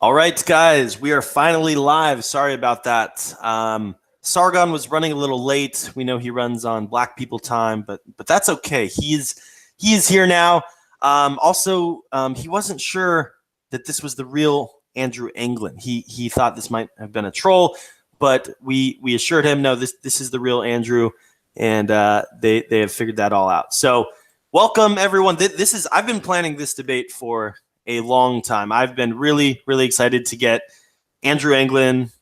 All right, guys, we are finally live. Sorry about that. Sargon was running a little late. We know he runs on Black People time, but that's okay. He is here now. He wasn't sure that this was the real Andrew Anglin. He thought this might have been a troll, but we assured him no, this is the real Andrew, and they have figured that all out. So welcome everyone. I've been planning this debate for a long time. I've been really excited to get Andrew Anglin,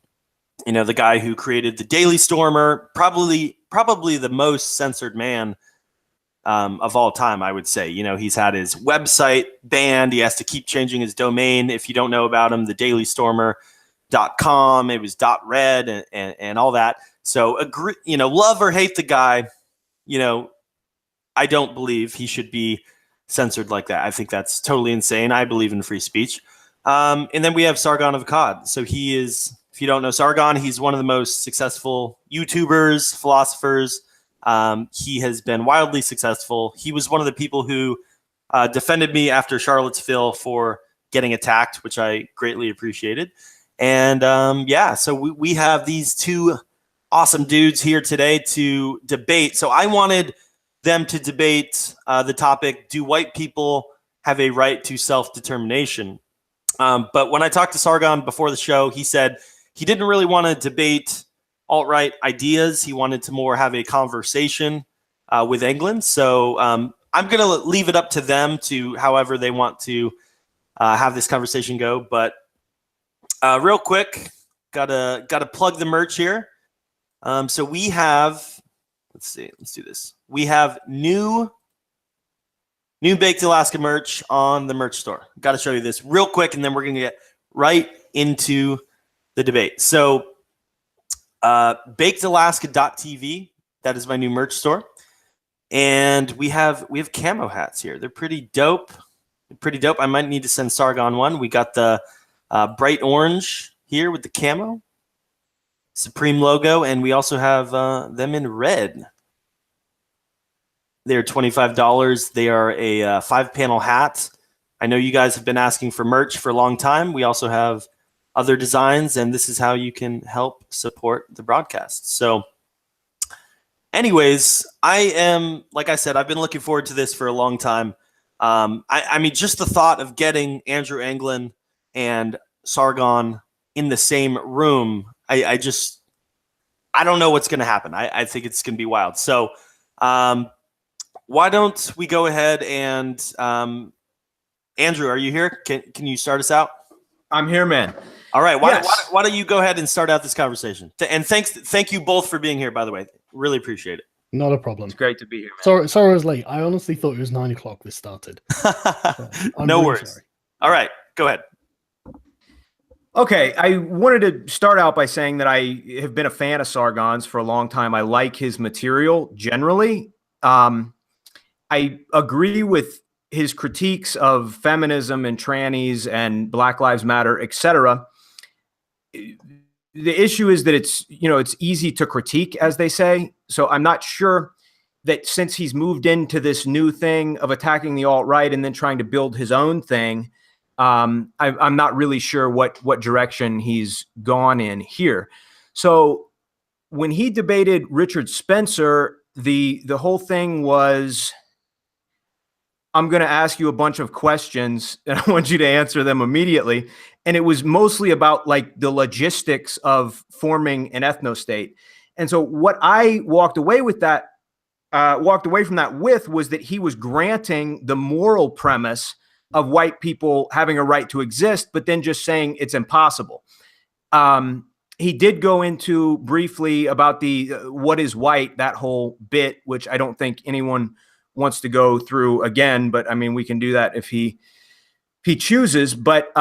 the guy who created the Daily Stormer, probably the most censored man of all time, I would say. He's had his website banned. He has to keep changing his domain. If you don't know about him, thedailystormer.com, it was .red and all that. So agree, love or hate the guy, I don't believe he should be censored like that. I think that's totally insane. I believe in free speech. And then we have Sargon of Akkad. So he is, if you don't know Sargon, he's one of the most successful YouTubers, philosophers. He has been wildly successful. He was one of the people who defended me after Charlottesville for getting attacked, which I greatly appreciated. And so we have these two awesome dudes here today to debate. So I wanted them to debate the topic, do white people have a right to self-determination? But when I talked to Sargon before the show, he said he didn't really want to debate alt-right ideas. He wanted to more have a conversation with Anglin. So I'm going to leave it up to them to however they want to have this conversation go. But real quick, gotta plug the merch here. So we have, let's do this. We have new Baked Alaska merch on the merch store. Got to show you this real quick, and then we're going to get right into the debate. So bakedalaska.tv, that is my new merch store. And we have camo hats here. They're pretty dope. I might need to send Sargon one. We got the bright orange here with the camo Supreme logo, and we also have them in red. They're $25. They are a 5-panel hat. I know you guys have been asking for merch for a long time. We also have other designs, and this is how you can help support the broadcast. So anyways, like I said, I've been looking forward to this for a long time. I mean, just the thought of getting Andrew Anglin and Sargon in the same room, I don't know what's going to happen. I think it's going to be wild. So why don't we go ahead and Andrew, are you here? Can you start us out? I'm here, man. All right. Why don't you go ahead and start out this conversation? And thank you both for being here, by the way. Really appreciate it. Not a problem. It's great to be here, man. Sorry I was late. I honestly thought it was 9 o'clock this started. So no worries. Sorry. All right. Go ahead. Okay, I wanted to start out by saying that I have been a fan of Sargon's for a long time. I like his material generally. I agree with his critiques of feminism and trannies and Black Lives Matter, etc. The issue is that it's easy to critique, as they say. So I'm not sure that since he's moved into this new thing of attacking the alt-right and then trying to build his own thing, I'm not really sure what direction he's gone in here. So when he debated Richard Spencer, the whole thing was, I'm going to ask you a bunch of questions and I want you to answer them immediately. And it was mostly about like the logistics of forming an ethno-state. And so what I walked away from that with was that he was granting the moral premise of white people having a right to exist, but then just saying it's impossible. He did go into briefly about the what is white, that whole bit, which I don't think anyone wants to go through again, but I mean, we can do that if he chooses. But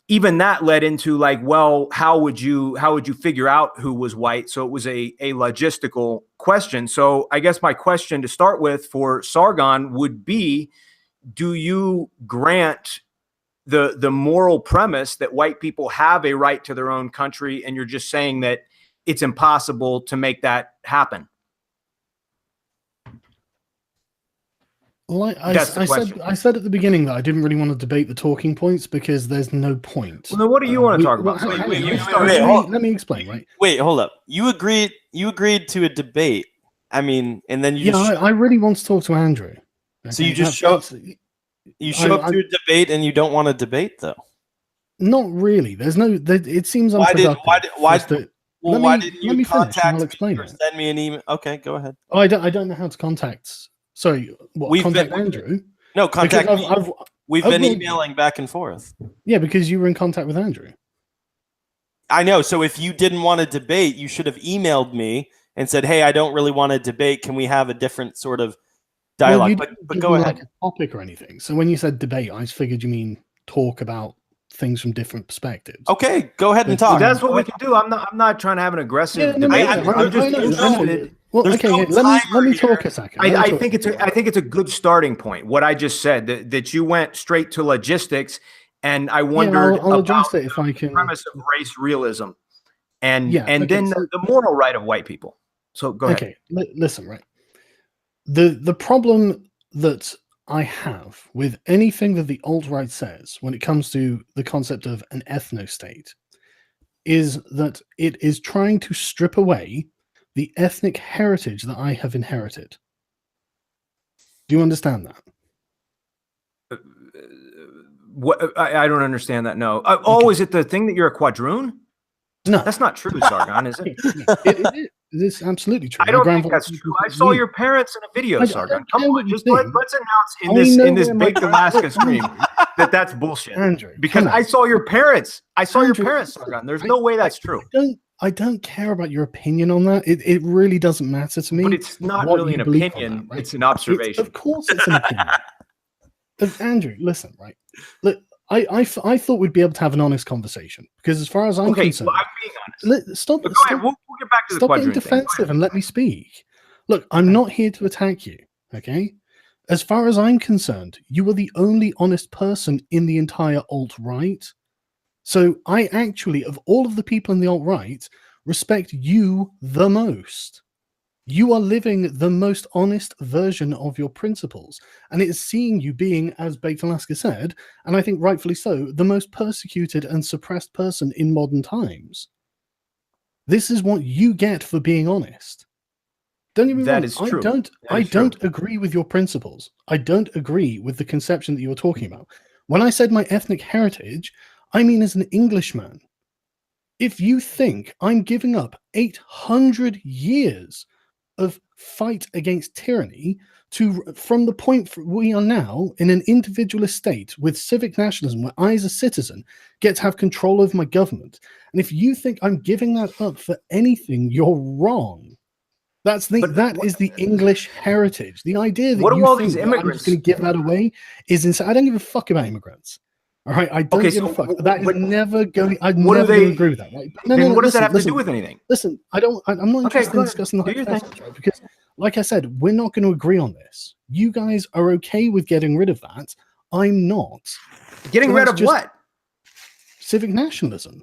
even that led into like, well, how would you figure out who was white? So it was a logistical question. So I guess my question to start with for Sargon would be, do you grant the moral premise that white people have a right to their own country, and you're just saying that it's impossible to make that happen? Like That's the question. I said at the beginning that I didn't really want to debate the talking points because there's no point. Well, then what do you want to talk about? Let me explain, right? Wait, hold up. You agreed to a debate. I mean, and then you I really want to talk to Andrew. Okay? So you just show up to a debate and you don't want to debate, though? Not really. There's no. It seems unproductive. Why didn't you contact me or it. send me an email? Okay, go ahead. Oh, I don't know how to contact. Sorry, contact Andrew? No, contact me. We've been emailing back and forth. Yeah, because you were in contact with Andrew. I know. So if you didn't want to debate, you should have emailed me and said, "Hey, I don't really want to debate. Can we have a different sort of dialogue?" But go ahead. Like a topic or anything. So when you said debate, I figured you mean talk about things from different perspectives. Okay, go ahead and talk. Well, that's what we can do. I'm not trying to have an aggressive debate. I'm just interested. Well, okay, let me talk a second. I think it's a good starting point. What I just said, that you went straight to logistics, and I wondered I'll address it if I can. The premise of race realism, and then the moral right of white people. So go ahead. Okay, listen, right. The problem that I have with anything that the alt-right says when it comes to the concept of an ethno-state is that it is trying to strip away the ethnic heritage that I have inherited. Do you understand that? What I don't understand that. No. Is it the thing that you're a quadroon? No, that's not true, Sargon, is it? It is absolutely true. I don't think that's true. I saw your parents in a video, Sargon. Come on, let's announce in this big Alaska stream that's bullshit. Andrew, because I saw your parents. Sargon. There's no way that's true. I don't care about your opinion on that. It really doesn't matter to me. But it's not really an opinion. That, right? It's an observation. Of course it's an opinion. Andrew, listen, right? Look, I thought we'd be able to have an honest conversation because as far as I'm concerned, well, I'm being honest. Stop. We'll get back to the stop being defensive and let me speak. Look, I'm not here to attack you, okay? As far as I'm concerned, you are the only honest person in the entire alt-right. So I actually, of all of the people in the alt-right, respect you the most. You are living the most honest version of your principles. And it is seeing you being, as Baked Alaska said, and I think rightfully so, the most persecuted and suppressed person in modern times. This is what you get for being honest. Don't get me wrong. That is true. I don't agree with your principles. I don't agree with the conception that you were talking about. When I said my ethnic heritage, I mean as an Englishman. If you think I'm giving up 800 years of fight against tyranny from the point we are now in an individualist state with civic nationalism where I as a citizen get to have control over my government, and if you think I'm giving that up for anything, you're wrong. That is the English heritage. The idea that I'm just going to give that away is insane. I don't give a fuck about immigrants. All right, I don't give a fuck. That is never going. I'm never going to agree with that. Right? No, what does that have to do with anything? Listen, I'm not interested in discussing the hypotheticals, right? Because, like I said, we're not going to agree on this. You guys are okay with getting rid of that. I'm not. Getting rid of what? Civic nationalism.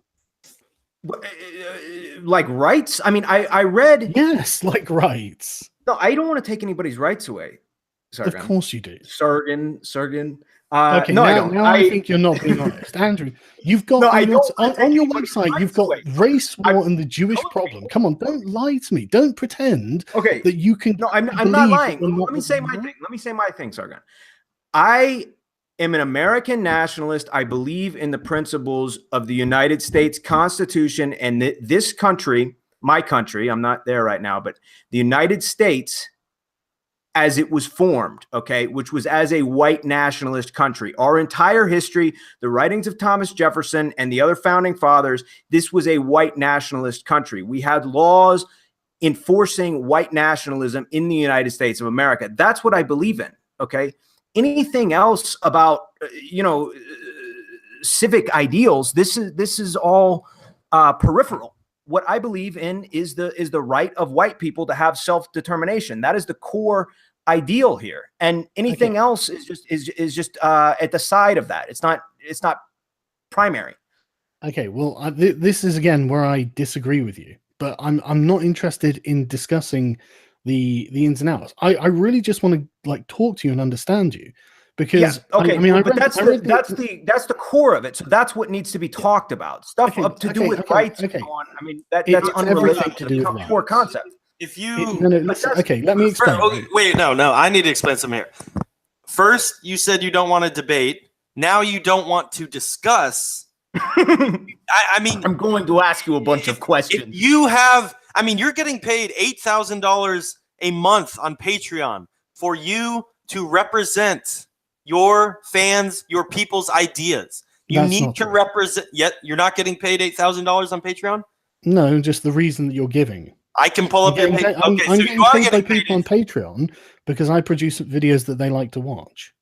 Like rights? I mean, I read. Yes, like rights. No, I don't want to take anybody's rights away. Sargon. Of course you do. Sargon. Okay, no, now, I don't. Now I think you're not being honest. Andrew, you've got on your website, you've got race war and the Jewish problem. Come on, don't lie to me. Don't pretend that you can. No, I'm not lying. Let me say my thing, Sargon. I am an American nationalist. I believe in the principles of the United States Constitution and this country, my country. I'm not there right now, but the United States as it was formed, okay, which was as a white nationalist country. Our entire history, the writings of Thomas Jefferson and the other founding fathers, this was a white nationalist country. We had laws enforcing white nationalism in the United States of America. That's what I believe in, okay? Anything else about, civic ideals, this is all peripheral. What I believe in is the right of white people to have self-determination. That is the core ideal here, and anything else is just at the side of that. It's not primary. Okay, well, this is again where I disagree with you, but I'm not interested in discussing the ins and outs. I really just want to like talk to you and understand you, because okay, I mean, but that's the core of it. So that's what needs to be talked about. Stuff up to do with rights. And so on. I mean, that's unrelated to the core concept. If you listen, okay, let me explain. Wait, no, I need to explain something here. First, you said you don't want to debate. Now you don't want to discuss. I mean, I'm going to ask you a bunch of questions. If you have, I mean, you're getting paid $8,000 a month on Patreon for you to represent your fans, your people's ideas. You need to represent. Yet you're not getting paid $8,000 on Patreon. No, just the reason that you're giving. I can pull up your page. Okay, I'm so getting you are paid by getting people on Patreon because I produce videos that they like to watch.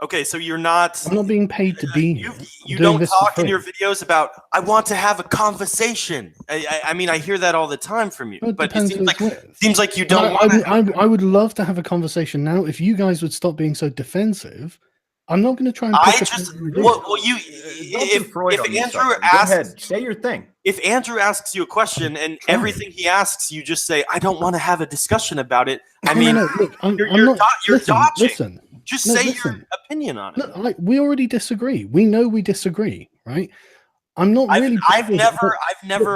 Okay, so you're not. I'm not being paid to be here. You don't talk in your videos about, I want to have a conversation. I mean, I hear that all the time from you. Well, but it seems like you don't I would love to have a conversation now. If you guys would stop being so defensive, I'm not going to try and. If Andrew asks, go ahead, say your thing. If Andrew asks you a question and everything he asks, you just say, I don't want to have a discussion about it. I mean, look, you're dodging. Listen. Just say your opinion on it. No, we already disagree. We know we disagree, right? I'm not really. I've never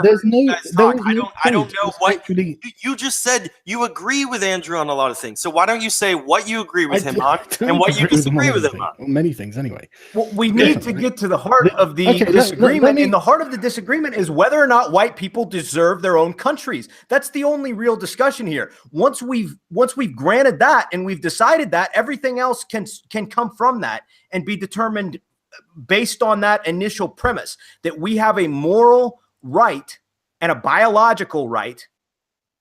There's heard you guys talk. I don't know what actually. You just said you agree with Andrew on a lot of things. So why don't you say what you agree with him on and what you disagree with him on? Well, many things, anyway. Well, we need to get to the heart of the disagreement. And the heart of the disagreement is whether or not white people deserve their own countries. That's the only real discussion here. Once we've granted that and we've decided that, everything else can come from that and be determined based on that initial premise that we have a moral right and a biological right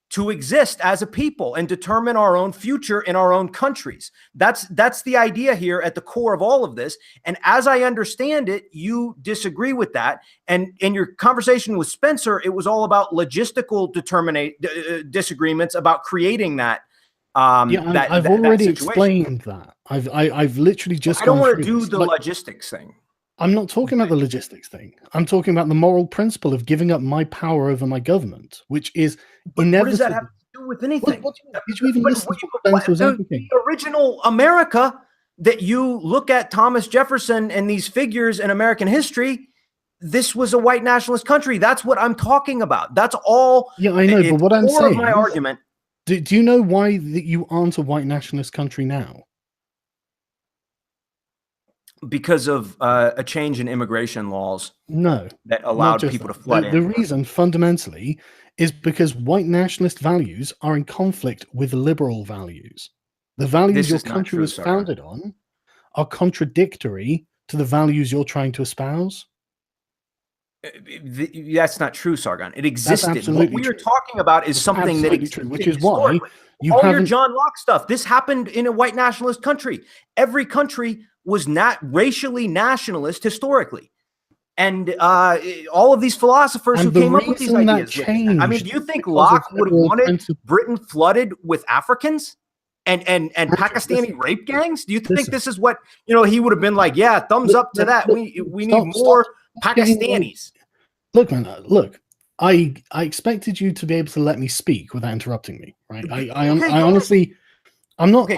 to exist as a people and determine our own future in our own countries. That's the idea here at the core of all of this. And as I understand it, you disagree with that. And in your conversation with Spencer, it was all about logistical disagreements about creating that. I've already explained that. I've literally just. I don't want to do the logistics thing. I'm not talking about the logistics thing. I'm talking about the moral principle of giving up my power over my government, which is inevitable. What does that have to do with anything? Did you even listen to what Spencer was advocating? The original America that you look at, Thomas Jefferson and these figures in American history, this was a white nationalist country. That's what I'm talking about. That's all. Yeah, I know, but what I'm saying, my argument. Do you know why that you aren't a white nationalist country now? Because of a change in immigration laws. No, that allowed people to flood in. The reason fundamentally is because white nationalist values are in conflict with liberal values. The values your country was founded on are contradictory to the values you're trying to espouse. That's not true, Sargon. It existed. What we are talking about is something that existed, which is why you all your John Locke stuff. This happened in a white nationalist country. Every country was not racially nationalist historically, and all of these philosophers who came up with these ideas. I mean, do you think Locke would have wanted Britain flooded with Africans and Pakistani rape gangs? Do you think this is what he would have been like? Yeah, thumbs up to that. We need more Pakistanis. Look, man. Look, I expected you to be able to let me speak without interrupting me, right? I honestly, I'm not.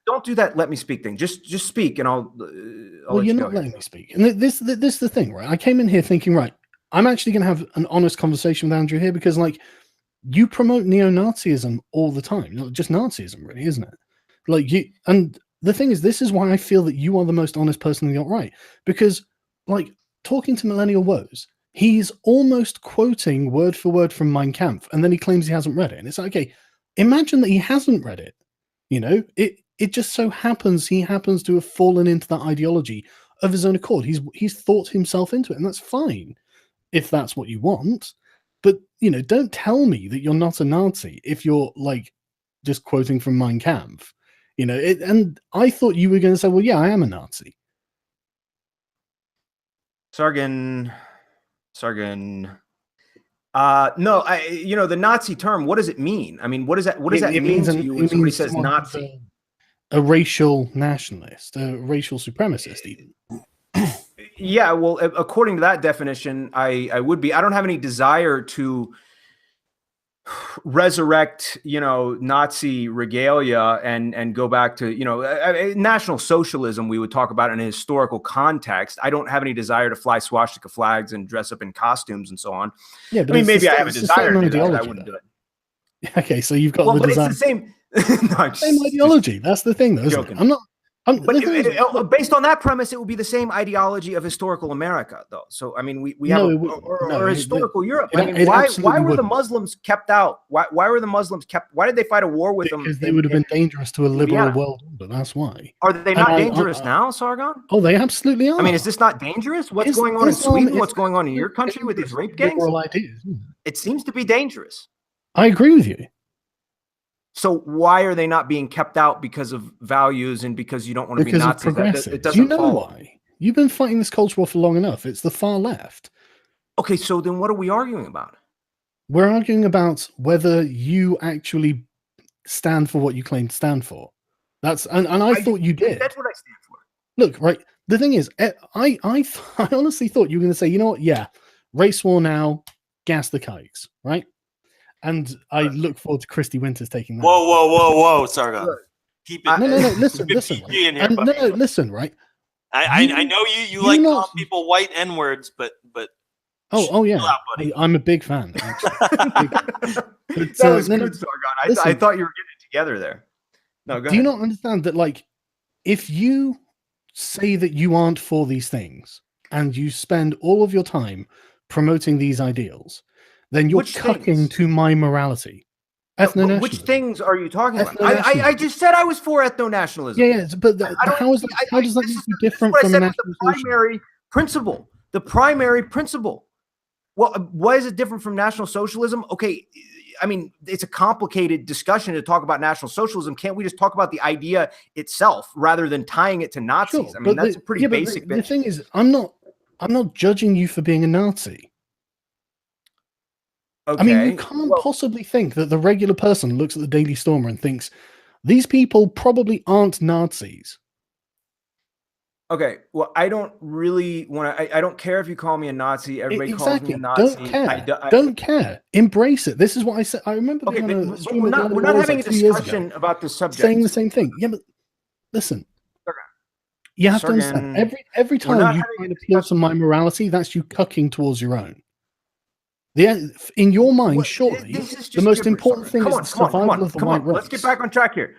Don't do that. Let me speak thing. Just speak, and I'll well, you're not letting me speak. And this is the thing, right? I came in here thinking, right, I'm actually going to have an honest conversation with Andrew here because, like, you promote neo-Nazism all the time. Not just Nazism, really, isn't it? Like you. And the thing is, this is why I feel that you are the most honest person in the alt-right, because, like, talking to Millennial Woes, he's almost quoting word for word from Mein Kampf, and then he claims he hasn't read it. And it's like, okay, imagine that he hasn't read it. It just so happens he happens to have fallen into that ideology of his own accord. He's thought himself into it, and that's fine if that's what you want. But don't tell me that you're not a Nazi if you're like just quoting from Mein Kampf. And I thought you were going to say, well, yeah, I am a Nazi. Sargon. No, the Nazi term, what does it mean? I mean, what does that mean to you when somebody says Nazi? A racial nationalist, a racial supremacist, even. Yeah, well, according to that definition, I would be. I don't have any desire to resurrect, Nazi regalia and go back to, National Socialism, we would talk about in a historical context. I don't have any desire to fly swastika flags and dress up in costumes and so on. Yeah, but maybe I have a desire to do that, I wouldn't do it. Okay, so you've got the desire. It's the same. No, same ideology. That's the thing, though, isn't it? I'm not. Based on that premise, it would be the same ideology of historical America, though. So, I mean, we have historical Europe. Why were the Muslims kept out? Why were the Muslims kept? Why did they fight a war with them? Because they would have been dangerous to a liberal world order. That's why. Are they not dangerous now, Sargon? Oh, they absolutely are. I mean, is this not dangerous? What's going on in Sweden? What's going on in your country with these rape gangs? It seems to be dangerous. I agree with you. So why are they not being kept out? Because of values and because you don't want to be Nazis? It doesn't why? You've been fighting this culture war for long enough. It's the far left. Okay, so then what are we arguing about? We're arguing about whether you actually stand for what you claim to stand for. And I thought you did. That's what I stand for. Look, right. The thing is, I honestly thought you were going to say, you know what? Yeah, race war now, gas the kikes, right? And I look forward to Christy Winters taking that. Whoa, Sargon. Keep it. No, listen. Listen, right? I know you like calling people white N-words, but oh yeah, out, I'm a big fan. That was good, Sargon. I thought you were getting it together there. No, go ahead. Do you not understand that, like, if you say that you aren't for these things and you spend all of your time promoting these ideals, then you're cucking to my morality. Ethno-nationalism. Which things are you talking about? I just said I was for ethno-nationalism. Yeah, but how does that make you different from the primary principle? The primary principle. Well, why is it different from National Socialism? Okay, I mean, it's a complicated discussion to talk about National Socialism. Can't we just talk about the idea itself rather than tying it to Nazis? Sure, I mean, that's a pretty basic bit. The thing is, I'm not judging you for being a Nazi. Okay. I mean, you can't possibly think that the regular person looks at the Daily Stormer and thinks these people probably aren't Nazis. Okay, well, I don't really want to. I don't care if you call me a Nazi. Everybody calls me a Nazi. Don't care. Don't care. Embrace it. This is what I said. I remember. Okay, we're not having a discussion about this subject. Saying the same thing. Yeah, but listen. You have to understand. Every time you try to appeal to my morality, that's you cucking towards your own. In your mind, surely the most important thing is the survival of the white race. Let's get back on track here.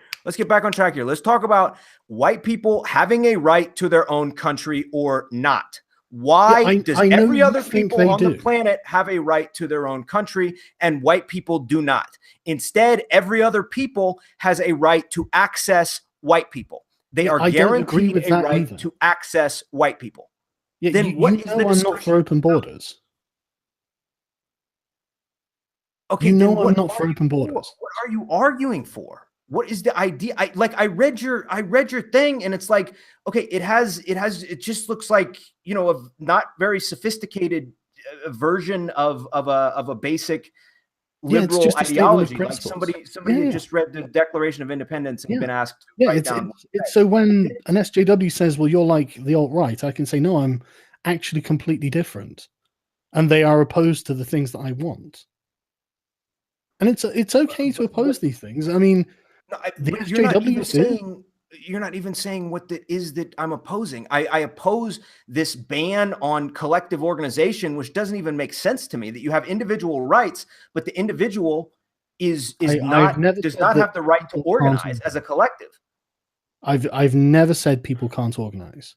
Let's talk about white people having a right to their own country or not. Why does every other people on the planet have a right to their own country and white people do not? Instead, every other people has a right to access white people. They are guaranteed a right to access white people. Then what is the discussion? I'm not for open borders. Okay, I'm not for open borders. What are you arguing for? What is the idea? I read your thing, and it's like, okay, it just looks like, a not very sophisticated version of a basic liberal ideology. Like somebody who just read the Declaration of Independence and been asked. So when an SJW says, "Well, you're like the alt-right," I can say, "No, I'm actually completely different," and they are opposed to the things that I want. And it's okay to oppose these things. I mean, the SJW you're not even saying what it is that I'm opposing. I oppose this ban on collective organization, which doesn't even make sense to me. That you have individual rights, but the individual does not have the right to organize as a collective. I've never said people can't organize.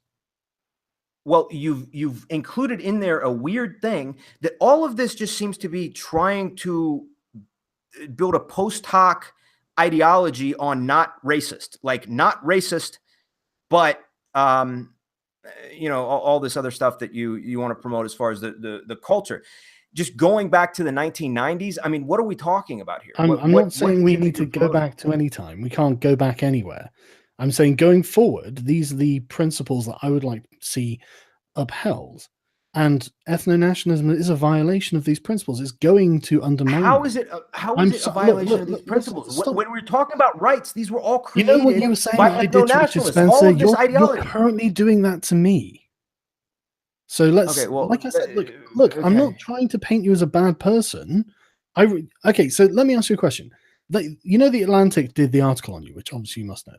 Well, you've included in there a weird thing that all of this just seems to be trying to build a post hoc ideology on not racist, but all this other stuff that you want to promote as far as the culture. Just going back to the 1990s. I mean, what are we talking about here? I'm not saying we need to go back to any time. We can't go back anywhere. I'm saying going forward, these are the principles that I would like to see upheld. And ethno-nationalism is a violation of these principles. It's going to undermine. How is it a violation of these principles? When we're talking about rights, these were all created. You know what you were saying? I did to Richard Spencer. You're currently doing that to me. So let's. Okay, well, like I said, look. I'm not trying to paint you as a bad person. Okay, so let me ask you a question. You know, the Atlantic did the article on you, which obviously you must know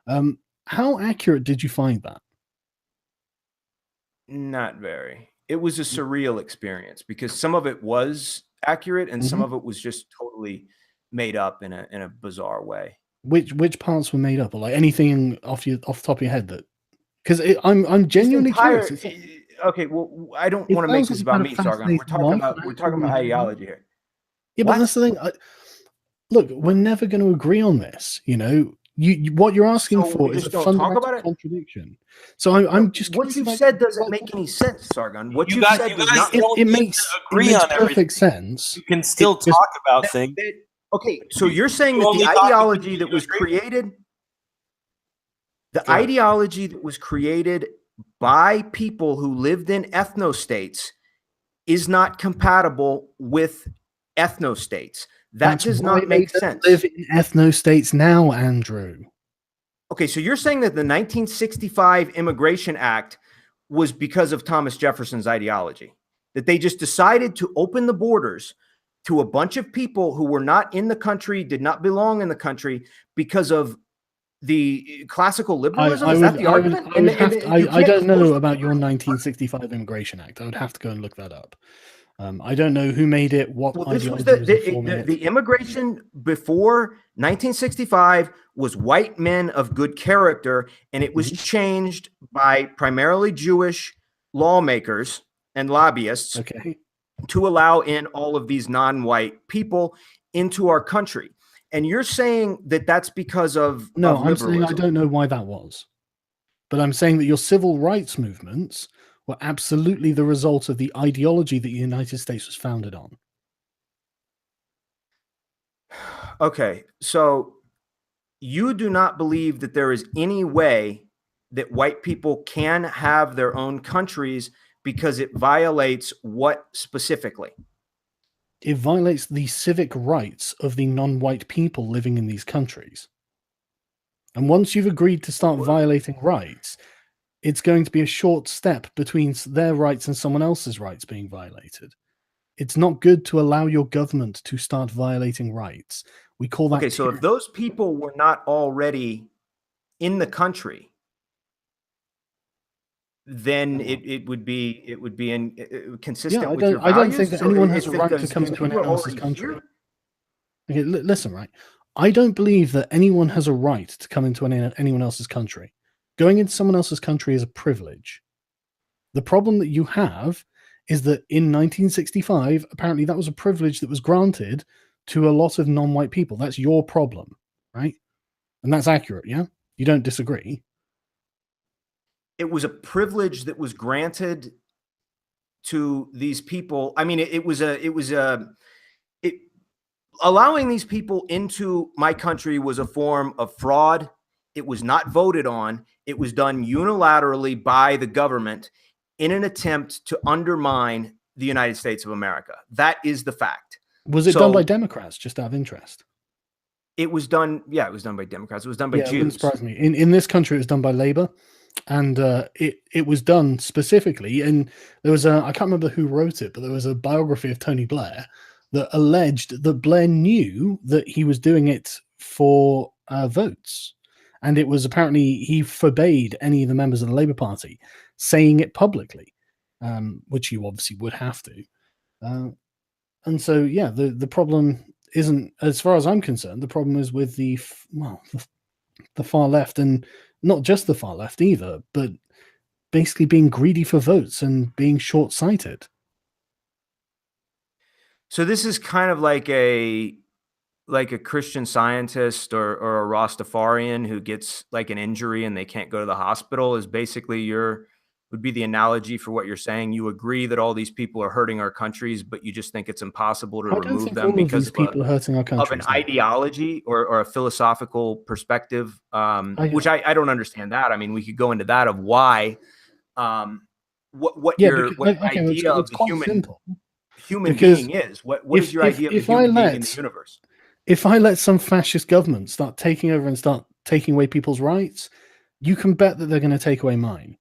that. How accurate did you find that? Not very. It was a surreal experience because some of it was accurate and some of it was just totally made up in a bizarre way. Which parts were made up, or like anything off the top of your head that? Because I'm genuinely curious. Okay, well, I don't It want to make sounds this like about you've me, had a Sargon. We're fascinating life, and I talking about totally get it. ideology here. Yeah, but that's the thing. Look, we're never going to agree on this. You know, what you're asking So for we is just a don't talk about fundamental it? contradiction. So I'm just What curious you about said doesn't make any sense, Sargon. What you said does not. don't it need makes to agree on everything. perfect sense. You can still talk about things. Okay, so you're saying You that only the talk ideology if that you was agree. created, the Go ahead. ideology that was created by people who lived in ethnostates is not compatible with ethnostates. That does why not make they sense. live in ethnostates now, Andrew. Okay, so you're saying that the 1965 Immigration Act was because of Thomas Jefferson's ideology, that they just decided to open the borders to a bunch of people who were not in the country, did not belong in the country because of the classical liberalism? Is that the argument? I don't know about your 1965 Immigration Act. I would have to go and look that up. I don't know who made it, what Well, this was ideology was informing it. the immigration before 1965 was white men of good character, and it was changed by primarily Jewish lawmakers and lobbyists to allow in all of these non-white people into our country. And you're saying that that's because of I'm saying I don't know why that was. But I'm saying that your civil rights movements were absolutely the result of the ideology that the United States was founded on. Okay, so you do not believe that there is any way that white people can have their own countries because it violates what specifically? It violates the civic rights of the non-white people living in these countries. And once you've agreed to start violating rights, it's going to be a short step between their rights and someone else's rights being violated. It's not good to allow your government to start violating rights. We call that okay. So if those people were not already in the country, then it would be consistent with your values. I don't think that anyone has a right to come into anyone else's country. Okay, listen, right? I don't believe that anyone has a right to come into anyone else's country. Going into someone else's country is a privilege. The problem that you have is that in 1965, apparently that was a privilege that was granted to a lot of non-white people. That's your problem, right? And that's accurate, yeah? You don't disagree? It was a privilege that was granted to these people. I mean, allowing these people into my country was a form of fraud. It was not voted on. It was done unilaterally by the government in an attempt to undermine the United States of America. That is the fact. Was it done by Democrats, just out of interest? It was done, yeah, it was done by Democrats. It was done by Jews. It wouldn't surprise me. In this country, it was done by Labour, and it was done specifically. And there was I can't remember who wrote it, but there was a biography of Tony Blair that alleged that Blair knew that he was doing it for votes. And it was apparently he forbade any of the members of the Labour Party saying it publicly, which you obviously would have to. And so, yeah, the problem isn't, as far as I'm concerned, the problem is with the far left, and not just the far left either, but basically being greedy for votes and being short-sighted. So this is kind of like a Christian Scientist or a Rastafarian who gets like an injury and they can't go to the hospital is basically would be the analogy for what you're saying. You agree that all these people are hurting our countries, but you just think it's impossible to remove them because people are hurting our countries, of an ideology or a philosophical perspective, which I don't understand that. I mean, we could go into that of why, what idea of the human being is. What is your idea of the human being in the universe? If I let some fascist government start taking over and start taking away people's rights, you can bet that they're going to take away mine.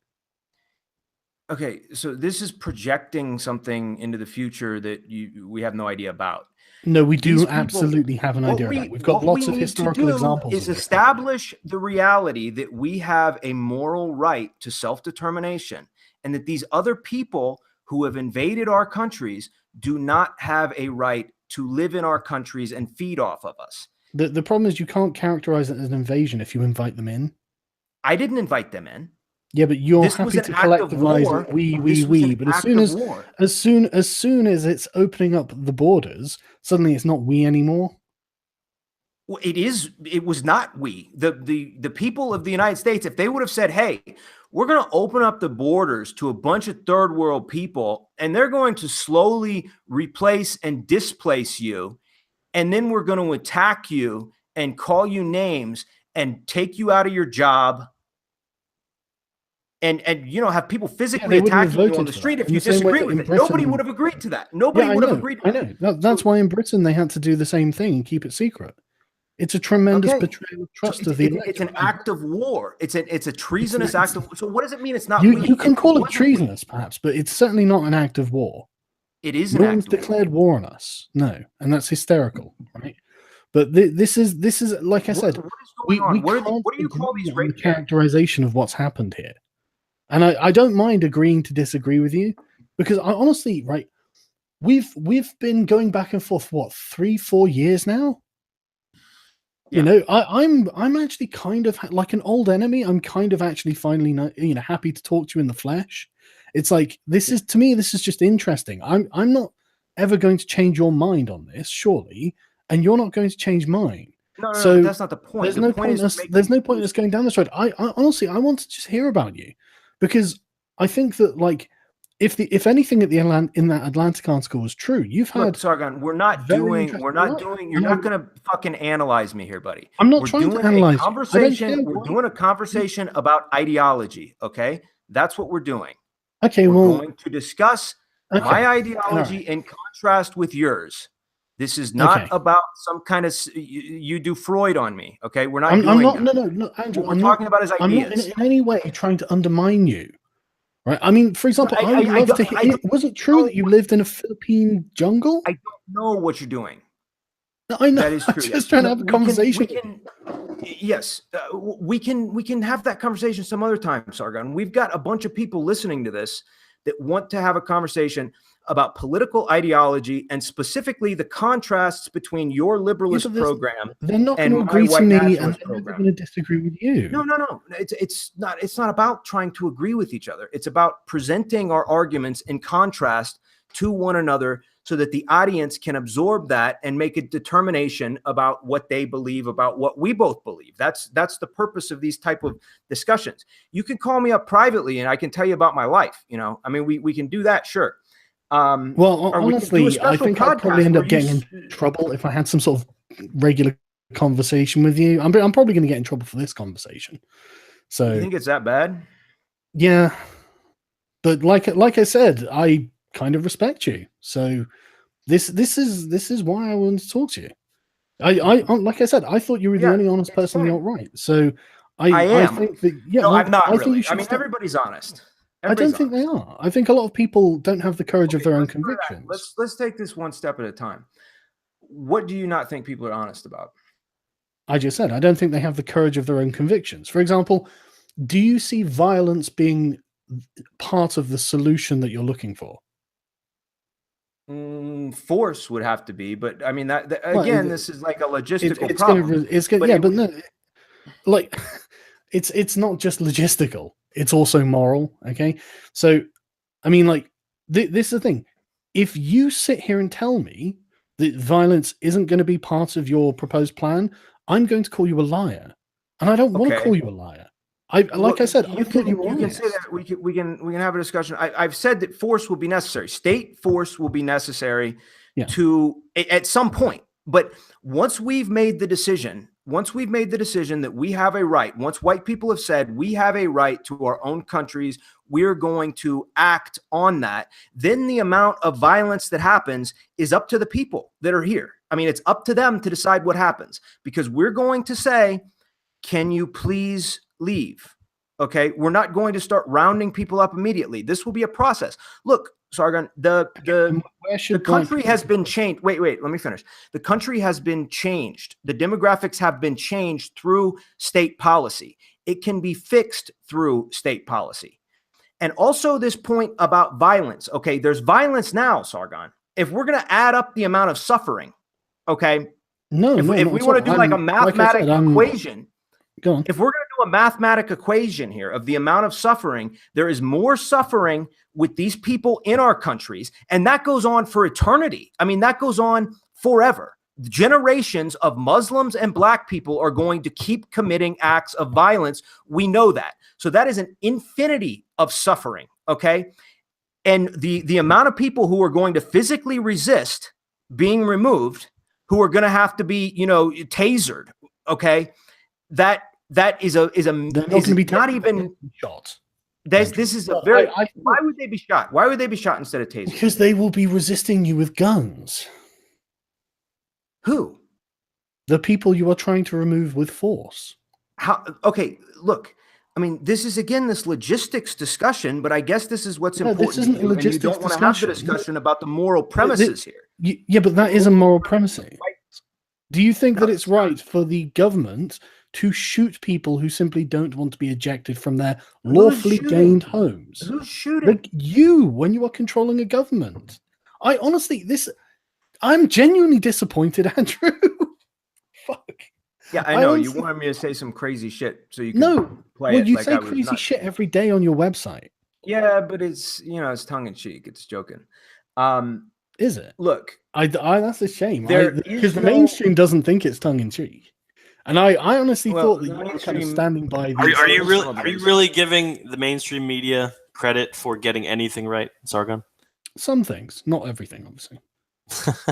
Okay, so this is projecting something into the future that we have no idea about. No, we do These people- absolutely have an idea of that. We've got lots of historical examples. Is establish the reality that we have a moral right to self-determination, and that these other people who have invaded our countries do not have a right to live in our countries and feed off of us. The problem is you can't characterize it as an invasion if you invite them in. I didn't invite them in. Yeah, but you're This was happy an to act of collectivize war. it, we. But As soon as it's opening up the borders, suddenly it's not we anymore. Well, it was not we. The people of the United States, if they would have said, hey, we're going to open up the borders to a bunch of third world people, and they're going to slowly replace and displace you, and then we're going to attack you and call you names and take you out of your job, and have people physically attacking you on the street if you disagree with it. Nobody would have agreed to that. Nobody would have agreed to that. I know. That's why in Britain they had to do the same thing and keep it secret. It's a tremendous betrayal of trust of the electorate. It's an act of war. It's a treasonous act of war. So what does it mean it's not you can call it treasonous, perhaps, but it's certainly not an act of war. It is no one's declared war on us. No, and that's hysterical, right? But this is like I said, what do you call these the characterization of what's happened here? And I don't mind agreeing to disagree with you, because I honestly, right, we've been going back and forth, what, 3-4 years now? Yeah. You know, I'm actually kind of like an old enemy. I'm kind of actually finally, happy to talk to you in the flesh. It's like, this is just interesting. I'm not ever going to change your mind on this, surely, and you're not going to change mine. No, so that's not the point. There's no point in us going down this road. I honestly, I want to just hear about you, because I think that, like, if anything in that Atlantic article was true, you've had. Look, Sargon, you're not going to fucking analyze me here, buddy. I'm not trying to analyze you. We're doing a conversation about ideology. Okay. That's what we're doing. Okay. We're going to discuss my ideology in contrast with yours. This is not about some kind of you do Freud on me. Okay. We're not. No, Andrew. What we're talking about is ideas. I'm not in any way trying to undermine you. Right. I mean, for example, I would love to hear. Was it true that you lived in a Philippine jungle? I don't know what you're doing. No, I know. That is true. I'm just trying to have a conversation. Yes, we can have that conversation some other time, Sargon. We've got a bunch of people listening to this that want to have a conversation about political ideology and specifically the contrasts between your liberalist program. They're not going to agree to me, and they're not going to disagree with you. No. It's not about trying to agree with each other. It's about presenting our arguments in contrast to one another so that the audience can absorb that and make a determination about what they believe about what we both believe. That's the purpose of these type of discussions. You can call me up privately and I can tell you about my life. I mean, we can do that. Sure. Well, honestly, I think I'd probably end up getting in trouble if I had some sort of regular conversation with you. I'm probably going to get in trouble for this conversation. So you think it's that bad? Yeah, but like I said, I kind of respect you. So this is why I wanted to talk to you. I like I said, I thought you were the only honest person in the alt-right. So I am. I think that I'm not really. I mean, everybody's honest. I don't think they are. I think a lot of people don't have the courage of their own convictions. Let's take this one step at a time. What do you not think people are honest about? I just said I don't think they have the courage of their own convictions. For example, do you see violence being part of the solution that you're looking for? Force would have to be, but I mean that again, this is like a logistical problem. But no, like it's not just logistical. It's also moral. Okay. So, I mean, like, this is the thing. If you sit here and tell me that violence isn't going to be part of your proposed plan, I'm going to call you a liar. And I don't want to call you a liar. I said, I thought you were honest. Can say that. We can have a discussion. I've said that force will be necessary. State force will be necessary to at some point. But once we've made the decision that we have a right, once white people have said we have a right to our own countries, we're going to act on that, then the amount of violence that happens is up to the people that are here. I mean, it's up to them to decide what happens, because we're going to say, can you please leave? Okay, we're not going to start rounding people up immediately. This will be a process. Look, Sargon, Where the should country has been changed. Wait, let me finish. The country has been changed. The demographics have been changed through state policy. It can be fixed through state policy. And also this point about violence. Okay, there's violence now, Sargon. If we're going to add up the amount of suffering, okay, if we want to do like a mathematical equation, go on. if we're going to do a mathematical equation here of the amount of suffering, there is more suffering with these people in our countries, and that goes on for eternity. I mean, that goes on forever. Generations of Muslims and Black people are going to keep committing acts of violence. We know that. So that is an infinity of suffering, okay? And the amount of people who are going to physically resist being removed, who are going to have to be, tasered, okay? That is not even shot. This is a very. Why would they be shot? Why would they be shot instead of tasered? Because they will be resisting you with guns. Who? The people you are trying to remove with force. How? Okay, look. I mean, this is again this logistics discussion, but I guess this is what's important. This isn't a logistics you don't want to have the discussion about the moral premises here. Yeah, but that is a moral premise. Do you think that it's right for the government to shoot people who simply don't want to be ejected from their lawfully gained homes? Who's shooting? Like you, when you are controlling a government. I'm genuinely disappointed, Andrew. Fuck. Yeah, I know. You wanted me to say some crazy shit so you can play it. You say crazy shit every day on your website. Yeah, but it's it's tongue in cheek. It's joking. Is it? Look, that's a shame. Because the mainstream doesn't think it's tongue in cheek. And I honestly thought that you were kind of standing by. Are you really giving the mainstream media credit for getting anything right, Sargon? Some things, not everything, obviously.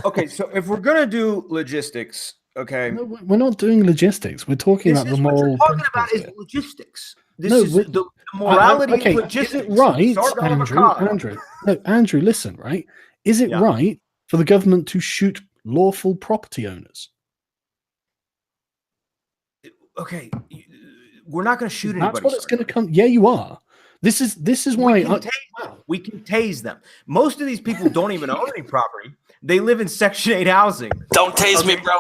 Okay, so if we're gonna do logistics, okay, no, we're not doing logistics. We're talking about the moral. What you're talking about is logistics. This is the morality. Okay, logistics. Is it right, Andrew? Listen, right? Is it right for the government to shoot lawful property owners? Okay, we're not going to shoot anybody. That's what it's going to come. Yeah, you are. This is why we can tase them. Most of these people don't even own any property. They live in Section 8 housing. Don't tase me, bro.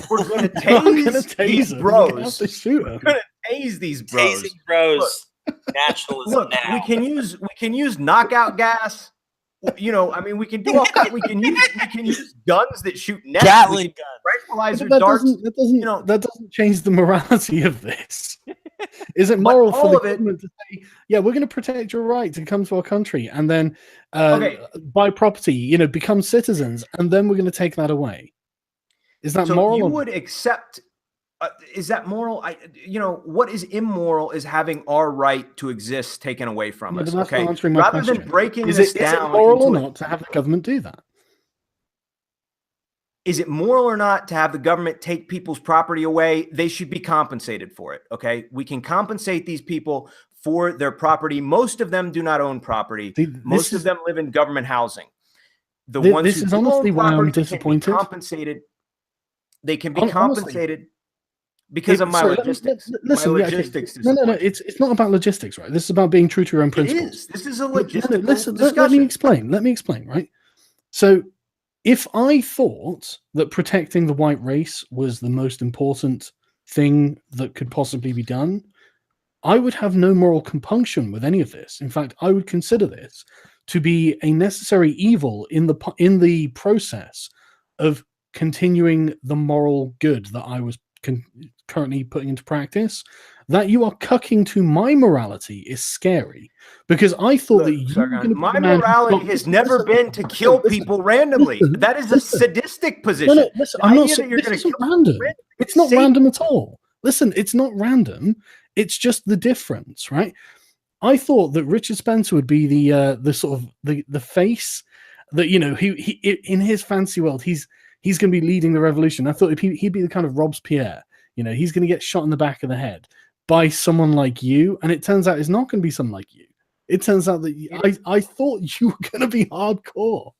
We're going to tase these bros. We're going to tase these bros. Tasing bros. Nationalism. Look, now. we can use knockout gas. I mean, we can do all kinds. We can use guns that shoot nets. Gatling guns. Tranquilizer darts. That doesn't change the morality of this. Is it moral for the government to say, "Yeah, we're going to protect your right to come to our country and then buy property, become citizens, and then we're going to take that away"? Is that moral? You would accept? Is that moral? What is immoral is having our right to exist taken away from us. Okay, rather than breaking this down, is it moral or not to have the government do that? Is it moral or not to have the government take people's property away? They should be compensated for it. Okay, we can compensate these people for their property. Most of them do not own property. Most of them live in government housing. This is honestly why I'm disappointed. They can be compensated. Because of my logistics. Listen, no. It's not about logistics, right? This is about being true to your own principles. This is a logistical discussion. Let me explain, right? So, if I thought that protecting the white race was the most important thing that could possibly be done, I would have no moral compunction with any of this. In fact, I would consider this to be a necessary evil in the process of continuing the moral good that I was currently putting into practice. That you are cucking to my morality is scary, because I thought that my morality has never been to kill people randomly. That is a sadistic position. I'm not saying this isn't random. It's not random at all. Listen, it's not random. It's just the difference, right? I thought that Richard Spencer would be the sort of the face that he in his fancy world he's going to be leading the revolution. I thought he'd be the kind of Robespierre. He's going to get shot in the back of the head by someone like you, and it turns out it's not going to be someone like you. It turns out that I thought you were going to be hardcore.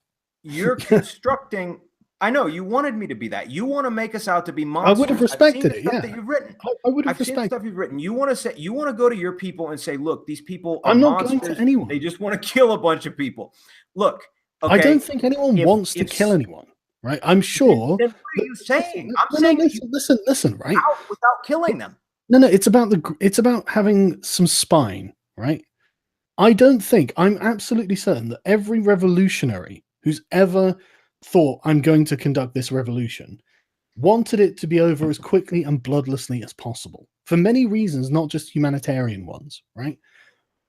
You're constructing I know you wanted me to be that. You want to make us out to be I monsters. would have respected it. Yeah, that you've written. I would have I've seen respected. stuff you've written. You want to go to your people and say, "Look, these people are I'm not monsters. going to anyone. They just want to kill a bunch of people." Look, okay, I don't think anyone wants to kill anyone, right? I'm sure. Then what are you saying? Listen, right? Without killing them. No. It's about having some spine, right? I'm absolutely certain that every revolutionary who's ever thought I'm going to conduct this revolution wanted it to be over as quickly and bloodlessly as possible for many reasons, not just humanitarian ones, right?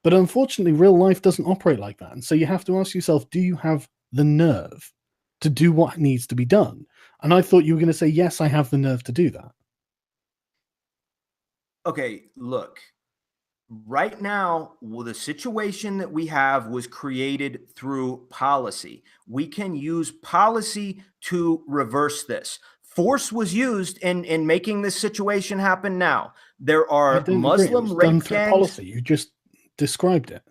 But unfortunately, real life doesn't operate like that. And so you have to ask yourself, do you have the nerve to do what needs to be done? And I thought you were going to say, yes, I have the nerve to do that. Okay, look. Right now, the situation that we have was created through policy. We can use policy to reverse this. Force was used in making this situation happen now. There are Muslim rape gangs. Policy. You just described it.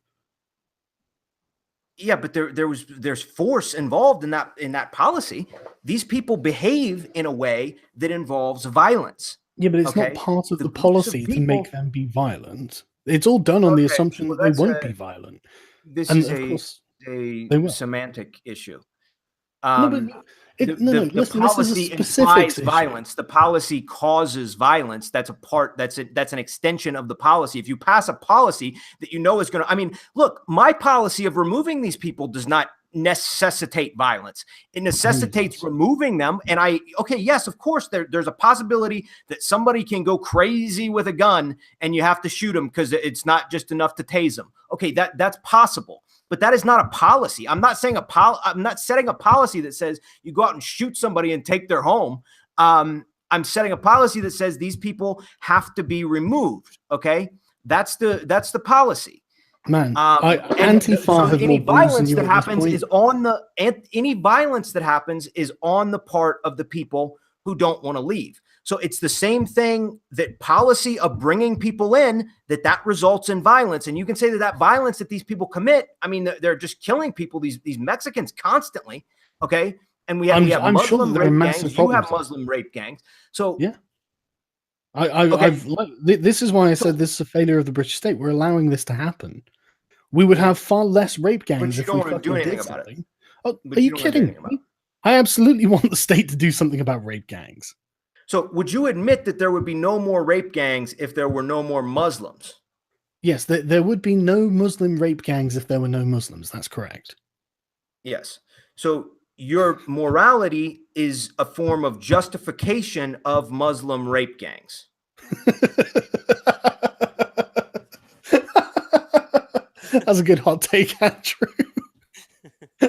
Yeah, but there's force involved in that policy. These people behave in a way that involves violence. Yeah, but it's not part of the policy to make them be violent. It's all done on the assumption that they won't be violent. This is a semantic issue. The policy implies violence. The policy causes violence. That's an extension of the policy. If you pass a policy that you know is going to, I mean, look, my policy of removing these people does not necessitate violence. It necessitates removing them. And yes, of course, there's a possibility that somebody can go crazy with a gun and you have to shoot them because it's not just enough to tase them. Okay, that's possible. But that is not a policy. I'm not saying I'm not setting a policy that says you go out and shoot somebody and take their home. I'm setting a policy that says these people have to be removed. Okay, that's the policy. Man, Antifa have any violence that happens is any violence that happens is on the part of the people who don't want to leave. So it's the same thing, that policy of bringing people in, that results in violence. And you can say that violence that these people commit, I mean, they're just killing people, these Mexicans constantly. Okay. And we have Muslim rape gangs. You have Muslim rape gangs. So yeah. This is why I said this is a failure of the British state. We're allowing this to happen. We would have far less rape gangs if we fucking do anything about it. Oh, are you kidding me? I absolutely want the state to do something about rape gangs. So would you admit that there would be no more rape gangs if there were no more Muslims? Yes, there would be no Muslim rape gangs if there were no Muslims. That's correct. Yes. So your morality is a form of justification of Muslim rape gangs. That's a good hot take, Andrew.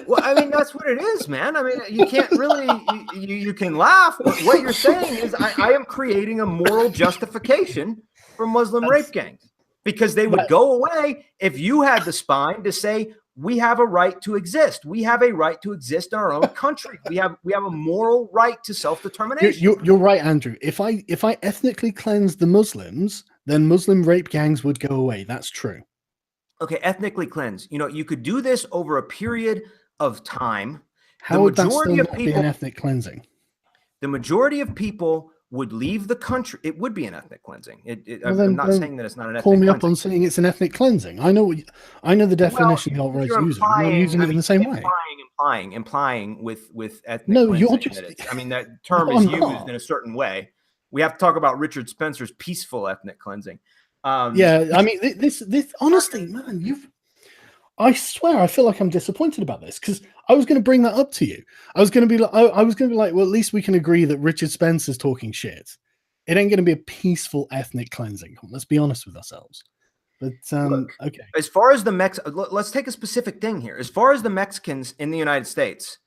Well, I mean, that's what it is, man. I mean, you can't really, you can laugh, but what you're saying is I am creating a moral justification for Muslim rape gangs, because they would go away if you had the spine to say, we have a right to exist. We have a right to exist in our own country. We have a moral right to self-determination. You're right, Andrew. If I ethnically cleanse the Muslims, then Muslim rape gangs would go away. That's true. Okay, ethnically cleanse. You know, you could do this over a period of time. How would that still not be an ethnic cleansing? The majority of people would leave the country. It would be an ethnic cleansing. I'm not saying that it's not an ethnic cleansing. Call me up on saying it's an ethnic cleansing. I know the definition you're using. You're using it in the same way. Implying with ethnic no, cleansing. you're just. I mean, that term is used in a certain way. We have to talk about Richard Spencer's peaceful ethnic cleansing. Yeah, I mean, this honestly, man, I swear, I feel like I'm disappointed about this, because I was going to bring that up to you. I was going to be like, well, at least we can agree that Richard Spencer's talking shit. It ain't going to be a peaceful ethnic cleansing. Let's be honest with ourselves. But look, okay. As far as let's take a specific thing here. As far as the Mexicans in the United States,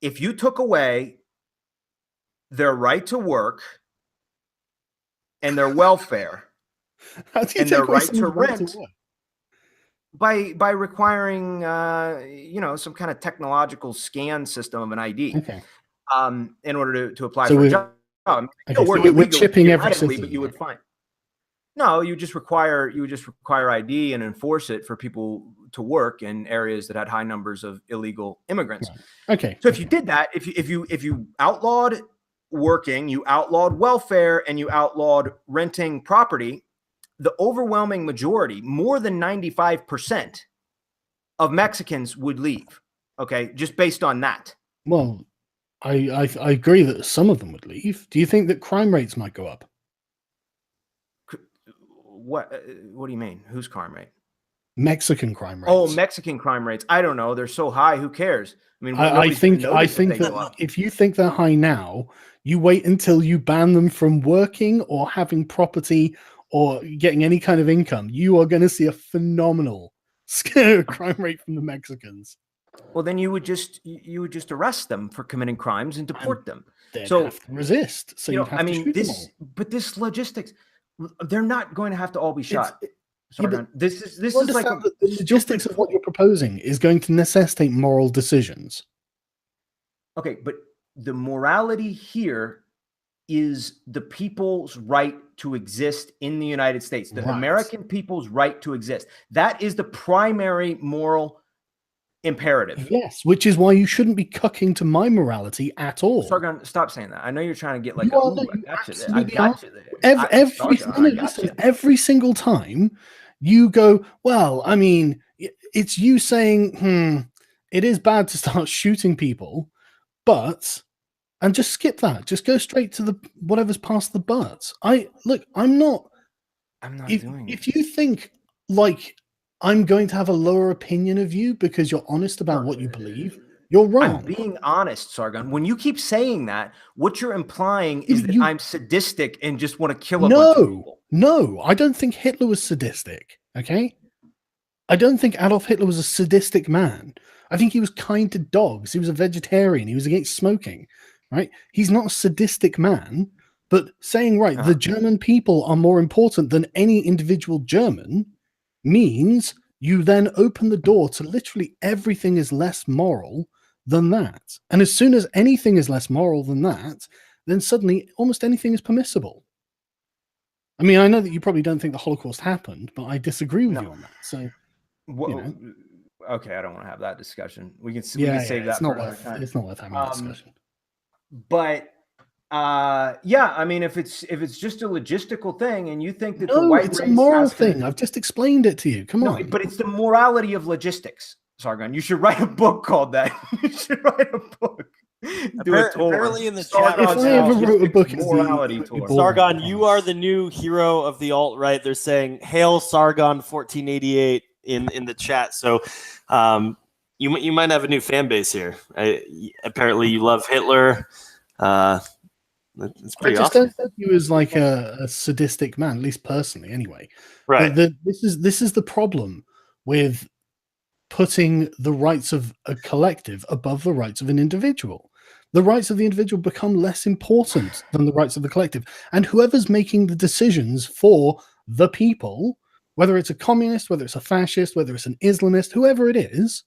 if you took away their right to work and their welfare and their right to rent, by requiring some kind of technological scan system of an ID, in order to apply for a job. We're chipping every citizen, but you would find. No, you just require ID and enforce it for people to work in areas that had high numbers of illegal immigrants. Right. Okay. So if you did that, if you outlawed working, you outlawed welfare, and you outlawed renting property, the overwhelming majority, more than 95% of Mexicans would leave. Okay, just based on that. Well, I agree that some of them would leave. Do you think that crime rates might go up? What do you mean? Whose crime rate? Mexican crime rates. Oh, Mexican crime rates. I don't know. They're so high. Who cares? I mean, I think that if you think they're high now, you wait until you ban them from working or having property or getting any kind of income. You are going to see a phenomenal crime rate from the Mexicans. Well, then you would just arrest them for committing crimes and deport them. They'd So have to resist. So you'd have to shoot them all. But this logistics, they're not going to have to all be shot. Yeah, this is like the logistics of what you're proposing is going to necessitate moral decisions. Okay, but the morality here is the people's right to exist in the United States, the American people's right to exist. That is the primary moral imperative. Yes, which is why you shouldn't be cucking to my morality at all. Sargon, stop saying that. I know you're trying to get like, every single time you go, well, I mean, it's you saying, it is bad to start shooting people, and just skip that. Just go straight to the whatever's past the but. I'm not doing it. If you think like I'm going to have a lower opinion of you because you're honest about what you believe, you're wrong. I'm being honest, Sargon. When you keep saying that, what you're implying is that I'm sadistic and just want to kill a bunch of people. No, I don't think Hitler was sadistic, okay? I don't think Adolf Hitler was a sadistic man. I think he was kind to dogs. He was a vegetarian. He was against smoking, right? He's not a sadistic man, but saying, the German people are more important than any individual German means you then open the door to literally everything is less moral than that. And as soon as anything is less moral than that, then suddenly almost anything is permissible. I mean, I know that you probably don't think the Holocaust happened, but I disagree with you on that. So, okay, I don't want to have that discussion. We can save that for another time. It's not worth having a discussion. But I mean, if it's just a logistical thing, and you think that the white it's race a moral has thing. I've just explained it to you. Come on. But it's the morality of logistics, Sargon. You should write a book called that. You should write a book. Apparently in the chat, if I ever wrote a book, Sargon, you are the new hero of the alt-right. They're saying "Hail Sargon 1488" in the chat. So you might have a new fan base here. Apparently, you love Hitler. It's pretty awesome. I just don't think he was like a sadistic man, at least personally, anyway. Right. This is the problem with putting the rights of a collective above the rights of an individual. The rights of the individual become less important than the rights of the collective. And whoever's making the decisions for the people, whether it's a communist, whether it's a fascist, whether it's an Islamist, whoever it is,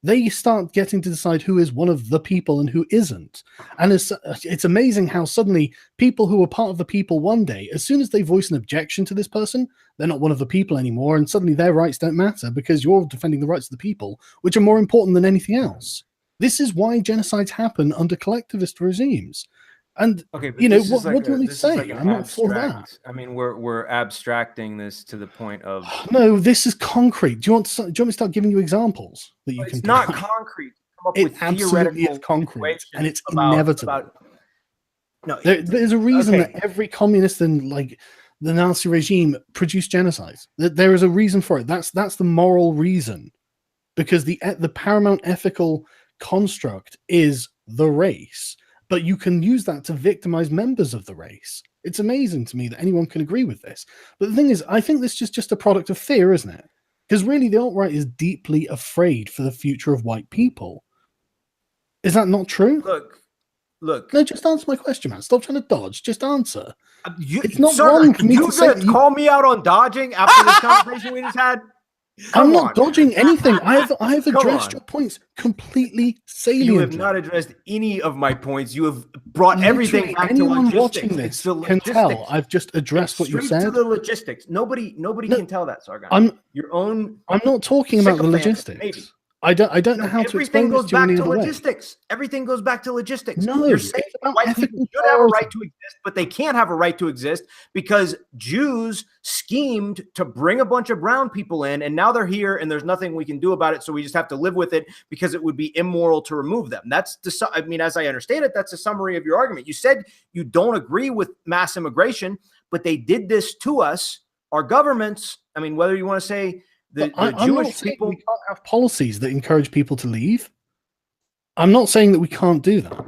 they start getting to decide who is one of the people and who isn't. And it's amazing how suddenly people who were part of the people one day, as soon as they voice an objection to this person, they're not one of the people anymore, and suddenly their rights don't matter because you're defending the rights of the people, which are more important than anything else. This is why genocides happen under collectivist regimes. And what do you want me to say? I'm not for that. I mean, we're abstracting this to the point of no. This is concrete. Do you want me to start giving you examples that you can? It's not concrete. It absolutely is concrete, and it's inevitable. There's a reason that every communist and like the Nazi regime produced genocides. There is a reason for it. That's the moral reason, because the paramount ethical construct is the race. But you can use that to victimize members of the race. It's amazing to me that anyone can agree with this. But the thing is, I think this is just a product of fear, isn't it? Because really, the alt-right is deeply afraid for the future of white people. Is that not true? Look. No, just answer my question, man. Stop trying to dodge. Just answer. It's not wrong for me to say. Call me out on dodging after this conversation we just had? I'm not dodging anything. I have Come addressed on. your points completely saliently. You have not addressed any of my points. You have brought everything Literally, back to anyone logistics. watching It's this the can tell logistics. I've just addressed what you Straight said. to the logistics. Nobody No, can tell that, Sargon. I'm Sycophant, not talking about the logistics. maybe. I don't know how to Everything explain goes this to you back any to other way. logistics. Everything goes back to logistics. No, You're saying it's about white ethical people should have a right priority. to exist, but they can't have a right to exist because Jews schemed to bring a bunch of brown people in, and now they're here, and there's nothing we can do about it, so we just have to live with it because it would be immoral to remove them. That's the. I mean, as I understand it, that's a summary of your argument. You said you don't agree with mass immigration, but they did this to us. Our governments. I mean, whether you want to say the I'm Jewish not saying people we can't have policies that encourage people to leave. I'm not saying that we can't do that,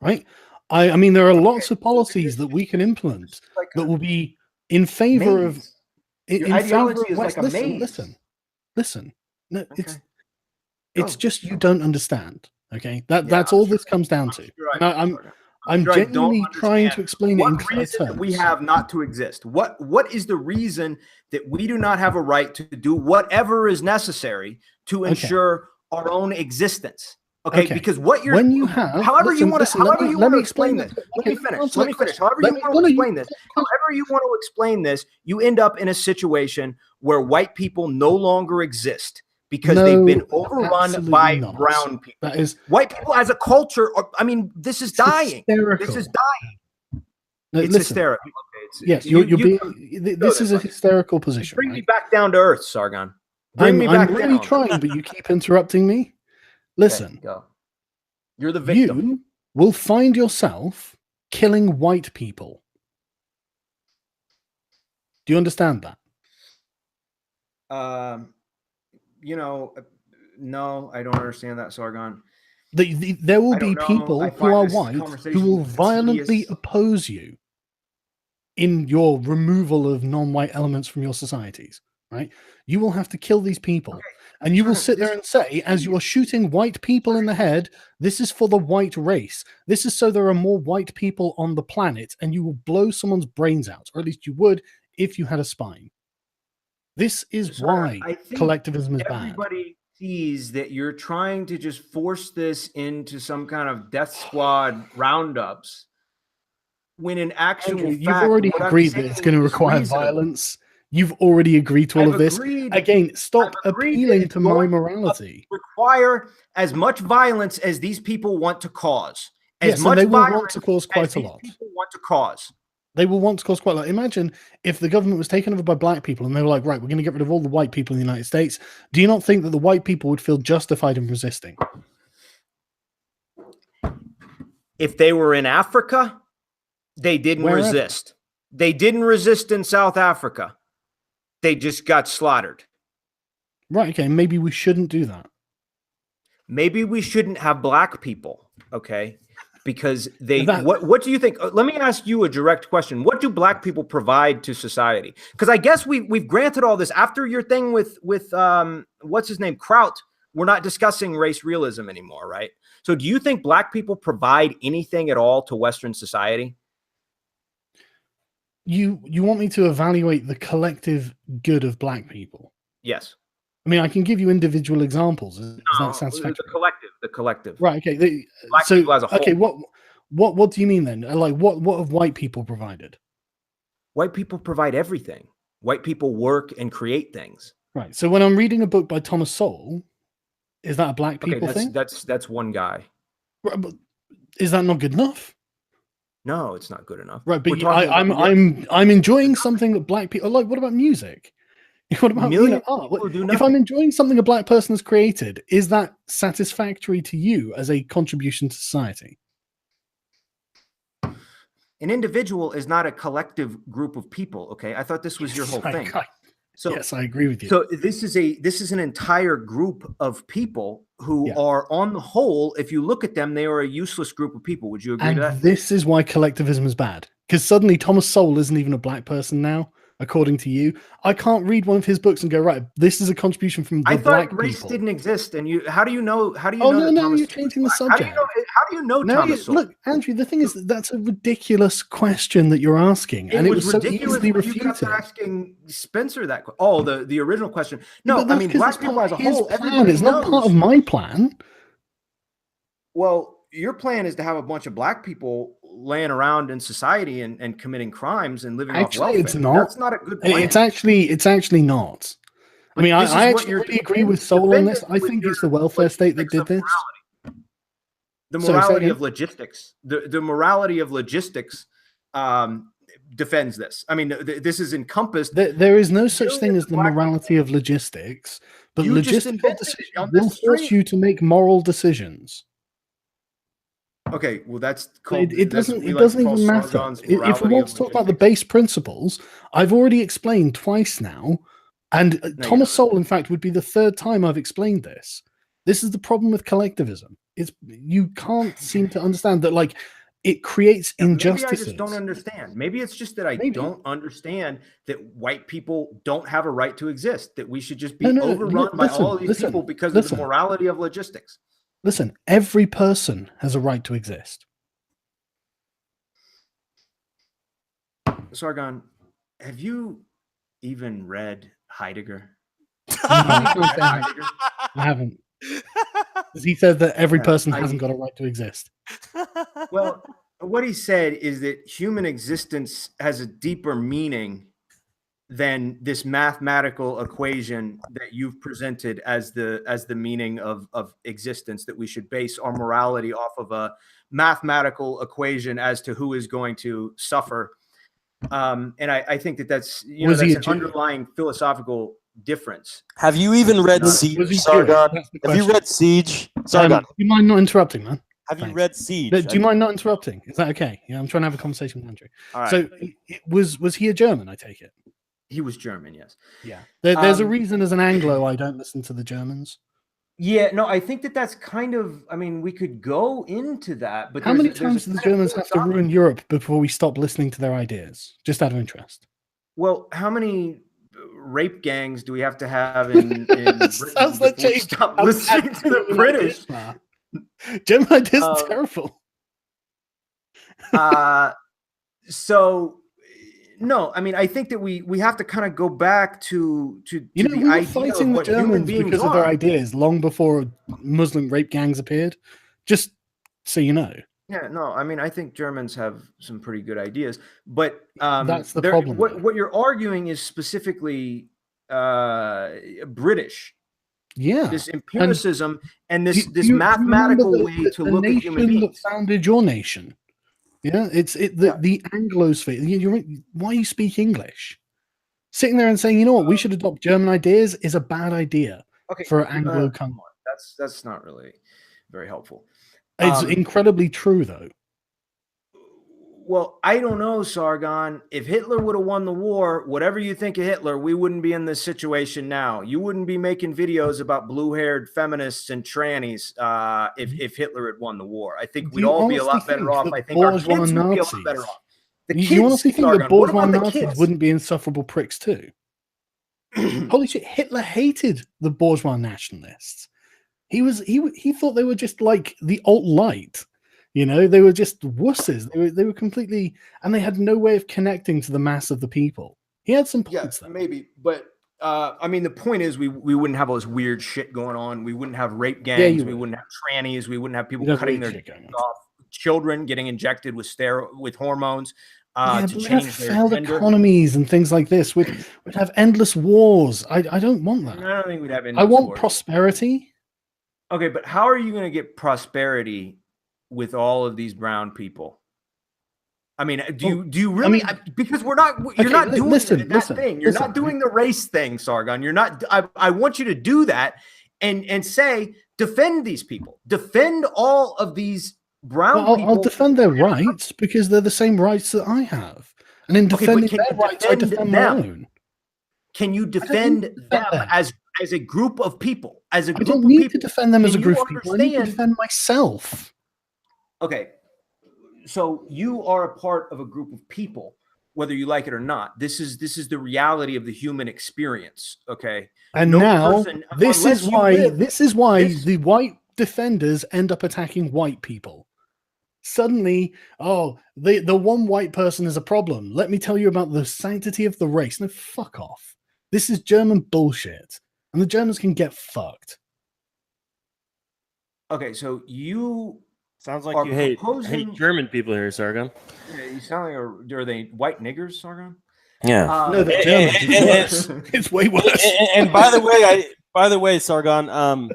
right? I mean, there are lots of policies that we can implement that will be in favor of. Your ideology is West. like a maze. Listen. No, Okay. it's just you don't understand. Okay, that's Yeah, all I'm sure- this comes down to. sure I And don't. I'm sure I don't genuinely trying understand to explain it in what clear reason terms. we have not to exist. What is the reason that we do not have a right to do whatever is necessary to ensure our own existence? Okay, because what you're when you have, however you want to explain that. this. Let me finish. However Let you me- want to explain this. However you want to explain this, you end up in a situation where white people no longer exist because they've been overrun by brown people. That is white people as a culture. I mean, this is dying. hysterical. This is dying. No, It's listen, hysterical. Okay, yes, you're being. This is a hysterical position. Bring me right? back down to earth, Sargon. Bring me back I'm really down. trying, but you keep interrupting me. Listen, Okay, go. You're the victim. you will find yourself killing white people. Do you understand that? You know, no, I don't understand that, Sargon. There will be know. people I who find are this white who conversation will violently tedious. oppose you in your removal of non-white elements from your societies, right? You will have to kill these people. And you will sit there and say, as you are shooting white people in the head, this is for the white race. This is so there are more white people on the planet, and you will blow someone's brains out, or at least you would if you had a spine. This is why collectivism is bad. Everybody sees that you're trying to just force this into some kind of death squad roundups, when in actual fact, you've already agreed that it's going to require violence. You've already agreed to all of this. Again, stop appealing to my morality. Require as much violence as these people want to cause. Yes, and they will want to cause quite a lot. People want to cause. They will want to cause quite a lot. Imagine if the government was taken over by black people and they were like, right, we're going to get rid of all the white people in the United States. Do you not think that the white people would feel justified in resisting? If they were in Africa, they didn't resist. They didn't resist in South Africa. They just got slaughtered. Right, okay, maybe we shouldn't do that. Maybe we shouldn't have black people, okay? Because they what do you think? Let me ask you a direct question. What do black people provide to society? Because I guess we've granted all this after your thing with what's his name, Kraut. We're not discussing race realism anymore, right? So do you think black people provide anything at all to Western society? You want me to evaluate the collective good of black people? Yes. I mean, I can give you individual examples. Is that satisfactory? The collective. Right. Okay. So, as a whole. Okay. What do you mean then? Like, what have white people provided? White people provide everything. White people work and create things. Right. So when I'm reading a book by Thomas Sowell, is that a black people thing? That's one guy. Right, but is that not good enough? No, it's not good enough. Right, but I'm enjoying something that black people like. What about music? What about art? If I'm enjoying something a black person has created, is that satisfactory to you as a contribution to society? An individual is not a collective group of people. Okay, I thought this was your whole thing. So yes, I agree with you. So this is an entire group of people who are, on the whole, if you look at them, they are a useless group of people. Would you agree to that? This is why collectivism is bad. Because suddenly Thomas Sowell isn't even a black person now. according to you. I can't read one of his books and go, right, this is a contribution from the I black thought race people. didn't exist, and how do you know? How do you Oh, know no, that no, Thomas you're Sowell was changing the black? subject. How do you know No, Thomas Sowell? look, Andrew, the thing is that's a ridiculous question that you're asking, and it was so ridiculous easily when you kept refuted. asking Spencer that. The original question. Yeah, No, but I that's mean 'cause black it's people part as a of his whole. plan. Everybody It's knows. not part of my plan. Well, your plan is to have a bunch of black people laying around in society and committing crimes and living off welfare. It's not. That's not a good plan. It's actually not. I mean, I actually really agree with Soul on this. I think it's the welfare state that did this. The morality of logistics. The morality of logistics defends this. I mean, this is encompassed. There is no such thing as the morality of logistics, but logistical decisions will force you to make moral decisions. Okay, well, that's called. It doesn't even matter. If we want to talk about the base principles, I've already explained twice now, and Thomas Sowell, in fact, would be the third time I've explained this. This is the problem with collectivism. You can't seem to understand that, like, it creates injustices. Maybe I just don't understand. Maybe it's just that I don't understand that white people don't have a right to exist, that we should just be overrun by all of these people because of the morality of logistics. Listen, every person has a right to exist. Sargon, have you even read Heidegger? I haven't. He said that every person hasn't got a right to exist. Well, what he said is that human existence has a deeper meaning than this mathematical equation that you've presented as the meaning of existence, that we should base our morality off of a mathematical equation as to who is going to suffer. And I think that's that's an underlying philosophical difference. Have you even read Siege, Sargon? Have you read Siege, Sargon? Do you mind not interrupting, man? Have you read Siege? Do you mind not interrupting? Is that okay? Yeah, I'm trying to have a conversation with Andrew. All right. So, was he a German? I take it. He was German, yes. Yeah. There's a reason as an Anglo I don't listen to the Germans. Yeah, no, I think that's kind of, I mean, we could go into that, but how many times do the Germans have to ruin Europe before we stop listening to their ideas? Just out of interest. Well, how many rape gangs do we have to have in Britain Sounds like before we stop listening to the British? German ideas are terrible. So no, I mean, I think that we have to kind of go back to we were fighting the Germans because of their ideas long before Muslim rape gangs appeared. Just so you know. Yeah, no, I mean, I think Germans have some pretty good ideas, but that's the problem. What you're arguing is specifically British. Yeah, this empiricism and this mathematical way to look at human beings. That founded your nation. Yeah, the Anglosphere. Why you speak English? Sitting there and saying, you know what, we should adopt German ideas is a bad idea for Anglo country. That's not really very helpful. It's incredibly true, though. Well, I don't know, Sargon. If Hitler would have won the war, whatever you think of Hitler, we wouldn't be in this situation now. You wouldn't be making videos about blue-haired feminists and trannies if Hitler had won the war. I think we'd all be a lot better off. I think our kids would be a lot better off. You honestly think the bourgeois Nazis wouldn't be insufferable pricks too? Holy shit! Hitler hated the bourgeois nationalists. He thought they were just like the alt-right. You know, they were just wusses. They were completely, and they had no way of connecting to the mass of the people. He had some points. Yeah, maybe, but I mean, the point is, we wouldn't have all this weird shit going on. We wouldn't have rape gangs. We wouldn't have trannies. We wouldn't have people cutting their dicks off. Children getting injected with hormones. To change their failed gender. Economies and things like this. We'd have endless wars. I don't want that. I don't think we'd have endless I want wars. prosperity. Okay, but how are you going to get prosperity with all of these brown people? I mean, do you really? Because you're not doing that thing. You're not doing the race thing, Sargon. You're not. I want you to do that and say, defend these people, defend all of these brown people. I'll defend their rights because they're the same rights that I have, and in defending their rights, I defend my own. Can you defend them as a group of people? I don't need to defend them as a group of people. I need to defend myself. Okay, so you are a part of a group of people whether you like it or not. This is the reality of the human experience. Okay. And No now person, this unless is you why live- the white defenders end up attacking white people. Suddenly, the one white person is a problem. Let me tell you about the sanctity of the race. No, fuck off. This is German bullshit, and the Germans can get fucked. Okay, so you Sounds like are you hate proposing- German people here, Sargon. Yeah, you sound like are they white niggers, Sargon? Yeah. No, they're German. It's worse. It's way worse. And by the way, Sargon,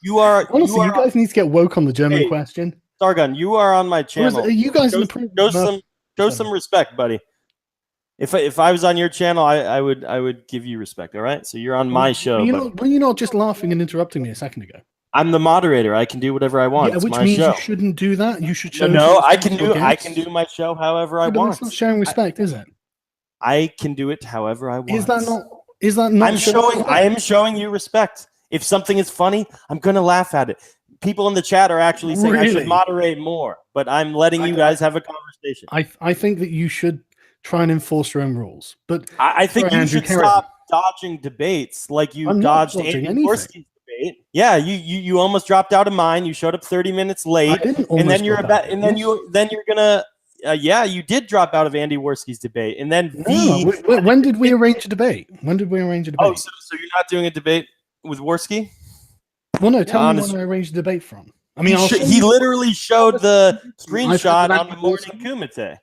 you are Honestly, you guys need to get woke on the German question. Sargon, you are on my channel. Are you guys show some respect, buddy. If I was on your channel, I would give you respect. All right, so you're on my show. Were you not just laughing and interrupting me a second ago? I'm the moderator. I can do whatever I want. Yeah, it's which my means show. you shouldn't do that. You should show. No, I can do my show however I but want. that's not showing respect, is it? I can do it however I want. Is that not? Is that not? I am showing you respect. If something is funny, I'm gonna laugh at it. People in the chat are actually saying I should moderate more, but I'm letting you guys have a conversation. I think that you should try and enforce your own rules. But I think you should stop dodging debates like you dodged Andy Gorski's debate. Yeah, you almost dropped out of mine. You showed up 30 minutes late, and then you're gonna. Yeah, you did drop out of Andy Worski's debate, and then when did we arrange a debate? When did we arrange a debate? Oh, so you're not doing a debate with Worski? Well, no. Tell me when I arranged a debate from. I mean, he literally showed the screenshot on the morning Kumite.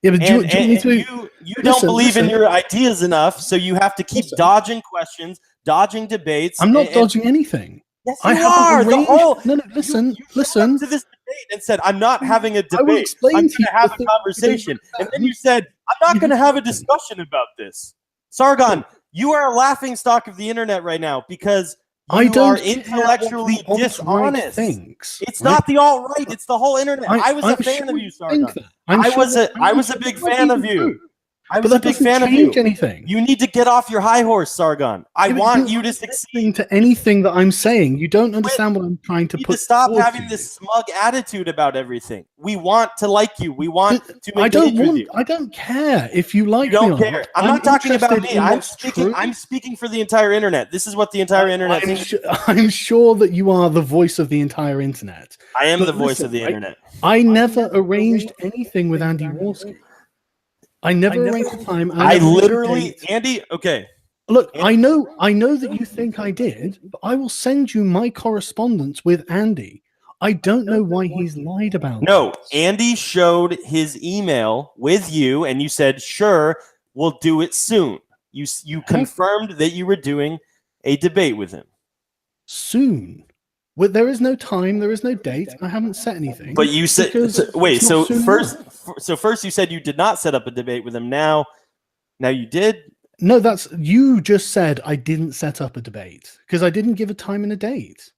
Yeah, but you don't believe in your ideas enough, so you have to keep dodging questions, dodging debates. I'm not dodging anything. Yes, you are. No, listen. You to this debate and said, "I'm not having a debate. I'm going to have a conversation." And then you said, "I'm not going to have a discussion about this." Sargon, you are a laughing stock of the internet right now because you are intellectually dishonest. It's not the alt-right; it's the whole internet. I was a fan of you, Sargon. I was a big fan of you. I was a big fan of you. Anything. You need to get off your high horse, Sargon. I want you to succeed. To anything that I'm saying, you don't understand what I'm trying to put. Stop having this smug attitude about everything. We want to like you. We want to engage with you. I don't care if you like me. You don't care. I'm not talking about me. I'm speaking for the entire internet. This is what the entire internet thinks. I'm sure that you are the voice of the entire internet. I am the voice of the internet. I never arranged anything with Andy Worski. I never arranged the time. Andy, okay. Look, I know that you think I did, but I will send you my correspondence with Andy. I don't know why he's lied about it. No, Andy showed his email with you, and you said, sure, we'll do it soon. You confirmed that you were doing a debate with him. Soon? Well, there is no time, there is no date. I haven't set anything. But you said first you said you did not set up a debate with him. Now you did. No, you just said I didn't set up a debate because I didn't give a time and a date.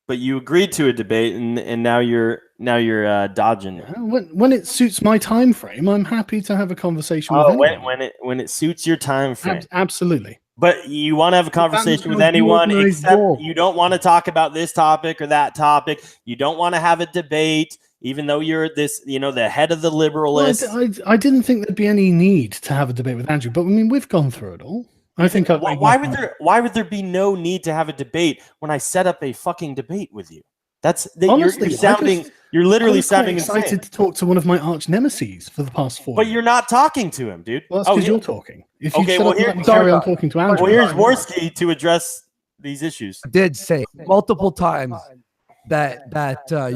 But you agreed to a debate, and now you're dodging it. When it suits my time frame, I'm happy to have a conversation with anyone. when it suits your time frame, absolutely. But you want to have a conversation with anyone, except you don't want to talk about this topic or that topic. You don't want to have a debate, even though you're the head of the liberalists. Well, I didn't think there'd be any need to have a debate with Andrew, but I mean, we've gone through it all. I think. Why would there be no need to have a debate when I set up a fucking debate with you? Honestly, you're literally sounding excited insane. To talk to one of my arch nemeses for the past 4 years. But you're not talking to him, dude. Well, that's because you're talking. If you carry on talking to Andrew. Well, here's Worski to address these issues. I did say multiple times that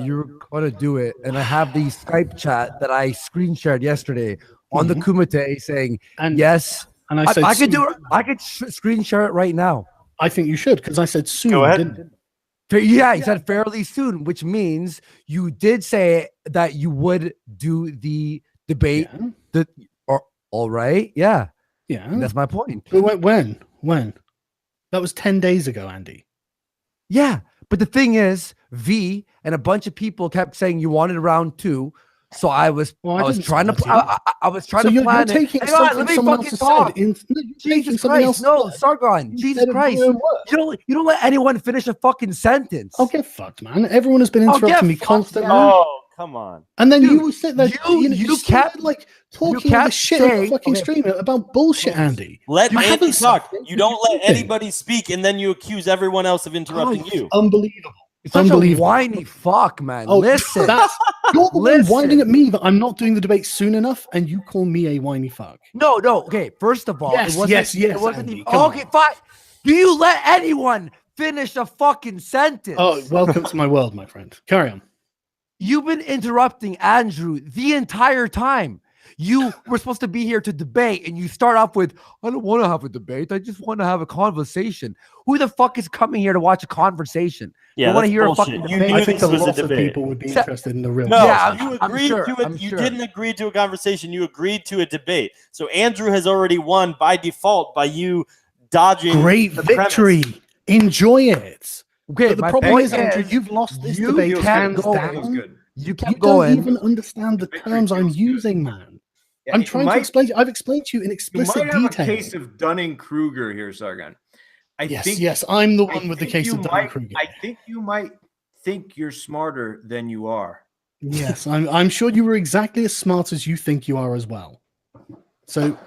you're going to do it, and I have the Skype chat that I screen shared yesterday on the Kumite saying yes. And I said I could do it. I could screen share it right now. I think you should because I said soon. Go ahead. Yeah, he said fairly soon, which means you did say that you would do the debate. Yeah. All right. Yeah. Yeah. That's my point. But when? That was 10 days ago, Andy. Yeah. But the thing is, V and a bunch of people kept saying you wanted round 2. So I was trying to plan it. Hang on, let me fucking talk. Jesus Christ, no, Sargon. Jesus Christ. You don't let anyone finish a fucking sentence. I'll get fucked, man. Everyone has been interrupting me constantly. Oh, come on. And then Dude, you will sit there, you kept like talking all the shit on the fucking stream about bullshit, Andy. Let Andy talk. You don't let anybody speak, and then you accuse everyone else of interrupting you. Unbelievable. It's such a whiny fuck, man. Oh, listen. You're the one whining at me that I'm not doing the debate soon enough, and you call me a whiny fuck. No. Okay, first of all, yes, it wasn't even. Okay, fine. Do you let anyone finish a fucking sentence? Oh, welcome to my world, my friend. Carry on. You've been interrupting Andrew the entire time. You were supposed to be here to debate, and you start off with, I don't want to have a debate. I just want to have a conversation. Who the fuck is coming here to watch a conversation? Yeah, I want to hear bullshit. A fucking debate. I think a lot of people would be interested in the real. No, yeah, you agreed to it. You didn't agree to a conversation. You agreed to a debate. So Andrew has already won by default by you dodging. Great victory. Premise. Enjoy it. Okay, but the problem is, Andrew, you've lost this debate hands down. You kept going. You don't even understand the terms I'm using, man. Yeah, I'm trying to explain. I've explained to you in explicit detail. You might have a case of Dunning-Kruger here, Sargon. Yes, I'm the one with the case of Dunning-Kruger. I think you might think you're smarter than you are. Yes, I'm sure you were exactly as smart as you think you are as well. So,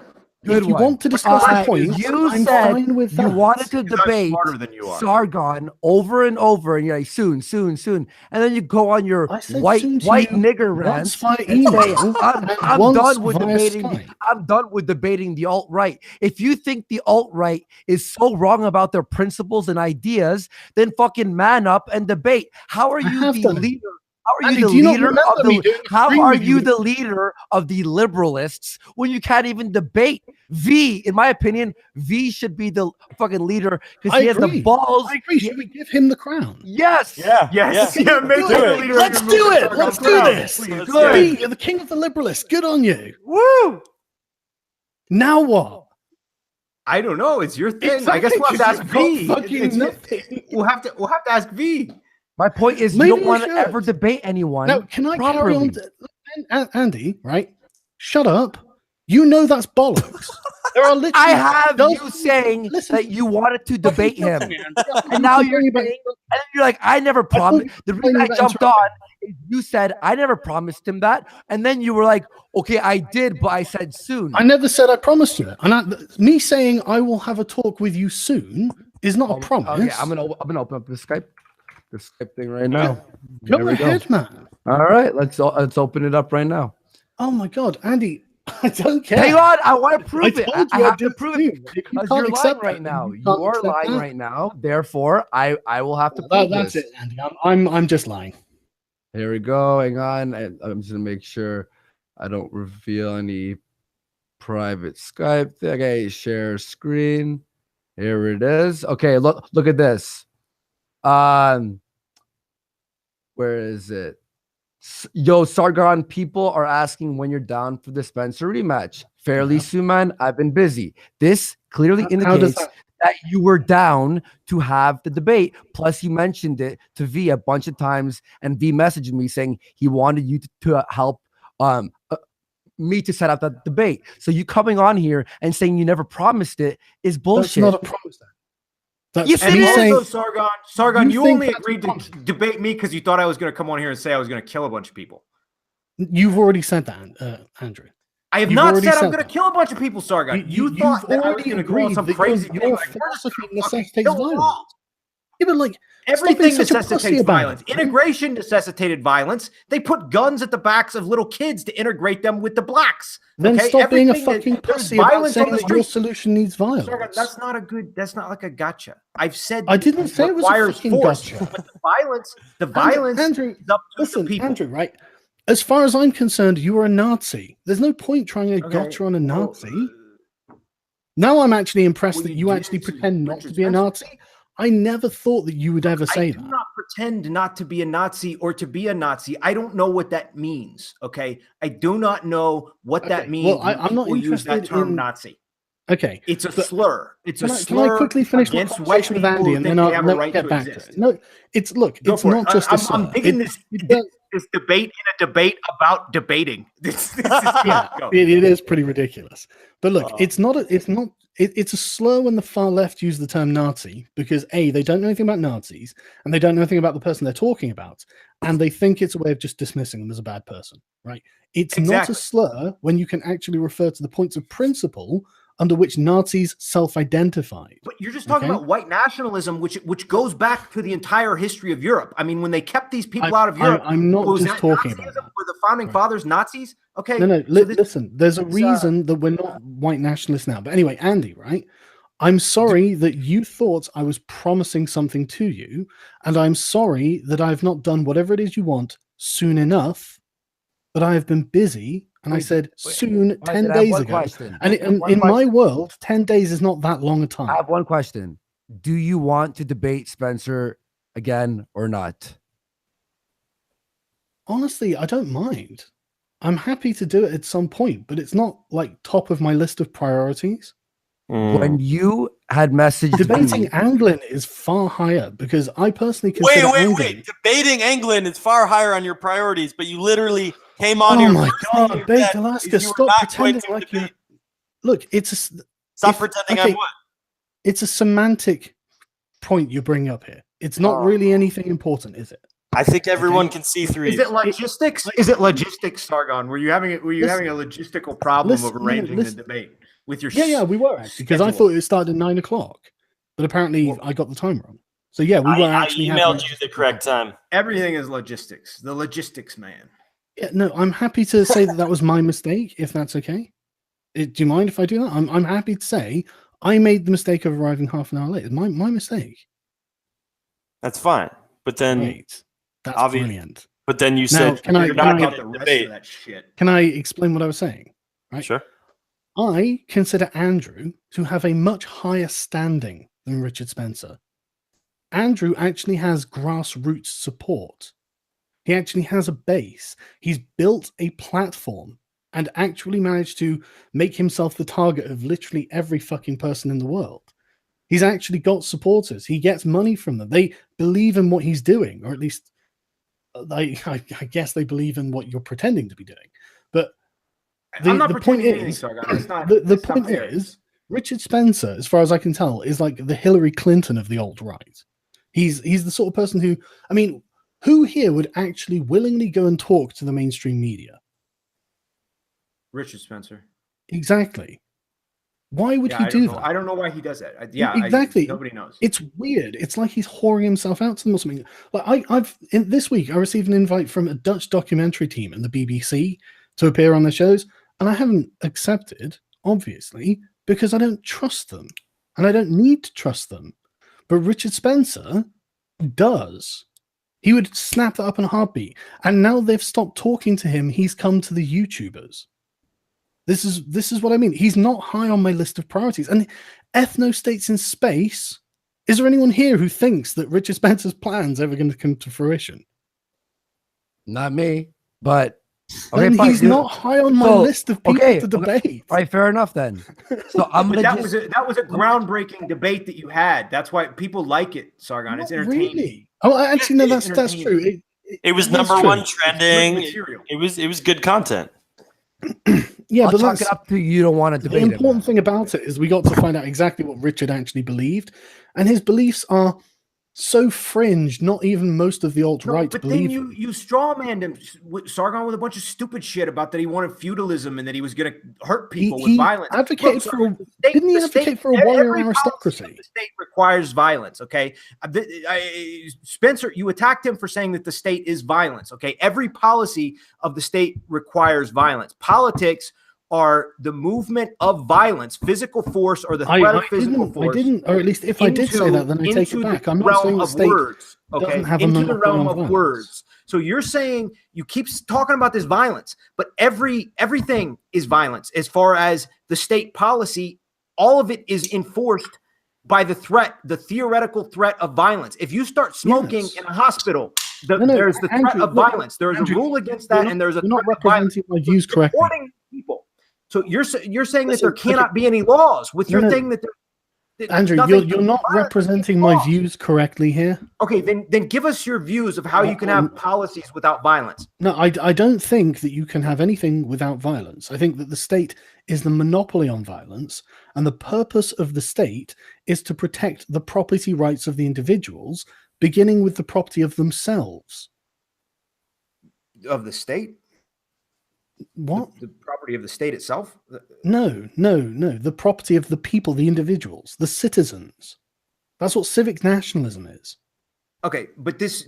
if you want to discuss the point, I'm fine with that. You wanted to debate Sargon over and over, and you're like, soon, and then you go on your white nigger rant. I'm done with debating the alt-right. If you think the alt-right is so wrong about their principles and ideas, then fucking man up and debate. How are you the leader? How are you the leader of the liberalists when you can't even debate? V, in my opinion, V should be the fucking leader because he has the balls. I agree. Should we give him the crown? Yes. Yeah. Let's do it. Let's do this. V, you're the king of the liberalists. Good on you. Woo. Now what? I don't know. It's your thing. Exactly, I guess we'll have to ask V. We'll have to ask V. My point is, you don't want to ever debate anyone. Now, can I carry on? Andy, right? Shut up. You know that's bollocks. There are literally. I have you saying that you wanted to debate him, and now you're like, I never promised. The reason I jumped on is you said I never promised him that, and then you were like, okay, I did, but I said soon. I never said I promised you that, and me saying I will have a talk with you soon is not a promise. Okay, I'm gonna open up the Skype thing right now. Go ahead, man. All right, let's open it up right now. Oh my God, Andy. I don't care. Hang on, I want to prove it. I have to prove it because you're lying right now. You are lying right now. Therefore, I will have to prove that's it, Andy. I'm just lying. Here we go. Hang on. I'm just gonna make sure I don't reveal any private Skype thing. Okay, share screen. Here it is. Okay, look at this. Where is it? Yo, Sargon, people are asking when you're down for the Spencer rematch. Fairly soon, man. I've been busy. This clearly indicates that you were down to have the debate. Plus, you mentioned it to V a bunch of times, and V messaged me saying he wanted you to help me to set up that debate. So you coming on here and saying you never promised it is bullshit. That's not a promise. Sargon, you only agreed to debate me because you thought I was going to come on here and say I was going to kill a bunch of people. You've already said that, Andrew. I have not said I'm going to kill a bunch of people, Sargon. You thought that I was going to go on some crazy thing. Your philosophy necessitates violence. Yeah, but like everything necessitates violence. Integration necessitated violence. They put guns at the backs of little kids to integrate them with the blacks. Then stop being a fucking pussy about saying that your solution needs violence. Sargon, that's not like a gotcha. I've said I didn't say it was a fucking gotcha. But the violence Andrew, is up to the people. Andrew, right? As far as I'm concerned, you are a Nazi. There's no point trying to gotcha on a Nazi. Now I'm actually impressed that you actually pretend not to be a Nazi. I never thought that you would ever say that. I do not pretend not to be a Nazi or to be a Nazi. I don't know what that means. Okay, I do not know what that means. Well, I'm not interested use that term in Nazi. Okay, it's a slur. It's a slur. Can I quickly finish my conversation with Andy, and then I'll get back to it? No, it's not just a slur. I'm thinking this debate in a debate about debating. This it is pretty ridiculous. But look, it's not it's a slur when the far left use the term Nazi because A, they don't know anything about Nazis and they don't know anything about the person they're talking about, and they think it's a way of just dismissing them as a bad person, right? It's not a slur when you can actually refer to the points of principle under which Nazis self-identified. But you're just talking about white nationalism, which goes back to the entire history of Europe. I mean, when they kept these people out of Europe, I'm not just talking about that. Were the founding fathers Nazis? Okay. No. Listen, there's a reason that we're not white nationalists now. But anyway, Andy, right? I'm sorry that you thought I was promising something to you, and I'm sorry that I've not done whatever it is you want soon enough, but I have been busy. And I said soon, 10 days ago. And in my world, 10 days is not that long a time. I have one question. Do you want to debate Spencer again or not? Honestly, I don't mind. I'm happy to do it at some point, but it's not like top of my list of priorities. When you had messaged debating Anglin is far higher because I personally consider wait. Debating Anglin is far higher on your priorities, but you literally came on here. Oh my God, Baked Alaska, stop pretending like you. Look, stop pretending I'm what? It's a semantic point you're bringing up here. It's not really anything important, is it? I think everyone can see through. Is it logistics? Is it logistics, Sargon? Were you having a logistical problem of arranging the debate with your? Yeah, we were actually because I thought it started at 9 o'clock, but apparently I got the time wrong. So yeah, we were actually. I emailed you the correct time. Everything is logistics. The logistics man. Yeah, no, I'm happy to say that was my mistake, if that's okay. Do you mind if I do that? I'm happy to say I made the mistake of arriving half an hour late. My mistake. That's fine, but then that's brilliant. But then you said you're not going to debate that shit. Can I explain what I was saying? Right. Sure. I consider Andrew to have a much higher standing than Richard Spencer. Andrew actually has grassroots support. He actually has a base. He's built a platform and actually managed to make himself the target of literally every fucking person in the world. He's actually got supporters. He gets money from them. They believe in what he's doing, or at least I guess they believe in what you're pretending to be doing. But the point is, Richard Spencer, as far as I can tell, is like the Hillary Clinton of the alt-right. He's the sort of person who, I mean, who here would actually willingly go and talk to the mainstream media? Richard Spencer. Exactly. Why would he do that? I don't know why he does that. Exactly. Nobody knows. It's weird. It's like he's whoring himself out to them or something. Like this week, I received an invite from a Dutch documentary team and the BBC to appear on their shows, and I haven't accepted, obviously, because I don't trust them, and I don't need to trust them. But Richard Spencer does. He would snap that up in a heartbeat. And now they've stopped talking to him. He's come to the YouTubers. This is what I mean. He's not high on my list of priorities. And ethno-states in space, is there anyone here who thinks that Richard Spencer's plan's ever going to come to fruition? Not me, but okay, he's not high on my list of people to debate. All right, fair enough then. So that was a groundbreaking debate that you had. That's why people like it, Sargon. It's entertaining. Really? Oh, actually, no, that's true. It was number one trending. It was good content. Yeah, but chalk it up to you don't want to debate. The important thing about it is we got to find out exactly what Richard actually believed, and his beliefs are so fringe. Not even most of the alt-right believe. But then you strawmanned him, Sargon, with a bunch of stupid shit about that he wanted feudalism and that he was going to hurt people with violence. Advocated didn't he advocate for a warrior aristocracy? The state requires violence. Okay, Spencer, you attacked him for saying that the state is violence. Okay, every policy of the state requires violence. Politics are the movement of violence, physical force, or the threat of physical force. I didn't, or at least if I did say that, then I take it back. I'm not saying the state doesn't have into the realm of words. So you're saying you keep talking about this violence, but everything is violence as far as the state policy. All of it is enforced by the theoretical threat of violence. If you start smoking in a hospital, there's the threat of violence. There's a rule against that, and there's a threat of violence. My views correctly. People. So you're saying that there cannot be any laws with your thing that Andrew, you're not representing my views correctly here. Okay, then give us your views of how you can have policies without violence. No, I don't think that you can have anything without violence. I think that the state is the monopoly on violence, and the purpose of the state is to protect the property rights of the individuals, beginning with the property of themselves. Of the state? What? The property of the state itself? No. The property of the people, the individuals, the citizens. That's what civic nationalism is. Okay, but this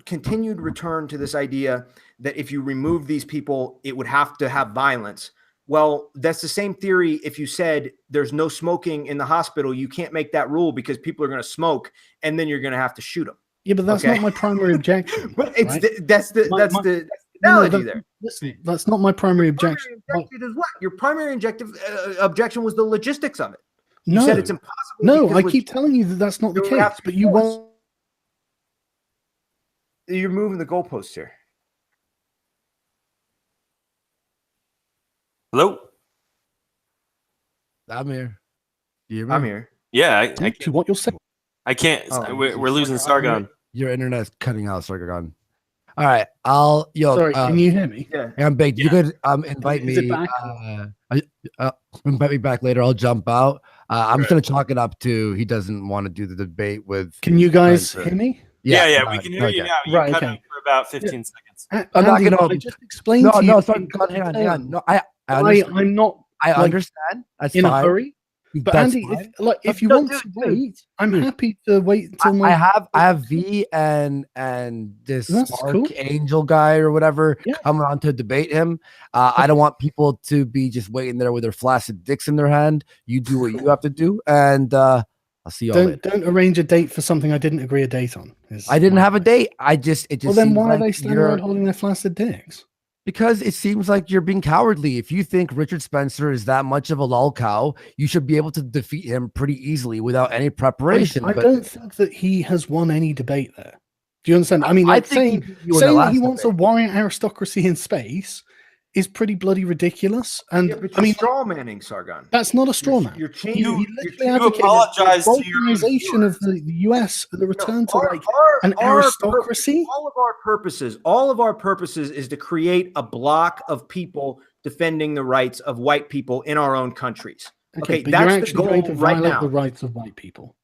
continued return to this idea that if you remove these people, it would have to have violence. Well, that's the same theory if you said there's no smoking in the hospital. You can't make that rule because people are going to smoke, and then you're going to have to shoot them. Yeah, but that's not my primary objection. But it's right? That's the analogy there. Listen, that's not my primary objection. Is what? Your primary objection was the logistics of it. You said it's impossible. No, I keep telling you that that's not the case, but you won't. You're moving the goalposts here. Hello? I'm here. I'm here. Yeah, to what you're saying. I can't. We're losing Sargon. Your internet's cutting out, Sargon. All right, Sorry, can you hear me? Yeah, I'm baked. You could invite me. Invite me back later. I'll jump out. I'm just gonna chalk it up to he doesn't want to do the debate with. Can you guys hear me? Yeah, we can hear you now. You cut out for about 15 seconds. I'm not gonna. I just explained to you. No, sorry, hang on. No, I'm not. I understand. That's in fine. a hurry. But that's Andy, if you want to wait, I'm happy to wait until I have V and this Archangel guy or whatever coming on to debate him. I don't want people to be just waiting there with their flaccid dicks in their hand. You do what you have to do, and I'll see you all later. Don't arrange a date for something I didn't agree a date on. I didn't have a date. Well, then why are they standing around holding their flaccid dicks? Because it seems like you're being cowardly. If you think Richard Spencer is that much of a lol cow, you should be able to defeat him pretty easily without any preparation. I don't think that he has won any debate there. Do you understand? I mean, like saying that he wants a warrior aristocracy in space is pretty bloody ridiculous. And I mean, straw manning, Sargon. That's not a straw man. You're changing. You apologize to your organization of the U.S. and the return to an aristocracy. All of our purposes is to create a block of people defending the rights of white people in our own countries. Okay, but that's you're actually going to violate the rights of white people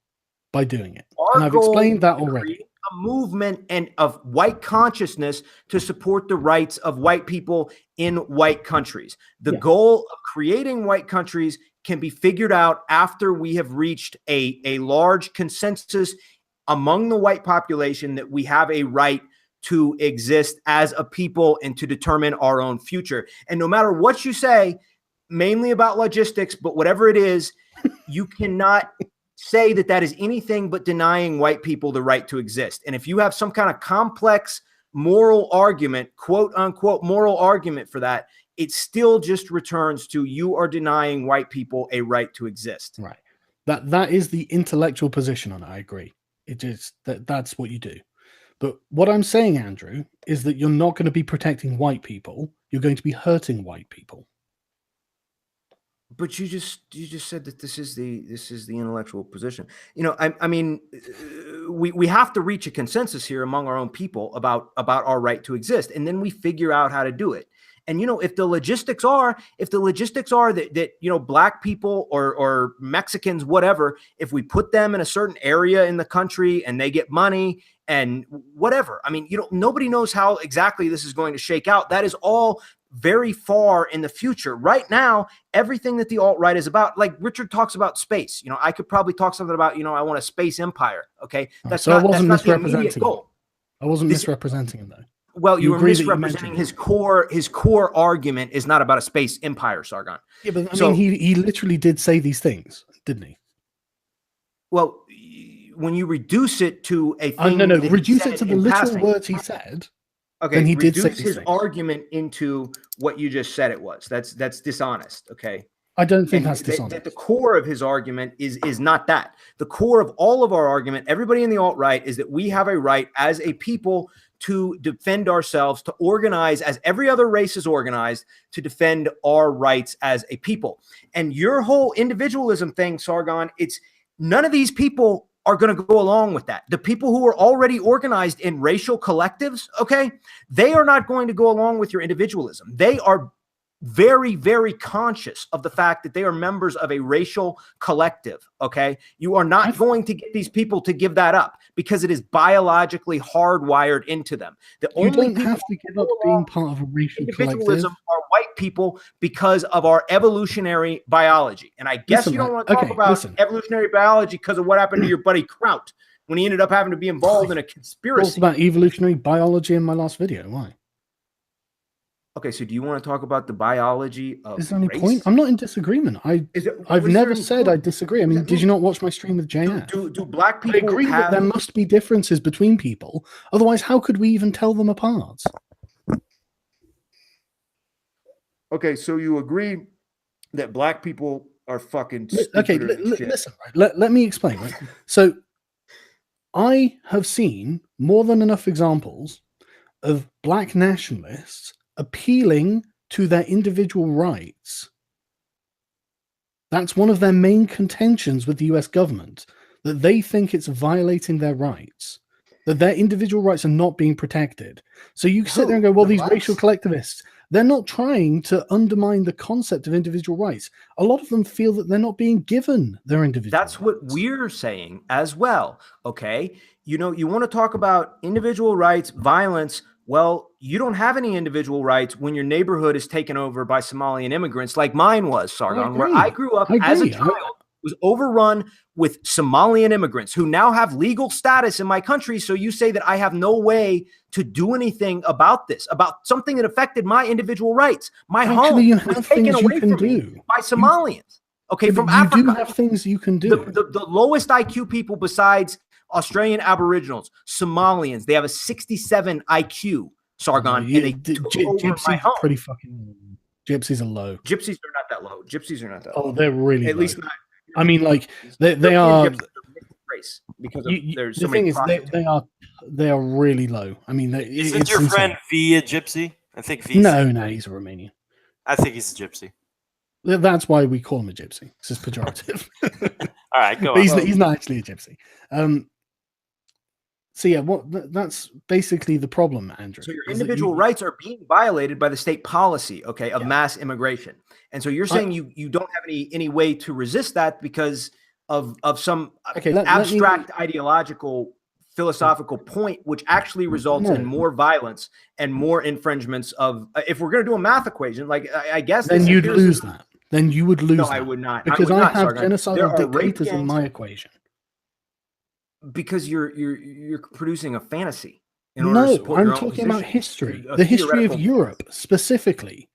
by doing it. And I've explained that already. A movement and of white consciousness to support the rights of white people in white countries. The goal of creating white countries can be figured out after we have reached a large consensus among the white population that we have a right to exist as a people and to determine our own future. And no matter what you say, mainly about logistics, but whatever it is, you cannot say that is anything but denying white people the right to exist. And if you have some kind of complex moral argument, quote unquote, moral argument for that, it still just returns to you are denying white people a right to exist. Right. That is the intellectual position on it. I agree. It is that's what you do. But what I'm saying, Andrew, is that you're not going to be protecting white people. You're going to be hurting white people. But you just said that this is the intellectual position. You know, I mean, we have to reach a consensus here among our own people about our right to exist, and then we figure out how to do it. And you know, if the logistics are that you know, black people or Mexicans, whatever, if we put them in a certain area in the country and they get money and whatever, I mean, you know, nobody knows how exactly this is going to shake out. That is all very far in the future. Right now, everything that the alt-right is about, like Richard talks about space. You know, I could probably talk something about, you know, I want a space empire. Okay, that's so not, I wasn't misrepresenting him. I wasn't misrepresenting him though. Well, you were misrepresenting his core. His core argument is not about a space empire, Sargon. Yeah, but I mean, he literally did say these things, didn't he? Well, when you reduce it to a thing, no, reduce it to the literal words he said. Okay, then he did say his argument into what you just said it was. That's dishonest. Okay, I don't think that's dishonest. That the core of his argument is not that. The core of all of our argument, everybody in the alt-right, is that we have a right as a people to defend ourselves, to organize as every other race is organized, to defend our rights as a people. And your whole individualism thing, Sargon, it's none of these people are going to go along with that. The people who are already organized in racial collectives, okay, they are not going to go along with your individualism. They are very, very conscious of the fact that they are members of a racial collective, okay? You are not going to get these people to give that up because it is biologically hardwired into them. The only people have to give up being part of a racial individualism collective are white people because of our evolutionary biology. And I guess you don't want to talk about evolutionary biology because of what happened to your buddy Kraut when he ended up having to be involved in a conspiracy. Talked about evolutionary biology in my last video. Why? Okay, so do you want to talk about the biology of Is there any race? point? I'm not in disagreement. I've never said I disagree. I mean, did you not watch my stream with JF? Do black people I agree that there must be differences between people. Otherwise, how could we even tell them apart? Okay, so you agree that black people are fucking stupid. Okay, listen, right? Let me explain. Right? So I have seen more than enough examples of black nationalists appealing to their individual rights. That's one of their main contentions with the US government, that they think it's violating their rights, that their individual rights are not being protected. So you sit there and go, well, these racial collectivists, they're not trying to undermine the concept of individual rights. A lot of them feel that they're not being given their individual rights. That's what we're saying as well, okay? You know, you want to talk about individual rights, violence. Well, you don't have any individual rights when your neighborhood is taken over by Somalian immigrants like mine was, Sargon, where I grew up as a child, was overrun with Somalian immigrants who now have legal status in my country. So you say that I have no way to do anything about this, about something that affected my individual rights. My home was taken away from me by Somalians. Okay, from Africa. You do have things you can do. The lowest IQ people besides Australian Aboriginals, Somalians, they have a 67 IQ, Sargon, and they took over my home. Pretty fucking gypsies are low. Gypsies are not that low. Gypsies are not that low. Oh, they're really at low. Least not. I mean, like they are. Race because of, there's so the thing many is, they are really low. I mean, isn't your friend V a gypsy? I think V. No, he's a Romanian. I think he's a gypsy. That's why we call him a gypsy. This is pejorative. All right, go on. He's not actually a gypsy. So yeah, that's basically the problem, Andrew. So your individual rights are being violated by the state policy, okay, of mass immigration. And so you're saying you don't have any way to resist that because of some abstract ideological philosophical point, which actually results in more violence and more infringements of. If we're going to do a math equation, like I guess, then you'd lose that. Then you would lose. No, I would not. Because I have genocidal dictators in my equation. Because you're producing a fantasy. No, I'm talking about history. The history of Europe specifically.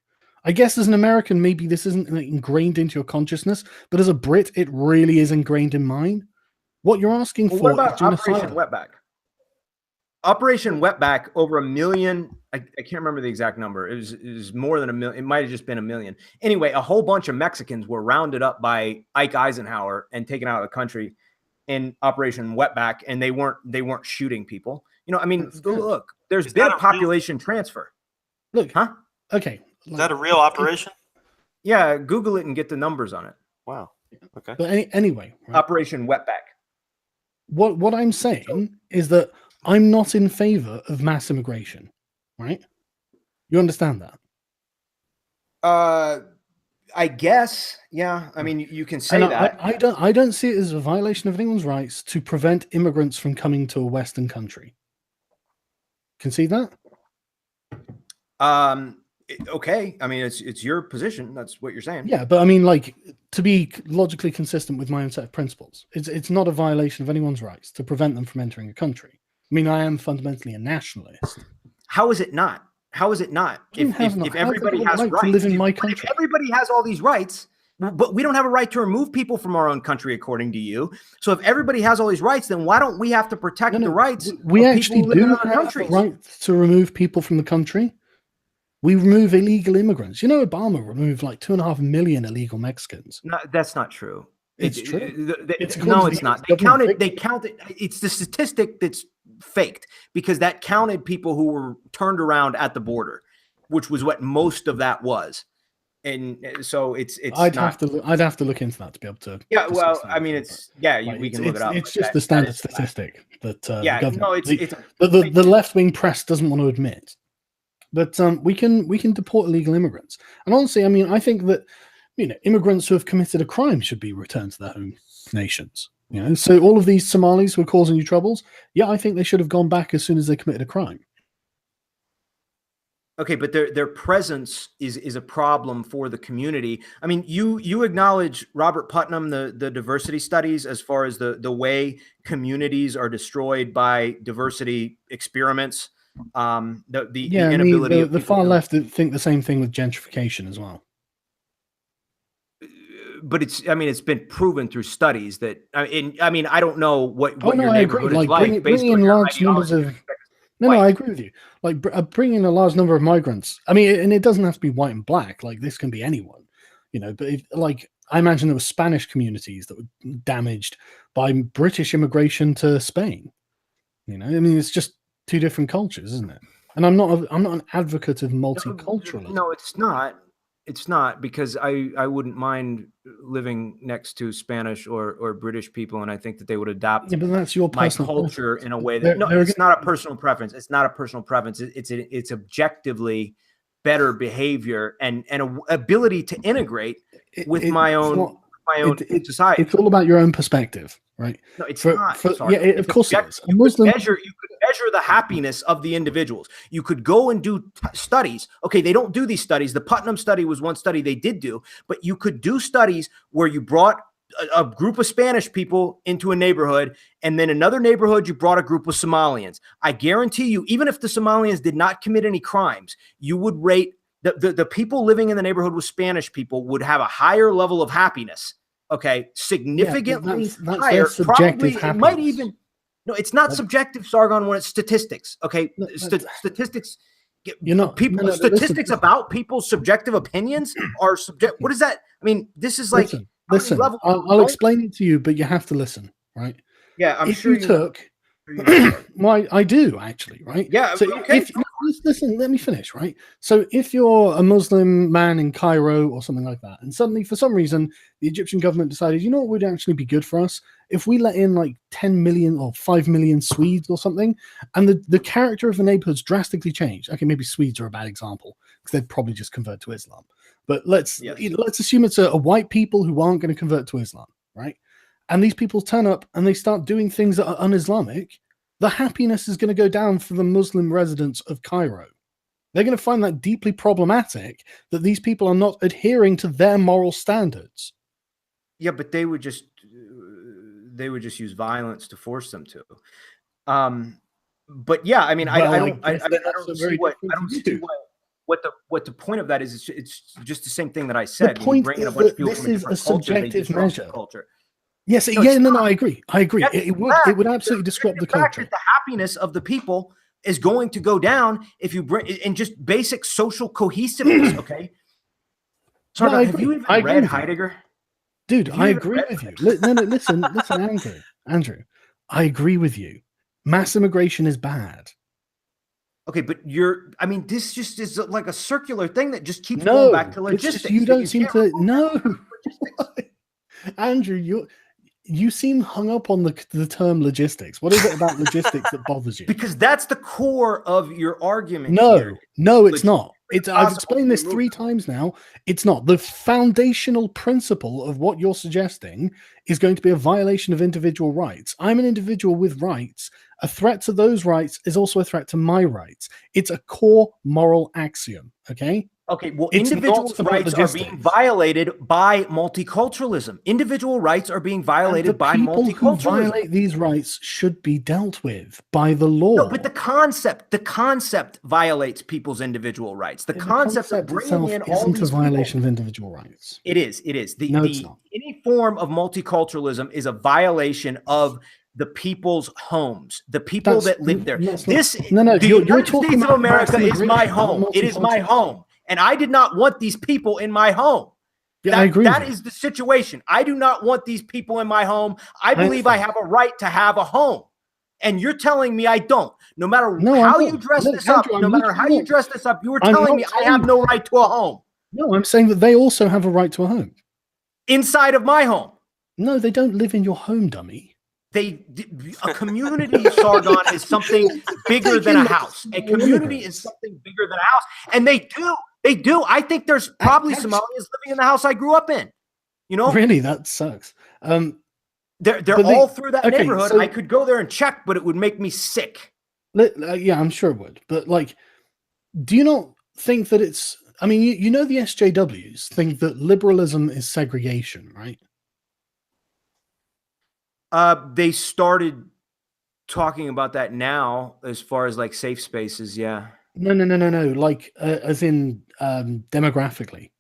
I guess as an American, maybe this isn't ingrained into your consciousness, but as a Brit, it really is ingrained in mine. What you're asking for is Operation Wetback. Operation Wetback, over 1 million. I can't remember the exact number. It was more than 1 million. It might have just been 1 million. Anyway, a whole bunch of Mexicans were rounded up by Ike Eisenhower and taken out of the country in Operation Wetback, and they weren't shooting people. You know, I mean, look, there's been a population transfer. Look, okay. Is that a real operation? Yeah, Google it and get the numbers on it. Wow. Okay. But anyway, right? Operation Wetback. What I'm saying is that I'm not in favor of mass immigration, right? You understand that? I guess, yeah. I mean, you can say that. I don't see it as a violation of anyone's rights to prevent immigrants from coming to a Western country. Can see that? Okay. I mean, it's your position. That's what you're saying. Yeah, but I mean, like, to be logically consistent with my own set of principles, it's not a violation of anyone's rights to prevent them from entering a country. I mean, I am fundamentally a nationalist. How is it not? How is it not? If everybody has rights to live in my country, if everybody has all these rights, but we don't have a right to remove people from our own country, according to you. So if everybody has all these rights, then why don't we have to protect the rights? We actually do have the right to remove people from the country. We remove illegal immigrants. You know, Obama removed like 2.5 million illegal Mexicans. No, that's not true. It's true. No, it's not. They counted. It's the statistic that's faked, because that counted people who were turned around at the border, which was what most of that was. And so it's. I'd have to look into that to be able to. Yeah, well, I mean, we can look it up. It's just the standard statistic that the the left wing press doesn't want to admit. But we can deport illegal immigrants. And honestly, I mean, I think that, you know, immigrants who have committed a crime should be returned to their home nations. You know, so all of these Somalis who are causing you troubles, yeah, I think they should have gone back as soon as they committed a crime. Okay, but their presence is a problem for the community. I mean, you acknowledge Robert Putnam, the diversity studies, as far as the way communities are destroyed by diversity experiments. The inability of the far left think the same thing with gentrification as well. But it's been proven through studies that I mean I don't know what your neighborhood is like. Bringing in large numbers of I agree with you. Like bringing in a large number of migrants. I mean, and it doesn't have to be white and black. Like this can be anyone, you know. But I imagine there were Spanish communities that were damaged by British immigration to Spain. You know, I mean, it's just two different cultures, isn't it? And I'm not an advocate of multiculturalism. No, it's not. It's not, because I wouldn't mind living next to Spanish or British people, and I think that they would adopt but that's your my culture in a way that it's not a personal preference. It's not a personal preference. It's objectively better behavior and an ability to integrate with my own society. It's all about your own perspective, right? No, it's not. Of course it is. You could measure the happiness of the individuals. You could go and do studies. Okay, they don't do these studies. The Putnam study was one study they did do, but you could do studies where you brought a group of Spanish people into a neighborhood, and then another neighborhood you brought a group of Somalians. I guarantee you, even if the Somalians did not commit any crimes, you would rate the people living in the neighborhood with Spanish people would have a higher level of happiness. Okay, significantly higher. Probably it might even. No, it's not subjective, Sargon, when it's statistics. Okay, statistics. Statistics about people's subjective opinions are subject. What is that? I mean, this is like. Listen. I'll explain it to you, but you have to listen, right? Yeah, I'm sure you took. Well, I do actually, right? Yeah. So listen, let me finish, right? So if you're a Muslim man in Cairo or something like that, and suddenly for some reason the Egyptian government decided, you know what would actually be good for us? If we let in like 10 million or 5 million Swedes or something, and the character of the neighborhoods drastically changed. Okay, maybe Swedes are a bad example because they'd probably just convert to Islam. But let's assume it's a white people who aren't going to convert to Islam, right? And these people turn up and they start doing things that are un-Islamic, the happiness is going to go down for the Muslim residents of Cairo. They're going to find that deeply problematic that these people are not adhering to their moral standards. Yeah, but they would just use violence to force them to. But yeah, I mean, I don't see what the point of that is. It's just the same thing that I said. The point is that this is a subjective measure. Yes, I agree. It would absolutely disrupt the culture. The happiness of the people is going to go down if you bring in just basic social cohesiveness. Okay. So have you even read Heidegger? Dude, I agree with you. Listen, Andrew. I agree with you. Mass immigration is bad. Okay, but this just is like a circular thing that just keeps going back to logistics. You don't seem to know. Andrew, you seem hung up on the term logistics. What is it about logistics that bothers you? Because that's the core of your argument. No, it's not. I've explained this 3 times now. It's not. The foundational principle of what you're suggesting is going to be a violation of individual rights. I'm an individual with rights. A threat to those rights is also a threat to my rights. It's a core moral axiom, okay? Okay, well, individuals' rights are being violated by multiculturalism. Individual rights are being violated by multiculturalism. People who violate these rights should be dealt with by the law. No, but the concept violates people's individual rights. The concept of bringing in all isn't a violation of individual rights. It is. No, it's not. Any form of multiculturalism is a violation of the people's homes, the people that live there. You're United talking States of about America is my home. It is my home. And I did not want these people in my home. Yeah, I agree. That is the situation. I do not want these people in my home. I believe I have a right to have a home. And you're telling me I don't. No matter how you dress this up, no matter how you dress this up, you were telling me I have no right to a home. No, I'm saying that they also have a right to a home. Inside of my home. No, they don't live in your home, dummy. A community, Sargon, is something bigger than a house. A community is something bigger than a house. And they do. I think there's probably Somalians living in the house I grew up in. You know? Really? That sucks. They're all through that neighborhood. So, I could go there and check, but it would make me sick. Yeah, I'm sure it would. But like, do you not think that it's, I mean, you know, the SJWs think that liberalism is segregation, right? They started talking about that now as far as like safe spaces. Yeah. No. Like, as in demographically,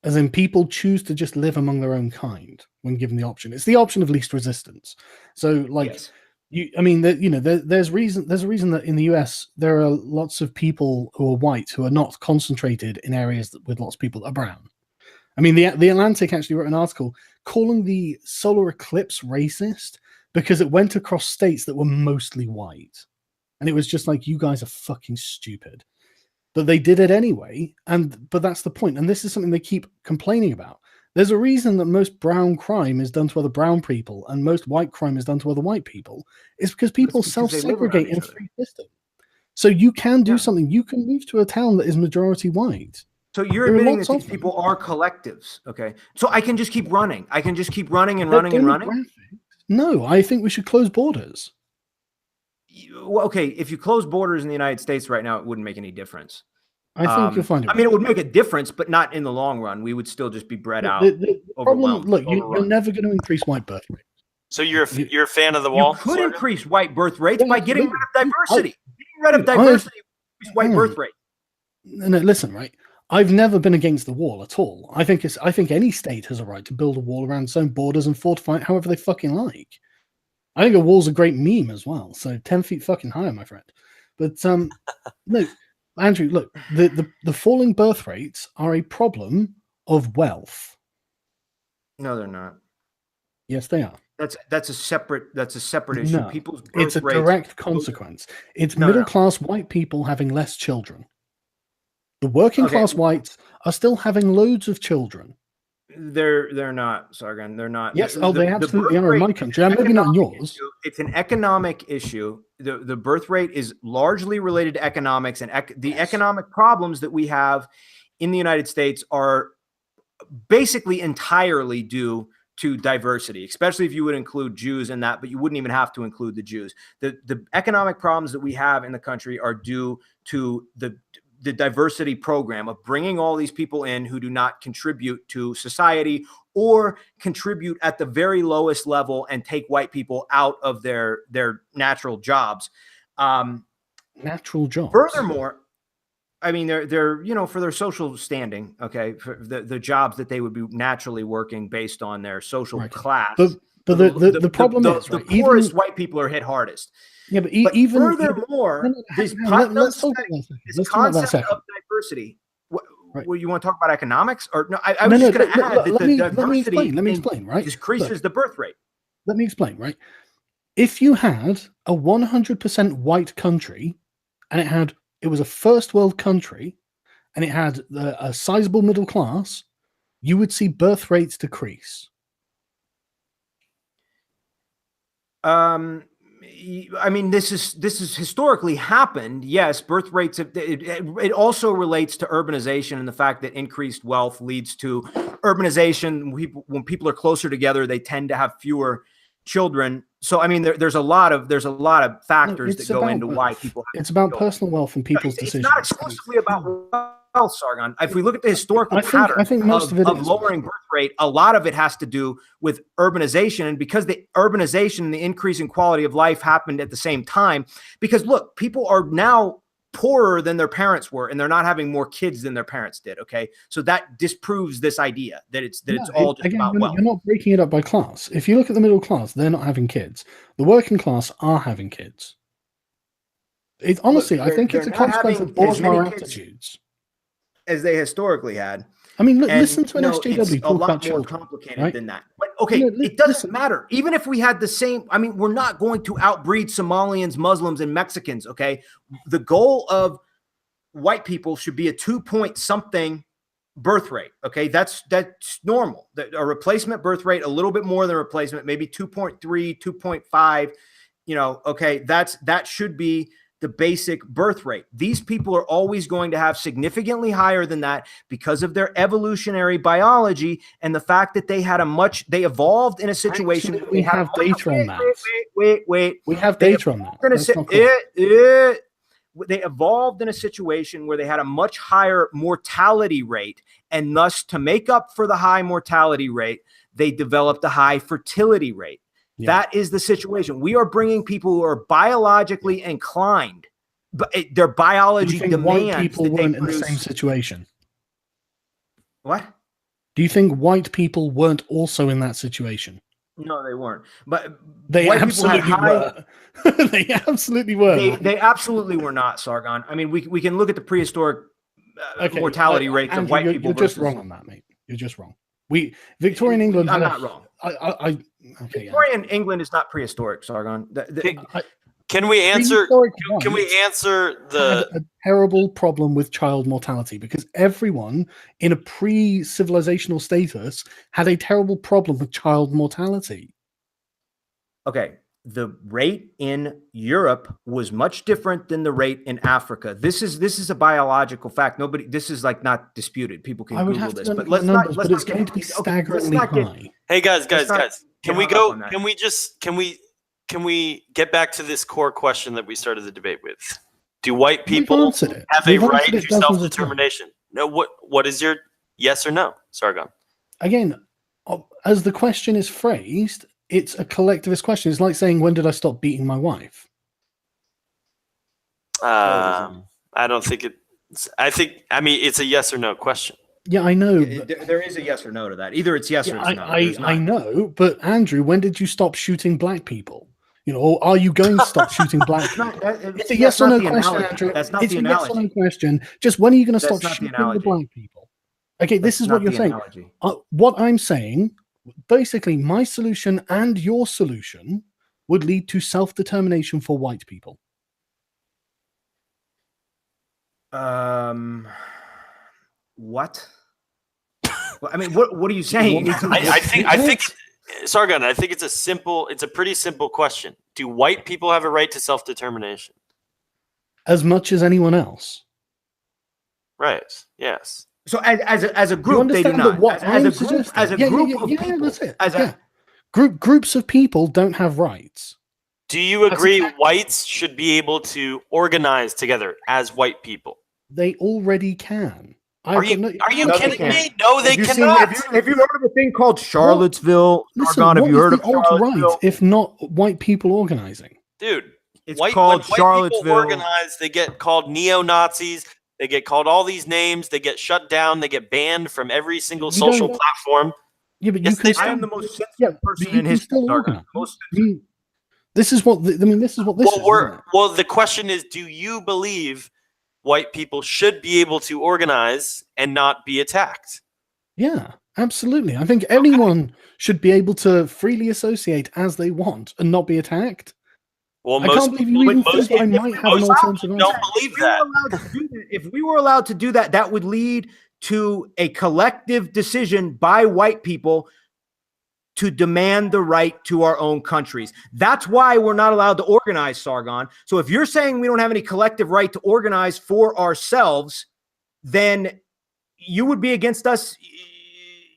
as in people choose to just live among their own kind when given the option. It's the option of least resistance. So like, yes. There's a reason that in the US, there are lots of people who are white who are not concentrated in areas with lots of people that are brown. I mean, the Atlantic actually wrote an article calling the solar eclipse racist because it went across states that were mostly white. And it was just like, you guys are fucking stupid. But they did it anyway. But that's the point. And this is something they keep complaining about. There's a reason that most brown crime is done to other brown people and most white crime is done to other white people. It's because people self-segregate in a free system. So you can do something. You can move to a town that is majority white. So you're admitting that these people are collectives, okay? So I can just keep running. I can just keep running and running and running? No, I think we should close borders. Well, okay, if you close borders in the United States right now, it wouldn't make any difference. I think you'll find it. I mean, it would make a difference, but not in the long run. We would still just be bred out. The problem, look, you're never going to increase white birth rate. So you're a fan of the wall? You could increase white birth rates by getting rid of diversity. Getting rid of diversity increase white birth rate. No, listen, right? I've never been against the wall at all. I think any state has a right to build a wall around its own borders and fortify it however they fucking like. I think a wall's a great meme as well. So 10 feet fucking higher, my friend. But no, Andrew, look, the falling birth rates are a problem of wealth. No, they're not. Yes, they are. That's a separate issue. No, People's birth it's a rates, direct consequence. It's middle-class white people having less children. The working class whites are still having loads of children. They're not, Sargon. They're not. Yes, they absolutely are in my country. Maybe not in yours. It's an economic issue. The birth rate is largely related to economics, and the economic problems that we have in the United States are basically entirely due to diversity, especially if you would include Jews in that, but you wouldn't even have to include the Jews. The economic problems that we have in the country are due to the diversity program of bringing all these people in who do not contribute to society or contribute at the very lowest level and take white people out of their natural jobs. Natural jobs. Furthermore, I mean, they're for their social standing, okay, for the jobs that they would be naturally working based on their social class. But the problem is, the poorest white people are hit hardest. Yeah, but even furthermore, this concept of diversity. Well, you want to talk about economics, or no? I was just going to add that the diversity let me explain, right? Decreases the birth rate. Let me explain, right? If you had a 100% white country, and it was a first world country, and it had a sizable middle class, you would see birth rates decrease. I mean, this is historically happened. Yes, birth rates. It also relates to urbanization and the fact that increased wealth leads to urbanization. When people are closer together, they tend to have fewer children. So, I mean, there's a lot of factors that go into why people have it's about children. Personal wealth and people's decisions. It's not exclusively about wealth, Sargon. If we look at the historical pattern I think most of lowering birth rate, a lot of it has to do with urbanization. And because the urbanization and the increase in quality of life happened at the same time, because look, people are now poorer than their parents were, and they're not having more kids than their parents did. Okay, so that disproves this idea that it's all just about wealth. You're not breaking it up by class. If you look at the middle class, they're not having kids. The working class are having kids. Honestly, I think it's a consequence of bourgeois attitudes, as they historically had. I mean, listen to an SJW it's talk a lot about more children, complicated right? than that. But okay, it doesn't matter. Even if we had the same, I mean, we're not going to outbreed Somalians, Muslims, and Mexicans. Okay, the goal of white people should be a 2 something birth rate. Okay, that's normal. A replacement birth rate, a little bit more than replacement, maybe 2.3, 2.5. You know, okay, that should be the basic birth rate. These people are always going to have significantly higher than that because of their evolutionary biology and the fact that they evolved in a situation. Actually, we have data on that. Wait. We have data on that. They evolved in a situation where they had a much higher mortality rate, and thus to make up for the high mortality rate, they developed a high fertility rate. Yeah. That is the situation. We are bringing people who are biologically inclined, but their biology demands white people that weren't in the same situation. What? Do you think white people weren't also in that situation? No, they weren't. But they absolutely were. They absolutely were. They absolutely were not, Sargon. I mean, we can look at the prehistoric mortality rates of white people. You're just wrong on that, mate. You're just wrong. Victorian England. I'm not wrong. Okay, Victorian England is not prehistoric, Sargon. Can we answer? Can we answer the a terrible problem with child mortality? Because everyone in a pre-civilizational status had a terrible problem with child mortality. Okay, the rate in Europe was much different than the rate in Africa. This is a biological fact. This is like not disputed. People can Google this, but let's not. It's going to be staggeringly high. Hey guys, can we go? Can we get back to this core question that we started the debate with? Do white people have a right to self-determination? No. What is your yes or no, Sargon? Again, as the question is phrased, it's a collectivist question. It's like saying, when did I stop beating my wife? I don't think it. I mean, it's a yes or no question. Yeah, I know. There is a yes or no to that. Either it's yes or it's no. I know, but Andrew, when did you stop shooting black people? You know, or are you going to stop shooting black people? It's a yes or no question, Andrew. That's not the analogy. It's a yes or no question. Just when are you going to stop shooting the black people? Okay, this is what you're saying. What I'm saying, basically, my solution and your solution would lead to self-determination for white people. What? Well, I mean, what are you saying? I think, Sargon, I think it's a pretty simple question. Do white people have a right to self-determination? As much as anyone else. Right. Yes. So as a group, they do not. Groups of people don't have rights. Do you agree whites should be able to organize together as white people? They already can. Are you kidding me? No, they cannot. Have you heard of a thing called Charlottesville? Listen, have you heard of alt-right if not white people organizing? Dude, it's called Charlottesville. People organize, they get called neo-Nazis. They get called all these names. They get shut down. They get banned from every single social platform. Yeah, but I am the most sensitive person in history. This is what this is. Well, the question is, do you believe white people should be able to organize and not be attacked? Yeah, absolutely. I think anyone should be able to freely associate as they want and not be attacked. Well, I can't believe you even think I might have an alternative. Don't believe that. If we were allowed to do that, that would lead to a collective decision by white people to demand the right to our own countries. That's why we're not allowed to organize, Sargon. So if you're saying we don't have any collective right to organize for ourselves, then you would be against us.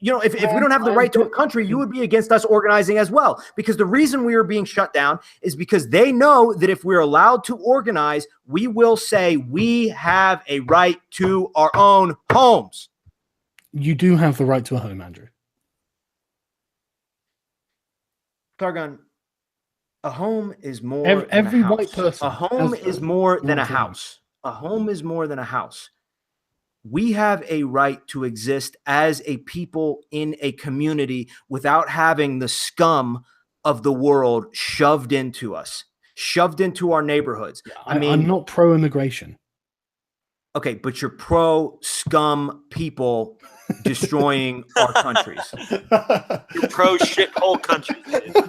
You know, if we don't have the right to a country, you would be against us organizing as well. Because the reason we are being shut down is because they know that if we're allowed to organize, we will say we have a right to our own homes. You do have the right to a home, Andrew. Sargon, a home is more every than a house. white person. A home is more than a house. A home is more than a house. We have a right to exist as a people in a community without having the scum of the world shoved into us, shoved into our neighborhoods. Yeah, I mean, I'm not pro-immigration. Okay, but you're pro-scum people destroying our countries. You're pro shithole countries.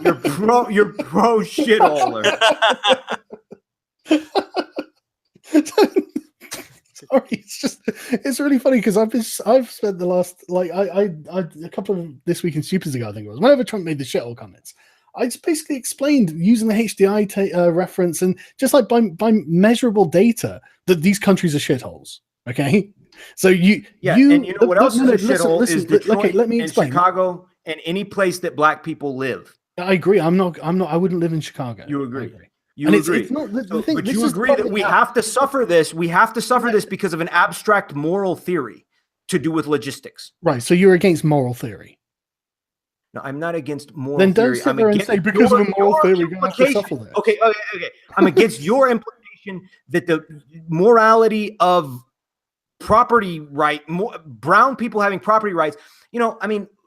You're pro shitholer. Sorry, it's really funny because I've spent the last I a couple of This Week in Stupids ago, I think it was, whenever Trump made the shithole comments, I just basically explained using the HDI reference and just like by measurable data that these countries are shitholes. Okay, so and you know what else is a shithole is Detroit, okay, let me explain. And Chicago, and any place that black people live. I agree. I wouldn't live in Chicago. You agree. You agree. It's not, but you agree that we have to suffer this. We have to suffer this because of an abstract moral theory to do with logistics. Right. So you're against moral theory. No, I'm not against moral theory. Then theory. don't sit there and say because of a moral theory, you're going to have to suffer this. Okay. I'm against your implication that the morality of property right, brown people having property rights.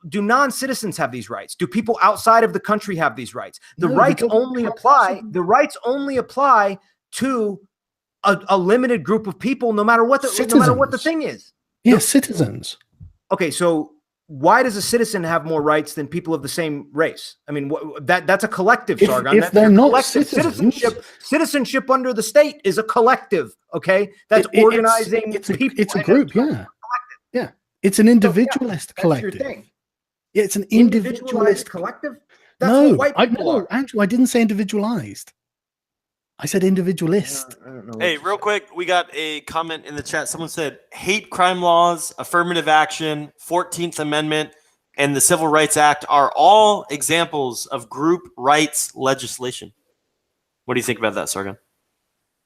Do non-citizens have these rights? Do people outside of the country have these rights? The rights only apply to a limited group of people, no matter what the thing is. Yeah, citizens. Okay, so why does a citizen have more rights than people of the same race? I mean, that's a collective, Sargon. If they're not citizens, citizenship under the state is a collective. Okay, that's organizing. It's a group. Yeah. It's an individualist collective. That's your thing. Yeah, it's an individualist collective. That's what white people are. Andrew, I didn't say individualized. I said individualist. I don't know hey, real quick, we got a comment in the chat. Someone said hate crime laws, affirmative action, 14th Amendment, and the Civil Rights Act are all examples of group rights legislation. What do you think about that, Sargon?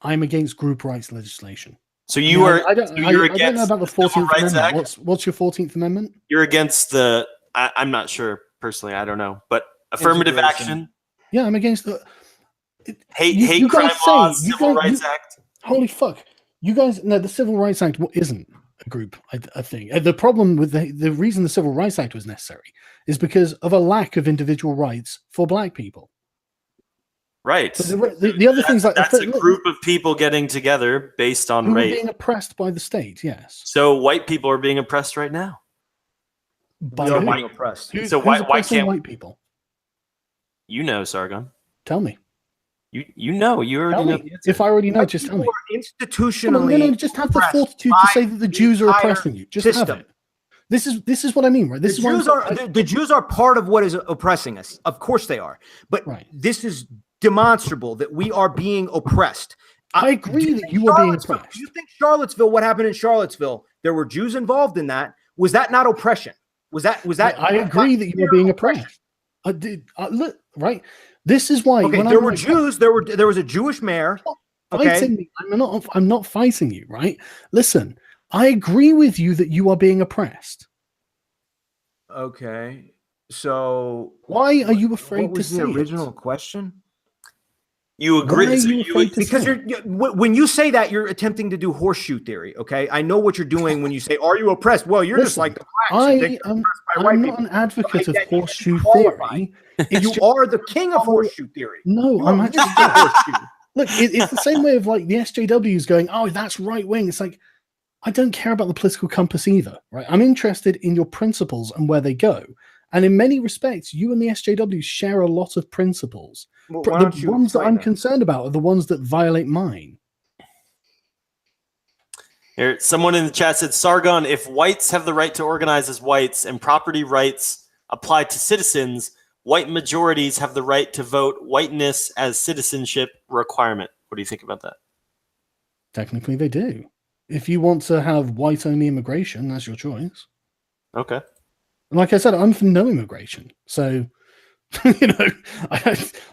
I'm against group rights legislation. So you're against I don't know about the 14th Rights Amendment. Act? What's your 14th Amendment? You're against the. I'm not sure personally. I don't know, but affirmative action. Yeah, I'm against the hate crime laws, Civil Rights Act. Holy fuck! You guys, no, the Civil Rights Act isn't a group. I think the problem with the reason the Civil Rights Act was necessary is because of a lack of individual rights for Black people. Right. So the other things like that's a group of people getting together based on who race, are being oppressed by the state. Yes. So white people are being oppressed right now. By who? Being oppressed. So why can't white people? You know, Sargon. Tell me. You know. You already know. If I already know, just tell me. Institutionally, just have the fortitude to say that the Jews are oppressing you. Just have it. This is what I mean, right? The Jews are part of what is oppressing us. Of course they are. But this is demonstrable that we are being oppressed. I agree that you are being oppressed. Do you think Charlottesville, what happened in Charlottesville, there were Jews involved in that? Was that not oppression? Was that? I agree that you are being oppressed. I did. Look, right. This is why. Okay, there were Jews. There was a Jewish mayor. Okay, I'm not fighting you. Right. Listen, I agree with you that you are being oppressed. Okay. So why are you afraid to say the original question? You agree because when you say that, you're attempting to do horseshoe theory. Okay, I know what you're doing when you say, "Are you oppressed?" Well, you're just like the blacks. I'm not an advocate of horseshoe theory. You are the king of horseshoe theory. No, I'm actually horseshoe. Look, it's the same way of like the SJWs going, "Oh, that's right wing." It's like I don't care about the political compass either, right? I'm interested in your principles and where they go. And in many respects, you and the SJWs share a lot of principles. Well, the ones that I'm concerned about are the ones that violate mine. Here, someone in the chat said, Sargon, if whites have the right to organize as whites and property rights apply to citizens, white majorities have the right to vote whiteness as citizenship requirement. What do you think about that? Technically, they do. If you want to have white-only immigration, that's your choice. Okay. Like I said, I'm for no immigration. So,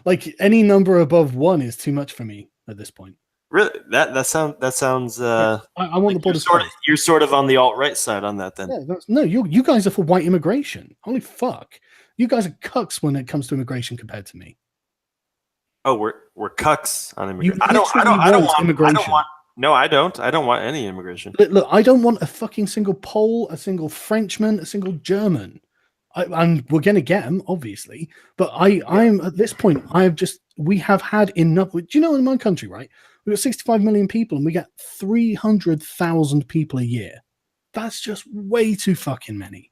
like any number above 1 is too much for me at this point. Really? That sounds. I want the border. You're sort of on the alt-right side on that, then. Yeah, no, you guys are for white immigration. Holy fuck! You guys are cucks when it comes to immigration compared to me. Oh, we're cucks on immigration. No, I don't. I don't want any immigration. Look, I don't want a fucking single Pole, a single Frenchman, a single German. And we're going to get them, obviously. But I'm at this point, we have had enough. Do you know, in my country, right? We've got 65 million people and we get 300,000 people a year. That's just way too fucking many.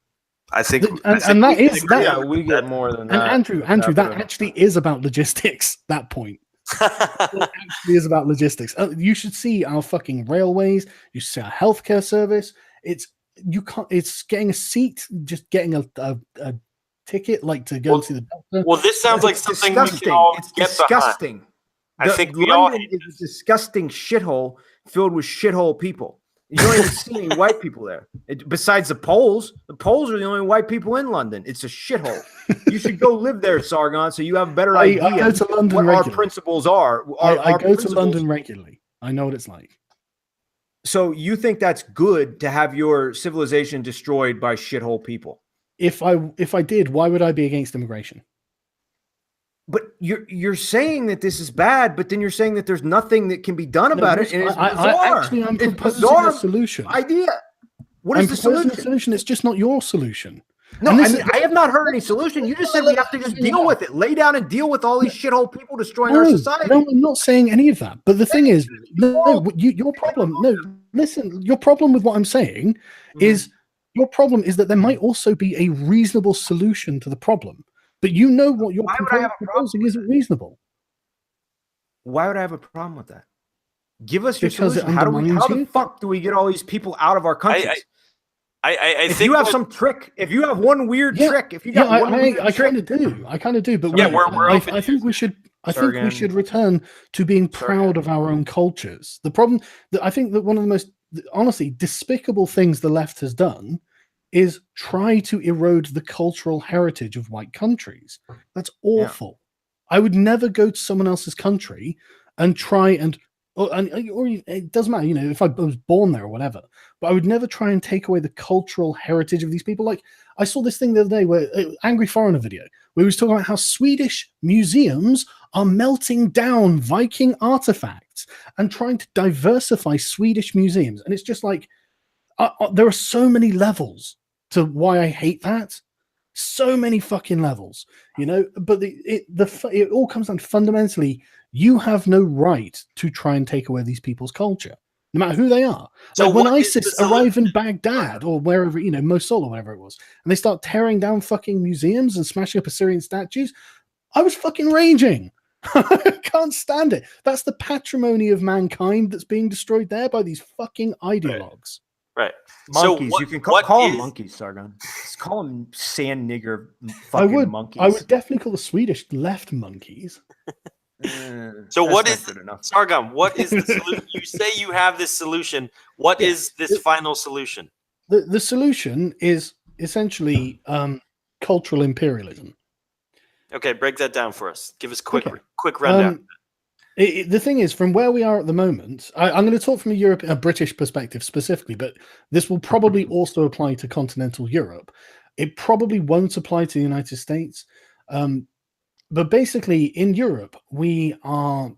I think we get more than that. And Andrew, that actually is about logistics. That point. It actually is about logistics. You should see our fucking railways. You should see our healthcare service. It's getting a seat, just getting a ticket, like to go see the doctor. Well, this sounds like something we can all get behind. I think London is a disgusting shithole filled with shithole people. You don't even see any white people there. Besides the Poles are the only white people in London. It's a shithole. You should go live there, Sargon, so you have a better idea I go to London what regularly. our principles are. I go to London regularly. I know what it's like. So you think that's good to have your civilization destroyed by shithole people? If I did, why would I be against immigration? But you're saying that this is bad, but then you're saying that there's nothing that can be done about it. And it's bizarre. I'm proposing a solution. Idea. What is the solution? It's just not your solution. No, I have not heard any solution. You just said we have to just deal with it. Lay down and deal with all these shithole people destroying our society. No, I'm not saying any of that. But the thing is, your problem. No, listen. Your problem with what I'm saying is that there might also be a reasonable solution to the problem. But you know what you're proposing isn't reasonable. Why would I have a problem with that? Give us your solution. How the fuck do we get all these people out of our countries? I think you have some trick, if you have one weird trick, if you got one weird trick, I kind of do. But I think we should. I think we should return to being proud of our own cultures. The problem that I think that one of the most honestly despicable things the left has done is try to erode the cultural heritage of white countries. That's awful. I would never go to someone else's country and try or it doesn't matter, if I was born there or whatever, but I would never try and take away the cultural heritage of these people. Like, I saw this thing the other day where Angry Foreigner video, where he was talking about how Swedish museums are melting down Viking artifacts and trying to diversify Swedish museums. And it's just like, there are so many levels to why I hate that. So many fucking levels, but it all comes down to fundamentally, you have no right to try and take away these people's culture, no matter who they are. So like when ISIS arrive in Baghdad or wherever, Mosul or whatever it was, and they start tearing down fucking museums and smashing up Assyrian statues, I was fucking raging. I can't stand it. That's the patrimony of mankind that's being destroyed there by these fucking ideologues. Right. Monkeys. You can call them monkeys, Sargon. Just call them sand nigger fucking monkeys. I would definitely call the Swedish left monkeys. So what is Sargon? What is the solution? You say you have this solution. What is this final solution? The solution is essentially cultural imperialism. Okay, break that down for us. Give us quick rundown. The thing is, from where we are at the moment, I'm going to talk from a British perspective specifically, but this will probably also apply to continental Europe. It probably won't apply to the United States. But basically, in Europe, we are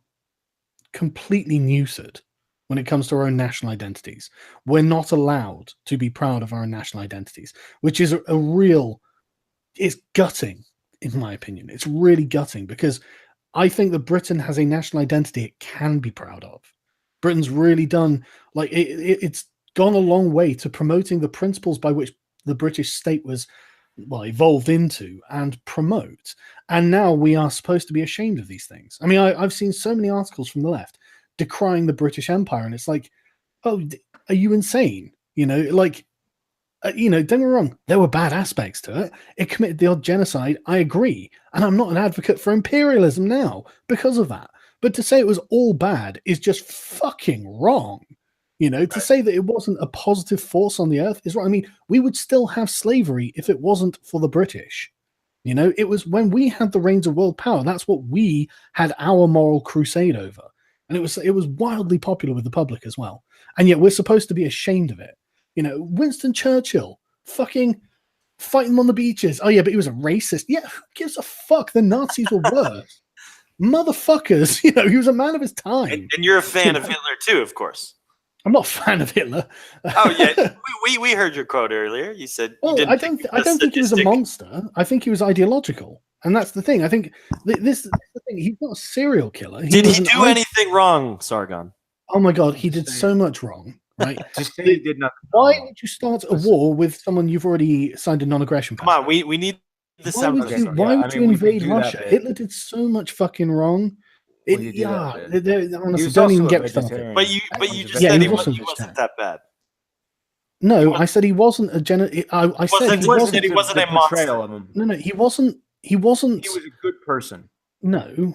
completely neutered when it comes to our own national identities. We're not allowed to be proud of our own national identities, which is it's gutting, in my opinion. It's really gutting because I think that Britain has a national identity it can be proud of. Britain's really done, it's gone a long way to promoting the principles by which the British state was, evolved into and promote. And now we are supposed to be ashamed of these things. I mean, I've seen so many articles from the left decrying the British Empire, and it's like, oh, are you insane? Don't get me wrong, there were bad aspects to it. It committed the odd genocide, I agree. And I'm not an advocate for imperialism now because of that. But to say it was all bad is just fucking wrong. To say that it wasn't a positive force on the earth is wrong. I mean, we would still have slavery if it wasn't for the British. It was when we had the reins of world power, that's what we had our moral crusade over. And it was wildly popular with the public as well. And yet we're supposed to be ashamed of it. Winston Churchill fucking fighting them on the beaches. Oh, yeah, but he was a racist. Yeah, who gives a fuck? The Nazis were worse. motherfuckers. He was a man of his time. And you're a fan of Hitler too, of course. I'm not a fan of Hitler. Oh yeah, we heard your quote earlier. You said you didn't I don't think he was a monster. I think he was ideological, and that's the thing. I think this is the thing. He's not a serial killer. Did he do anything wrong, Sargon? Oh my God, he did so much wrong. Right? Just say he did nothing. Why would you start a war with someone you've already signed a non-aggression pact? Come on, we need the Why would you invade Russia? Hitler did so much fucking wrong. Honestly, don't even get started. But you just said he wasn't that bad. No, I said he wasn't a I said he wasn't a monster. No, he wasn't. He wasn't. He was a good person. No.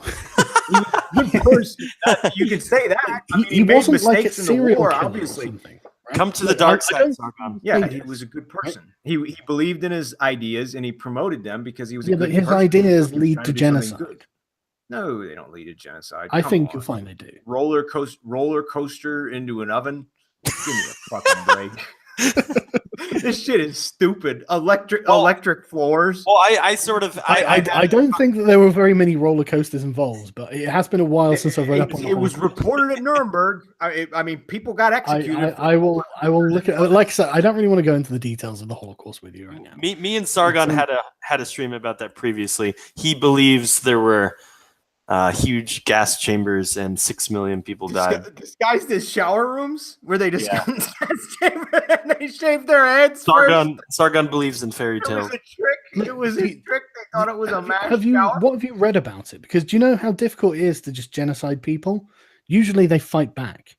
Good person. You can say that. He wasn't like a serial killer, obviously. Right? Come to the dark side, Sargon. Yeah, he was a good person. Right? He believed in his ideas and he promoted them because he was. But his ideas lead to genocide. No, they don't lead to genocide. I think you'll find they do. Roller coaster into an oven. Give me a fucking break. This shit is stupid. Electric floors. Well, I don't think that there were very many roller coasters involved, but it has been a while since I've read up on it. It was reported at Nuremberg. I mean, people got executed. I will look at. Like I said, I don't really want to go into the details of the Holocaust with you right now. Me and Sargon had a stream about that previously. He believes there were huge gas chambers and 6 million people died. Disguised as shower rooms where they just got in the gas chamber and they shaved their heads. Sargon believes in fairy tales. It was a trick. It was a trick. They thought it was a magic shower. What have you read about it? Because do you know how difficult it is to just genocide people? Usually they fight back.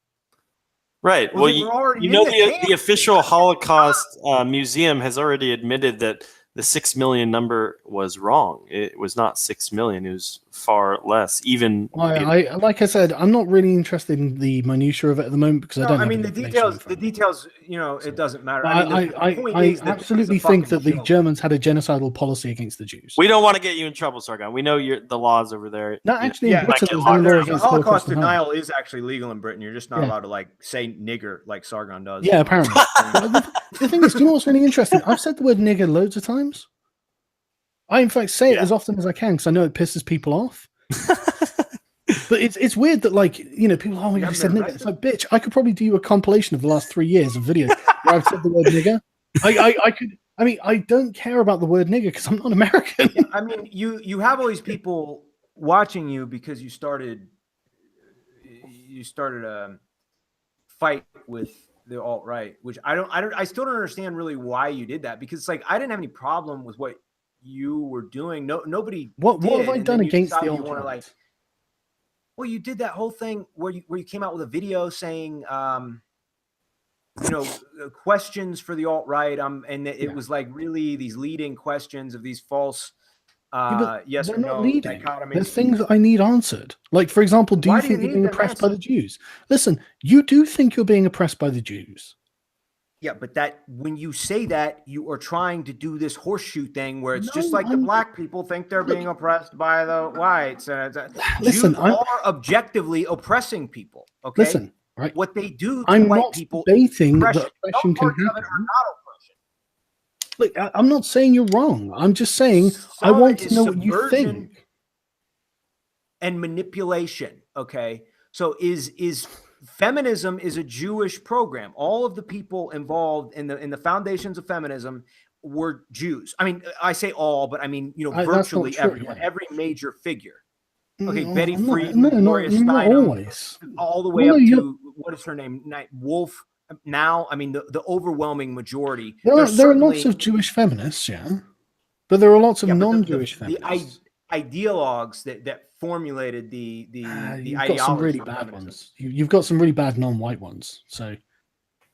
Right. Well, the official Holocaust museum has already admitted that the 6 million number was wrong. It was not 6 million. It was far less. Like I said, I'm not really interested in the minutiae of it at the moment because I don't. I mean, the details. It doesn't matter. I absolutely think that the Germans had a genocidal policy against the Jews. We don't want to get you in trouble, Sargon. We know the laws over there. No, actually, in Britain, there's no law against Holocaust denial is actually legal in Britain. You're just not allowed to say nigger like Sargon does. Yeah, apparently. The thing is, do you know what's really interesting? I've said the word nigger loads of times. I, in fact, say it as often as I can because I know it pisses people off. But it's weird that, people, oh my God, I said nigger. It's like, bitch, I could probably do you a compilation of the last 3 years of videos where I've said the word nigger. I could. I mean, I don't care about the word nigger because I'm not American. I mean, you have all these people watching you because you started a fight with the alt-right, which I still don't understand really why you did that, because I didn't have any problem with what you were doing. Nobody. What have I done against the alt-right? Well, you did that whole thing where you came out with a video saying, questions for the alt-right, and it was really these leading questions of these false yes or no dichotomies. There's things that I need answered. Like, for example, do you think you're being oppressed by the Jews? Listen, you do think you're being oppressed by the Jews. Yeah, but that when you say that, you are trying to do this horseshoe thing where it's just like the black people think they're being oppressed by the whites. Listen, Jews are objectively oppressing people. Okay, listen, right? What they do to white people, debating that oppression can happen. Look, I'm not saying you're wrong. I'm just saying I want to know what you think. And manipulation. Okay, so is feminism is a Jewish program. All of the people involved in the foundations of feminism were Jews. I mean, I say all, but I mean, virtually everyone, every major figure. Okay, Betty Friedan, Gloria Steinem, all the way up to what is her name, Wolf. Now, I mean, the overwhelming majority. There are lots of Jewish feminists, yeah, but there are lots of non-Jewish feminists. The ideologues that formulated the you've got some really bad ones. You've got some really bad non-white ones. So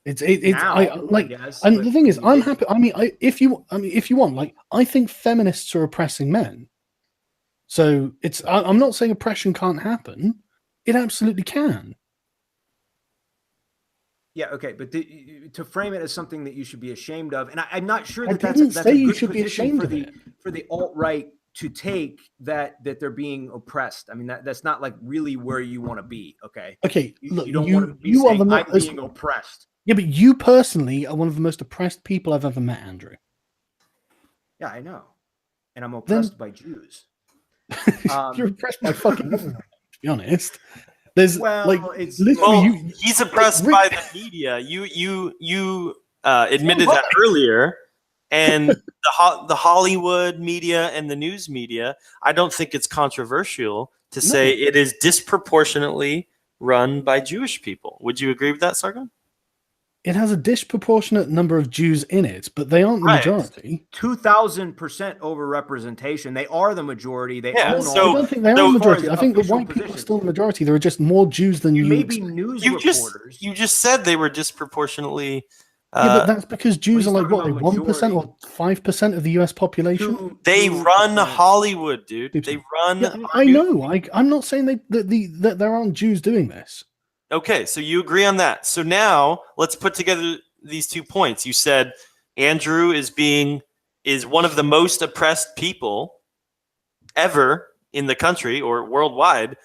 it's now, and the thing is, I'm happy. I mean, if you want, I think feminists are oppressing men. So I'm not saying oppression can't happen. It absolutely can. Yeah, okay, but to frame it as something that you should be ashamed of, and I'm not sure that's a good you should be ashamed for the alt-right to take that they're being oppressed. I mean, that's not really where you want to be. Okay. Okay. Look, you don't want to be saying I'm being oppressed. Yeah, but you personally are one of the most oppressed people I've ever met, Andrew. Yeah, I know, and I'm oppressed by Jews. You're impressed by fucking everyone, to be honest. There's he's oppressed by the media. You admitted that earlier, and the Hollywood media and the news media. I don't think it's controversial to say it is disproportionately run by Jewish people. Would you agree with that, Sargon? It has a disproportionate number of Jews in it, but they aren't the majority. 2,000% overrepresentation. They are the majority. They own I don't think they are the majority. I think the white people are still the majority. There are just more Jews than you. Maybe news reporters. You just said they were disproportionately. But that's because Jews are like what, 1% or 5% of the U.S. population. They run Hollywood, dude. They run. Yeah, I know. I'm not saying that there aren't Jews doing this. Okay, so you agree on that. So now let's put together these 2 points. You said Andrew is one of the most oppressed people ever in the country or worldwide.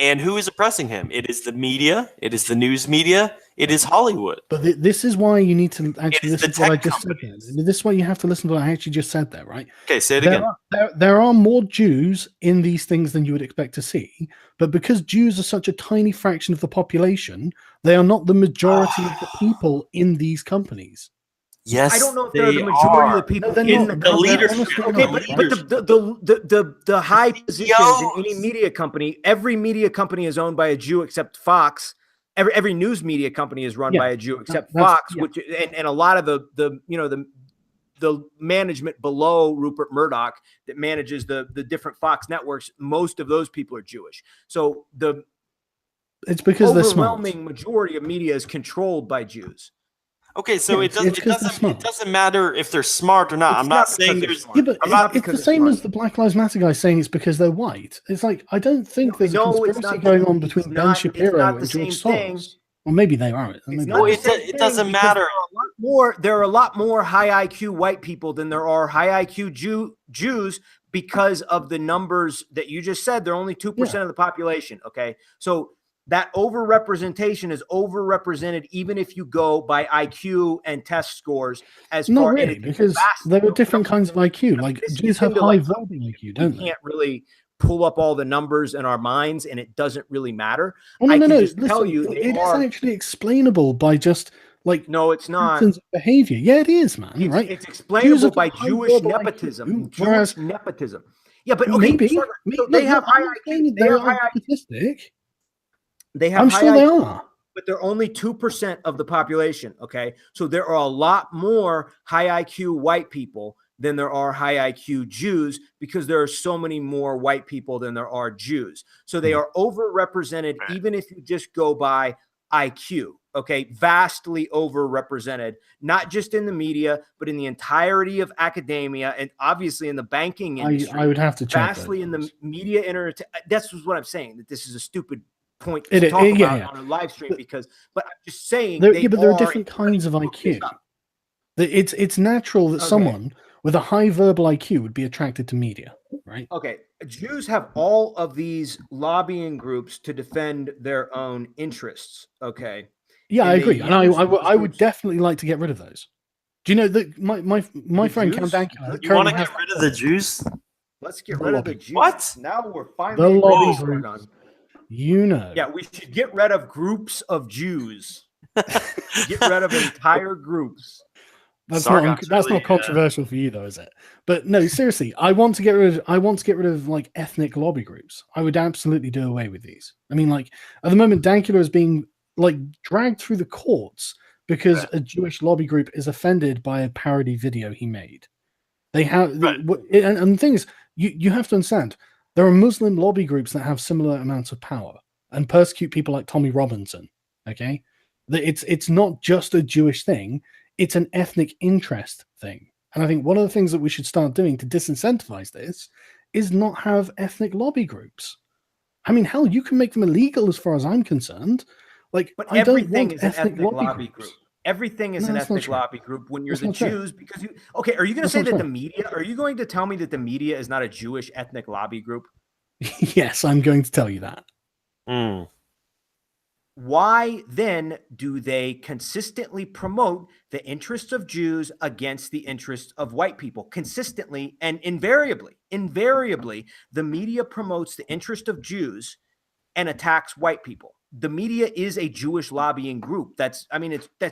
And who is oppressing him? It is the media. It is the news media. It is Hollywood. But this is why you need to actually listen to what I just said there. This is why you have to listen to what I actually just said there, right? Okay, say it again. There are more Jews in these things than you would expect to see. But because Jews are such a tiny fraction of the population, they are not the majority of the people in these companies. Yes, I don't know if they're the majority of the people in the leadership. Okay, but the high positions in any media company, every media company is owned by a Jew except Fox. Every news media company is run by a Jew except Fox, which and a lot of the management below Rupert Murdoch that manages the different Fox networks, most of those people are Jewish. So it's because the overwhelming majority of media is controlled by Jews. Okay, so it doesn't matter if they're smart or not. I'm not saying there's. Yeah, but it's the same as the Black Lives Matter guy saying it's because they're white. It's like I don't think there's a conspiracy going on between Ben Shapiro and George Soros. Well, maybe they are. It doesn't matter. There are a lot more high IQ white people than there are high IQ Jews because of the numbers that you just said. They're only 2% of the population. Okay, so that overrepresentation is overrepresented even if you go by IQ and test scores. Not really, because there are different kinds of IQ. Like Jews have high verbal IQ, don't they? We can't really pull up all the numbers in our minds, and it doesn't really matter. No. Listen, tell you, it is actually explainable by just like no, it's not behavior. Yeah, it is, man. Right? It's explainable by Jewish nepotism. Jewish nepotism. Yeah, but okay, maybe so they have high IQ. They have high IQ. They have I'm sure they are. But they're only 2% of the population. Okay. So there are a lot more high IQ white people than there are high IQ Jews because there are so many more white people than there are Jews. So they are overrepresented, even if you just go by IQ. Okay. Vastly overrepresented, not just in the media, but in the entirety of academia and obviously in the banking industry. I would have to check. Vastly in the media. That's what I'm saying, that this is a stupid point to talk about on a live stream but I'm just saying there are different kinds of IQ. It's natural that someone with a high verbal IQ would be attracted to media, right? Okay, Jews have all of these lobbying groups to defend their own interests. Okay, I agree, and I would definitely like to get rid of those. Do you know that my friend Count Dankula? You want to get rid of the Jews? Let's get rid of the Jews. What? Now we're finally the lobby groups. Yeah, we should get rid of groups of Jews. Get rid of entire groups. That's not controversial for you though, is it? But no, seriously, I want to get rid of like ethnic lobby groups. I would absolutely do away with these. I mean, like at the moment, Dankula is being like dragged through the courts because a Jewish lobby group is offended by a parody video he made. They have, and the thing is, you have to understand. There are Muslim lobby groups that have similar amounts of power and persecute people like Tommy Robinson. Okay, it's not just a Jewish thing; it's an ethnic interest thing. And I think one of the things that we should start doing to disincentivize this is not have ethnic lobby groups. I mean, hell, you can make them illegal as far as I'm concerned. Like, but everything is an ethnic lobby group. Everything is an ethnic lobby group when you're the Jews, because you are you going to say that the media, are you going to tell me that the media is not a Jewish ethnic lobby group? Yes, I'm going to tell you that. why then do they consistently promote the interests of Jews against the interests of white people? Consistently and invariably, the media promotes the interest of Jews and attacks white people. The media is a Jewish lobbying group. That's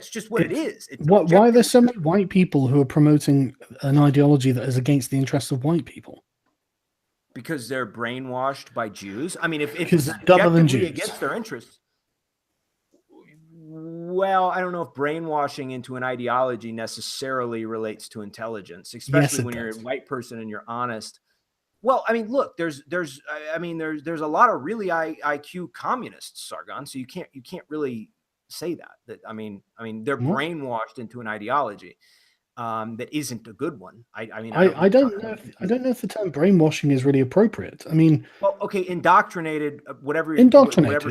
just what it is. Why are there so many white people who are promoting an ideology that is against the interests of white people? Because they're brainwashed by Jews. I mean, if it's objectively against their interests. Well, I don't know if brainwashing into an ideology necessarily relates to intelligence, especially when you're a white person and you're honest. Well, I mean, look, there's a lot of really IQ communists, Sargon. So you can't really say that. I mean, they're brainwashed into an ideology that isn't a good one. I don't know if the term brainwashing is really appropriate. I mean, well, okay, indoctrinated, whatever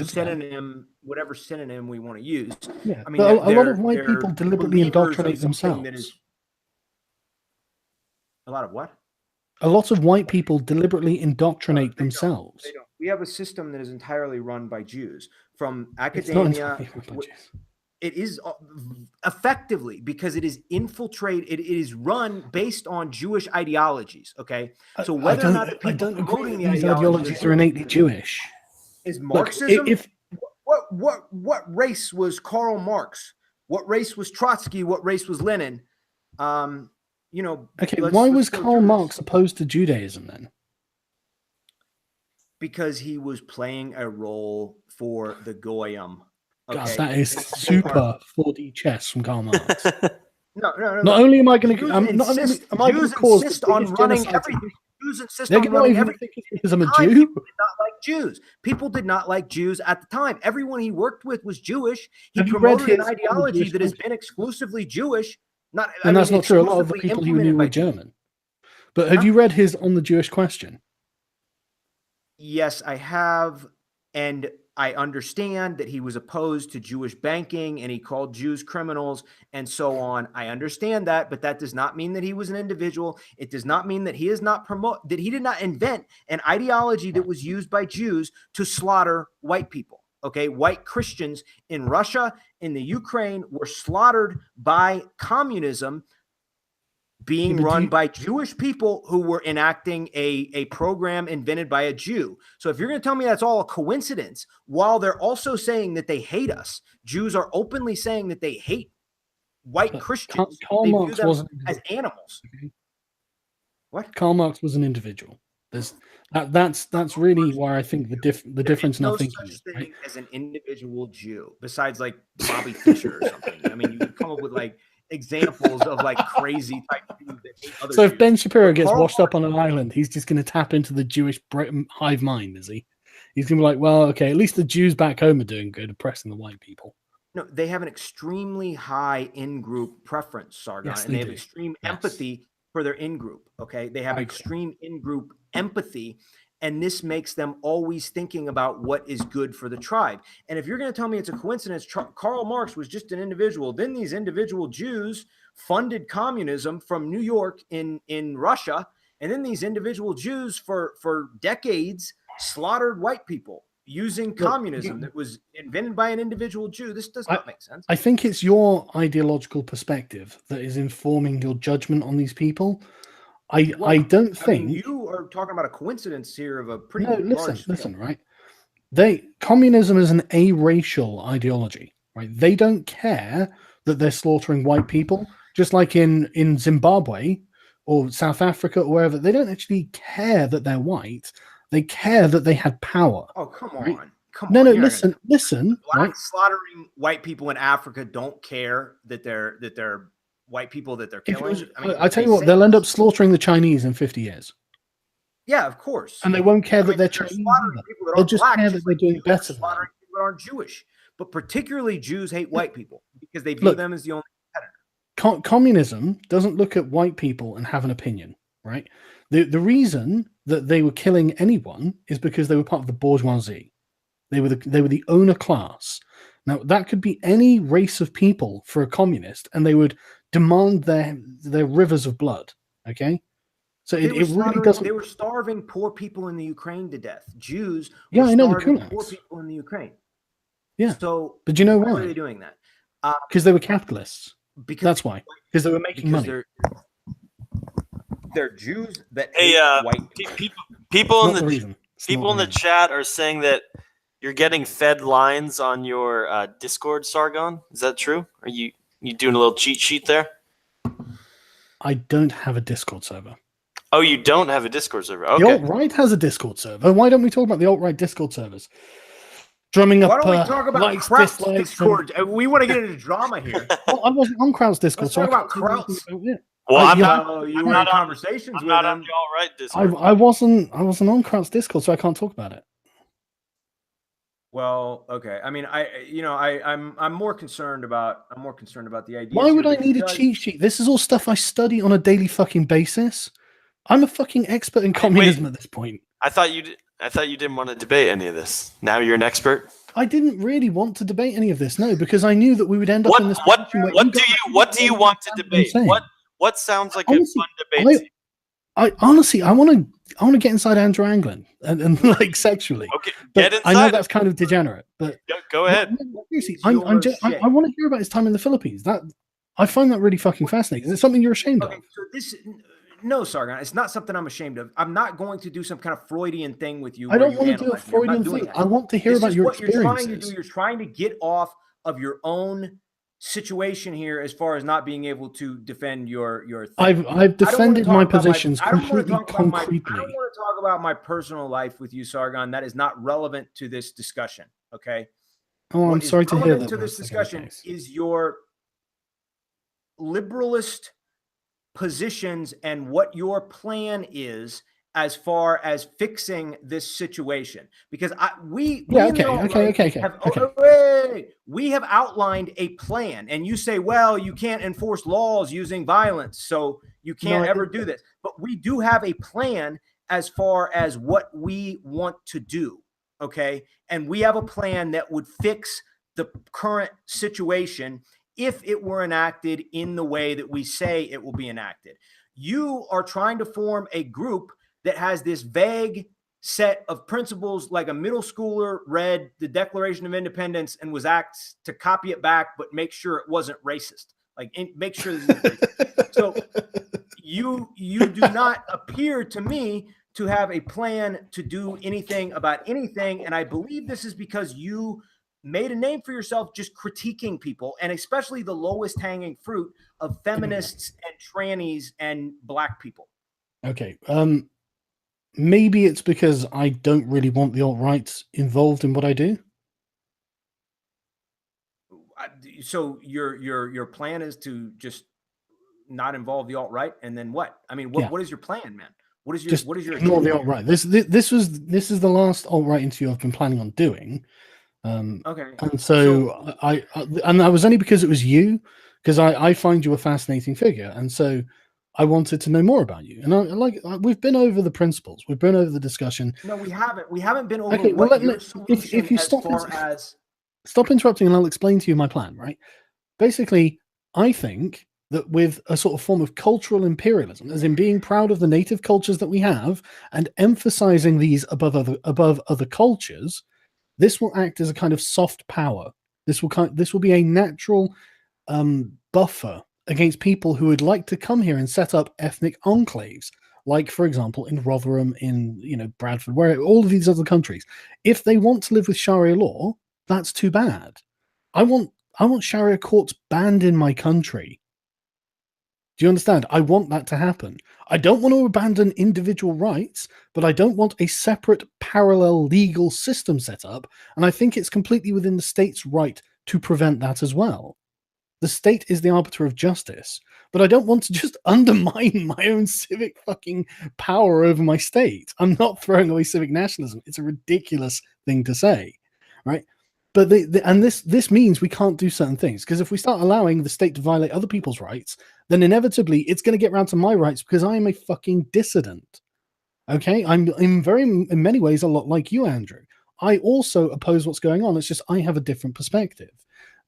synonym we want to use. Yeah, I mean, a lot of white people deliberately indoctrinate themselves. A lot of what? A lot of white people deliberately indoctrinate themselves. They don't. We have a system that is entirely run by Jews, from academia. It is effectively, because it is infiltrated. It is run based on Jewish ideologies. Okay, so whether or not the people promoting these ideologies are innately Jewish, is Marxism. What race was Karl Marx? What race was Trotsky? What race was Lenin? Okay, why was Karl Marx opposed to Judaism then? Because he was playing a role for the Goyim. Okay. God, that is super 4D chess from Karl Marx. No. Not only am I going to, Jews insist on running everything. Jews insist on running everything because I'm a Jew. People did not like Jews. People did not like Jews at the time. Everyone he worked with was Jewish. He promoted an ideology that has been exclusively Jewish. That's not true. A lot of the people he knew were German. But have you read his On the Jewish Question? Yes, I have. And I understand that he was opposed to Jewish banking and he called Jews criminals and so on. I understand that, but that does not mean that he was an individual. It does not mean that he is not that he did not invent an ideology that was used by Jews to slaughter white people. Okay, white Christians in Russia, in the Ukraine, were slaughtered by communism being run by Jewish people who were enacting a program invented by a Jew. So if you're going to tell me that's all a coincidence, while they're also saying that they hate us, Jews are openly saying that they hate white Christians. Karl Marx wasn't as animals. Okay. What? Karl Marx was an individual. That's really why I think the difference. There's no such thing as an individual Jew, besides like Bobby Fischer or something. I mean, you could come up with like examples of like crazy type Jews that hate other Jews. If Ben Shapiro gets washed up on an island, he's just going to tap into the Jewish hive mind, is he? He's going to be like, well, okay, at least the Jews back home are doing good, oppressing the white people. No, they have an extremely high in-group preference, Sargon, and they have extreme empathy for their in-group. Okay, they have extreme in-group empathy, and this makes them always thinking about what is good for the tribe. And if you're going to tell me it's a coincidence, Karl Marx was just an individual, then these individual Jews funded communism from New York in Russia, and then these individual Jews for decades slaughtered white people using communism that was invented by an individual Jew. This does not make sense. I think it's your ideological perspective that is informing your judgment on these people. I don't think you are talking about a coincidence here of a pretty listen, right? Communism is an aracial ideology, right? They don't care that they're slaughtering white people, just like in Zimbabwe or South Africa or wherever. They don't actually care that they're white. They care that they had power. Oh, come on. Right? Come on. Listen. Blacks slaughtering white people in Africa don't care that they're white people that they're killing. I tell you what, they'll end up slaughtering the Chinese in 50 years. Yeah, of course. And they won't care that they're Chinese. They'll just care that they're doing better than them. People that aren't Jewish. But particularly Jews hate white people because they view them as the only competitor. Communism doesn't look at white people and have an opinion, right? The reason that they were killing anyone is because they were part of the bourgeoisie. They were the owner class. Now, that could be any race of people for a communist, and they would demand their rivers of blood. Okay, so it really doesn't. They were starving poor people in the Ukraine to death. Jews were starving poor people in the Ukraine. Yeah. So, but do you know why why? are they doing that? Because they were capitalists. Because that's why. Because they were making money. They're Jews that hate white people in the chat are saying that you're getting fed lines on your Discord, Sargon. Is that true? Are you doing a little cheat sheet there? I don't have a Discord server. Oh, you don't have a Discord server? Okay. The alt-right has a Discord server. Why don't we talk about the alt-right Discord servers? Drumming up. Why don't we talk about likes, Kraut's dislikes, Discord? We want to get into drama here. Well, I wasn't on Kraut's Discord. Let's talk about Kraut's. Well, you were in conversations with him. On the alt-right Discord. I wasn't on Kraut's Discord, so I can't talk about it. Well, okay. I mean, I'm more concerned about the idea. Why would I need a cheat sheet? This is all stuff I study on a daily fucking basis. I'm a fucking expert in communism at this point. I thought you didn't want to debate any of this. Now you're an expert. I didn't really want to debate any of this, no, because I knew that we would end up in this. What do you want to debate? What sounds like honestly, a fun debate? I honestly, I want to get inside Andrew Anglin and like sexually. Okay, get inside. I know that's kind of degenerate, but go ahead. Seriously, I want to hear about his time in the Philippines. I find that really fucking fascinating. Is it something you're ashamed of? So no, Sargon, it's not something I'm ashamed of. I'm not going to do some kind of Freudian thing with you. I don't want to do a Freudian thing. I want to hear about your experiences. You're trying to get off of your own situation here as far as not being able to defend your thing. I've defended my positions completely concretely. I don't want to talk about my personal life with you, Sargon. That is not relevant to this discussion. Okay. Oh, I'm sorry to hear that. To this discussion is your liberalist positions and what your plan is as far as fixing this situation, because we have outlined a plan, and you say, well, you can't enforce laws using violence, so you can't ever do this. But we do have a plan as far as what we want to do, okay? And we have a plan that would fix the current situation if it were enacted in the way that we say it will be enacted. You are trying to form a group that has this vague set of principles, like a middle schooler read the Declaration of Independence and was asked to copy it back, but make sure it wasn't racist. Make sure this isn't racist. So you do not appear to me to have a plan to do anything about anything, and I believe this is because you made a name for yourself just critiquing people, and especially the lowest hanging fruit of feminists and trannies and black people. Okay. Maybe it's because I don't really want the alt-right involved in what I do. So your plan is to just not involve the alt-right, and then what? I mean, what is your plan, man? What is your ignore the alt-right? This is the last alt-right interview I've been planning on doing. Okay. And so I was only because it was you, because I find you a fascinating figure, and so I wanted to know more about you. And we've been over the principles, we've been over the discussion. No, we haven't. We haven't been over. Okay, well, if you stop interrupting, and I'll explain to you my plan. Right? Basically, I think that with a sort of form of cultural imperialism, as in being proud of the native cultures that we have and emphasizing these above other cultures, this will act as a kind of soft power. This will be a natural buffer against people who would like to come here and set up ethnic enclaves, like, for example, in Rotherham, in Bradford, where all of these other countries. If they want to live with Sharia law, that's too bad. I want Sharia courts banned in my country. Do you understand? I want that to happen. I don't want to abandon individual rights, but I don't want a separate parallel legal system set up, and I think it's completely within the state's right to prevent that as well. The state is the arbiter of justice, but I don't want to just undermine my own civic fucking power over my state. I'm not throwing away civic nationalism. It's a ridiculous thing to say, right? But this means we can't do certain things, because if we start allowing the state to violate other people's rights, then inevitably it's going to get around to my rights, because I am a fucking dissident. Okay, I'm in many ways a lot like you, Andrew. I also oppose what's going on. It's just I have a different perspective.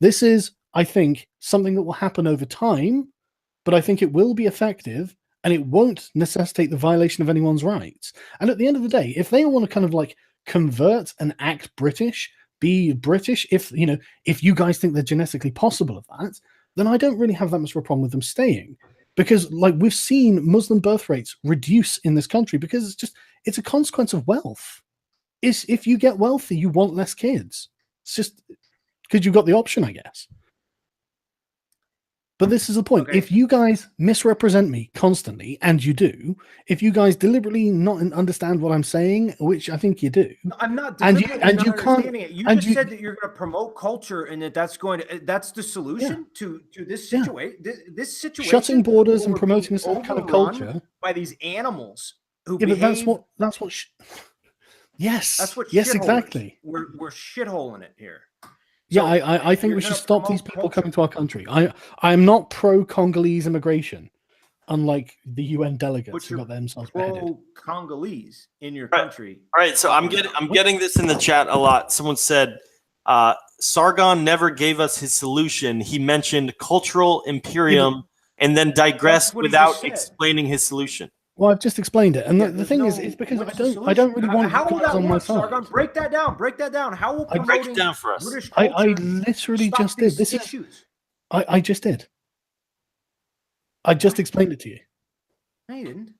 This is, I think, something that will happen over time, but I think it will be effective, and it won't necessitate the violation of anyone's rights. And at the end of the day, if they want to kind of like convert and act British be British, if you guys think they're genetically possible of that, then I don't really have that much of a problem with them staying. Because like we've seen Muslim birth rates reduce in this country because it's a consequence of wealth. If you get wealthy, you want less kids. It's just because you've got the option, I guess. But this is the point. Okay. If you guys misrepresent me constantly, and you do, if you guys deliberately not understand what I'm saying, which I think you do, no, I'm not. And you can't. It. You just said that you're going to promote culture, and that's the solution to this situation. Yeah. This situation, shutting borders and promoting this kind of culture by these animals who behave. But that's what. Yes. That's what. Yes, exactly. We're shitholing it here. So I think we should stop these people coming to our country. I am not pro-Congolese immigration, unlike the UN delegates who got themselves beheaded. Pro-Congolese in your country. All right, so I'm getting this in the chat a lot. Someone said Sargon never gave us his solution. He mentioned cultural imperium and then digressed without explaining his solution. Well, I've just explained it, and the thing is, it's because I don't really want how will that on my side. Sargon, break that down. How will break it down for us? I literally just did. This is I just did. I just explained it to you. No, you didn't.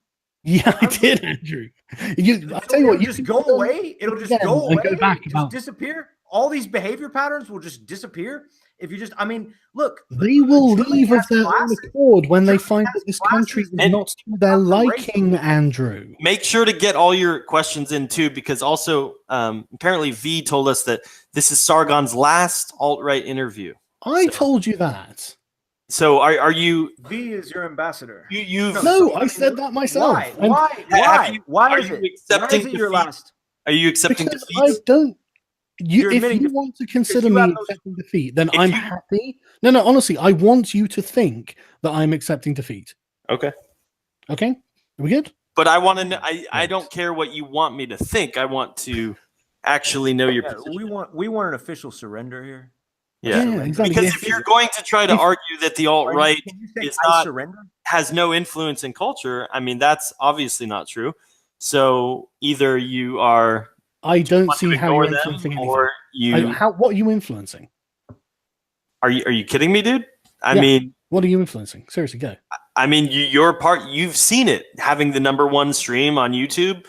Yeah, I did, Andrew. I tell you what, you just go away. It'll just go away. Go back just disappear. All these behavior patterns will just disappear. If you just, I mean, look. They will leave of their own accord when they find that this country is not to their liking, Andrew. Make sure to get all your questions in, too, because also, apparently V told us that this is Sargon's last alt-right interview. I told you that. So are you... V is your ambassador. No, I said that myself. Why is it your last? Are you accepting because defeat? I don't... if you want to consider me accepting defeat, then I'm happy. No, honestly, I want you to think that I'm accepting defeat. Okay. Okay? Are we good? But I want to know, I don't care what you want me to think. I want to actually know your position. We want an official surrender here. Yeah, exactly. Because if you're going to try to argue that the alt-right has no influence in culture, I mean, that's obviously not true. So either you are... I don't see how you're influencing anything. What are you influencing? Are you kidding me, dude? I mean, what are you influencing? Seriously, go. I mean, you've seen it having the #1 stream on YouTube.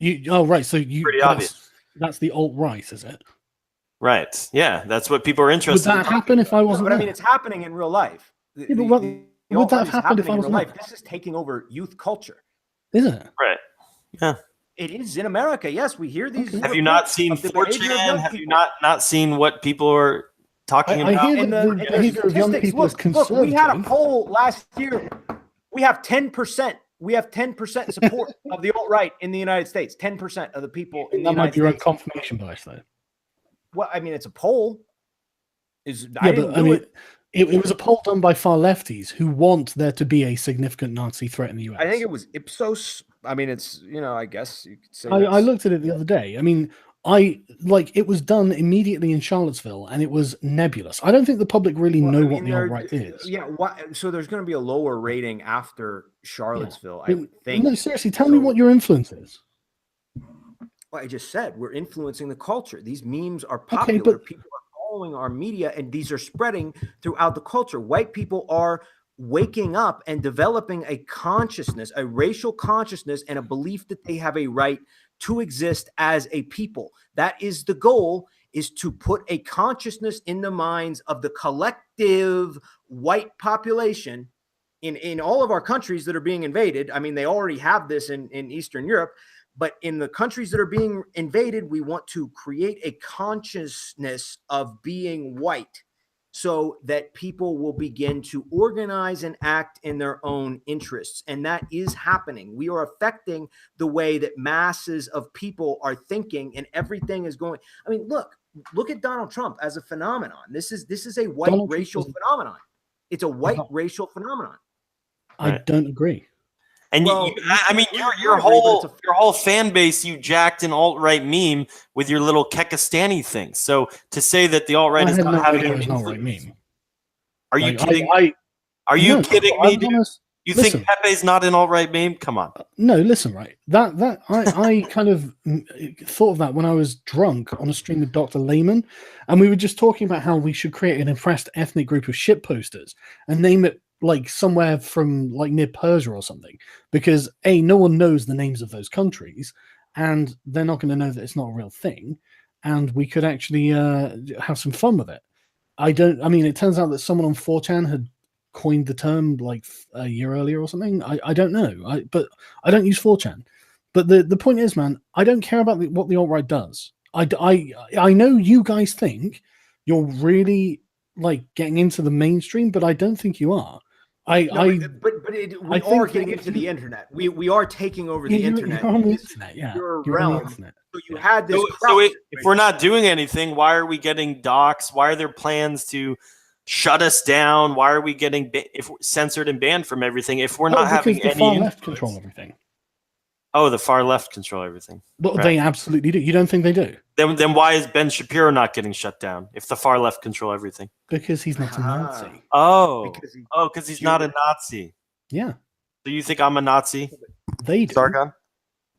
Right. So pretty obvious. That's the alt-right, is it? Right. Yeah, that's what people are interested in. Would that happen if I wasn't? But I mean, it's happening in real life. Yeah, but would that have happened if I wasn't there? This is taking over youth culture. Is it? Right. Yeah. It is in America. Yes, we hear these. Have you not seen 4chan? Have you not seen what people are talking about? I hear the behavior of young people is conservative. Look, we had a poll last year. We have 10%. We have 10% support of the alt-right in the United States. 10% of the people in the United States. That might be your own confirmation bias, though. Well, I mean, it's a poll. It was a poll done by far lefties who want there to be a significant Nazi threat in the US. I think it was Ipsos. I mean, it's, I guess you could say. I looked at it the other day. I mean, it was done immediately in Charlottesville, and it was nebulous. I don't think the public really know what the alt-right is. Yeah, so there's going to be a lower rating after Charlottesville, I would think. No, seriously, tell me what your influence is. Well, I just said we're influencing the culture. These memes are popular. People are following our media, and these are spreading throughout the culture. White people are waking up and developing a consciousness, a racial consciousness, and a belief that they have a right to exist as a people. That is the goal, is to put a consciousness in the minds of the collective white population in all of our countries that are being invaded. I mean, they already have this in Eastern Europe. But in the countries that are being invaded, we want to create a consciousness of being white so that people will begin to organize and act in their own interests. And that is happening. We are affecting the way that masses of people are thinking, and everything is going. I mean, look at Donald Trump as a phenomenon. This is a white racial phenomenon. It's a white racial phenomenon. I don't agree. And your whole fan base, you jacked an alt-right meme with your little Kekistani thing. So to say that the alt-right is not having an alt-right meme, are you kidding? Are you kidding me, dude? You think Pepe's not an alt-right meme? Come on. No, listen, right. I kind of thought of that when I was drunk on a stream with Dr. Lehman, and we were just talking about how we should create an oppressed ethnic group of shit posters and name it like somewhere from like near Persia or something, because no one knows the names of those countries, and they're not going to know that it's not a real thing, and we could actually have some fun with it. It turns out that someone on 4chan had coined the term like a year earlier or something. I don't know. But I don't use 4chan. But the point is, man, I don't care about what the alt-right does. I know you guys think you're really like getting into the mainstream, but I don't think you are. We are getting into the internet. We are taking over the internet. You're on the internet, yeah. You're on the around. internet. So you had this. So if we're not doing anything, why are we getting doxxed? Why are there plans to shut us down? Why are we getting censored and banned from everything if we're not having any far left control everything? Oh, the far left control everything. Well, right. They absolutely do. You don't think they do? Then why is Ben Shapiro not getting shut down if the far left control everything? Because he's not a Nazi. Because he's not a Nazi. Yeah. Do you think I'm a Nazi? They do. Sargon?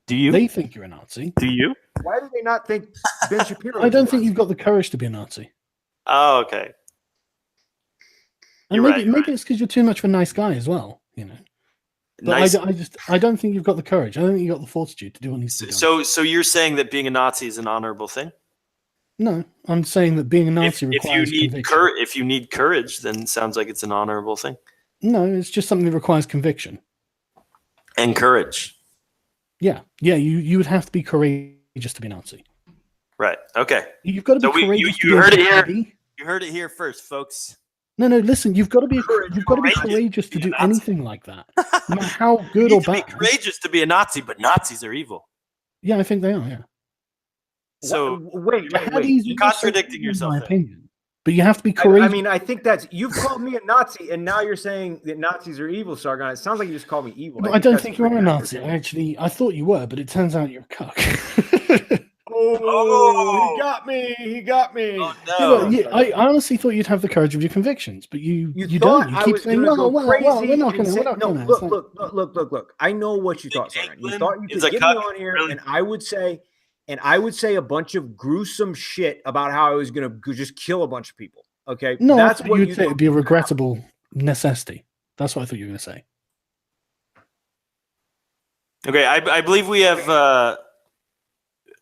Do you? They think you're a Nazi. Do you? Why do they not think Ben Shapiro? I don't think you've got the courage to be a Nazi. Oh, okay. And maybe it's because you're too much of a nice guy as well, you know. But I don't think you've got the courage. I don't think you've got the fortitude to do what needs to be done. So you're saying that being a Nazi is an honorable thing? No, I'm saying that being a Nazi requires conviction. If you need courage, then it sounds like it's an honorable thing. No, it's just something that requires conviction. And courage. Yeah. You would have to be courageous to be Nazi. Right. Okay. You've got to be courageous. You heard it here. You heard it here first, folks. No, listen. You've got to be courageous to do anything like that, no matter how good or bad. Be courageous to be a Nazi, but Nazis are evil. Yeah, I think they are. Yeah. So wait. You're contradicting yourself. In my opinion, but you have to be courageous. I mean, I think you've called me a Nazi, and now you're saying that Nazis are evil, Sargon. It sounds like you just called me evil. No, I don't think you are a Nazi. I thought you were, but it turns out you're a cuck. He got me. Oh, no. Yeah, I honestly thought you'd have the courage of your convictions, but you don't. You keep saying, "Well, we're not going to." No, look. I know what you thought, Sargon. You thought you could get me on here, and I would say a bunch of gruesome shit about how I was going to just kill a bunch of people. Okay, no, that's what you'd say. It'd be a regrettable necessity. That's what I thought you were going to say. Okay, I believe we have.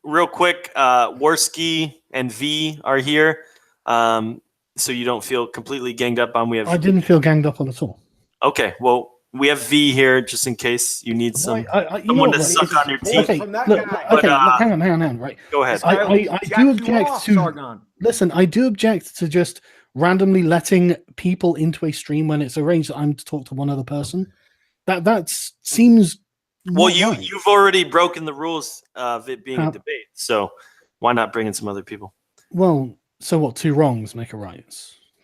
Real quick, Worski and V are here, so you don't feel completely ganged up on. I didn't feel ganged up on at all. Okay, well, we have V here just in case you need someone to suck on your teeth. Okay, hang on, right? Go ahead. I do object to. Listen, I do object to just randomly letting people into a stream when it's arranged that I'm to talk to one other person. That seems. Well, you've already broken the rules of it being a debate, so why not bring in some other people? Well, so what? Two wrongs make a right.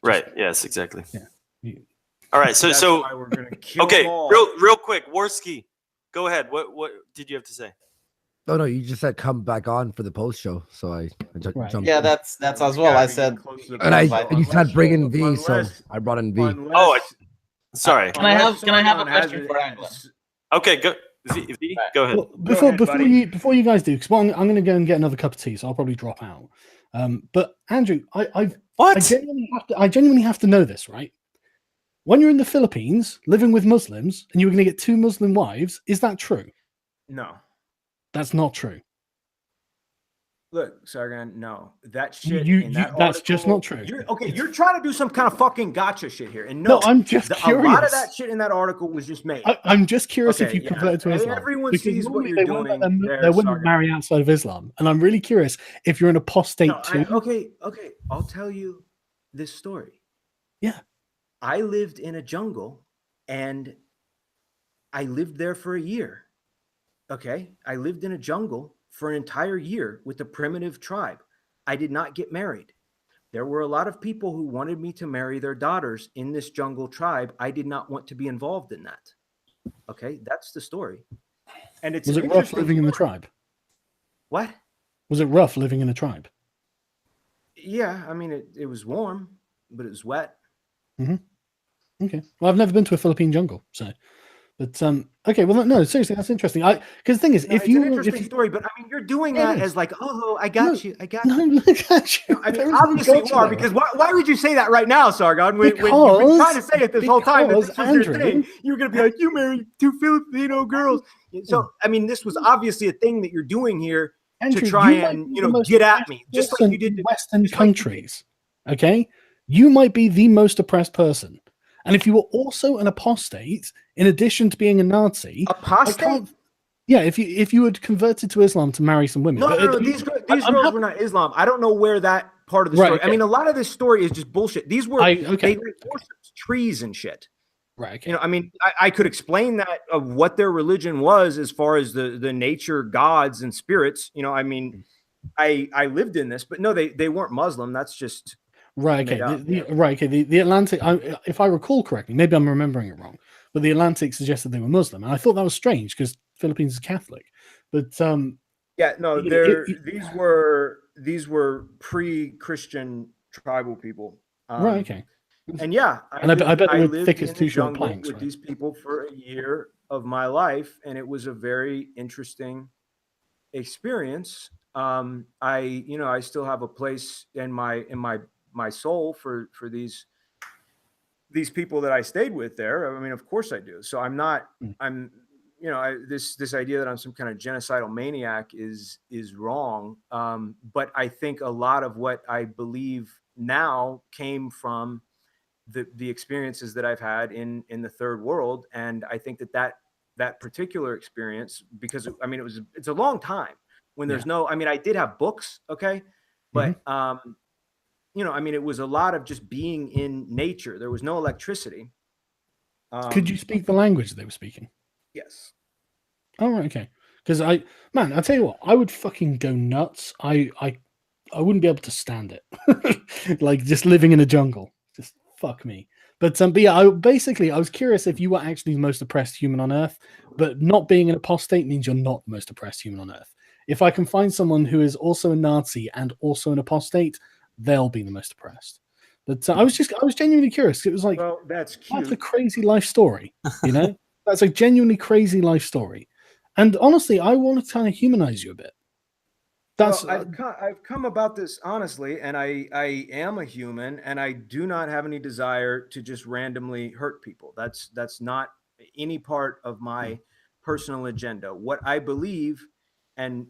Right. Yes. Exactly. Yeah. All right. So okay. Real quick, Worski, go ahead. What did you have to say? No. You just said come back on for the post show, so I jumped. Yeah, that's as well. I said, and you said bring in V, so I brought in V. Sorry. Can I have a question for Anglin? Okay. Go. V, go ahead. Well, before you guys do, because I'm going to go and get another cup of tea, so I'll probably drop out. But Andrew, I genuinely have to know this, right? When you're in the Philippines living with Muslims and you're going to get 2 Muslim wives, is that true? No, that's not true. Look, Sargon, no, that shit. That's just not true. You're trying to do some kind of fucking gotcha shit here, and no, I'm just curious. A lot of that shit in that article was just made. I'm just curious if you converted to Islam. Everyone sees what you're doing. They wouldn't marry outside of Islam, and I'm really curious if you're an apostate too. Okay, I'll tell you this story. Yeah, I lived in a jungle, and I lived there for a year. Okay, I lived in a jungle for an entire year with a primitive tribe. I did not get married. There were a lot of people who wanted me to marry their daughters in this jungle tribe. I did not want to be involved in that. Okay, that's the story. And was it rough living in the tribe? What? Was it rough living in a tribe? Yeah, I mean, it was warm, but it was wet. Mm-hmm. Okay. Well, I've never been to a Philippine jungle, so But okay, well, no, seriously, that's interesting. Because the thing is, no, if you, an interesting story, but I mean, you're doing that as like, oh, I got you. No, look at you. I mean, obviously you are, because why would you say that right now, Sargon? When you've been trying to say it this whole time that this was your thing, you were going to be like, you married 2 Filipino girls. So, I mean, this was obviously a thing that you're doing here Andrew, to try and, get at me, just like you did in Western countries. Okay? You might be the most oppressed person. And if you were also an apostate, in addition to being a Nazi, apostate, yeah, if you had converted to Islam to marry some women, no, these girls were not Islam. I don't know where that part of the story. Okay. I mean, a lot of this story is just bullshit. These were they worshipped trees and shit. Right. Okay. I mean, I could explain that of what their religion was as far as the nature gods and spirits. I mean, I lived in this, but no, they weren't Muslim. That's just. Right. Okay. The Atlantic. If I recall correctly, maybe I'm remembering it wrong, but the Atlantic suggested they were Muslim, and I thought that was strange because Philippines is Catholic. But yeah, no, these were pre-Christian tribal people. Right. Okay. And yeah, I bet they were thick as 2 short planks with these people for a year of my life, and it was a very interesting experience. I still have a place in my soul for these people that I stayed with there. I mean, of course I do. So this idea that I'm some kind of genocidal maniac is wrong. But I think a lot of what I believe now came from the experiences that I've had in the third world. And I think that particular experience, because I mean, it's a long time when there's I mean, I did have books. Okay. But, I mean, it was a lot of just being in nature. There was no electricity. Could you speak the language they were speaking? Yes. Oh, right, okay. Because I'll tell you what, I would fucking go nuts. I wouldn't be able to stand it. Like just living in a jungle. Just fuck me. But yeah, I was curious if you were actually the most oppressed human on Earth, but not being an apostate means you're not the most oppressed human on Earth. If I can find someone who is also a Nazi and also an apostate, they'll be the most oppressed. But I was genuinely curious. It was like, well, that's cute. That's a crazy life story, That's a genuinely crazy life story. And honestly, I want to kind of humanize you a bit. I've come about this honestly, and I am a human, and I do not have any desire to just randomly hurt people. That's not any part of my personal agenda. What I believe and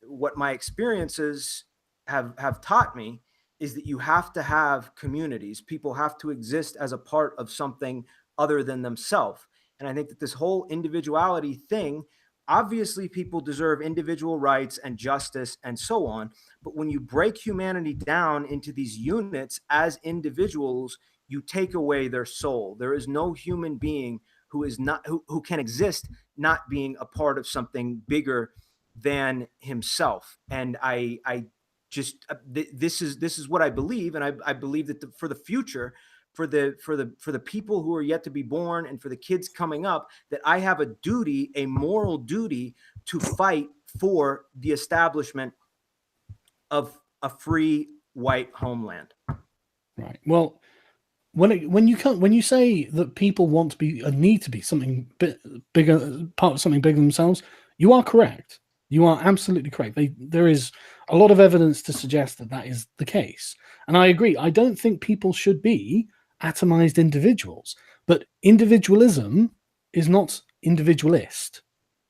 what my experiences have taught me is that you have to have communities. People have to exist as a part of something other than themselves. And I think that this whole individuality thing, obviously people deserve individual rights and justice and so on. But when you break humanity down into these units as individuals, you take away their soul. There is no human being who can exist not being a part of something bigger than himself. And this is what I believe. And I believe that for the future, for the people who are yet to be born and for the kids coming up, that I have a moral duty to fight for the establishment of a free white homeland. Right. Well, when you say that people want to be need to be something bigger, part of something bigger than themselves, you are correct. You are absolutely correct. There is a lot of evidence to suggest that is the case. And I agree. I don't think people should be atomized individuals, but individualism is not individualist,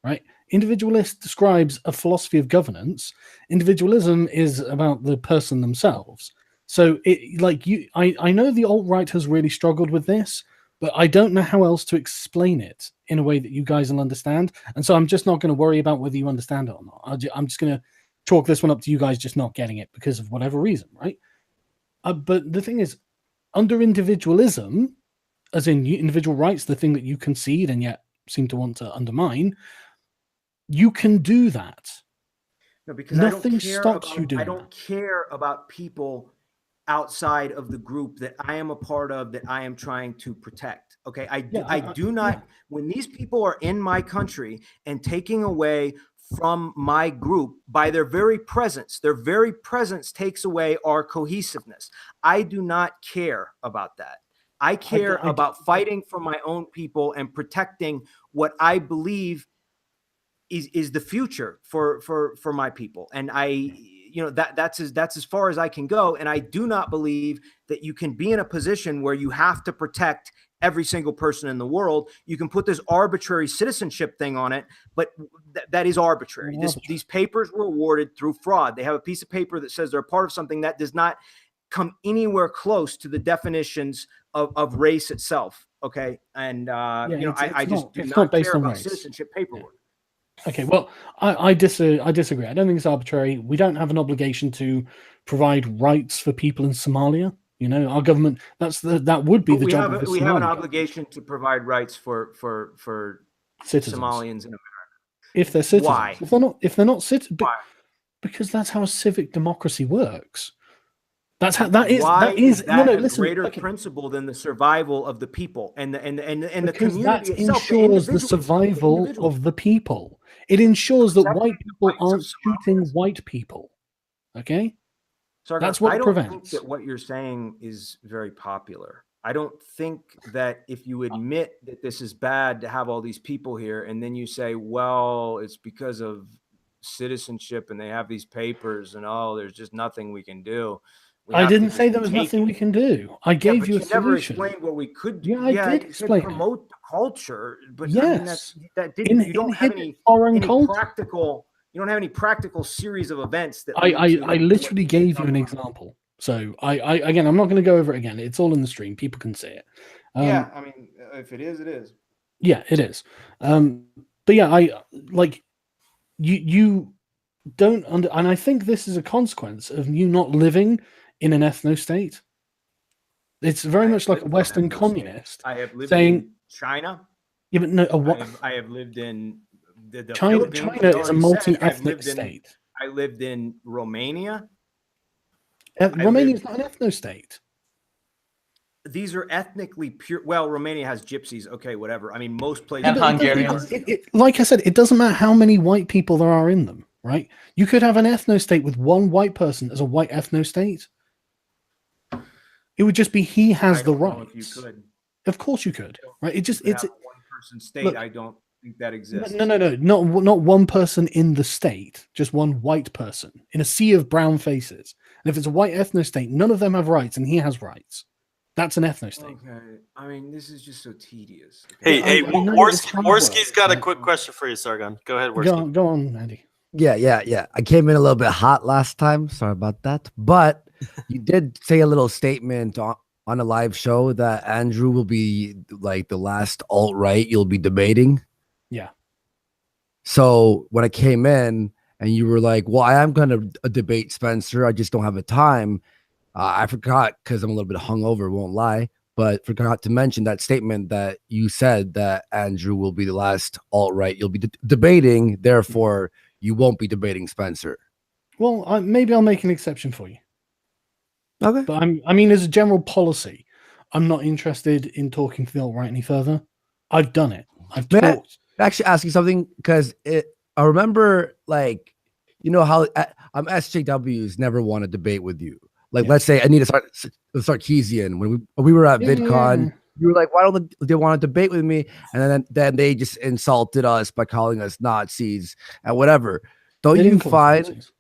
right? Individualist describes a philosophy of governance. Individualism is about the person themselves. So I know the alt-right has really struggled with this, but I don't know how else to explain it in a way that you guys will understand. And so I'm just not going to worry about whether you understand it or not. I'm just going to chalk this one up to you guys just not getting it because of whatever reason, right? But the thing is, under individualism, as in individual rights, the thing that you concede and yet seem to want to undermine, you can do that. No, because nothing stops you doing I don't care about people outside of the group that I am a part of, that I am trying to protect. Okay. I do not, when these people are in my country and taking away from my group by their very presence takes away our cohesiveness. I do not care about that. I care about fighting for my own people and protecting what I believe is the future for my people. And that's as far as I can go. And I do not believe that you can be in a position where you have to protect every single person in the world. You can put this arbitrary citizenship thing on it, but that is arbitrary. These papers were awarded through fraud. They have a piece of paper that says they're a part of something that does not come anywhere close to the definitions of race itself. Okay. And, I just do not care about citizenship paperwork. Okay, well, I disagree. I don't think it's arbitrary. We don't have an obligation to provide rights for people in Somalia. You know, our government, that would be the job of the Somali. We have an obligation to provide rights for citizens. Somalians in America. If they're citizens. Why? If they're not citizens. Why? Because that's how a civic democracy works. That's how that is a greater principle than the survival of the people and the community that itself. Ensures the survival of the people. It ensures that white people aren't shooting white people. Okay, Sargon, that's what prevents. I don't think that what you're saying is very popular. I don't think that if you admit that this is bad to have all these people here, and then you say, well, it's because of citizenship and they have these papers, and there's just nothing we can do. I didn't say there was nothing we can do. I gave you a solution. Never explained what we could do. Yeah, I did explain. Promote the culture, but yes, that didn't. You don't have any practical. You don't have any practical series of events that. I literally gave you an example. So again, I'm not going to go over it again. It's all in the stream. People can see it. Yeah, I mean, if it is, it is. Yeah, it is. But yeah, you don't and I think this is a consequence of you not living in an ethno-state. It's very much like a Western communist. I have lived in China. Yeah, but no, I have lived in the China. China is a multi-ethnic state. I lived in Romania. Romania is not an ethno-state. These are ethnically pure. Well, Romania has gypsies. Okay, whatever. I mean, most places. And Hungarians. Like I said, it doesn't matter how many white people there are in them, right? You could have an ethno-state with one white person as a white ethno-state. It would just be he has the rights. If you could. Of course you could, right? It's one person state. Look, I don't think that exists. No, not one person in the state, just one white person in a sea of brown faces. And if it's a white ethno-state, none of them have rights, and he has rights. That's an ethno-state. Okay, I mean, this is just so tedious. Okay? Hey, Worski's got a quick question for you, Sargon. Go ahead, Worski. Go on, Andy. Yeah. I came in a little bit hot last time. Sorry about that. But you did say a little statement on a live show that Andrew will be like the last alt-right you'll be debating. Yeah. So when I came in and you were like, well, I am going to debate Spencer. I just don't have the time. I forgot because I'm a little bit hungover, won't lie, but forgot to mention that statement that you said that Andrew will be the last alt-right you'll be debating. Therefore, you won't be debating Spencer. Well, maybe I'll make an exception for you. Okay. But I mean, as a general policy, I'm not interested in talking to the alt-right any further. I've done it. I've talked. Actually ask you something because I remember, like, you know how SJWs never want to debate with you. Like, let's say I need a Sarkeesian. When we were at VidCon, you were like, why don't they want to debate with me? And then they just insulted us by calling us Nazis and whatever. Don't you find... Nazis.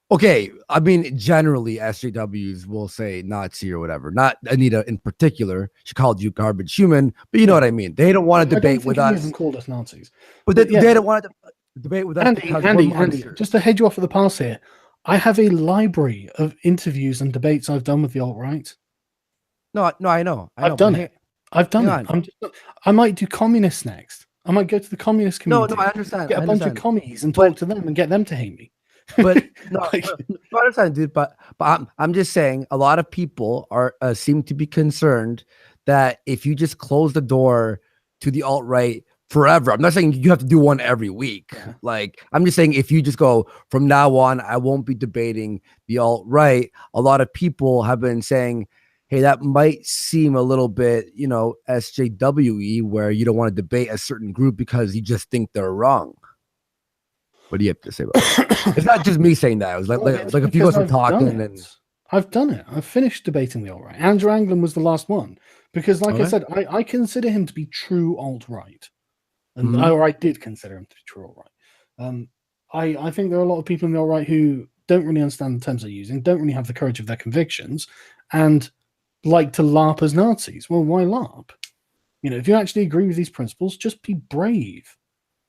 Okay, I mean, generally, SJWs will say Nazi or whatever. Not Anita in particular. She called you garbage human, but you know what I mean. They don't want to debate with us. Even called us Nazis. But they don't want to debate with us. Andy, just to head you off at the pass here, I have a library of interviews and debates I've done with the alt-right. No, I know. I've done it. I might do communists next. I might go to the communist community. No, I understand. Get a bunch of commies and talk to them and get them to hate me. But I understand, dude. But I'm just saying, a lot of people seem to be concerned that if you just close the door to the alt-right forever, I'm not saying you have to do one every week. Yeah. Like, I'm just saying, if you just go from now on, I won't be debating the alt-right. A lot of people have been saying, hey, that might seem a little bit, SJWE, where you don't want to debate a certain group because you just think they're wrong. What do you have to say about that? It's not just me saying that. It was like a few of us were talking. I've done it. I've finished debating the alt-right. Andrew Anglin was the last one because, like I said, I consider him to be true alt-right, and or I did consider him to be true alt-right. I think there are a lot of people in the alt-right who don't really understand the terms they're using, don't really have the courage of their convictions, and like to LARP as Nazis. Well, why LARP? If you actually agree with these principles, just be brave.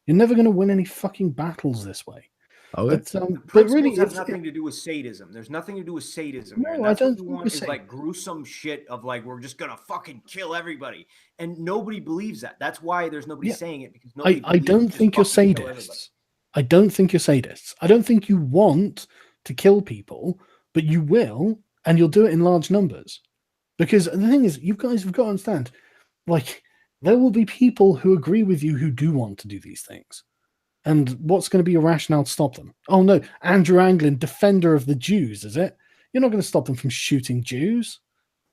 You're never going to win any fucking battles this way. Okay. But really, it has nothing to do with sadism. There's nothing to do with sadism. No, I don't. What you want is like gruesome shit of like we're just gonna fucking kill everybody, and nobody believes that. That's why there's nobody saying it, because I don't think you're sadists. I don't think you're sadists. I don't think you want to kill people, but you will, and you'll do it in large numbers. Because the thing is, you guys have got to understand, like, there will be people who agree with you who do want to do these things. And what's going to be a rationale to stop them? Oh no, Andrew Anglin, defender of the Jews, is it? You're not going to stop them from shooting Jews.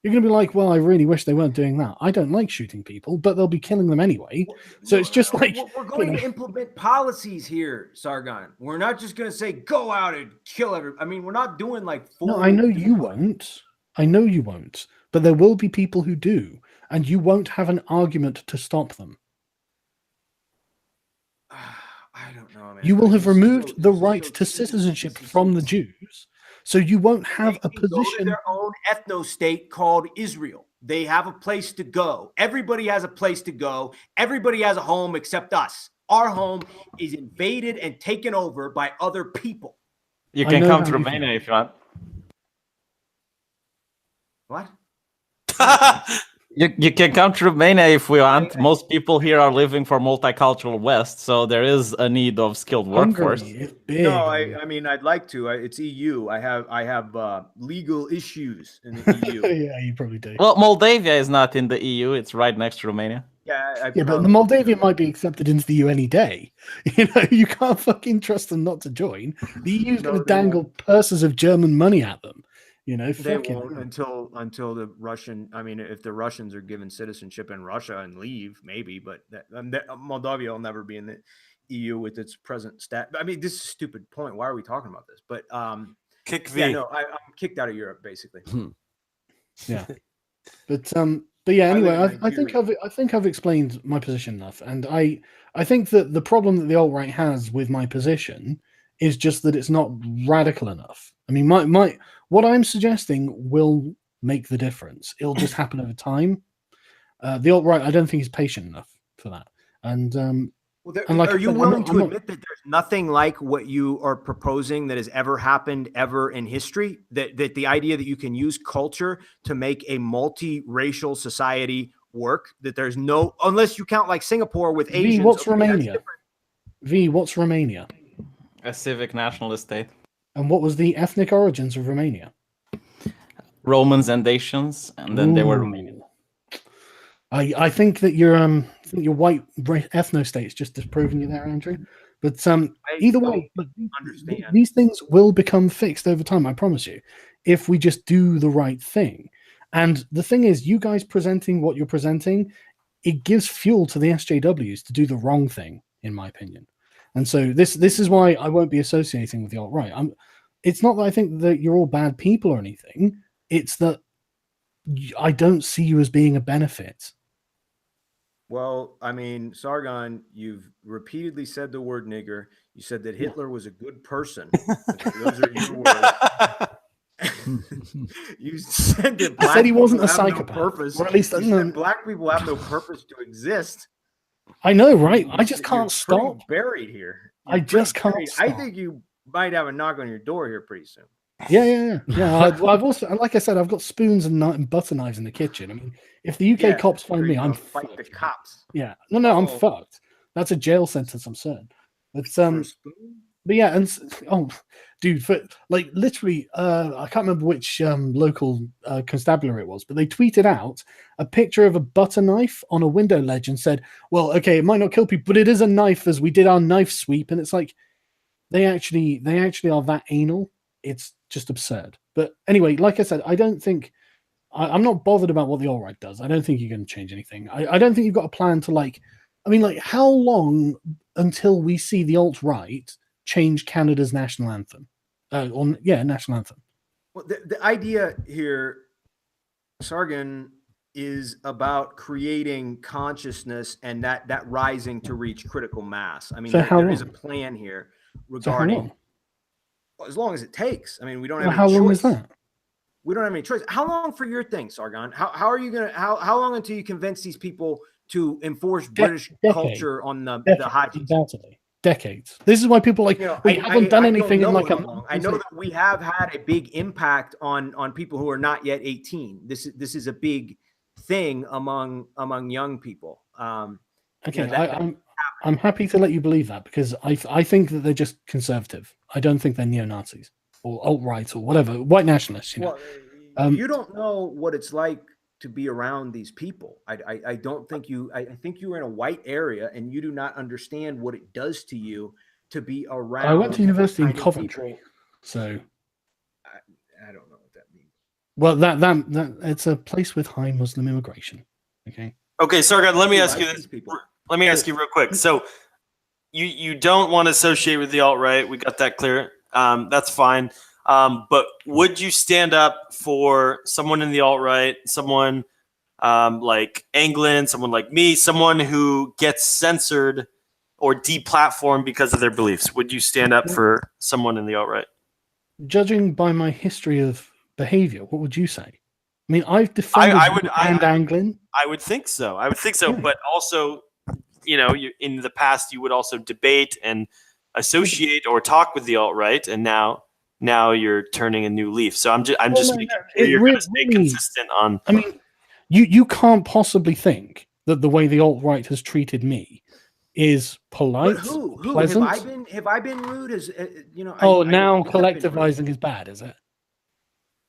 You're going to be like, well, I really wish they weren't doing that. I don't like shooting people, but they'll be killing them anyway. So it's just like... We're going to implement policies here, Sargon. We're not just going to say, go out and kill everybody. I mean, we're not doing like... No, I know you won't. I know you won't. But there will be people who do. And you won't have an argument to stop them. I don't know, man. You will have removed the right to citizenship from the Jews, so you won't have a position. Go to their own ethno-state called Israel. They have a place to go. Everybody has a place to go. Everybody has a home except us. Our home is invaded and taken over by other people. You can come to Romania if you want. What? You can come to Romania if we want. Most people here are living for multicultural West, so there is a need of skilled workforce. No, I mean I'd like to. It's EU. I have legal issues in the EU. Yeah, you probably do. Well, Moldavia is not in the EU. It's right next to Romania. Yeah, but the Moldavia might be accepted into the EU any day. You can't fucking trust them not to join. The EU's going to dangle purses of German money at them. They won't until the Russian. I mean, if the Russians are given citizenship in Russia and leave, maybe. But Moldavia will never be in the EU with its present stat. I mean, this is a stupid point. Why are we talking about this? But kick V. Yeah, no, I'm kicked out of Europe basically. Yeah, but yeah. Anyway, I think I've explained my position enough, and I think that the problem that the alt-right has with my position is just that it's not radical enough. I mean, what I'm suggesting will make the difference. It'll just happen over time. The alt-right, I don't think, is patient enough for that. And are you willing to admit that there's nothing like what you are proposing that has ever happened ever in history? That the idea that you can use culture to make a multiracial society work? That there's no, unless you count like Singapore with Asians. What's Romania? What's Romania? A civic nationalist state. And what was the ethnic origins of Romania? Romans and Dacians, and then they were Romanian. I think that your white ethno state is just disproving you there, Andrew. But either way, these things will become fixed over time. I promise you, if we just do the right thing. And the thing is, you guys presenting what you're presenting, it gives fuel to the SJWs to do the wrong thing, in my opinion. And so this is why I won't be associating with the alt-right. It's not that I think that you're all bad people or anything. It's that I don't see you as being a benefit. Well, I mean, Sargon, you've repeatedly said the word nigger. You said that Hitler was a good person. Those are your words. You said that I said he wasn't a psychopath. No purpose. Or at least black people have no purpose to exist. I know, right? I just can't stop. Buried here. I just can't stop. I think you might have a knock on your door here pretty soon. Yeah. I've also, like I said, I've got spoons and butter knives in the kitchen. I mean, if the UK cops find me, I'm fight the cops. Yeah, no, I'm fucked. That's a jail sentence, I'm certain. But yeah, and dude, for like literally, I can't remember which local constabulary it was, but they tweeted out a picture of a butter knife on a window ledge and said, "Well, okay, it might not kill people, but it is a knife, as we did our knife sweep." And it's like they actually are that anal. It's just absurd. But anyway, like I said, I don't think I'm not bothered about what the alt-right does. I don't think you're going to change anything. I don't think you've got a plan to how long until we see the alt-right change Canada's national anthem? National anthem. Well, the idea here, Sargon, is about creating consciousness and that rising to reach critical mass. I mean, there is a plan here regarding as long as it takes. I mean, we don't have any choice. How long is that? We don't have any choice. How long for your thing, Sargon? How are you gonna how long until you convince these people to enforce British culture on the Hajis? Undoubtedly. Decades. This is why people like we haven't done anything in like a month. I know that we have had a big impact on people who are not yet 18. This is a big thing among young people. Okay, I'm happy to let you believe that because I think that they're just conservative. I don't think they're neo-Nazis or alt-right or whatever, white nationalists. You know? Well, you don't know what it's like to be around these people. I don't think you. I think you're in a white area and you do not understand what it does to you to be around. I went to university in Coventry, so I don't know what that means. Well, that it's a place with high Muslim immigration. Okay, Sargon, let me ask you this. Let me ask you real quick. So you don't want to associate with the alt-right. We got that clear. That's fine. But would you stand up for someone in the alt-right, someone like Anglin, someone like me, someone who gets censored or deplatformed because of their beliefs? Would you stand up for someone in the alt-right? Judging by my history of behavior, what would you say? I mean, I've defended Anglin. I would think so. Yeah. But also, in the past, you would also debate and associate or talk with the alt-right, and now you're turning a new leaf. So I'm just making sure you're going to stay consistent on. I mean, you can't possibly think that the way the alt-right has treated me is polite, pleasant. Have I been rude? Now collectivizing is bad, is it?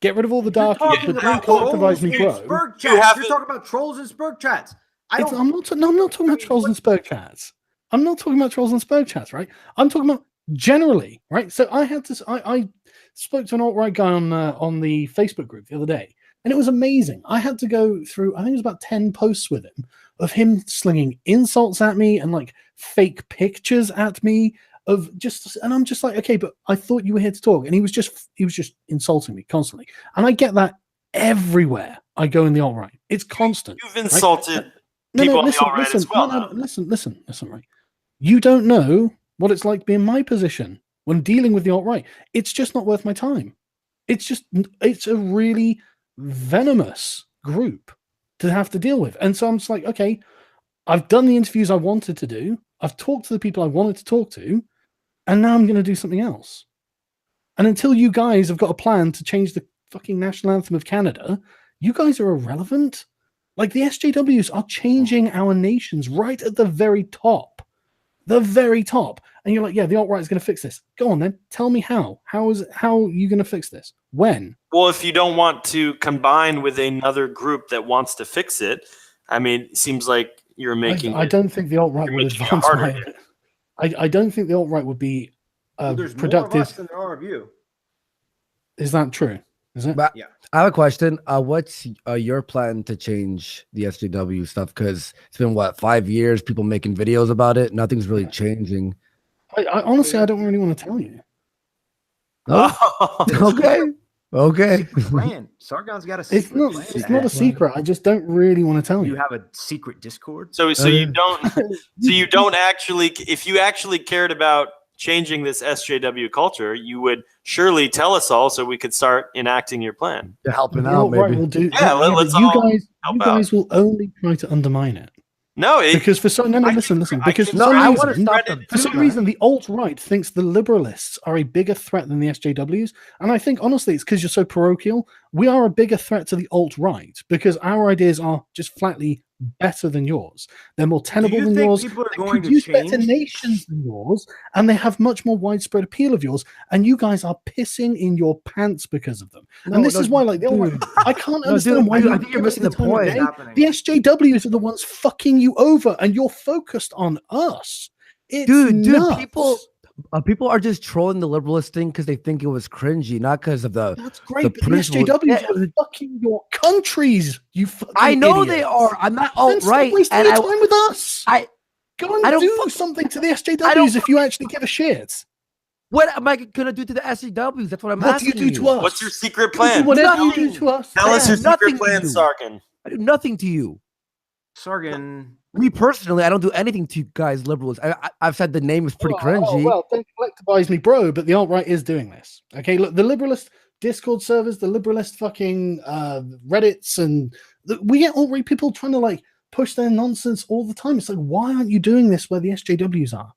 Get rid of all the dark. Collectivize me, bro. You're talking about trolls and Spurg chats. I'm not talking about trolls and Spurg chats. I'm not talking about trolls and Spurg chats, right? I'm talking about generally, right? So I spoke to an alt-right guy on the Facebook group the other day, and it was amazing. I had to go through, I think it was about 10 posts with him of him slinging insults at me and like fake pictures at me and I'm just like, okay, but I thought you were here to talk. And he was just insulting me constantly. And I get that everywhere I go in the alt-right. It's constant. You've insulted people on the alt-right as well. Listen, right? You don't know what it's like to be in my position when dealing with the alt-right. It's just not worth my time. It's a really venomous group to have to deal with. And so I'm just like, okay, I've done the interviews I wanted to do. I've talked to the people I wanted to talk to, and now I'm going to do something else. And until you guys have got a plan to change the fucking national anthem of Canada, you guys are irrelevant. Like the SJWs are changing our nations right at the very top. The very top. And you're like, yeah, the alt-right is going to fix this. Go on then. Tell me how. How are you going to fix this? When? Well, if you don't want to combine with another group that wants to fix it, I mean, it seems like you're making. I don't think the alt-right would advance I don't think the alt-right would be there's productive. More of us than there are of you. Is that true? Is it? Yeah. I have a question. What's your plan to change the SJW stuff? Because it's been 5 years, people making videos about it. Nothing's really changing. I honestly, I don't really want to tell you. Oh. Okay. Sargon's got a secret. It's not a secret. I just don't really want to tell you. You have a secret Discord. So you don't. So you don't actually. If you actually cared about changing this SJW culture, you would surely tell us all so we could start enacting your plan. You're helping out, maybe. We'll do. Yeah, let's all you guys will only try to undermine it. No, because for some listen. Because for some reason, the alt-right thinks the liberalists are a bigger threat than the SJWs, and I think honestly, it's because you're so parochial. We are a bigger threat to the alt-right because our ideas are just flatly better than yours. They're more tenable than yours. They produce better nations than yours, and they have much more widespread appeal of yours. And you guys are pissing in your pants because of them. And this is why, like, I can't understand why. I think you're missing the point. The SJWs are the ones fucking you over, and you're focused on us. Dude, people are just trolling the liberalist thing because they think it was cringy, not because of the. That's great, but the SJWs are fucking your countries. You fucking I know idiots. they are. I'm not alt-right. And your time with us. Go and do something to the SJWs if you actually give a shit. What am I gonna do to the SJWs? That's what I'm what asking do you do to us? What's your secret plan? Whatever you do to us. Tell us your nothing secret plan, to you. Sargon. I do nothing to you. Sargon. Me personally, I don't do anything to you guys, liberals. I've said the name is pretty cringy. Well, don't collectivize me, bro. But the alt-right is doing this. Okay, look, the liberalist Discord servers, the liberalist fucking Reddits, and we get alt-right people trying to like push their nonsense all the time. It's like, why aren't you doing this where the SJWs are?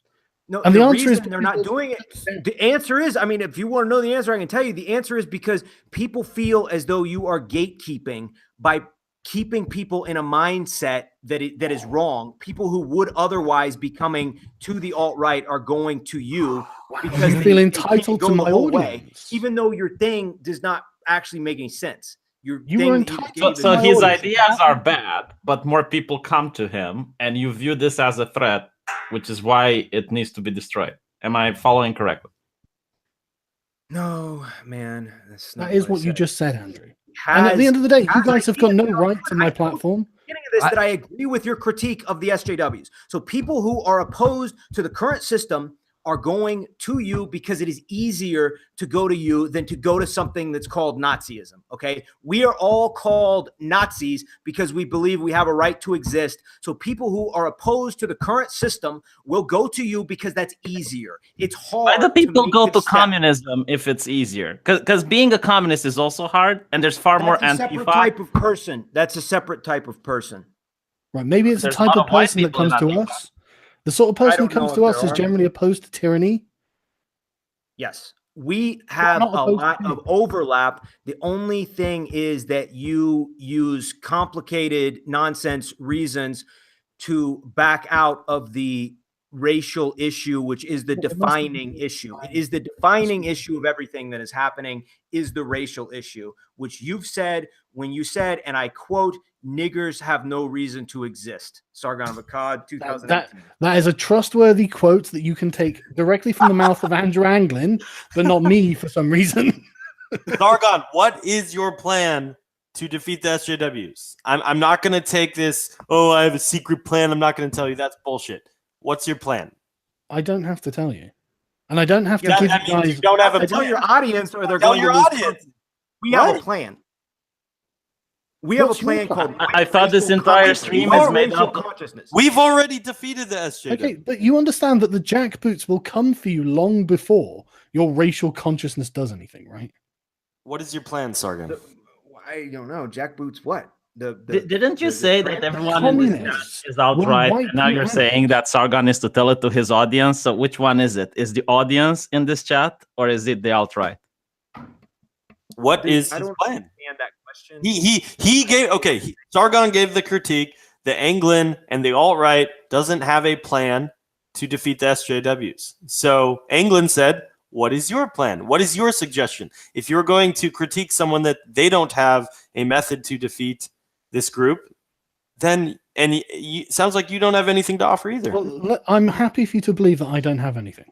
No, and the answer is they're not doing it. The answer is, I mean, if you want to know the answer, I can tell you. The answer is because people feel as though you are gatekeeping by keeping people in a mindset that is wrong. People who would otherwise be coming to the alt-right are going to you because you feel entitled to my audience, way, even though your thing does not actually make any sense. So his ideas are bad, but more people come to him, and you view this as a threat, which is why it needs to be destroyed. Am I following correctly? No, man. That is what you just said, Andrew. And at the end of the day, you guys have got no right to my platform. That I agree with your critique of the SJWs. So people who are opposed to the current system are going to you because it is easier to go to you than to go to something that's called Nazism. Okay. We are all called Nazis because we believe we have a right to exist. So people who are opposed to the current system will go to you because that's easier. It's hard. Why do people go to communism if it's easier? Because being a communist is also hard, and there's far more Antifa. Separate type of person. That's a separate type of person. Right. Maybe it's a type of person that comes to us. The sort of person who comes to us is generally opposed to tyranny. Yes. We have a lot of overlap. The only thing is that you use complicated nonsense reasons to back out of the racial issue, which is the defining issue. It is the defining issue of everything that is happening is the racial issue, which you've said when you said, and I quote, "Niggers have no reason to exist." Sargon of Akkad, 2018. That is a trustworthy quote that you can take directly from the mouth of Andrew Anglin, but not me for some reason. Sargon, what is your plan to defeat the SJWs? I'm not going to take this, I have a secret plan. I'm not going to tell you. That's bullshit. What's your plan? I don't have to tell you. And I don't have to give you guys... You don't have a plan. Tell your audience or they're tell going your to lose audience. We have a plan. We have a plan called... I thought this entire stream is made up of consciousness. We've already defeated the SJW. Okay, but you understand that the jackboots will come for you long before your racial consciousness does anything, right? What is your plan, Sargon? I don't know. Jackboots what? Didn't you say that everyone in this chat is outright, and now you're saying that Sargon is to tell it to his audience? So which one is it? Is the audience in this chat, or is it the outright? What is his plan? That question. He gave Sargon gave the critique. The Anglin and the alt-right doesn't have a plan to defeat the SJWs. So Anglin said, "What is your plan? What is your suggestion? If you're going to critique someone that they don't have a method to defeat this group, then sounds like you don't have anything to offer either." Well, I'm happy for you to believe that I don't have anything.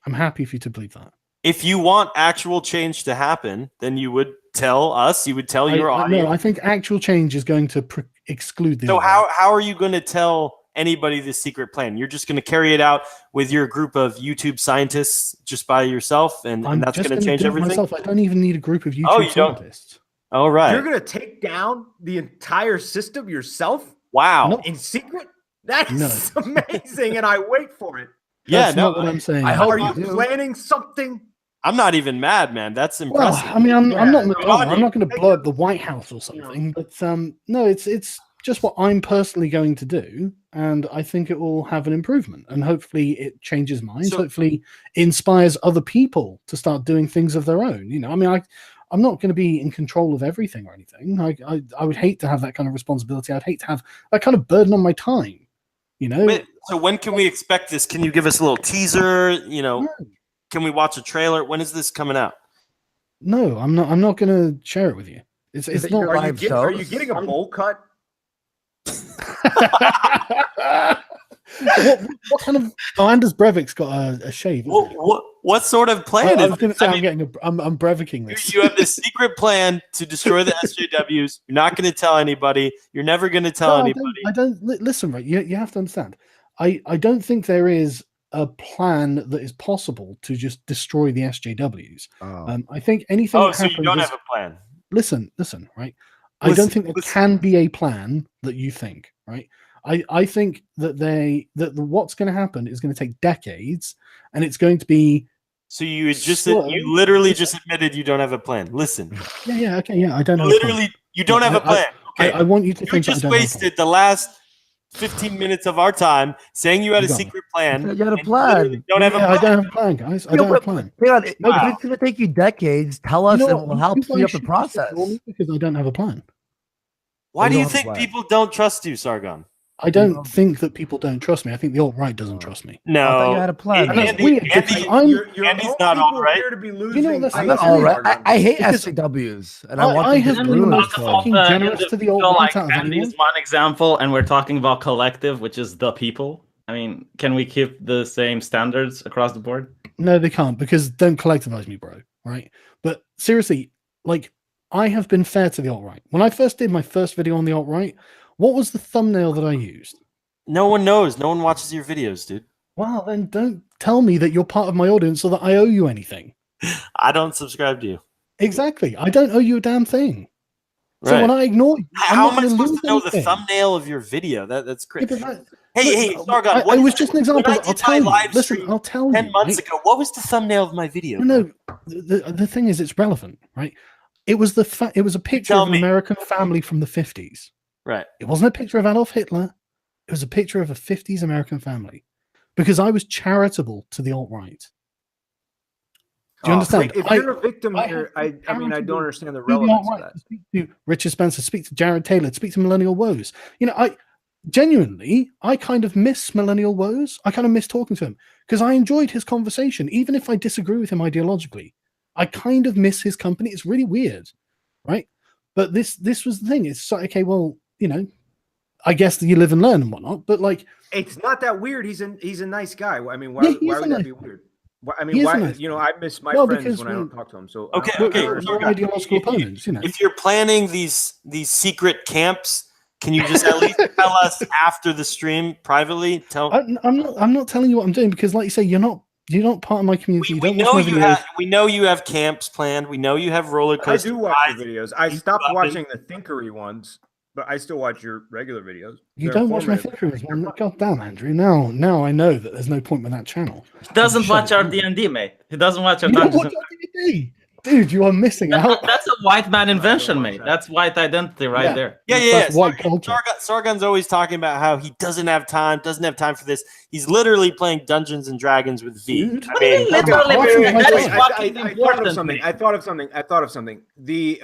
I'm happy for you to believe that. If you want actual change to happen, then you would tell us. You would tell your audience. No, I think actual change is going to exclude this. So how are you going to tell anybody this secret plan? You're just going to carry it out with your group of YouTube scientists just by yourself, and that's going to change everything? Myself. I don't even need a group of YouTube scientists. Oh, right. You're going to take down the entire system yourself? Wow. No. In secret? That's amazing, and I wait for it. That's not what I'm saying. Are you planning something? I'm not even mad, man. That's impressive. Well, I mean, I'm not going to blow up the White House or something, but no, it's just what I'm personally going to do, and I think it will have an improvement, and hopefully it changes minds. Hopefully, inspires other people to start doing things of their own. You know, I mean, I'm not going to be in control of everything or anything. I would hate to have that kind of responsibility. I'd hate to have that kind of burden on my time. You know. So when can we expect this? Can you give us a little teaser? You know. Can we watch a trailer? When is this coming out? No, I'm not going to share it with you. It's not. Are you getting a bowl cut? what kind of? Oh, Anders Breivik's got a shave. What sort of plan? I was going to say I'm Breiviking this. You have this secret plan to destroy the SJWs. You're not going to tell anybody. You're never going to tell anybody. I don't listen. Right, you have to understand. I don't think there is a plan that is possible to just destroy the SJWs. I think anything. Oh, so you don't have a plan? Listen, right? I don't think there can be a plan that you think, right? I think that what's going to happen is going to take decades, and it's going to be. So you literally just admitted you don't have a plan. Listen. Yeah, okay, yeah. I don't have literally. You don't have a plan. Okay. I want you to think you just wasted the last 15 minutes of our time saying you had a secret plan. You had a plan. Don't have a plan. I don't have a plan, guys. I don't have a plan. Hang on. If it's going to take you decades, tell us, and we'll help speed up the process. Because I don't have a plan. Why do you think people don't trust you, Sargon? I don't think that people don't trust me. I think the alt-right doesn't trust me. No. I thought you had a plan. Andy's not alt-right. I'm not alt-right. I hate SJWs, and I have been the most fucking generous to the alt-right. Andy's one example, and we're talking about collective, which is the people. I mean, can we keep the same standards across the board? No, they can't, because don't collectivize me, bro. Right? But seriously, like, I have been fair to the alt-right. When I first did my first video on the alt-right, what was the thumbnail that I used? No one knows. No one watches your videos, dude. Well, then don't tell me that you're part of my audience so that I owe you anything. I don't subscribe to you. Exactly. I don't owe you a damn thing. Right. So when I ignore you, how am I supposed to know the thumbnail of your video? That's crazy. Yeah, hey, Sargon. It was just an example. I'll tell you. Listen, I'll tell you. 10 months ago, what was the thumbnail of my video? No, the thing is, it's relevant, right? It was it was a picture of an American family from the 50s. Right. It wasn't a picture of Adolf Hitler. It was a picture of a 50s American family, because I was charitable to the alt-right. Do you understand? If you're a victim here, I mean, I don't understand the relevance of that. Speak to Richard Spencer, speak to Jared Taylor, speak to Millennial Woes. You know, I genuinely kind of miss Millennial Woes. I kind of miss talking to him because I enjoyed his conversation, even if I disagree with him ideologically. I kind of miss his company. It's really weird, right? But this was the thing. It's like, okay, well, you know, I guess that you live and learn and whatnot, but like, it's not that weird. He's a nice guy. I mean, why would that be weird? I mean, why? You know, I miss my friends when I don't talk to them. So okay, we're ideological opponents. You know, if you're planning these secret camps, can you just at least tell us after the stream privately? I'm not telling you what I'm doing, because, like you say, you're not part of my community. We know you have camps planned. We know you have roller coasters. I do watch your videos. I stopped watching the Thinkery ones, but I still watch your regular videos. You don't watch my Thinkery ones. God damn, Andrew. Now I know that there's no point with that channel. He doesn't watch our D&D, mate. He doesn't watch our Dungeons. D&D? Dude, you are missing out. That's a white man invention, mate. That's white identity there. Yeah. White culture. Sargon's always talking about how he doesn't have time for this. He's literally playing Dungeons and Dragons with V. Dude. I mean, I thought of something. The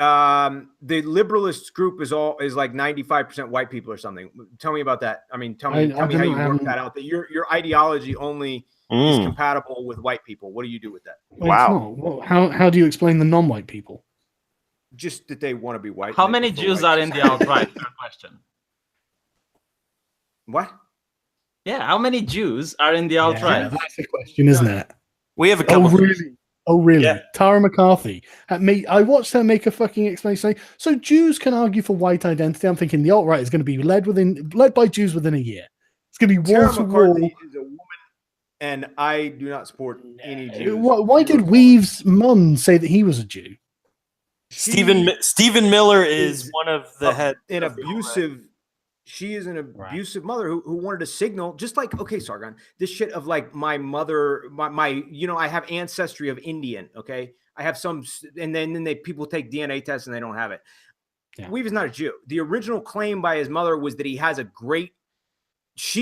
liberalist group is like 95% white people or something. Tell me about that. I mean, tell me how you work that out. That your ideology only is compatible with white people. What do you do with that? Wow. Well, how do you explain the non-white people? Just that they want to be white. How many Jews are in the alt-right? Good question. What? Yeah, how many Jews are in the alt-right? Yeah, that's the question, isn't it? We have a couple. Oh, really? Yeah. Tara McCarthy. I watched her make a fucking explanation. So Jews can argue for white identity. I'm thinking the alt-right is going to be led by Jews within a year. It's going to be wall to wall. Is a woman, and I do not support any Jews. Why did Weave's mum say that he was a Jew? Stephen Miller is one of the head. An abusive. She is an abusive mother who wanted to signal, just like, okay, Sargon, this shit of like my mother, my I have ancestry of Indian. Okay, I have some, and then people take DNA tests and they don't have it. Yeah. Weave is not a Jew. The original claim by his mother was that she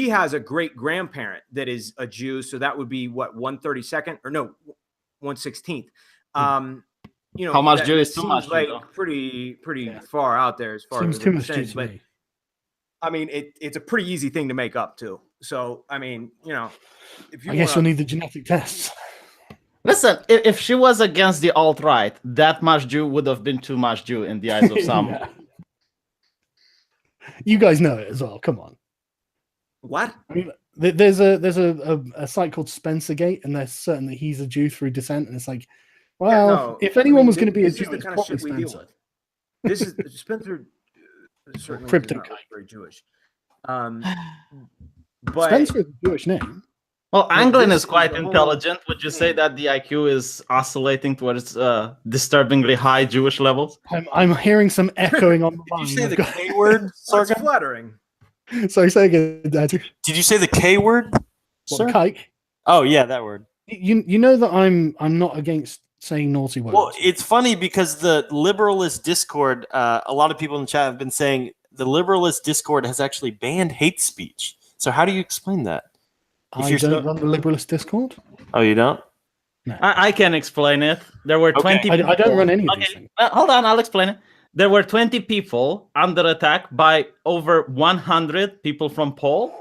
has a great grandparent that is a Jew. So that would be what, 1/32nd or no, 1/16th. How much Jew is too much? Like pretty far out there as far as too much Jew, but I mean, it's a pretty easy thing to make up too. So I mean, if you, I guess you'll need the genetic tests. Listen, if she was against the alt-right, that much Jew would have been too much Jew in the eyes of some. Yeah. You guys know it as well. Come on. What? I mean, there's a site called Spencergate, and they're certain that he's a Jew through descent, and it's like, well, if anyone was going to be a Jew, it's probably Spencer. This is Spencer. Certainly Crypto not very Jewish. But Spencer is a Jewish name. Well, Anglin is quite intelligent. Would you say that the IQ is oscillating towards disturbingly high Jewish levels? I'm hearing some echoing on the line. Did you say the K word? That's flattering. Sorry, say again, Andrew. Did you say the K word? What, kike? Oh yeah, that word. You know that I'm not against saying naughty words. Well, it's funny because the liberalist Discord, a lot of people in the chat have been saying the liberalist Discord has actually banned hate speech. So how do you explain that? I don't run the liberalist Discord. Oh, you don't? No. I can explain it. There were 20 people. I don't run any of these things. Hold on, I'll explain it. There were 20 people under attack by over 100 people from Pole.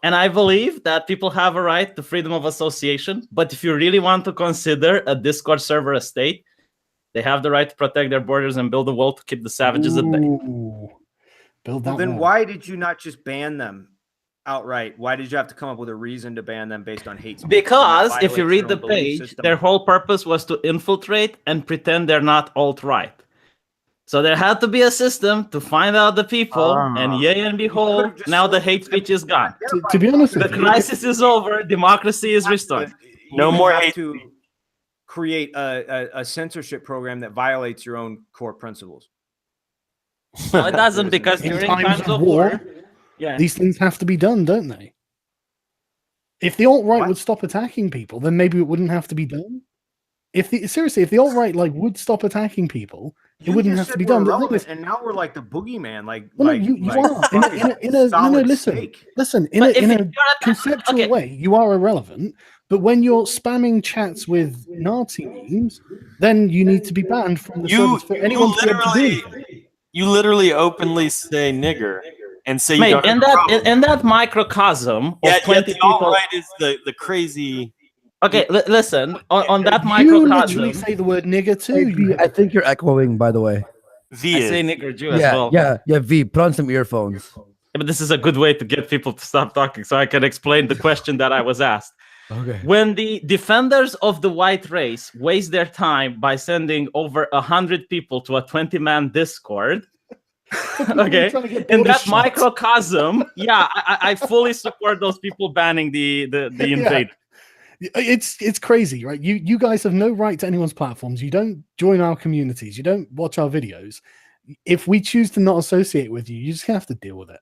And I believe that people have a right to freedom of association. But if you really want to consider a Discord server a state, they have the right to protect their borders and build a wall to keep the savages at bay. Build that then wall. Why did you not just ban them outright? Why did you have to come up with a reason to ban them based on hate speech? Because if you read the page, their whole purpose was to infiltrate and pretend they're not alt-right. So there had to be a system to find out the people, and yay and behold, now the hate speech is gone. To be honest, the crisis is over. Democracy is restored. No more hate to create a censorship program that violates your own core principles. No, it doesn't, because during times of war, these things have to be done, don't they? If the alt-right would stop attacking people, then maybe it wouldn't have to be done. If the alt-right would stop attacking people, it wouldn't have to be done. And now we're like the boogeyman. You are. Listen. In a conceptual way, you are irrelevant. But when you're spamming chats with Nazi memes, then you need to be banned from the service for anyone to be able to do anything. You literally openly say nigger and say you don't in that microcosm of 20 people. Alt-right is the crazy. Okay, listen. On that microcosm, you literally say the word nigger too. I think you're echoing, by the way. V. I say nigger Jew as well. Yeah. V. Put on some earphones. Yeah, but this is a good way to get people to stop talking, so I can explain the question that I was asked. Okay. When the defenders of the white race waste their time by sending over 100 people to a 20-man Discord, okay, in that microcosm, I fully support those people banning the invader. It's crazy, right? You guys have no right to anyone's platforms. You don't join our communities. You don't watch our videos. If we choose to not associate with you, you just have to deal with it.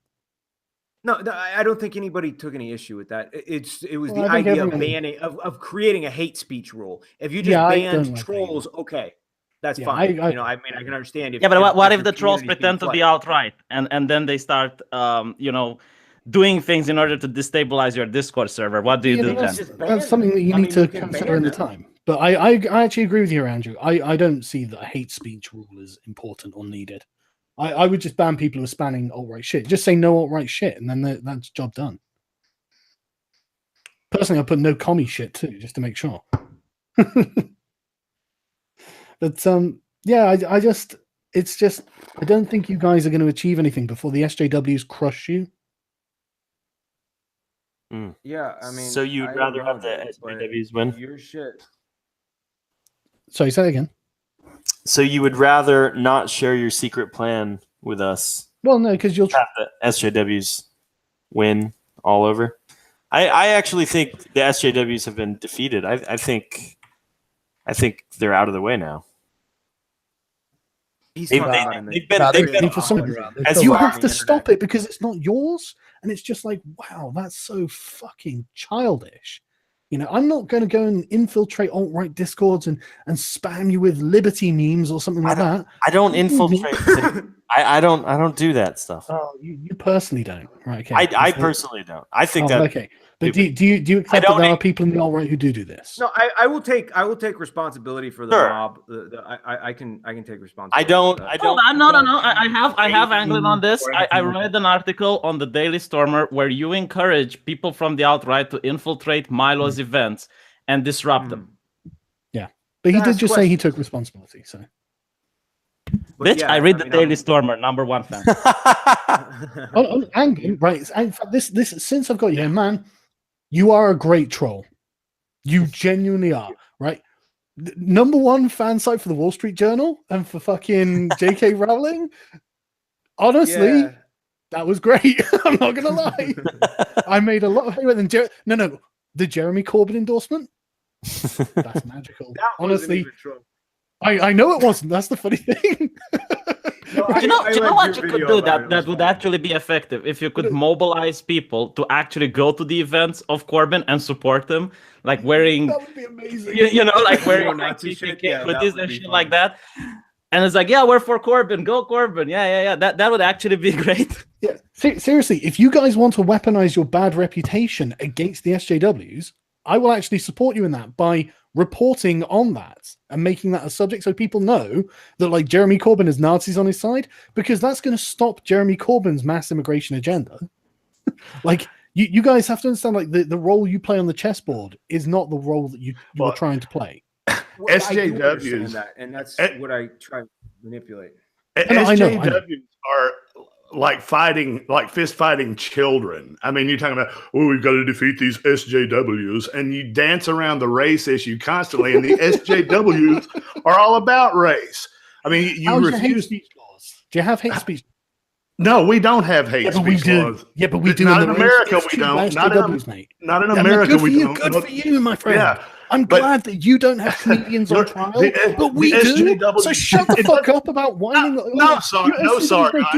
No, I don't think anybody took any issue with that. It was the idea of banning of creating a hate speech rule. If you just banned trolls, okay, that's fine. I can understand. But what if the trolls pretend to be alt-right and then they start, doing things in order to destabilize your Discord server? What do you do then? That's something that you need to consider in the time. But I actually agree with you, Andrew. I don't see that a hate speech rule is important or needed. I would just ban people who are spamming alt-right shit. Just say no alt-right shit, and then that's job done. Personally, I put no commie shit too, just to make sure. But I don't think you guys are going to achieve anything before the SJWs crush you. Yeah, I mean, so you'd rather have the SJWs win? Your shit. Sorry, say that again. So you would rather not share your secret plan with us? Well, no, because you'll have the SJWs win all over. I actually think the SJWs have been defeated. I think they're out of the way now. You have to stop it because it's not yours, and it's just like, wow, that's so fucking childish. I'm not going to go and infiltrate alt-right discords and spam you with liberty memes or something like that. I don't infiltrate. I don't do that stuff. Oh, you personally don't, right? Okay. I personally don't. I think that okay. But do you accept that there are people in the alt-right who do this? No, I will take responsibility for the mob. I can take responsibility. I don't. No. I have Anglin on this. I read an article on the Daily Stormer where you encourage people from the alt-right to infiltrate Milo's events and disrupt them. Yeah, but he did just say he took responsibility. So, bitch, I read the Daily Stormer, #1 fan. Anglin, right? This since I've got you here, man. You are a great troll. You genuinely are, right? #1 fan site for the Wall Street Journal and for fucking J.K. Rowling. Honestly, that was great. I'm not gonna lie. I made a lot of hay with them. No. The Jeremy Corbyn endorsement? That's magical. Honestly, I know it wasn't. That's the funny thing. Do you know what you could do that would actually be effective? If you could mobilize people to actually go to the events of Corbyn and support them, like wearing, that would be amazing. You know, like wearing Nazi shit, hoodies and shit like that. And it's like, yeah, we're for Corbyn. Go Corbyn. Yeah. That would actually be great. Yeah. Seriously, if you guys want to weaponize your bad reputation against the SJWs, I will actually support you in that by reporting on that and making that a subject so people know that like Jeremy Corbyn has Nazis on his side, because that's going to stop Jeremy Corbyn's mass immigration agenda. Like you guys have to understand, like the role you play on the chessboard is not the role that you are trying to play. Well, SJWs, and that's what I try to manipulate. SJWs are like fist fighting children. I mean, you're talking about, we've got to defeat these SJWs, and you dance around the race issue constantly, and the SJWs are all about race. I mean, you refuse. Hate speech laws? Do you have hate speech? No, we don't have hate speech laws. Yeah, but we do. Not in America, we don't. Not in America, we don't. Good for you, my friend. Yeah. I'm glad that you don't have comedians on trial, but we do. So shut the fuck up about whining. No, Sargon.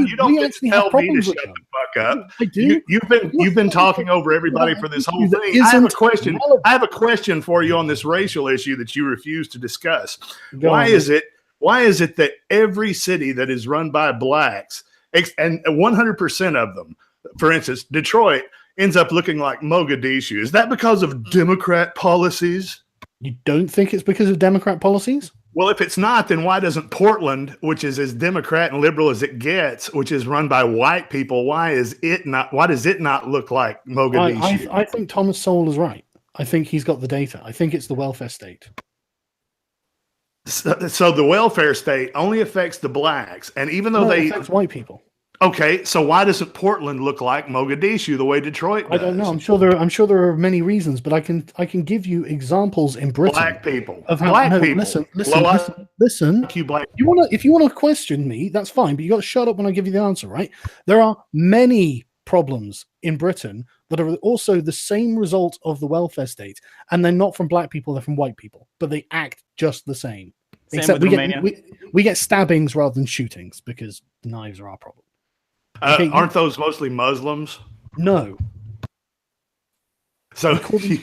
You don't get to tell me to shut the fuck up. I do. You've been talking over everybody for this whole thing. I have a question. I have a question for you on this racial issue that you refuse to discuss. Why is it that every city that is run by blacks, and 100% of them, for instance, Detroit, ends up looking like Mogadishu? Is that because of Democrat policies? You don't think it's because of Democrat policies? Well, if it's not, then why doesn't Portland, which is as Democrat and liberal as it gets, which is run by white people, why does it not look like Mogadishu? I think Thomas Sowell is right. I think he's got the data. I think it's the welfare state. So the welfare state only affects the blacks, and even though it affects white people. Okay, so why doesn't Portland look like Mogadishu the way Detroit does? I don't know. I'm sure there are many reasons, but I can give you examples in Britain. Black people. Of how, black no, people. Listen. Black. If you want to question me, that's fine, but you got to shut up when I give you the answer, right? There are many problems in Britain that are also the same result of the welfare state, and they're not from black people; they're from white people, but they act just the same. Except we get stabbings rather than shootings because knives are our problem. Aren't those mostly Muslims? No. So we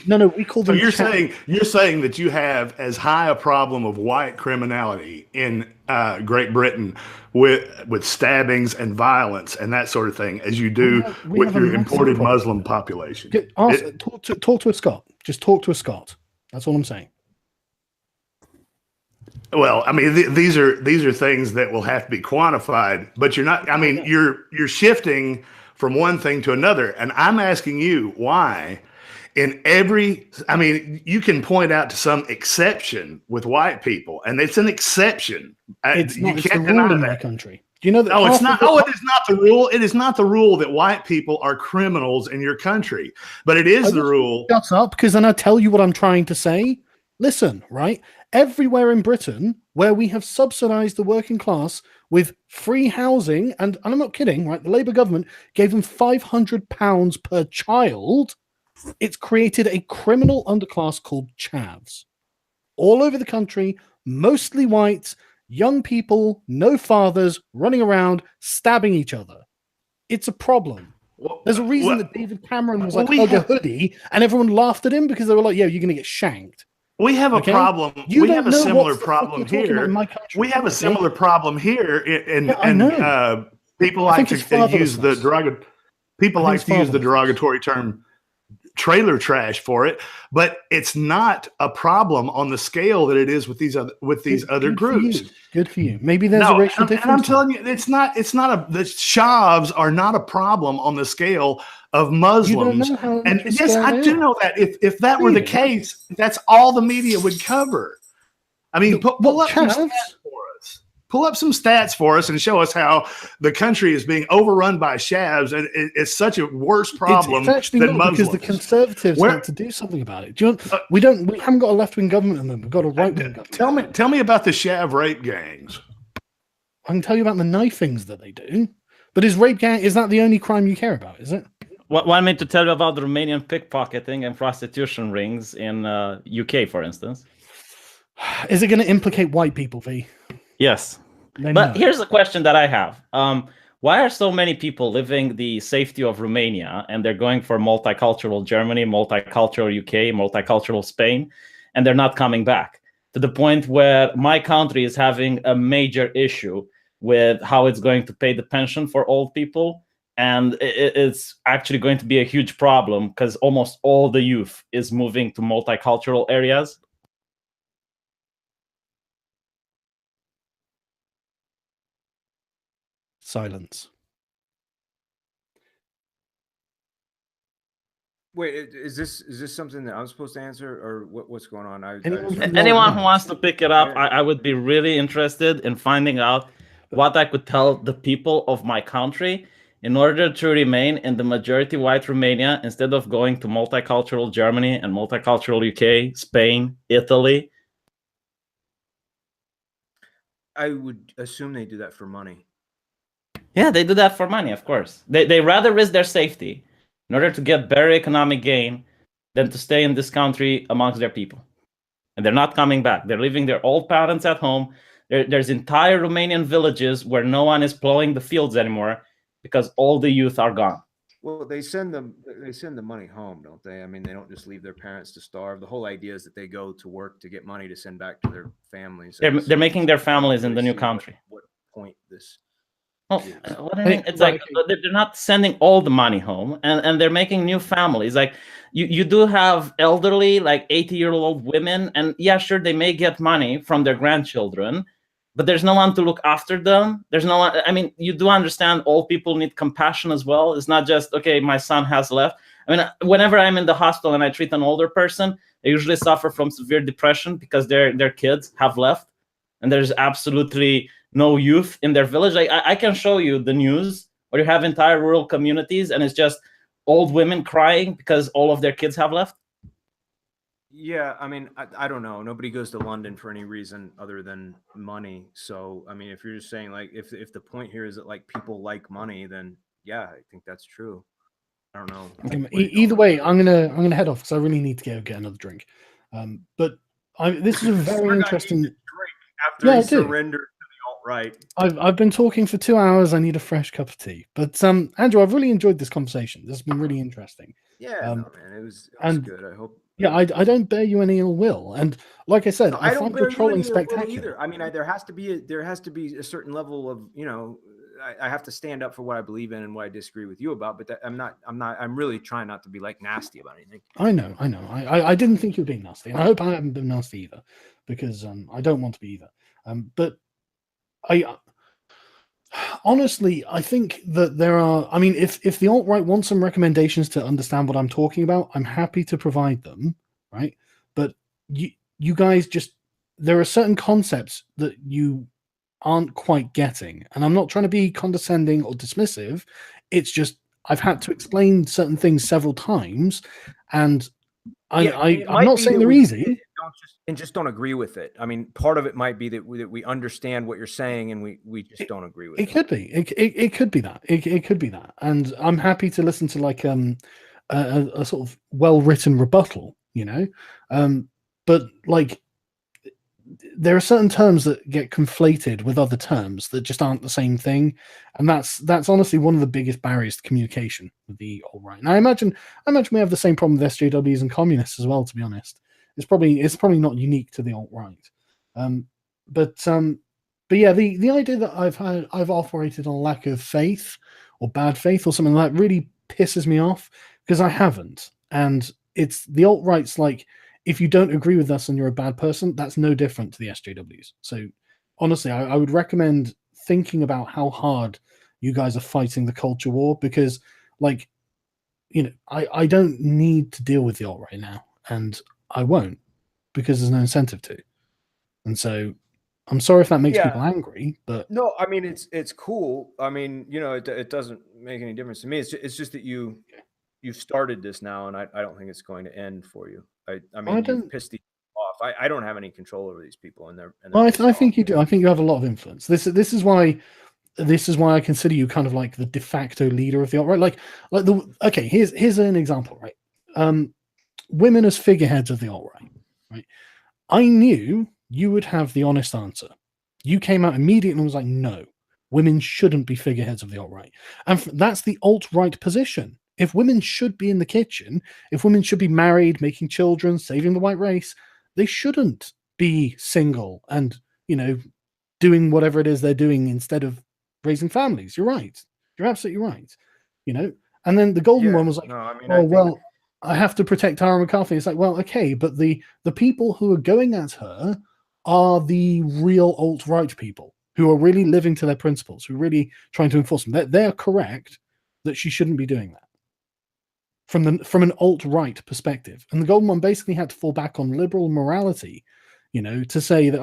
call them. So you're saying that you have as high a problem of white criminality in Great Britain with stabbings and violence and that sort of thing as you do with your imported Muslim population. Talk to a Scot. Just talk to a Scot. That's all I'm saying. Well, I mean, these are things that will have to be quantified, but you're not. I mean, you're shifting from one thing to another, and I'm asking you why. You can point out to some exception with white people, and it's an exception. It's not. It's the rule in my country. Do you know that? Oh, it's not. Oh, it is not the rule. It is not the rule that white people are criminals in your country, but it is the rule. Shut up, because then I tell you what I'm trying to say. Listen, right? Everywhere in Britain where we have subsidized the working class with free housing, and I'm not kidding, right? The Labour government gave them £500 per child. It's created a criminal underclass called chavs. All over the country, mostly white, young people, no fathers, running around, stabbing each other. It's a problem. There's a reason that David Cameron was like, hug a hoodie, and everyone laughed at him because they were like, yeah, you're going to get shanked. We have a problem. We have a similar problem here. We have a similar problem here, and people like to use the derogatory term trailer trash for it, but it's not a problem on the scale that it is with these other groups. Good for you. Maybe there's a racial difference. And I'm telling you, the chavs are not a problem on the scale of Muslims. And yes, I do know that. If that were the case, that's all the media would cover. I mean, pull up some stats for us. Pull up some stats for us and show us how the country is being overrun by shavs, and it's such a worse problem than Muslims. Because the Conservatives want to do something about it. We haven't got a left-wing government in them. We've got a right-wing government. Tell me about the shav rape gangs. I can tell you about the knifings that they do. But is that the only crime you care about? Is it? Want me to tell you about the Romanian pickpocketing and prostitution rings in UK, for instance? Is it going to implicate white people, V? Yes. Then but no. Here's a question that I have. Why are so many people living the safety of Romania and they're going for multicultural Germany, multicultural UK, multicultural Spain, and they're not coming back? To the point where my country is having a major issue with how it's going to pay the pension for old people. And it's actually going to be a huge problem because almost all the youth is moving to multicultural areas. Silence. Wait, is this something that I'm supposed to answer, or what's going on? Anyone who wants to pick it up, I would be really interested in finding out what I could tell the people of my country in order to remain in the majority white Romania instead of going to multicultural Germany and multicultural UK, Spain, Italy. I would assume they do that for money. Yeah, they do that for money, of course. They rather risk their safety in order to get better economic gain than to stay in this country amongst their people. And they're not coming back. They're leaving their old parents at home. There's entire Romanian villages where no one is plowing the fields anymore because all the youth are gone. Well, they send the money home, don't they? I mean, they don't just leave their parents to starve. The whole idea is that they go to work to get money to send back to their families. They're making their families in the new country. What point this? Well, what I mean, it's like they're not sending all the money home, and they're making new families. Like you do have elderly, like 80-year-old women, and yeah, sure, they may get money from their grandchildren, but there's no one to look after them. There's no one. I mean, you do understand old people need compassion as well. It's not just, okay, my son has left. I mean, whenever I'm in the hospital and I treat an older person, they usually suffer from severe depression because their kids have left, and there's absolutely no youth in their village. Like I can show you the news where you have entire rural communities and it's just old women crying because all of their kids have left. Yeah, I mean, I don't know. Nobody goes to London for any reason other than money. So, I mean, if you're just saying like if the point here is that like people like money, then yeah, I think that's true. I don't know. Okay, either way, I'm gonna head off because I really need to get another drink. But this is a very interesting. After he surrendered. Right. I've been talking for 2 hours. I need a fresh cup of tea. But Andrew, I've really enjoyed this conversation. This has been really interesting. Yeah, no, man, it was good. I hope. Yeah, I don't bear you any ill will, and like I said, I find your trolling spectacular. Either. I mean, there has to be a certain level of, you know, I have to stand up for what I believe in and what I disagree with you about. But I'm really trying not to be like nasty about anything. I know. I didn't think you were being nasty, and I hope I haven't been nasty either, because I don't want to be either. But honestly, I think that there are. I mean, if the alt-right wants some recommendations to understand what I'm talking about, I'm happy to provide them. Right, but you guys there are certain concepts that you aren't quite getting, and I'm not trying to be condescending or dismissive. It's just I've had to explain certain things several times, and I'm not saying they're easy. Just don't agree with it. I mean, part of it might be that we understand what you're saying, and we just don't agree with it. It could be. It could be that. It could be that. And I'm happy to listen to like a sort of well-written rebuttal, you know. But like there are certain terms that get conflated with other terms that just aren't the same thing, and that's honestly one of the biggest barriers to communication with the alt-right. And I imagine we have the same problem with SJWs and communists as well, to be honest. It's probably not unique to the alt-right, but yeah, the idea that I've operated on lack of faith or bad faith or something like that really pisses me off, because I haven't. And it's the alt-right's like, if you don't agree with us and you're a bad person, that's no different to the SJWs. So honestly, I would recommend thinking about how hard you guys are fighting the culture war, because like, you know, I don't need to deal with the alt-right now, and I won't, because there's no incentive to. And so I'm sorry if that makes people angry, but no, I mean, it's cool. I mean, you know, it doesn't make any difference to me. It's just that you've started this now, and I don't think it's going to end for you. I mean, you've pissed these off. I don't have any control over these people, and they're I think you do. I think you have a lot of influence. This is why this is why I consider you kind of like the de facto leader of the alt-right. Okay, here's an example, right? Women as figureheads of the alt-right, right? I knew you would have the honest answer. You came out immediately and was like, no, women shouldn't be figureheads of the alt-right. And that's the alt-right position. If women should be in the kitchen, if women should be married, making children, saving the white race, they shouldn't be single and, doing whatever it is they're doing instead of raising families. You're right. You're absolutely right. And then the golden one was like, I have to protect Tara McCarthy. It's like, well, okay, but the people who are going at her are the real alt-right people who are really living to their principles, who are really trying to enforce them. They're correct that she shouldn't be doing that from an alt-right perspective. And the golden one basically had to fall back on liberal morality, to say that,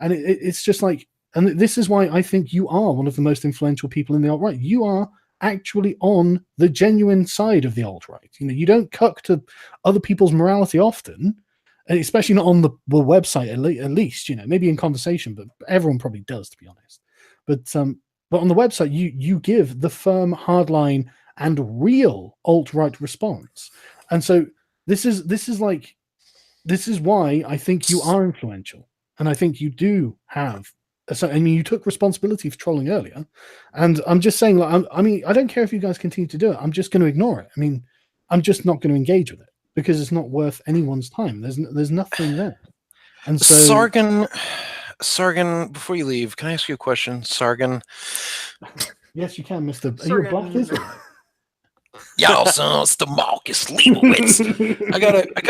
and it's just like, and this is why I think you are one of the most influential people in the alt-right. You are actually on the genuine side of the alt-right. You don't cuck to other people's morality often, and especially not on the website at least, maybe in conversation, but everyone probably does, to be honest. But on the website, you give the firm, hardline, and real alt-right response. And so this is why I think you are influential, and I think you do have. So, you took responsibility for trolling earlier, and I'm just saying, I don't care if you guys continue to do it. I'm just going to ignore it. I'm just not going to engage with it because it's not worth anyone's time. There's nothing there. And so, Sargon, before you leave, can I ask you a question, Sargon? Yes, you can, Mister. Are you a black Israelite? Y'all sons, the Marcus Leibowitz. I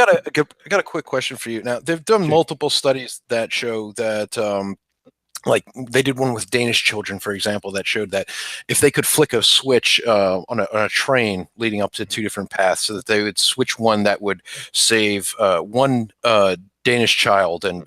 got a quick question for you. Now, they've done multiple studies that show that, like they did one with Danish children, for example, that showed that if they could flick a switch on a train leading up to two different paths, so that they would switch one that would save one Danish child and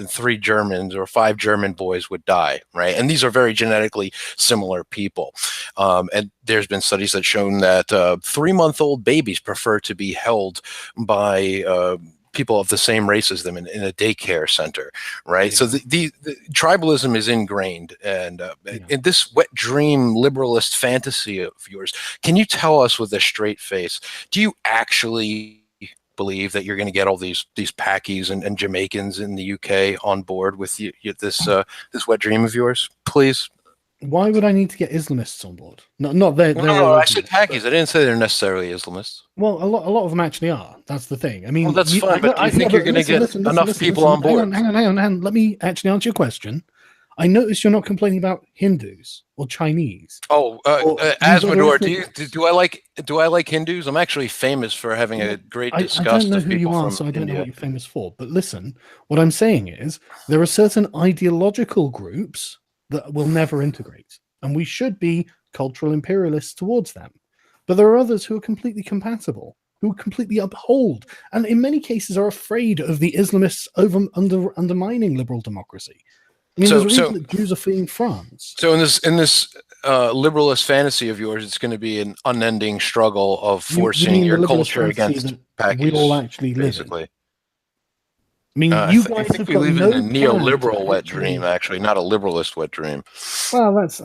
3 Germans or 5 German boys would die, right? And these are very genetically similar people. And there's been studies that shown that 3-month-old babies prefer to be held by people of the same race as them in a daycare center, right? Yeah. So the tribalism is ingrained, and in this wet dream liberalist fantasy of yours, can you tell us with a straight face, do you actually believe that you're going to get all these Pakis and Jamaicans in the UK on board with this wet dream of yours, please? Why would I need to get Islamists on board? Not they're no, I said Pakis. I didn't say they're necessarily Islamists. Well, a lot of them actually are. That's the thing. Well, that's fine, but do you think you're going to get enough people on board? Hang on. Let me actually answer your question. I notice you're not complaining about Hindus or Chinese. Oh, Asmodor, do I like Hindus? I'm actually famous for having a great disgust. I don't know who you are, so I don't know what you're famous for. But listen, what I'm saying is there are certain ideological groups that will never integrate, and we should be cultural imperialists towards them. But there are others who are completely compatible, who completely uphold, and in many cases are afraid of the Islamists undermining liberal democracy. There's a reason that Jews are fleeing France. So in this liberalist fantasy of yours, it's going to be an unending struggle of forcing your culture against Pakis. We all actually basically. Live in. I think we live in a neoliberal wet dream, actually, not a liberalist wet dream. Well, that's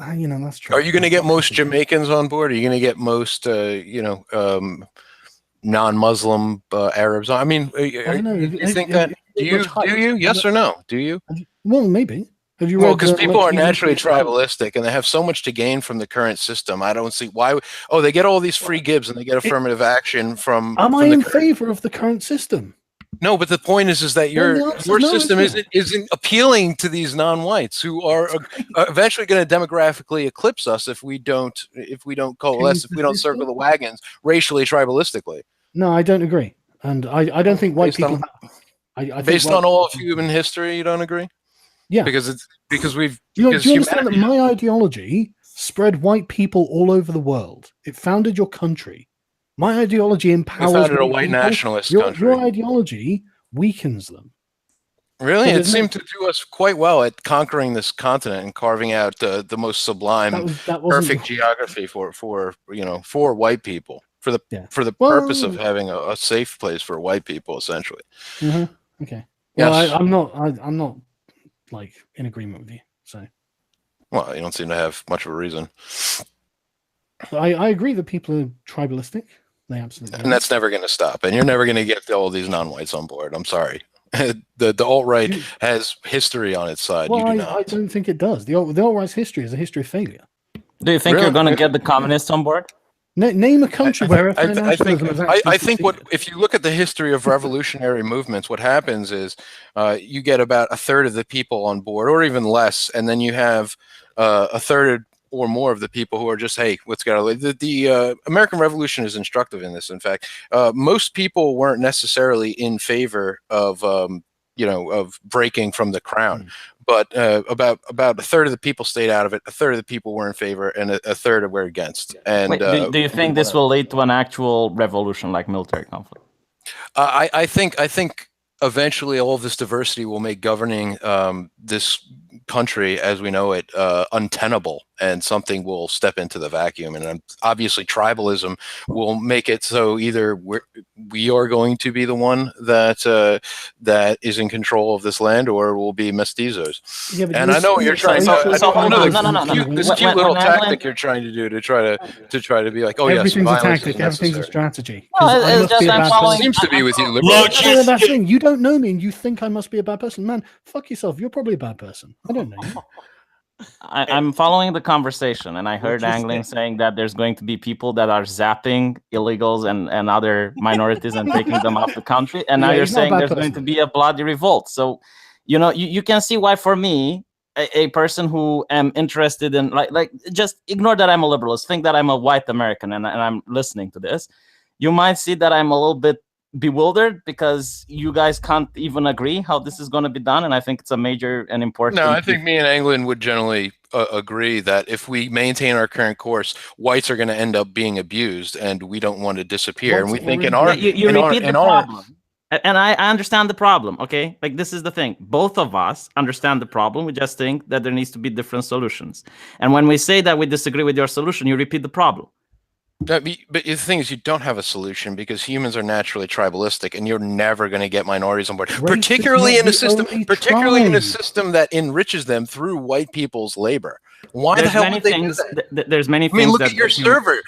true. Are you going to get most Jamaicans on board? Are you going to get most, non-Muslim Arabs? I mean, do you think that? Do you? Yes or no? Do you? Well, maybe. Have you? Well, because people are naturally tribalistic, and they have so much to gain from the current system. I don't see why. Oh, they get all these free gibs, and they get affirmative action from. Am I in favor of the current system? No, but the point is that your system isn't appealing to these non-whites who are eventually going to demographically eclipse us if we don't coalesce, if we don't circle the wagons racially tribalistically. No, I don't agree, and I don't think white people. Based on all of human history, you don't agree? Yeah, because we've. Do you understand that my ideology spread white people all over the world? It founded your country. My ideology empowers. We founded a white nationalist country. Your ideology weakens them. Really, it seemed to do us quite well at conquering this continent and carving out the most sublime, perfect geography for white people, for the purpose of having a safe place for white people, essentially. Mm-hmm. Okay. Well, yes. I'm not like in agreement with you. So. Well, you don't seem to have much of a reason. I agree that people are tribalistic. They absolutely and that's never going to stop. And you're never going to get all these non-whites on board. I'm sorry. the alt-right has history on its side. Well, you do not. I don't think it does. The alt-right's history is a history of failure. Do you think you're going to get the communists on board? Name a country where I think what if you look at the history of revolutionary movements, what happens is you get about a third of the people on board, or even less, and then you have a third or more of the people who are just, hey, let's get out. The American Revolution is instructive in this. In fact, most people weren't necessarily in favor of of breaking from the crown. But about a third of the people stayed out of it. A third of the people were in favor, and a third were against. And wait, do you think this will lead to an actual revolution, like military conflict? I think eventually all of this diversity will make governing this country as we know it untenable, and something will step into the vacuum. And obviously tribalism will make it so either we are going to be the one that is in control of this land, or it will be mestizos. Yeah, and I know what you're trying to this cute little tactic you're trying to do to try to be like, oh yes, everything's a tactic, everything's a strategy. Well, it's just I'm following. Seems to be with you liberals. That's the thing. You don't know me and you think I must be a bad person. Man, fuck yourself. You're probably a bad person. I don't know you. I'm following the conversation, and I heard Anglin saying that there's going to be people that are zapping illegals and other minorities and taking them out of the country. And now you're saying there's going to be a bloody revolt. So, you can see why, for me, a person who am interested in like just ignore that I'm a liberalist, think that I'm a white American, and I'm listening to this. You might see that I'm a little bit bewildered because you guys can't even agree how this is going to be done, and I think it's a major and important. No, I think me and Anglin would generally agree that if we maintain our current course, whites are going to end up being abused, and we don't want to disappear. And we think in our problem. And I understand the problem. Okay, like this is the thing. Both of us understand the problem. We just think that there needs to be different solutions. And when we say that we disagree with your solution, you repeat the problem. But the thing is, you don't have a solution because humans are naturally tribalistic, and you're never going to get minorities on board, particularly in a system that enriches them through white people's labor. Why the hell would they do that? There's many things. I mean, look at your server.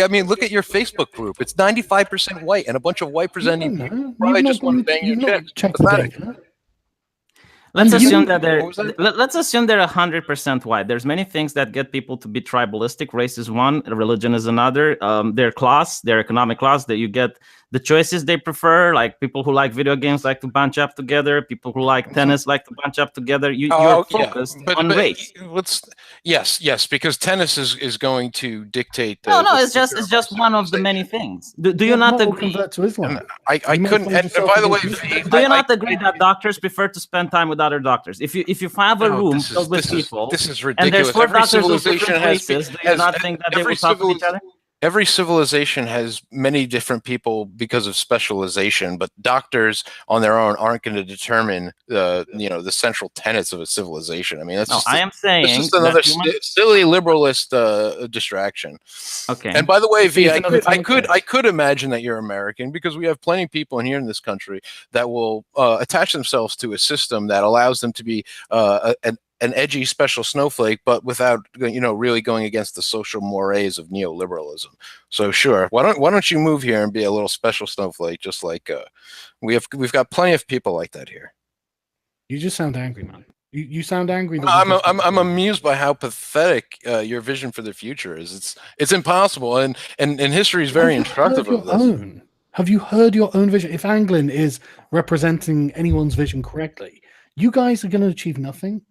I mean, look at your Facebook group. It's 95% white, and a bunch of white presenting. Probably just want to bang your chicks. Let's assume that let's assume they're 100% white. There's many things that get people to be tribalistic. Race is one, religion is another. Their class, their economic class, that you get the choices they prefer. Like people who like video games like to bunch up together. People who like tennis like to bunch up together. You're focused on race. Yes, because tennis is going to dictate. No, it's just one of the many things. Do you not agree? To Islam? I couldn't. And by the way, do you not agree that doctors prefer to spend time with other doctors? If you have a room filled with people, this is and ridiculous. there's 4 doctors with different races, do you not think that they will talk to each other? Every civilization has many different people because of specialization, but doctors on their own aren't going to determine the central tenets of a civilization. I mean, that's just another silly liberalist distraction. Okay. And by the way, V, I could imagine that you're American because we have plenty of people in here in this country that will attach themselves to a system that allows them to be an edgy special snowflake, but without really going against the social mores of neoliberalism. So sure, why don't you move here and be a little special snowflake, just like we've got plenty of people like that here. You just sound angry, man. You sound angry. I'm amused by how pathetic your vision for the future is. It's impossible, and history is very instructive of this. Have you heard your own vision? If Anglin is representing anyone's vision correctly, you guys are going to achieve nothing.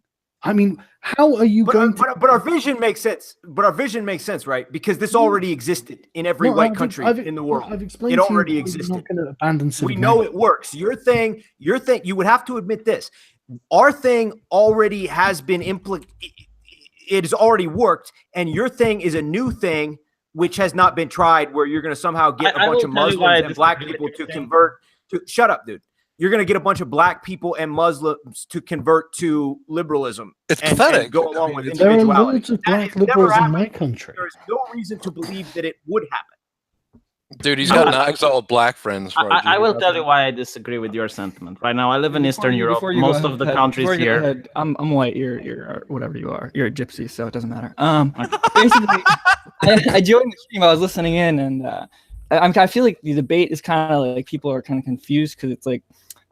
I mean, how are you going to... But our vision makes sense. But our vision makes sense, right? Because this already existed in every white country in the world. I've explained it already existed. Not going to abandon we know it works. Your thing, you would have to admit this. Our thing already has been it has already worked, and your thing is a new thing which has not been tried, where you're going to somehow get a bunch of Muslims and black people to convert to... Shut up, dude. You're going to get a bunch of black people and Muslims to convert to liberalism. It's pathetic. And go along with individuality. There are loads of black liberals in my country. There is no reason to believe that it would happen. dude, he's got an exiled black friends. I will tell you why I disagree with your sentiment. Right now, I live in Eastern Europe. Most of the countries here. I'm white. You're whatever you are. You're a gypsy, so it doesn't matter. Basically, I joined the stream. I was listening in, and I feel like the debate is kind of like people are kind of confused because it's like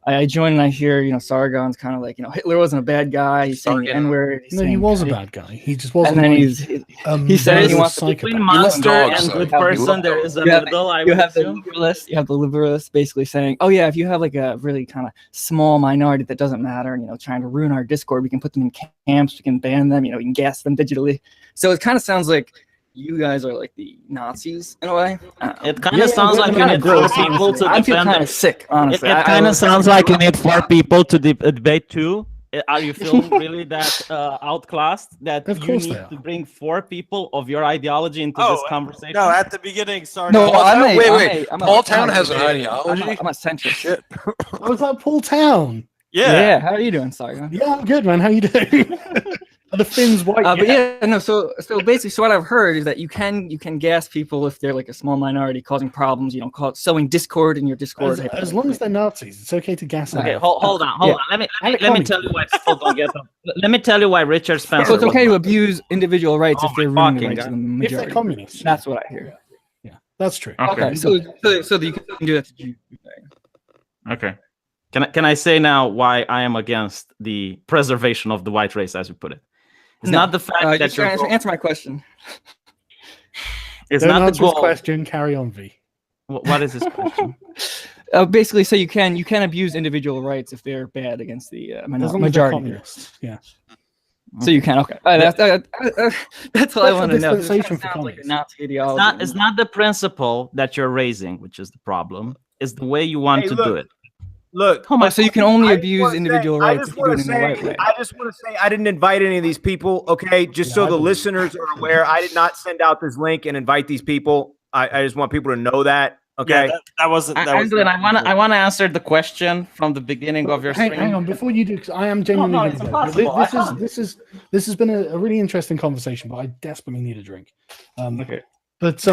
I join and I hear, Sargon's kind of like, Hitler wasn't a bad guy. He's saying the N-word. No, he was a bad guy. He just wasn't. And then he said he wants to between monster and good person. There is a middle. You have the liberalists basically saying, oh yeah, if you have like a really kind of small minority that doesn't matter, trying to ruin our Discord, we can put them in camps, we can ban them, we can gas them digitally. So it kind of sounds like you guys are like the Nazis in a way. It kind of sounds like you need 4 people to defend. I feel kind of sick, honestly. It kind of sounds like you need 4 people to debate too. Are you feeling really that outclassed that you need to bring 4 people of your ideology into this conversation? No, at the beginning, sorry. No, wait. Paul Town has an ideology? I'm a centrist. Shit. I was like, Paul Town. Yeah. How are you doing, Sargon? Yeah, I'm good, man. How you doing? Are the Finns white? So basically, what I've heard is that you can gas people if they're like a small minority causing problems. Sowing discord in your Discord. As long as they're Nazis, it's okay to gas them. Okay, hold on. Let me tell you why people don't get them. Let me tell you why Richard Spencer. So it's okay to abuse indivial rights if they're ruining the rights of the majority. If they're communists. That's what I hear. Yeah, that's true. Okay, so you can do that to Jews. Okay. Can I say now why I am against the preservation of the white race, as you put it? It's not the fact that you're answer my question. It's Don't not answer the goal. His question. Carry on, V. What is his question? Basically, so you can abuse individual rights if they're bad against the majority. Yeah. So you can. Okay. That's all I want to know. Like Nazi ideology. It's not the principle that you're raising, which is the problem. It's the way you want to do it. Look, so you can only abuse individual rights if you do it in the right way. I just want to say I didn't invite any of these people, okay? Just so the listeners are aware, I did not send out this link and invite these people. I just want people to know that, okay? Yeah, that wasn't. Anglin, I want to answer the question from the beginning of your stream. Hang on, before you do, because I am genuinely. This has been a really interesting conversation, but I desperately need a drink. Okay. But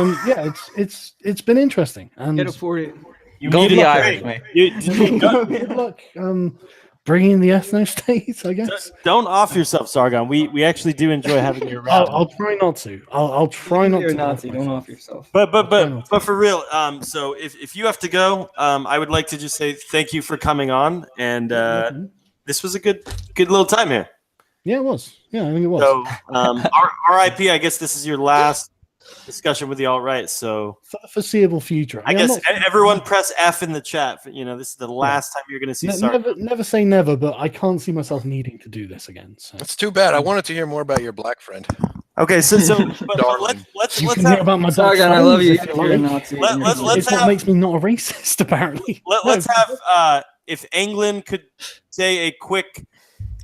it's been interesting. And get afford it. You need the Irish, mate. Good luck bringing the ethno states, I guess. Don't off yourself, Sargon. We actually do enjoy having you around. I'll try not to. I'll try not to. You're a Nazi. Don't off yourself. But for real, so if you have to go, I would like to just say thank you for coming on, and this was a good little time here. Yeah, it was. Yeah, I think it was. So RIP. I guess this is your last discussion with the alt-right, so for the foreseeable future. I guess everyone press F in the chat. This is the last time you're going to see. Never say never, but I can't see myself needing to do this again. So that's too bad. I wanted to hear more about your black friend. Okay, so let's hear about my Sargon, I love you. It's what makes me not a racist, apparently. Let's have if Anglin could say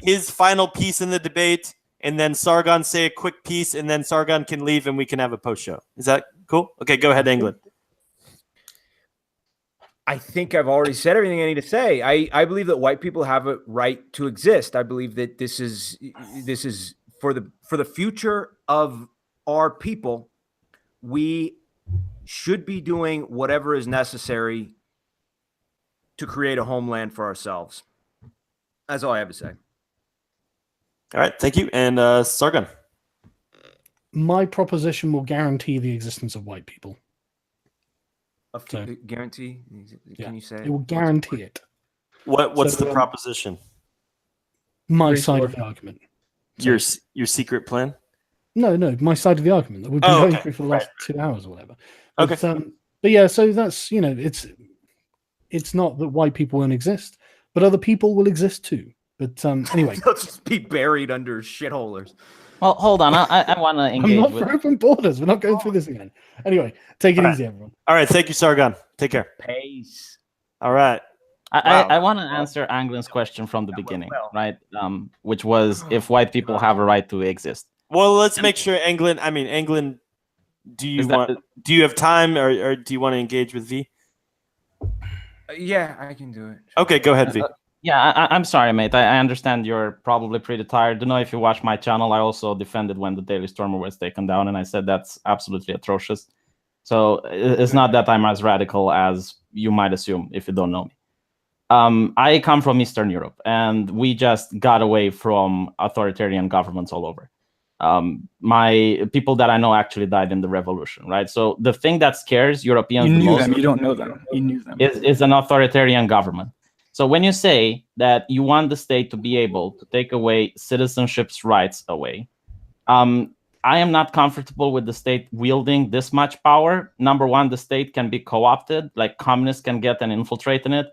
his final piece in the debate. And then Sargon say a quick piece, and then Sargon can leave, and we can have a post show. Is that cool? Okay, go ahead, Anglin. I think I've already said everything I need to say. I believe that white people have a right to exist. I believe that this is for the future of our people. We should be doing whatever is necessary to create a homeland for ourselves. That's all I have to say. All right, thank you. And Sargon. My proposition will guarantee the existence of white people. Guarantee? Can you say it? It will guarantee it. What's the proposition? My side of the argument. Your secret plan? No, my side of the argument that we've been going through for the last 2 hours or whatever. Okay. But yeah, so that's it's not that white people won't exist, but other people will exist too. But anyway, they'll just be buried under shitholers. Well, hold on. I want to engage. I'm not for open borders. We're not going through this again. Anyway, take it easy, everyone. All right, thank you, Sargon. Take care. Peace. All right. I want to answer Anglin's question from the beginning, right? Which was if white people have a right to exist. Well, let's make sure Anglin. Do you have time, or do you want to engage with V? Yeah, I can do it. Okay, go ahead, V. Yeah, I'm sorry, mate. I understand you're probably pretty tired. Don't know if you watch my channel. I also defended when the Daily Stormer was taken down, and I said that's absolutely atrocious. So it's not that I'm as radical as you might assume if you don't know me. I come from Eastern Europe, and we just got away from authoritarian governments all over. My people that I know actually died in the revolution, right? So the thing that scares Europeans the most, you don't know them. You knew them. Is an authoritarian government. So when you say that you want the state to be able to take away citizenship's rights away, I am not comfortable with the state wielding this much power. Number one, the state can be co-opted, like communists can get and infiltrate in it.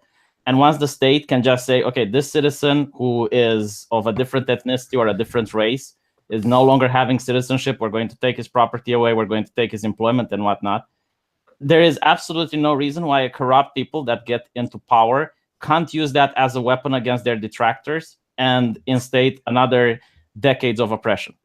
And once the state can just say, okay, this citizen who is of a different ethnicity or a different race is no longer having citizenship, we're going to take his property away, we're going to take his employment and whatnot. There is absolutely no reason why corrupt people that get into power can't use that as a weapon against their detractors and instate another decades of oppression.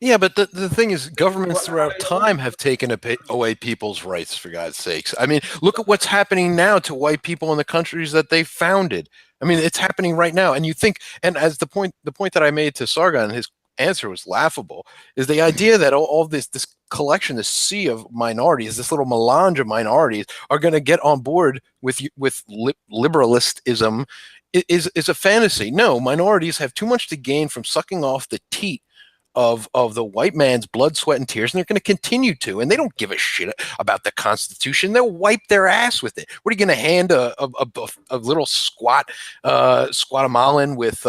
Yeah, but the thing is, governments throughout time have taken away people's rights, for God's sakes. I mean, look at what's happening now to white people in the countries that they founded. I mean, it's happening right now. And you think, and as the point that I made to Sargon, his answer was laughable, is the idea that all this collection, this sea of minorities, this little melange of minorities are going to get on board with liberalistism is a fantasy. No, minorities have too much to gain from sucking off the teat of the white man's blood, sweat, and tears, and they're going to continue to. And they don't give a shit about the Constitution. They'll wipe their ass with it. What are you going to hand a little squat Guatemalan with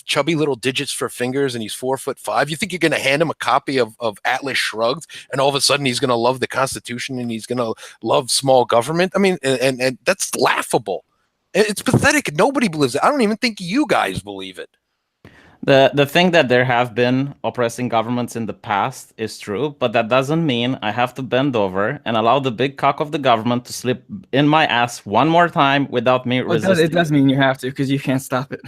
chubby little digits for fingers, and he's 4'5"? You think you're going to hand him a copy of Atlas Shrugged, and all of a sudden he's going to love the Constitution and he's going to love small government? I mean, and that's laughable. It's pathetic. Nobody believes it. I don't even think you guys believe it. The thing that there have been oppressing governments in the past is true, but that doesn't mean I have to bend over and allow the big cock of the government to slip in my ass one more time without me resisting. It does mean you have to, because you can't stop it.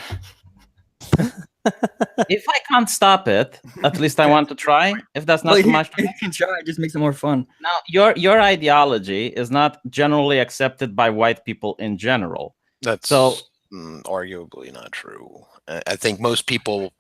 If I can't stop it, at least I want to try. If that's not too much, you can try. It just makes it more fun. Now, your ideology is not generally accepted by white people in general. That's arguably not true. I think most people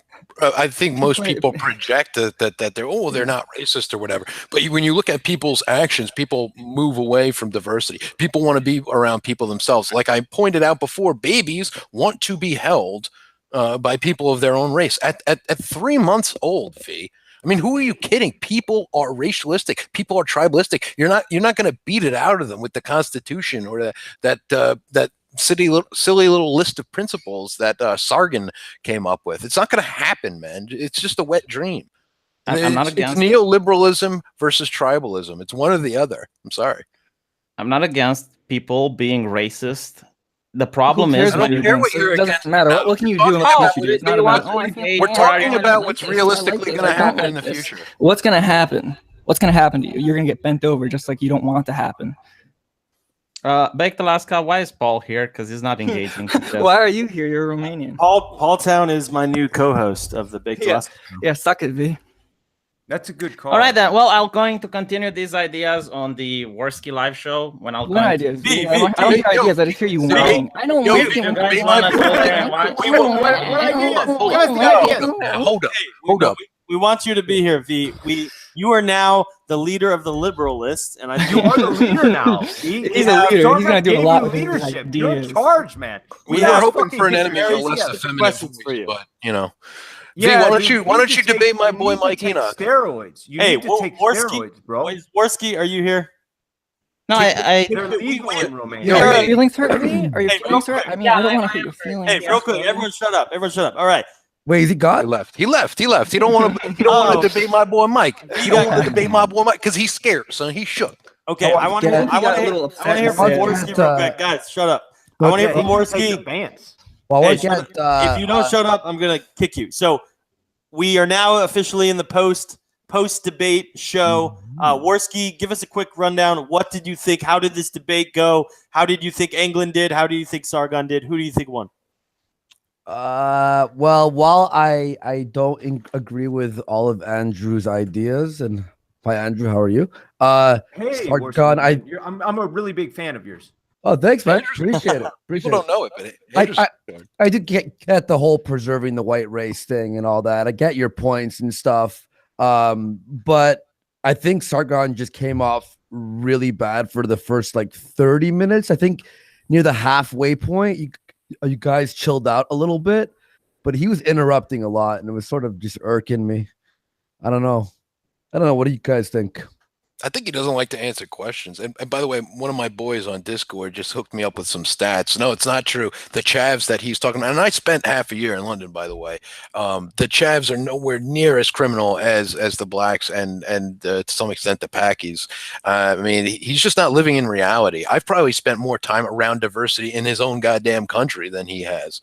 project that they're not racist or whatever. But when you look at people's actions, people move away from diversity. People want to be around people themselves. Like I pointed out before, babies want to be held by people of their own race. At 3 months old, V. I mean, who are you kidding? People are racialistic. People are tribalistic. You're not going to beat it out of them with the Constitution or that silly little list of principles that Sargon came up with. It's not going to happen, man. It's just a wet dream. I'm not against it's neoliberalism versus tribalism. It's one or the other. I'm sorry. I'm not against people being racist. The problem is, I don't care what you're it doesn't matter. What can you do? We're talking about what's realistically going to happen in the future. What's going to happen? What's going to happen to you? You're going to get bent over just like you don't want it to happen. Baked Alaska, why is Paul here? Because he's not engaging. Why are you here? You're Romanian. Paul Town is my new co-host of the Baked Alaska. Yeah, suck it, V. That's a good call. All right, then. Well, I'm going to continue these ideas on the Worski live show when I'll. What ideas? I don't hear ideas. I just hear you whining. I don't want to. Hold up. We want you to be here, V. You are now the leader of the liberalists, and you are the leader now. He's a leader. He's going to do a lot with leadership. You're in charge, man. We are hoping for an enemy for less effeminate for you, but you know. Yeah, why don't you debate my boy Mike Enoch? Steroids. You need to take steroids, bro. Worski, are you here? No, they're legal in Romania. Are your feelings hurt me? Are your feelings hurt? I mean, I don't want to hurt your feelings. Hey, real quick, everyone shut up. All right. Wait, is he gone? He left. He don't want to debate my boy Mike. He don't want to debate my boy Mike because he's scared, son. He's shook. Okay, I want to hear from Worski real quick. Guys, shut up. I want to hear from Worski. Well, if you don't shut up, I'm gonna kick you. So we are now officially in the post debate show. Worski, give us a quick rundown. What did you think? How did this debate go? How did you think Anglin did? How do you think Sargon did? Who do you think won? Well, while I don't agree with all of Andrew's ideas, and hi Andrew, how are you? Hey, Sargon, I'm a really big fan of yours. Oh, thanks, man. Appreciate it. People don't know it, but I did get the whole preserving the white race thing and all that. I get your points and stuff. But I think Sargon just came off really bad for the first like 30 minutes. I think near the halfway point, you guys chilled out a little bit, but he was interrupting a lot, and it was sort of just irking me. I don't know. What do you guys think? I think he doesn't like to answer questions. And by the way, one of my boys on Discord just hooked me up with some stats. No, it's not true. The chavs that he's talking about, and I spent half a year in London, by the way. The chavs are nowhere near as criminal as the blacks and to some extent the Pakis. I mean, he's just not living in reality. I've probably spent more time around diversity in his own goddamn country than he has.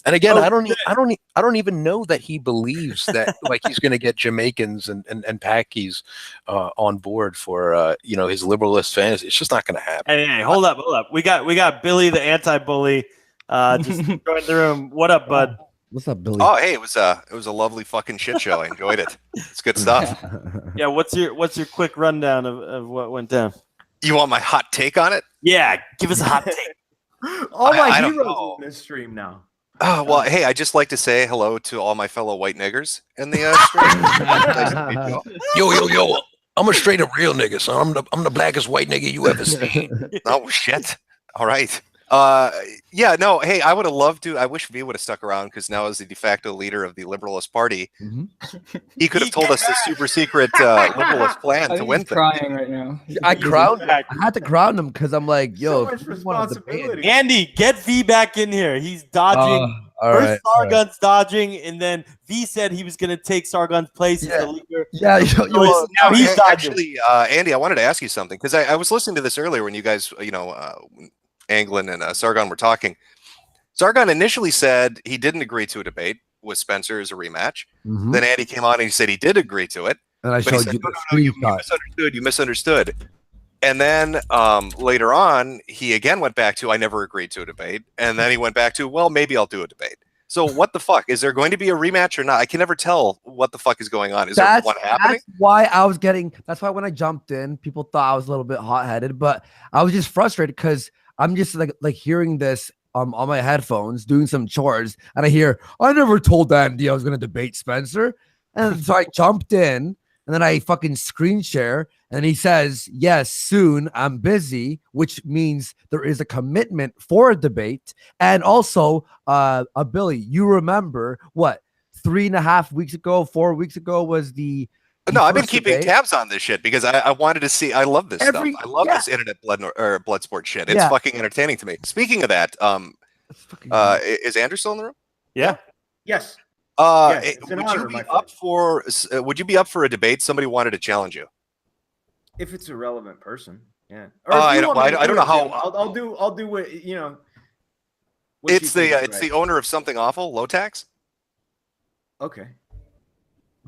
And again, I don't even know that he believes that like he's going to get Jamaicans and Pakis on board for his liberalist fantasy. It's just not going to happen. Hey, hold up. We got Billy the anti-bully. Just joined the room. What up, bud? What's up, Billy? Oh, hey, it was a lovely fucking shit show. I enjoyed it. It's good stuff. Yeah, what's your quick rundown of what went down? You want my hot take on it? Yeah, give us a hot take. All my I don't heroes know. in this stream now. Oh, well, hey, I just like to say hello to all my fellow white niggers in the stream. Nice to meet you all. Yo. I'm a straight up real nigga, son. I'm the blackest white nigga you ever seen. Oh, shit. All right. Yeah, no, hey, I would have loved to. I wish V would have stuck around because now as the de facto leader of the Liberalist Party, he could have told us the super secret Liberalist plan to win things. Crying right now. I had to crown him because I'm like, yo, So much responsibility. Andy, get V back in here. He's dodging. First Sargon's dodging, and then V said he was going to take Sargon's place as the leader. Yeah, now he's dodging. Actually, Andy, I wanted to ask you something because I was listening to this earlier when you guys, Anglin and Sargon were talking. Sargon initially said he didn't agree to a debate with Spencer as a rematch. Then Andy came on and he said he did agree to it. And I showed you you misunderstood. You misunderstood. And then later on, he again went back to, I never agreed to a debate. And then he went back to, well, maybe I'll do a debate. So what the fuck? Is there going to be a rematch or not? I can never tell what the fuck is going on. Is there one happening? That's why when I jumped in, people thought I was a little bit hot-headed, but I was just frustrated because I'm just like hearing this on my headphones, doing some chores, and I hear, I never told Andy I was going to debate Spencer. And so I jumped in, and then I fucking screen share, and he says, yes, soon, I'm busy, which means there is a commitment for a debate. And also, Billy, you remember what, 3.5 weeks ago, 4 weeks ago was the No, I've been keeping tabs on this shit because I wanted to see. I love this stuff. I love this internet blood sport shit. It's fucking entertaining to me. Speaking of that, is Andrew still in the room? Yeah. Yes. Would you be up for a debate? Somebody wanted to challenge you. If it's a relevant person, yeah. I don't know how. I'll do what you know. It's the owner of Something Awful, Low Tax. Okay.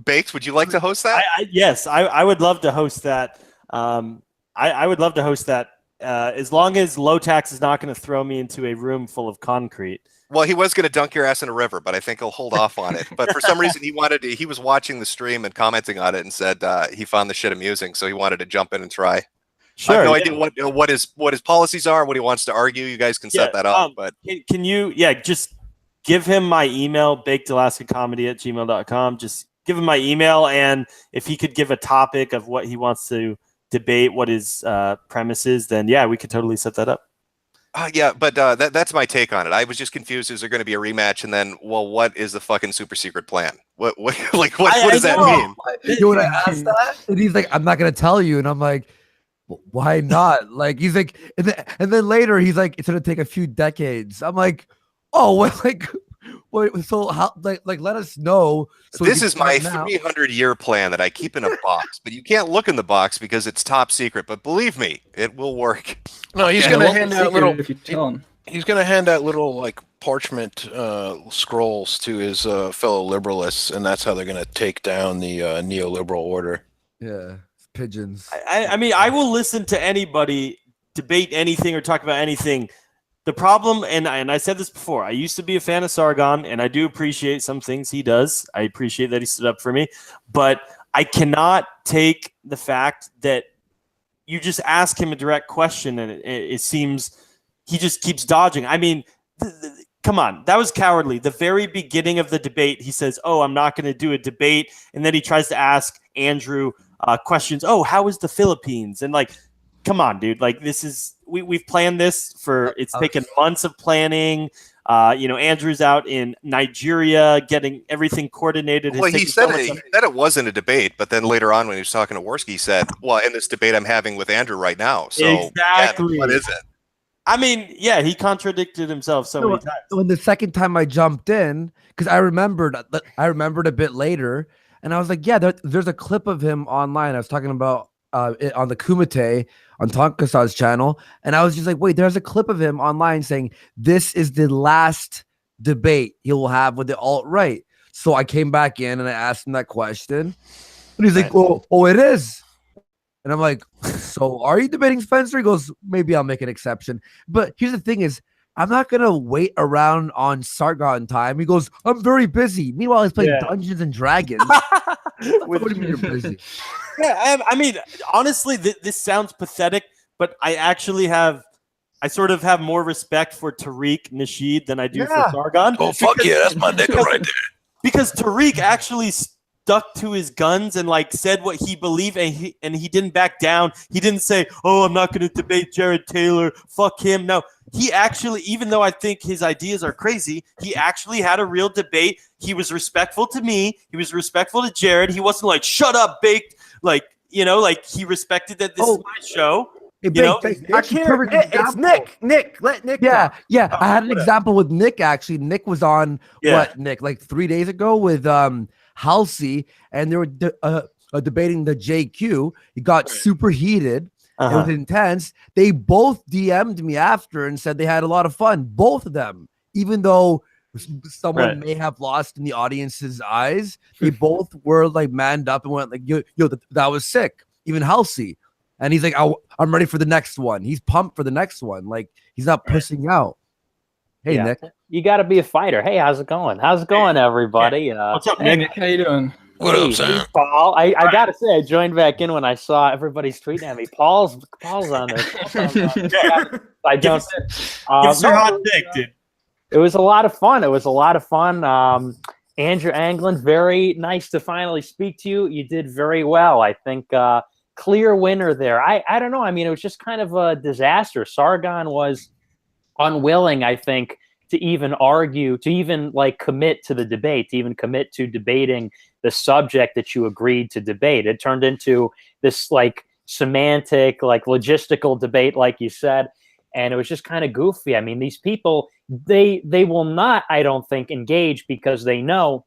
Baked, would you like to host that? Yes, I would love to host that. I would love to host that as long as Low Tax is not going to throw me into a room full of concrete. Well, he was going to dunk your ass in a river, but I think he'll hold off on it. But for some reason, he was watching the stream and commenting on it and said he found the shit amusing, so he wanted to jump in and try. Sure. I have no idea what his policies are, what he wants to argue. You guys can set that up. But can you just give him my email, bakedalaskacomedy@gmail.com. Just give him my email, and if he could give a topic of what he wants to debate, what his premise is, then we could totally set that up. But that's my take on it. I was just confused. Is there going to be a rematch? And then, what is the fucking super secret plan? What does that mean? You want to ask that? And he's like, I'm not going to tell you. And I'm like, why not? Like, he's like, and then later he's like, it's going to take a few decades. I'm like, oh, well, wait, so how? Like, let us know. So this is my 300-year plan that I keep in a box, but you can't look in the box because it's top secret. But believe me, it will work. No, he's going to hand out little. He's going to hand out little like parchment scrolls to his fellow liberalists, and that's how they're going to take down the neoliberal order. Yeah, pigeons. I mean, I will listen to anybody debate anything or talk about anything. The problem, and I said this before, I used to be a fan of Sargon, and I do appreciate some things he does. I appreciate that he stood up for me, but I cannot take the fact that you just ask him a direct question, and it seems he just keeps dodging. I mean, come on, that was cowardly. The very beginning of the debate, he says, "Oh, I'm not going to do a debate," and then he tries to ask Andrew questions. Oh, how is the Philippines? And like, come on, dude. Like this is we've planned this for. It's taken months of planning. Andrew's out in Nigeria getting everything coordinated. Well, he said it wasn't a debate, but then later on when he was talking to Worski, he said, well, in this debate I'm having with Andrew right now. So exactly. What is it? I mean, yeah, he contradicted himself so many times. When the second time I jumped in, because I remembered a bit later, and I was like, yeah, there's a clip of him online. I was talking about it on the Kumite on Tonkasa's channel, and I was just like, wait, there's a clip of him online saying this is the last debate he will have with the alt-right. So I came back in and I asked him that question, and he's like, oh, it is. And I'm like, so are you debating Spencer? He goes, maybe I'll make an exception. But here's the thing is, I'm not going to wait around on Sargon time. He goes, I'm very busy. Meanwhile, he's playing Dungeons and Dragons. What do you mean you're busy? Yeah, I mean, honestly, this sounds pathetic, but I sort of have more respect for Tariq Nasheed than I do for Sargon. Oh, fuck yeah, that's my nigga right there. Because Tariq actually stuck to his guns and like said what he believed, and he didn't back down. He didn't say, "Oh, I'm not going to debate Jared Taylor. Fuck him." No, he actually, even though I think his ideas are crazy, he actually had a real debate. He was respectful to me. He was respectful to Jared. He wasn't like, "Shut up, Baked." Like he respected that this is my show. Hey, it's Nick. Let Nick. Yeah. I had an example with Nick. Actually, Nick was on like 3 days ago with Halsey, and they were debating the JQ. It got super heated. It was intense. They both DM'd me after and said they had a lot of fun. Both of them, even though someone may have lost in the audience's eyes, they both were like manned up and went like, "Yo, that was sick." Even Halsey. And he's like, I'm ready for the next one. He's pumped for the next one. Like, he's not pushing out. Hey, Nick. You got to be a fighter. Hey, how's it going? How's it going, everybody? What's up, Nick? How you doing? What up, Sam? Paul. I got to say, I joined back in when I saw everybody's tweeting at me. Paul's on there. I don't. It's your hot take, dude. It was a lot of fun. Andrew Anglin, very nice to finally speak to you. You did very well. I think clear winner there. I don't know. I mean, it was just kind of a disaster. Sargon was unwilling, I think, to even argue, to even like commit to the debate, to even commit to debating the subject that you agreed to debate. It turned into this like semantic, like logistical debate, like you said. And it was just kind of goofy. I mean, these people, they will not, I don't think, engage because they know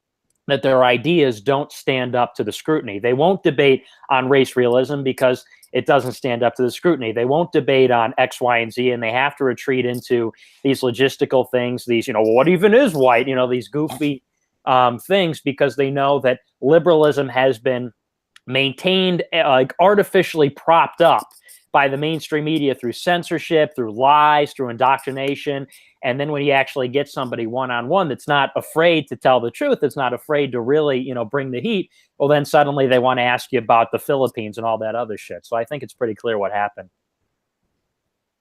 that their ideas don't stand up to the scrutiny. They won't debate on race realism because it doesn't stand up to the scrutiny. They won't debate on X, Y, and Z, and they have to retreat into these logistical things, these, what even is white, these goofy things, because they know that liberalism has been maintained, like artificially propped up by the mainstream media through censorship, through lies, through indoctrination. And then when you actually get somebody one-on-one that's not afraid to tell the truth, that's not afraid to really, bring the heat, well, then suddenly they want to ask you about the Philippines and all that other shit. So I think it's pretty clear what happened.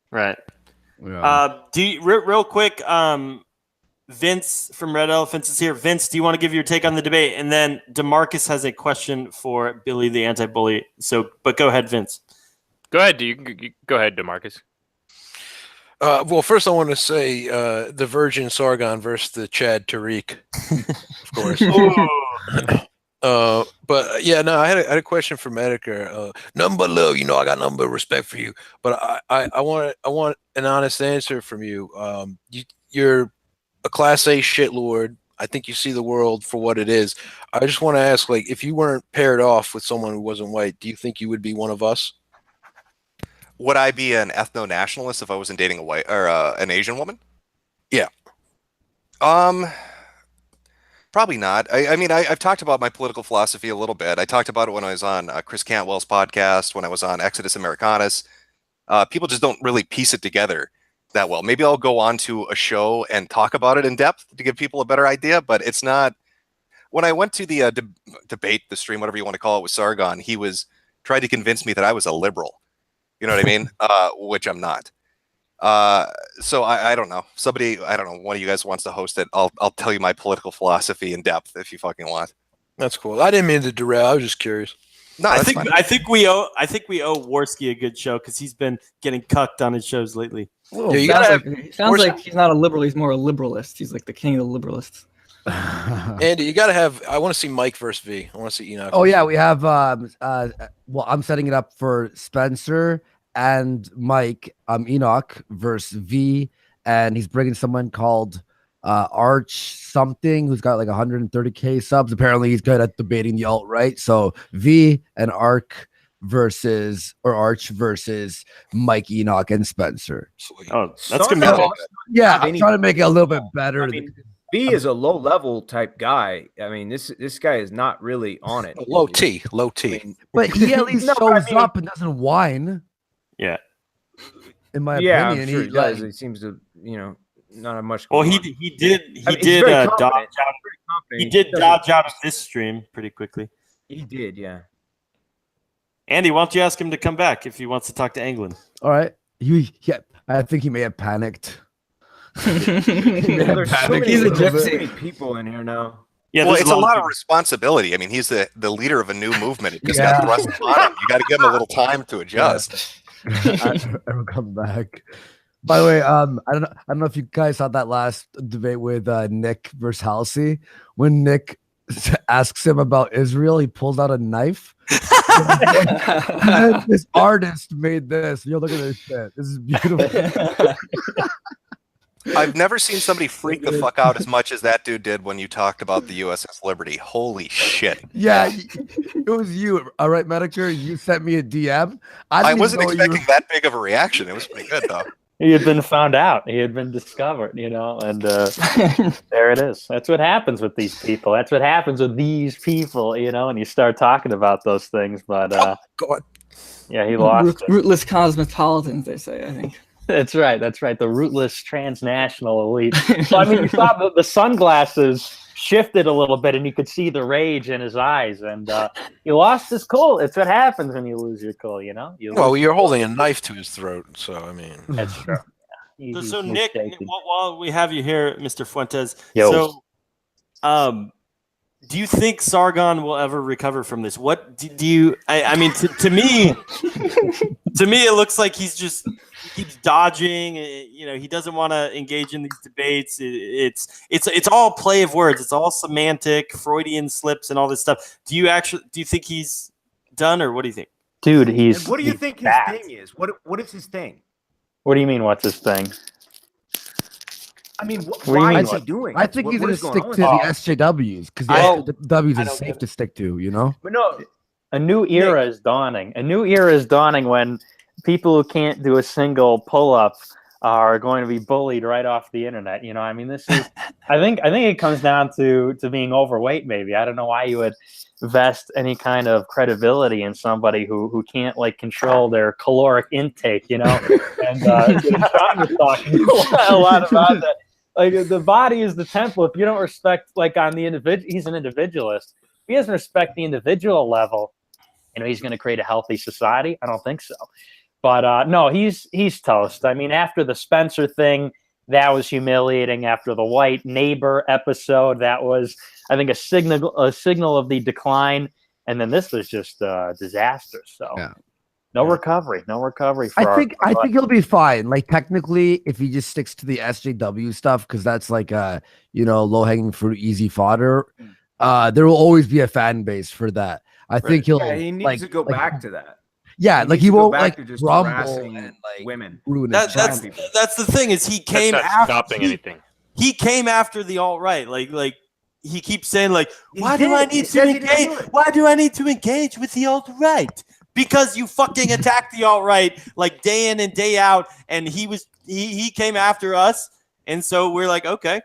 Right. Yeah. Real quick, Vince from Red Elephants is here. Vince, do you want to give your take on the debate? And then DeMarcus has a question for Billy the Anti-Bully. But go ahead, Vince. Go ahead. You go ahead, DeMarcus. Well, first I want to say the Virgin Sargon versus the Chad Tariq, of course. But yeah, no, I had a question for Medicare. Nothing but love, I got nothing but respect for you. But I want an honest answer from you. You're a Class A shitlord. I think you see the world for what it is. I just want to ask, like, if you weren't paired off with someone who wasn't white, do you think you would be one of us? Would I be an ethno-nationalist if I wasn't dating a white or an Asian woman? Yeah. Probably not. I mean, I've talked about my political philosophy a little bit. I talked about it when I was on Chris Cantwell's podcast, when I was on Exodus Americanus. People just don't really piece it together that well. Maybe I'll go on to a show and talk about it in depth to give people a better idea, but it's not. When I went to the debate, the stream, whatever you want to call it, with Sargon, he was trying to convince me that I was a liberal. You know what I mean? Which I'm not. So I don't know. I don't know. One of you guys wants to host it. I'll tell you my political philosophy in depth if you fucking want. That's cool. I didn't mean to derail. I was just curious. No, I think we owe Worski a good show because he's been getting cucked on his shows lately. Yeah, you sounds like he's not a liberal. He's more a liberalist. He's like the king of the liberalists. Andy, you got to have. I want to see Mike versus V. I want to see Enoch. Oh yeah, we have. Well, I'm setting it up for Spencer and Mike. Enoch versus V, and he's bringing someone called Arch something who's got like 130K subs. Apparently, he's good at debating the alt-right. So V and Arch versus Mike, Enoch, and Spencer. Sweet. Oh, that's gonna be fun. Yeah, I'm trying to make it a little bit better. I mean, B is a low level type guy. I mean, this guy is not really on it. Low T. I mean, but he at least shows up and doesn't whine. Yeah. In my opinion, I'm sure he does. He seems to, not have much. Well, he did dodge out of this stream pretty quickly. He did, yeah. Andy, why don't you ask him to come back if he wants to talk to Anglin? All right. I think he may have panicked. There's so many people in here now. Yeah, well, it's a lot of responsibility. I mean, he's the leader of a new movement. It just got thrust upon him. You got to give him a little time to adjust. I'll come back. By the way, I don't know if you guys saw that last debate with Nick versus Halsey. When Nick asks him about Israel, he pulls out a knife. And this artist made this. Yo, look at this shit. This is beautiful. I've never seen somebody freak the fuck out as much as that dude did when you talked about the USS Liberty. Holy shit. Yeah, it was you. All right, Medicare, you sent me a DM. I wasn't expecting that big of a reaction. It was pretty good, though. He had been found out. He had been discovered, and there it is. That's what happens with these people. That's what happens with these people, and you start talking about those things. But God. Yeah, he lost. Rootless cosmopolitans, they say, I think. That's right. The rootless transnational elite. So, I mean, you saw the sunglasses shifted a little bit, and you could see the rage in his eyes. And he lost his cool. It's what happens when you lose your cool. Well, you're holding a knife to his throat, so I mean, that's true. Yeah. So Nick, while we have you here, Mr. Fuentes, do you think Sargon will ever recover from this? What do you? I mean, to me, it looks like he keeps dodging. He doesn't want to engage in these debates. It's all play of words. It's all semantic, Freudian slips, and all this stuff. Do you think he's done, or what do you think, dude? What do you think his thing is? What is his thing? What do you mean? What's his thing? I mean, why is he doing? I think he's going to stick to the SJWs because the SJWs is safe to stick to, But no, a new era is dawning. A new era is dawning when people who can't do a single pull-up are going to be bullied right off the internet. I mean, this is. I think it comes down to being overweight. Maybe I don't know why you would vest any kind of credibility in somebody who can't control their caloric intake. And Sean was talking a lot about that. The body is the temple. If you don't respect, on the individual, he's an individualist. If he doesn't respect the individual level, he's going to create a healthy society. I don't think so. But no, he's toast. I mean, after the Spencer thing, that was humiliating. After the white neighbor episode, that was, I think, a signal of the decline. And then this was just a disaster. So. Yeah. No recovery for I think he'll be fine. Technically, if he just sticks to the SJW stuff, because that's low hanging fruit, easy fodder. There will always be a fan base for that. I think he needs to go back to that. Yeah, he won't just rumble and women. That's the thing is he came after stopping anything. He came after the alt-right. He keeps saying why do I need to engage with the alt-right? Because you fucking attack the alt-right day in and day out, and he came after us, and so we're like, okay,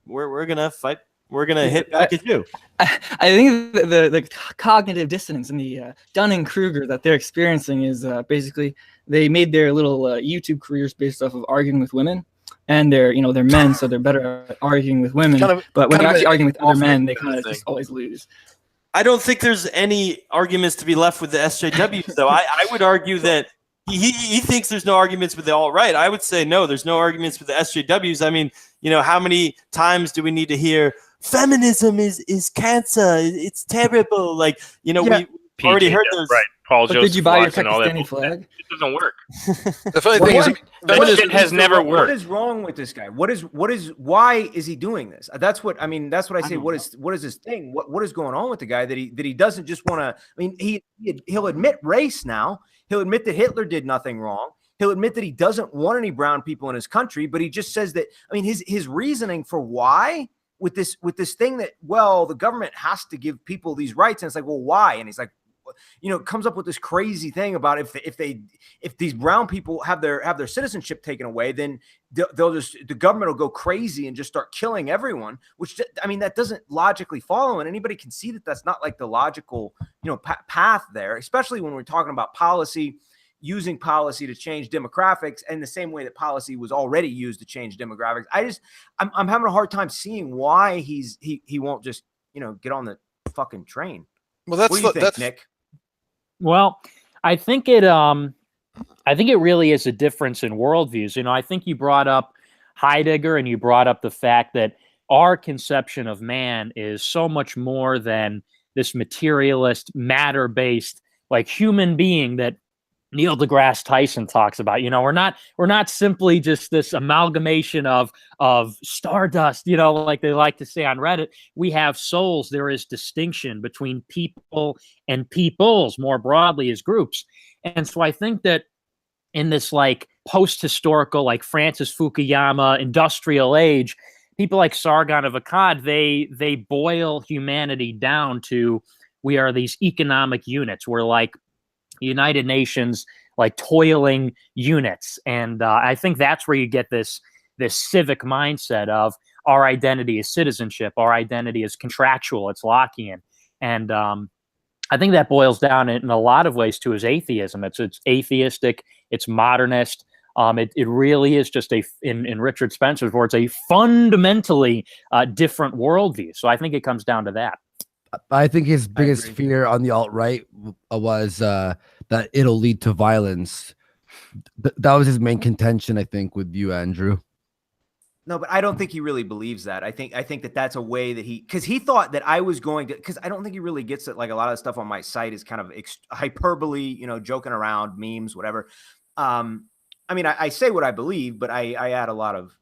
we're gonna fight, we're gonna hit back at you. I think the cognitive dissonance and the Dunning-Kruger that they're experiencing is basically they made their little YouTube careers based off of arguing with women, and they're men, so they're better at arguing with women. But when they're actually arguing with other men, they kind of just always lose. I don't think there's any arguments to be left with the SJWs, though. I would argue that he thinks there's no arguments with the alt-right. I would say, no, there's no arguments with the SJWs. I mean, how many times do we need to hear feminism is cancer? It's terrible. Already heard those. Right. Paul But Joseph did you buy your Watson, all that Pakistani bullshit. flag? It doesn't work. The funny thing is, that shit has never worked. What is wrong with this guy? Why is he doing this? That's what I say. What is his thing? What is going on with the guy that he doesn't just want to? I mean, he'll admit race now. He'll admit that Hitler did nothing wrong. He'll admit that he doesn't want any brown people in his country, but he just says that. I mean, his reasoning for why with this thing that, well, the government has to give people these rights, and it's like, well, why? And he's like, comes up with this crazy thing about if these brown people have their citizenship taken away, then the government will go crazy and just start killing everyone. Which, I mean, that doesn't logically follow, and anybody can see that that's not like the logical path there, especially when we're talking about policy, using policy to change demographics, and the same way that policy was already used to change demographics. I'm having a hard time seeing why he won't just get on the fucking train. Well, that's what do you think, Nick? Well, I think it really is a difference in worldviews. I think you brought up Heidegger, and you brought up the fact that our conception of man is so much more than this materialist, matter-based, like human being that Neil deGrasse Tyson talks about. We're not simply just this amalgamation of stardust, like they like to say on Reddit. We have souls. There is distinction between people and peoples more broadly as groups. And so I think that in this like post-historical, like Francis Fukuyama industrial age, people like Sargon of Akkad, they boil humanity down to, we are these economic units. We're like United Nations, like toiling units. And I think that's where you get this civic mindset of our identity is citizenship. Our identity is contractual. It's Lockean. And I think that boils down in a lot of ways to his atheism. It's atheistic. It's modernist. It really is just in Richard Spencer's words, a fundamentally different worldview. So I think it comes down to that. I think his biggest fear on the alt-right was that it'll lead to violence. That was his main contention, I think, with you, Andrew. No, but I don't think he really believes that. I think that that's a way that because he thought that I was going to, because I don't think he really gets it. Like a lot of stuff on my site is kind of hyperbole, joking around, memes, whatever. I mean, I say what I believe, but I add a lot of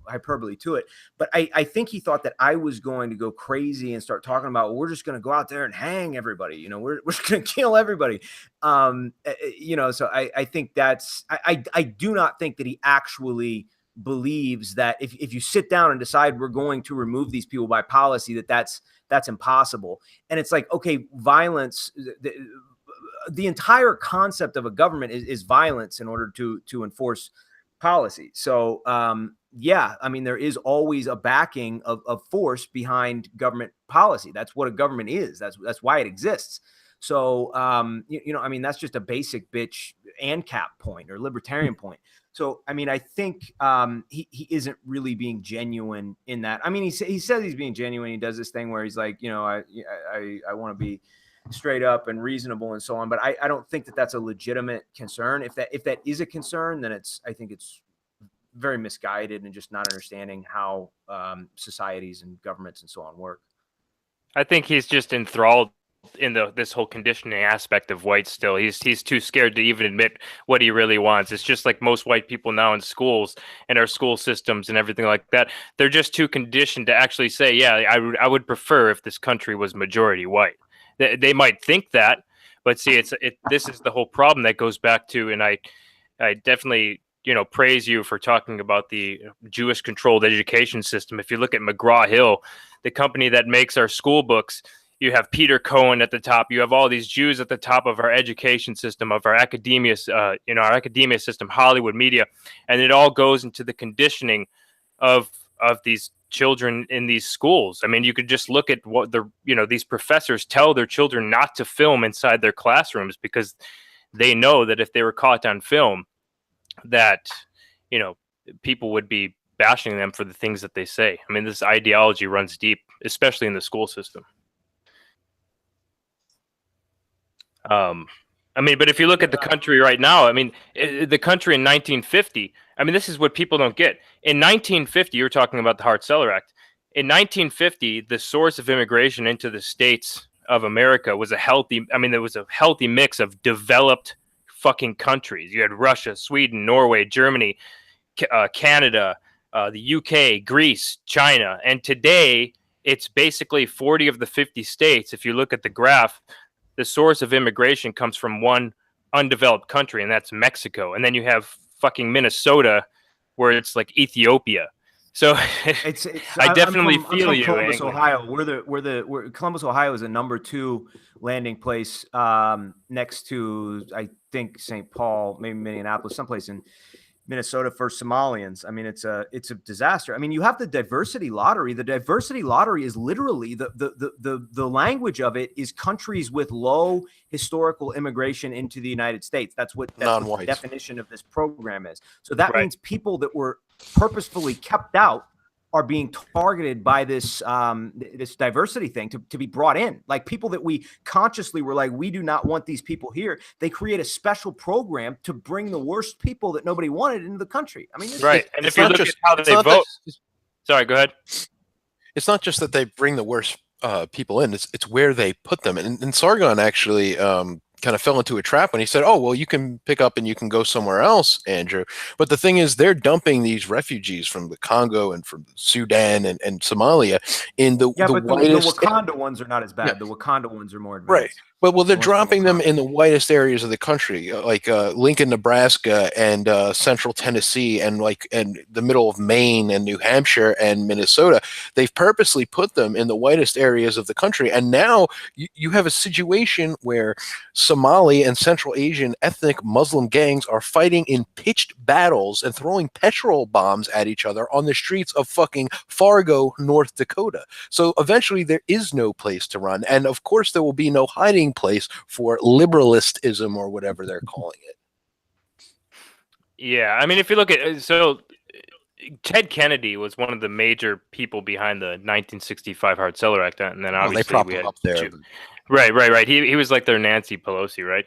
hyperbole to it. But I think he thought that I was going to go crazy and start talking about, well, we're just going to go out there and hang everybody. We're just going to kill everybody. So I think I do not think that he actually believes that if you sit down and decide we're going to remove these people by policy, that's impossible. And it's like, okay, violence, the entire concept of a government is violence in order to enforce policy. So, yeah, I mean, there is always a backing of force behind government policy. That's what a government is. That's why it exists. So, I mean, that's just a basic bitch ANCAP point or libertarian point. So, I mean, I think he isn't really being genuine in that. I mean, he says he's being genuine. He does this thing where he's like, I want to be straight up and reasonable and so on. But I don't think that that's a legitimate concern. If that is a concern, then I think it's very misguided and just not understanding how societies and governments and so on work. I think he's just enthralled in this whole conditioning aspect of whites still. He's too scared to even admit what he really wants. It's just like most white people now in schools and our school systems and everything like that. They're just too conditioned to actually say, yeah, I would prefer if this country was majority white. They might think that, but see, this is the whole problem that goes back to, and I definitely praise you for talking about the Jewish controlled education system. If you look at McGraw-Hill, the company that makes our school books, you have Peter Cohen at the top. You have all these Jews at the top of our education system, of our academia, our academia system, Hollywood media, and it all goes into the conditioning of these children in these schools. I mean, you could just look at what these professors tell their children not to film inside their classrooms because they know that if they were caught on film, that people would be bashing them for the things that they say. I mean, this ideology runs deep, especially in the school system. But if you look at the country right now, I mean, the country in 1950, I mean, this is what people don't get. In 1950, you were talking about the Hart-Celler Act. In 1950, the source of immigration into the states of America was a healthy. I mean, there was a healthy mix of developed fucking countries. You had Russia, Sweden, Norway, Germany, Canada, the UK, Greece, China, and today it's basically 40 of the 50 states. If you look at the graph, the source of immigration comes from one undeveloped country, and that's Mexico. And then you have fucking Minnesota, where it's like Ethiopia. So I definitely feel you. Columbus, Ohio. Columbus, Ohio is a number 2 landing place next to, I think, St. Paul, maybe Minneapolis, someplace in Minnesota for Somalians. I mean, it's a disaster. I mean, you have the diversity lottery. The diversity lottery is literally the language of it is countries with low historical immigration into the United States. That's what the definition of this program is. So that means people that were purposefully kept out are being targeted by this this diversity thing to be brought in. Like people that we consciously were like, we do not want these people here. They create a special program to bring the worst people that nobody wanted into the country. I mean, and if you look at how they vote, sorry, go ahead. It's not just that they bring the worst people in; it's where they put them. And Sargon actually kind of fell into a trap when he said, "Oh, well, you can pick up and you can go somewhere else, Andrew." But the thing is, they're dumping these refugees from the Congo and from Sudan and Somalia in the but the whitest. Wakanda ones are not as bad. Yeah. The Wakanda ones are more advanced. Right. Well, they're dropping them in the whitest areas of the country, like Lincoln, Nebraska, and central Tennessee, and the middle of Maine and New Hampshire and Minnesota. They've purposely put them in the whitest areas of the country, and now you have a situation where Somali and Central Asian ethnic Muslim gangs are fighting in pitched battles and throwing petrol bombs at each other on the streets of fucking Fargo, North Dakota. So eventually, there is no place to run, and of course, there will be no hiding place for liberalistism or whatever they're calling it. Yeah, I mean, if you look at Ted Kennedy was one of the major people behind the 1965 Hart Celler Act, and then obviously they propped him up there. Right. He was like their Nancy Pelosi, right?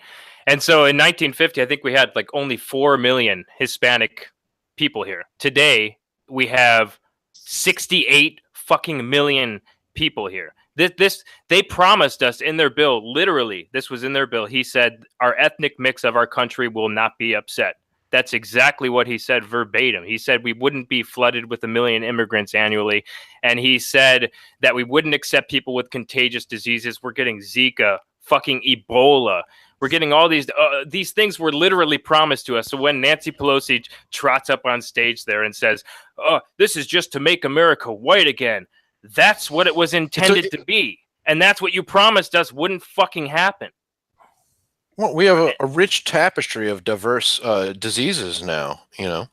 And so in 1950, I think we had like only 4 million Hispanic people here. Today we have 68 fucking million people here. They promised us in their bill, literally, this was in their bill. He said, our ethnic mix of our country will not be upset. That's exactly what he said verbatim. He said we wouldn't be flooded with 1 million immigrants annually. And he said that we wouldn't accept people with contagious diseases. We're getting Zika, fucking Ebola. We're getting all these things were literally promised to us. So when Nancy Pelosi trots up on stage there and says, "Oh, this is just to make America white again," that's what it was intended to be. And that's what you promised us wouldn't fucking happen. Well, we have a rich tapestry of diverse diseases now, you know?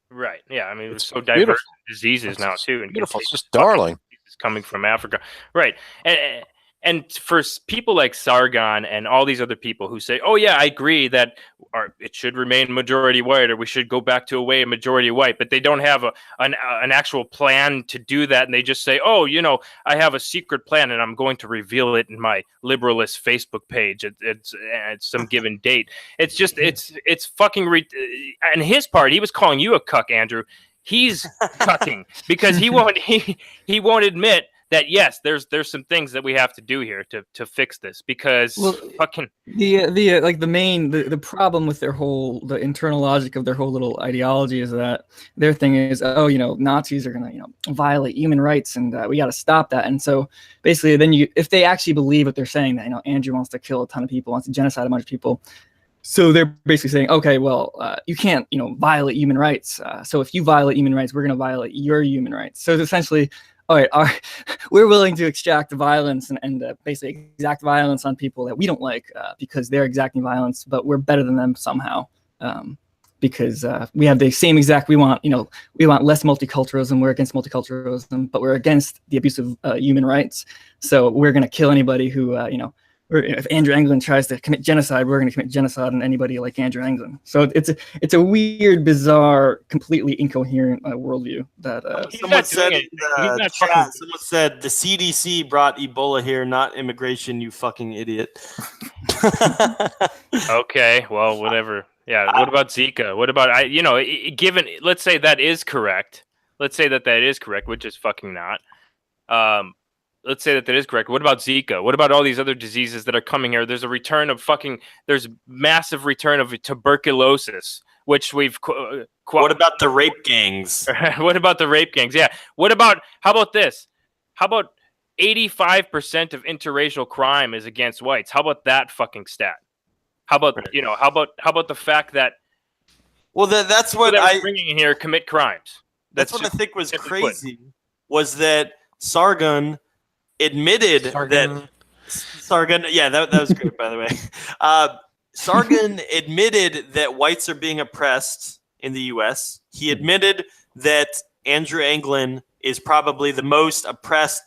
Right. Yeah. I mean, it's so diverse diseases now, too. And beautiful. It's just darling. Coming from Africa. Right. And for people like Sargon and all these other people who say, "Oh yeah, I agree that it should remain majority white, or we should go back to a way of majority white," but they don't have an actual plan to do that, and they just say, "Oh, I have a secret plan, and I'm going to reveal it in my liberalist Facebook page at some given date." It's just it's fucking and his part, he was calling you a cuck, Andrew. He's cucking because he won't admit that yes, there's some things that we have to do here to fix this, because fucking the problem with the internal logic of their whole little ideology is that their thing is, Nazis are gonna violate human rights, and we got to stop that. And so basically, then if they actually believe what they're saying, that Andrew wants to kill a ton of people, wants to genocide a bunch of people. So they're basically saying, okay, well, you can't, violate human rights. So if you violate human rights, we're going to violate your human rights. So it's essentially, all right, we're willing to extract the violence and basically exact violence on people that we don't like because they're exacting violence, but we're better than them somehow because we have the same exact. We want less multiculturalism. We're against multiculturalism, but we're against the abuse of human rights. So we're going to kill anybody who, if Andrew Anglin tries to commit genocide, we're going to commit genocide on anybody like Andrew Anglin. So it's a weird, bizarre, completely incoherent worldview. That someone said in the chat, someone said the CDC brought Ebola here, not immigration. You fucking idiot. Okay, well, whatever. Yeah. What about Zika? What about given? Let's say that is correct. Let's say that is correct, which is fucking not. let's say that is correct. What about Zika? What about all these other diseases that are coming here? There's a return of there's massive return of tuberculosis, which we've. What about the rape gangs? What about the rape gangs? Yeah. How about this? How about 85% of interracial crime is against whites? How about that fucking stat? How about how about the fact that that's what I'm bringing in here commit crimes. That's what I think was crazy was that Sargon admitted that Sargon. Yeah, that was great, by the way. Sargon admitted that whites are being oppressed in the U.S. He admitted that Andrew Anglin is probably the most oppressed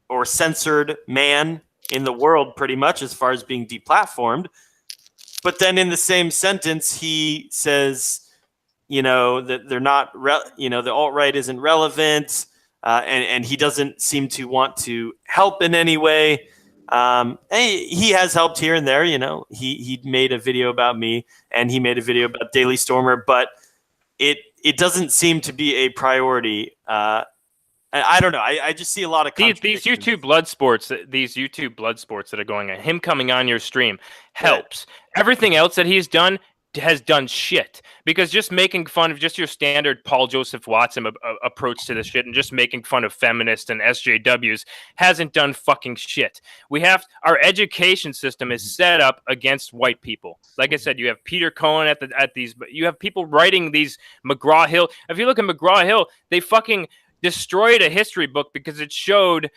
or censored man in the world, pretty much, as far as being deplatformed. But then in the same sentence, he says, that they're not, the alt-right isn't relevant, and he doesn't seem to want to help in any way. He has helped here and there, he made a video about me and he made a video about Daily Stormer, but it doesn't seem to be a priority. I don't know. I just see a lot of these YouTube blood sports that are going on. Him coming on your stream helps. Right. Everything else that he's done has done shit, because just making fun of just your standard Paul Joseph Watson approach to this shit and just making fun of feminists and SJWs hasn't done fucking shit. Our education system is set up against white people. Like I said, you have Peter Cohen at these, but you have people writing these McGraw-Hill. If you look at McGraw-Hill, they fucking destroyed a history book because it showed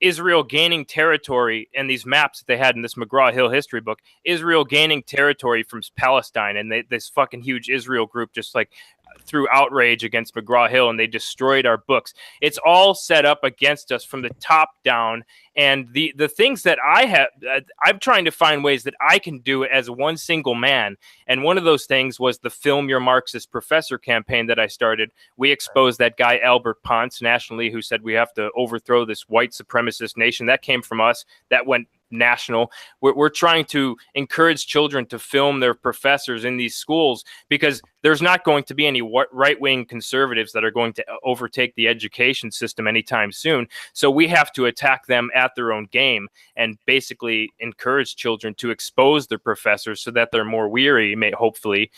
Israel gaining territory in these maps that they had in this McGraw-Hill history book. Israel gaining territory from Palestine, and this fucking huge Israel group just like through outrage against McGraw-Hill, and they destroyed our books. It's all set up against us from the top down. And the things that I'm trying to find ways that I can do it as one single man. And one of those things was the Film Your Marxist Professor campaign that I started. We exposed that guy, Albert Ponce, nationally, who said we have to overthrow this white supremacist nation. That came from us. That went national. We're trying to encourage children to film their professors in these schools, because there's not going to be any right-wing conservatives that are going to overtake the education system anytime soon. So we have to attack them at their own game and basically encourage children to expose their professors so that they're more weary, hopefully,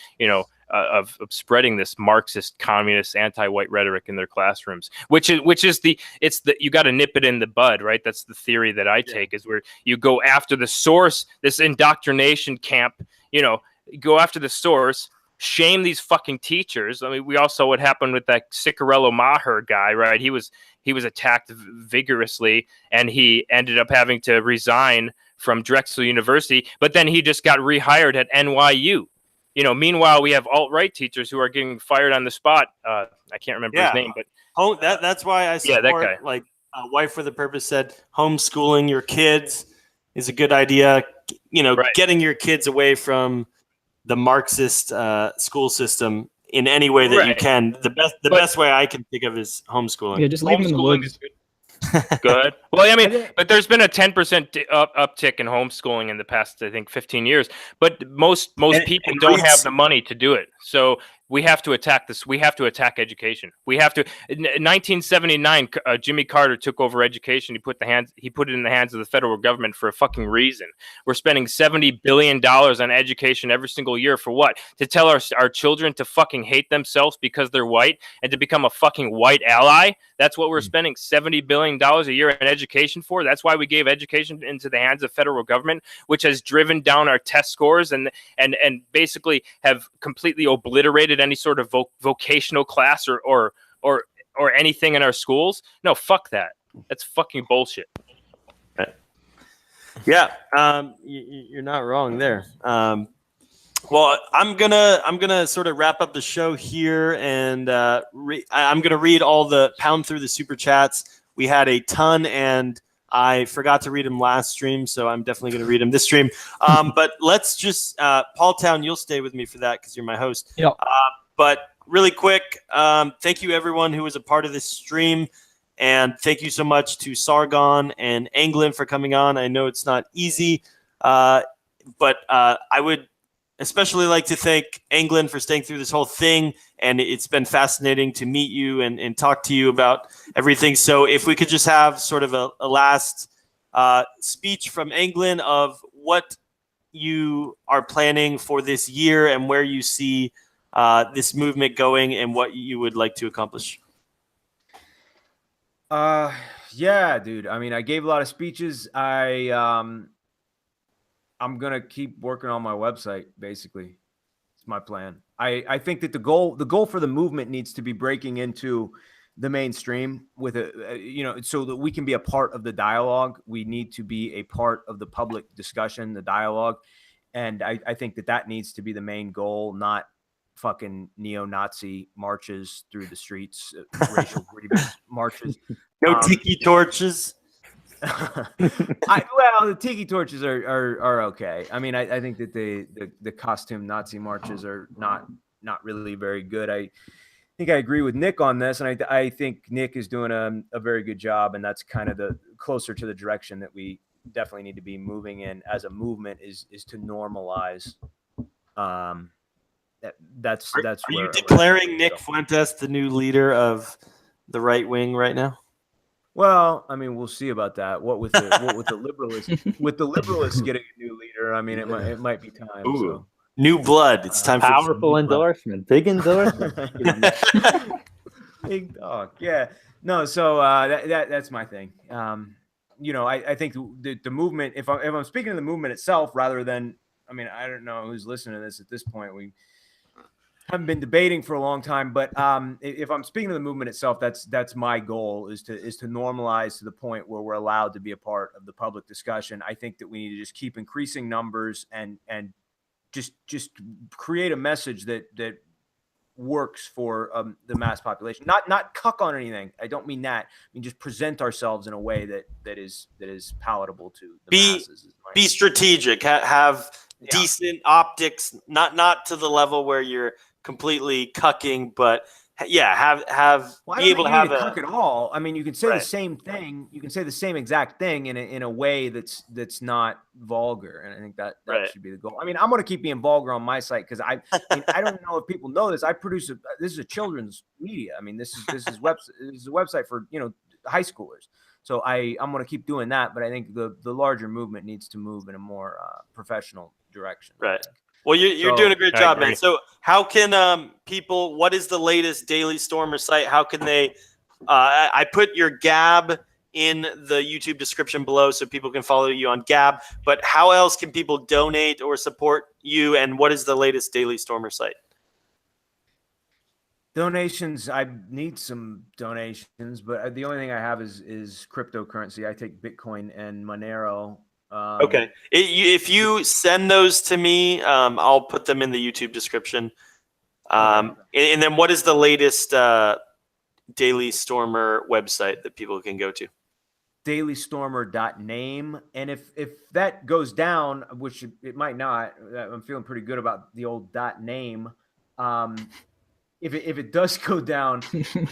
of spreading this Marxist, communist, anti-white rhetoric in their classrooms, which is you got to nip it in the bud, right? That's the theory that I take, is where you go after the source, this indoctrination camp, go after the source, shame these fucking teachers. I mean, we all saw what happened with that Ciccarello Maher guy, right? He was attacked vigorously, and he ended up having to resign from Drexel University, but then he just got rehired at NYU. Meanwhile, we have alt-right teachers who are getting fired on the spot. I can't remember his name, but that's why I support, that guy. Like Wife with a Purpose said, homeschooling your kids is a good idea. Getting your kids away from the Marxist school system in any way that you can. The best way I can think of is homeschooling. Yeah, just leave them in the woods. Go ahead. Well, I mean, but there's been a 10% uptick in homeschooling in the past, I think, 15 years. But most people don't have the money to do it. So we have to attack this. We have to attack education. We have to. In 1979, Jimmy Carter took over education. He put it in the hands of the federal government for a fucking reason. We're spending $70 billion on education every single year for what? To tell our children to fucking hate themselves because they're white and to become a fucking white ally? That's what we're spending $70 billion a year in education for. That's why we gave education into the hands of federal government, which has driven down our test scores and basically have completely obliterated any sort of vocational class or anything in our schools. No, fuck that. That's fucking bullshit. Yeah, you're not wrong there. Well, I'm gonna sort of wrap up the show here, and I'm gonna read all the pound through the super chats. We had a ton, and I forgot to read them last stream, so I'm definitely gonna read them this stream. But let's just Paul Town, you'll stay with me for that because you're my host. Yeah. But really quick, thank you everyone who was a part of this stream, and thank you so much to Sargon and Anglin for coming on. I know it's not easy, but I would especially like to thank Anglin for staying through this whole thing, and it's been fascinating to meet you and talk to you about everything. So if we could just have sort of a last speech from Anglin of what you are planning for this year and where you see this movement going and what you would like to accomplish. Yeah, dude. I mean, I gave a lot of speeches. I'm gonna keep working on my website. Basically, it's my plan. I think that the goal for the movement needs to be breaking into the mainstream with so that we can be a part of the dialogue. We need to be a part of the public discussion, the dialogue, and I think that needs to be the main goal, not fucking neo-Nazi marches through the streets, racial grievance marches. No tiki torches. The tiki torches are okay. I mean, I think that the costume Nazi marches are not really very good. I think I agree with Nick on this, and I think Nick is doing a very good job, and that's kind of the closer to the direction that we definitely need to be moving in as a movement is to normalize. That's are you declaring Nick Fuentes the new leader of the right wing right now? Well, I mean, we'll see about that. What with the liberalists getting a new leader, I mean, it might be time. Ooh, so. New blood. It's time powerful for endorsement, big endorsement. Big dog. Yeah. No. So that's my thing. I think the movement. If I'm speaking to the movement itself, rather than, I mean, I don't know who's listening to this at this point. We haven't been debating for a long time, but if I'm speaking to the movement itself, that's my goal is to normalize to the point where we're allowed to be a part of the public discussion. I think that we need to just keep increasing numbers and just create a message that works for the mass population. Not cuck on anything. I don't mean that. I mean just present ourselves in a way that is palatable to the masses. Be strategic. Have decent optics. Not to the level where you're completely cucking, but be able to have cuck at all. I mean, you can say the same thing. You can say the same exact thing in a way that's not vulgar, and I think that should be the goal. I mean, I'm going to keep being vulgar on my site because I don't know if people know this. I produce this is a children's media. I mean, this is a website for high schoolers. So I'm going to keep doing that, but I think the larger movement needs to move in a more professional direction. Right. Well, you're doing a great job, man. So how can people, what is the latest Daily Stormer site? How can they, I put your Gab in the YouTube description below so people can follow you on Gab, but how else can people donate or support you? And what is the latest Daily Stormer site? Donations. I need some donations, but the only thing I have is cryptocurrency. I take Bitcoin and Monero. Okay. If you send those to me, I'll put them in the YouTube description. And then what is the latest Daily Stormer website that people can go to? dailystormer.name. And if that goes down, which it might not, I'm feeling pretty good about the old .name. If it does go down,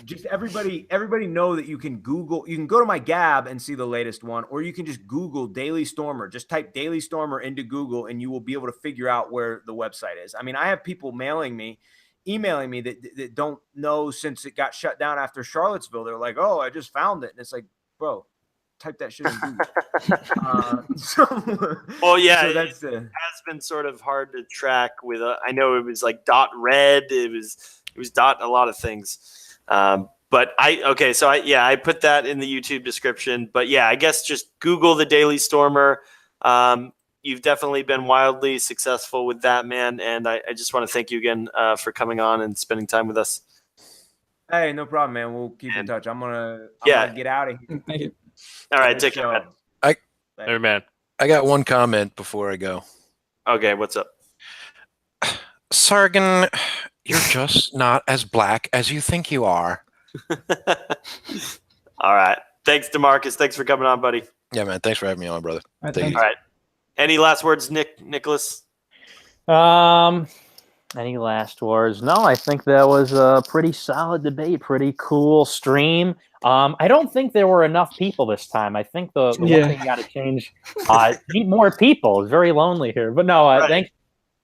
just everybody know that you can go to my Gab and see the latest one, or you can just Google Daily Stormer. Just type Daily Stormer into Google and you will be able to figure out where the website is. I mean, I have people emailing me that don't know since it got shut down after Charlottesville. They're like, oh, I just found it. And it's like, bro, type that shit in Google. Well, yeah, so it has been sort of hard to track with, I know it was like .red. It was dot a lot of things. But I put that in the YouTube description. But yeah, I guess just Google the Daily Stormer. You've definitely been wildly successful with that, man. And I just want to thank you again for coming on and spending time with us. Hey, no problem, man. We'll keep in touch. I'm gonna get out of here. Thank you. All right, take care, man. I got one comment before I go. Okay, what's up? Sargon, you're just not as black as you think you are. All right. Thanks, DeMarcus. Thanks for coming on, buddy. Yeah, man. Thanks for having me on, brother. All right. All right. Any last words, Nicholas? Any last words? No, I think that was a pretty solid debate, pretty cool stream. I don't think there were enough people this time. I think the one thing you got to change, need more people. It's very lonely here. But no,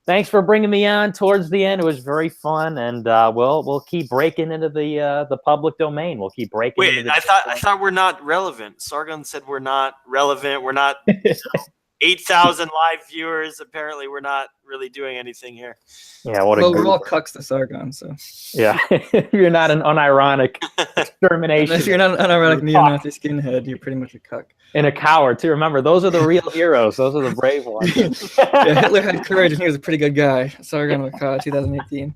thanks for bringing me on towards the end. It was very fun, and we'll keep breaking into the public domain. We'll keep breaking. Wait, into the I thought we're not relevant. Sargon said we're not relevant. We're not 8,000 live viewers. Apparently, we're not really doing anything here. Yeah, we're all cucks to Sargon, so yeah, you're not an unironic extermination. If you're not an unironic neo-Nazi skinhead, you're pretty much a cuck. And a coward too. Remember, those are the real heroes. Those are the brave ones. Yeah, Hitler had courage, and he was a pretty good guy. Sargon of Akkad, 2018.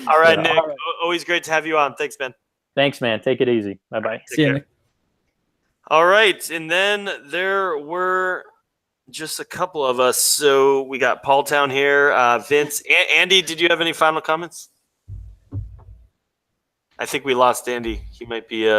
All right, Nick. Always great to have you on. Thanks, man. Thanks, man. Take it easy. Bye-bye. See you, Nick. All right, and then there were just a couple of us. So we got Paul Town here, Vince, Andy. Did you have any final comments? I think we lost Andy. He might be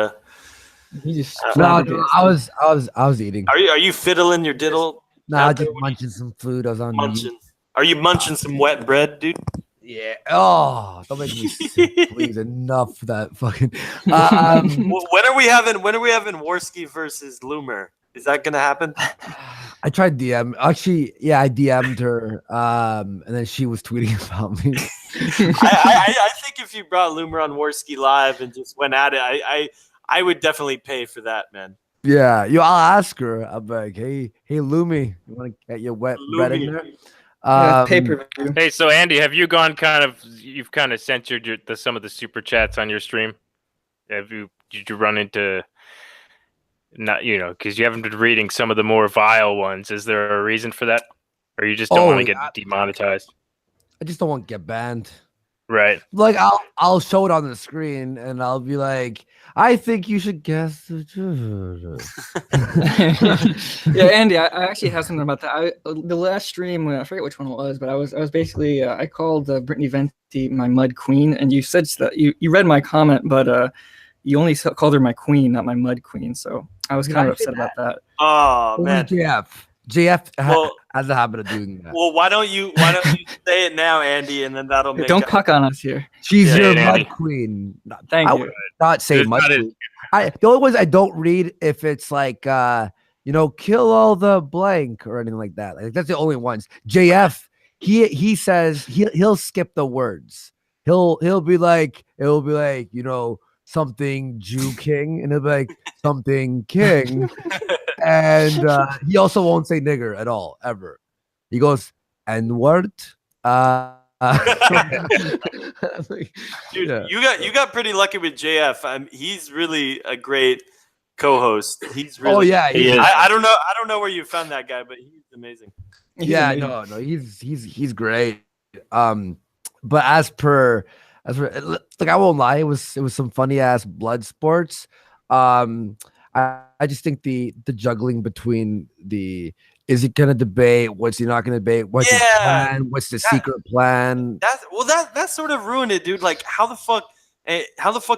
He just no, I was eating. Are you fiddling your diddle? Nah, just munching some food. I was on munching. Are you munching some wet bread, dude? Yeah. Oh, don't make me sick, please. Enough for that fucking. When are we having Warski versus Loomer? Is that gonna happen? I tried DM. Actually, yeah, I DM'd her, and then she was tweeting about me. I think if you brought Loomer on Warski Live and just went at it, I would definitely pay for that, man. Yeah, I'll ask her. I'm like, hey, Loomy, you want to get your wet bread in there? Pay-per-view. Hey, so Andy, have you gone you've kind of censored some of the super chats on your stream? Did you run into not, because you haven't been reading some of the more vile ones? Is there a reason for that? Or you just don't want to get demonetized? I just don't want to get banned. Right. Like I'll show it on the screen and I'll be like, I think you should guess the Yeah, Andy, I actually have something about that. The last stream, I forget which one it was, but I was basically I called Brittany Venti my mud queen, and you said that you read my comment, but you only called her my queen, not my mud queen. So I was kind of upset about that. Oh man, JF has a habit of doing that. Well, why don't you say it now, Andy, and then that'll make. Don't cuck on us here. She's your mud queen. Thank you. Would not say mud queen. The only ones I don't read if it's like kill all the blank or anything like that. Like that's the only ones. JF, he says he'll skip the words. He'll be like, it'll be like, something Jew king, and it'll be like something king. And he also won't say nigger at all, ever. He goes, N-word. Dude, yeah. You got pretty lucky with JF. He's really a great co-host. He's really. Oh yeah, he is. I don't know where you found that guy, but he's amazing. Yeah, no, he's great. But as per like, I won't lie, it was some funny ass blood sports. I just think the juggling between is he gonna debate, what's he not gonna debate, what's his plan, what's the secret plan? That sort of ruined it, dude. Like, how the fuck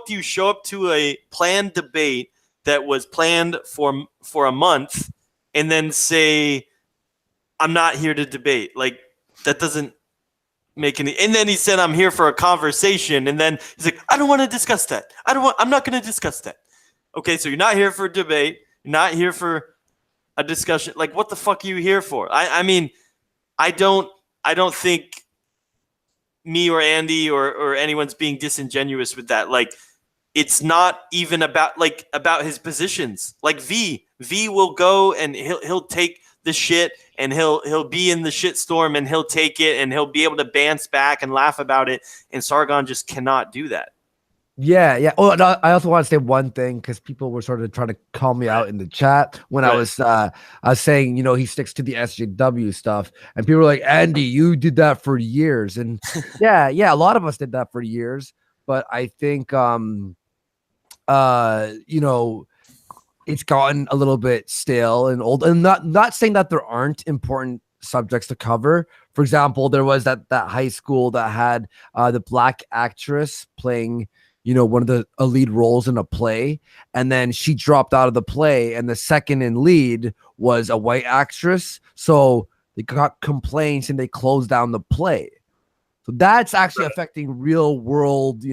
do you show up to a planned debate that was planned for a month and then say, I'm not here to debate? Like, that doesn't make any. And then he said, I'm here for a conversation, and then he's like, I don't want to discuss that. I'm not going to discuss that. Okay, so you're not here for a debate. You're not here for a discussion. Like, what the fuck are you here for? I mean, I don't think me or Andy or anyone's being disingenuous with that. Like, it's not even about his positions. Like V will go and he'll take the shit and he'll be in the shit storm and he'll take it and he'll be able to bounce back and laugh about it. And Sargon just cannot do that. Yeah. Oh, no, I also want to say one thing, because people were sort of trying to call me out in the chat when I was saying, he sticks to the SJW stuff, and people were like, Andy, you did that for years. And yeah, a lot of us did that for years, but I think it's gotten a little bit stale and old, and not saying that there aren't important subjects to cover. For example, there was that high school that had the black actress playing one of the lead roles in a play, and then she dropped out of the play, and the second in lead was a white actress, so they got complaints and they closed down the play. So that's actually affecting real world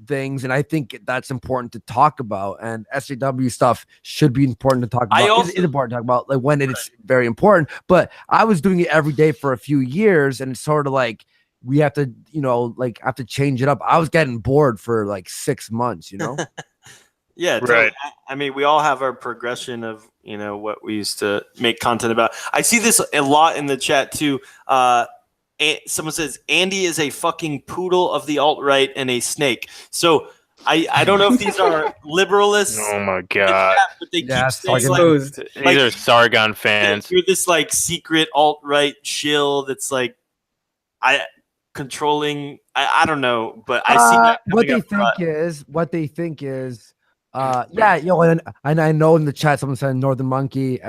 things, and I think that's important to talk about. And SJW stuff should be important to talk about. It's important to talk about, like, when it's very important. But I was doing it every day for a few years, and it's sort of like we have to, have to change it up. I was getting bored for like 6 months, Yeah, totally. I mean, we all have our progression of what we used to make content about. I see this a lot in the chat too. Someone says Andy is a fucking poodle of the alt-right and a snake. So I don't know if these are liberalists. Oh my god! But they keep saying these are Sargon fans. You're this like secret alt-right shill that's like controlling. I don't know, but I see that what they think is. And I know in the chat someone said Northern Monkey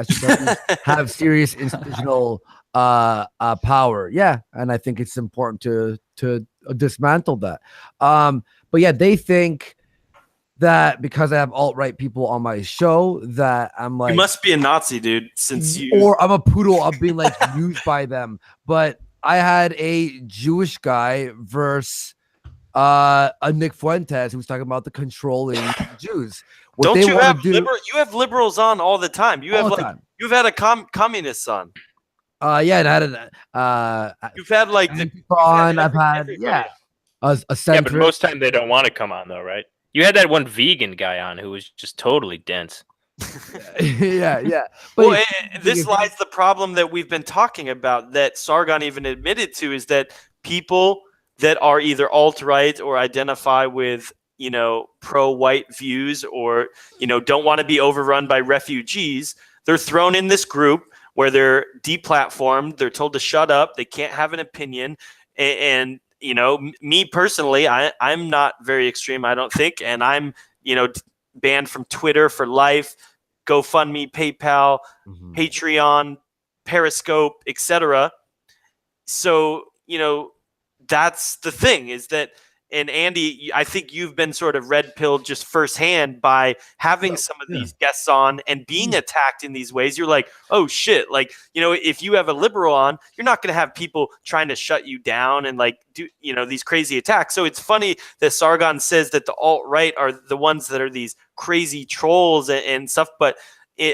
have serious institutional power. Yeah, and I think it's important to dismantle that. But yeah, they think that because I have alt-right people on my show that I'm like, you must be a Nazi, dude, or I'm a poodle. I'm being like used by them. But I had a Jewish guy versus a Nick Fuentes who was talking about the controlling Jews. Don't you have you have liberals on all the time? You have you've had a communist on. Yeah, and I had you've had like I've had a centrist. Yeah, but most time they don't want to come on though, right? You had that one vegan guy on who was just totally dense. yeah. But this lies the problem that we've been talking about, that Sargon even admitted to, is that people that are either alt-right or identify with, pro-white views or, don't want to be overrun by refugees, they're thrown in this group where they're deplatformed, they're told to shut up, they can't have an opinion. And me personally, I'm not very extreme, I don't think. And I'm, banned from Twitter for life, GoFundMe, PayPal, Patreon, Periscope, etc. So, that's the thing, is that, and Andy, I think you've been sort of red-pilled just firsthand by having some of these guests on and being attacked in these ways. You're like, oh shit, like, if you have a liberal on, you're not going to have people trying to shut you down and like do, these crazy attacks. So it's funny that Sargon says that the alt-right are the ones that are these crazy trolls and stuff, but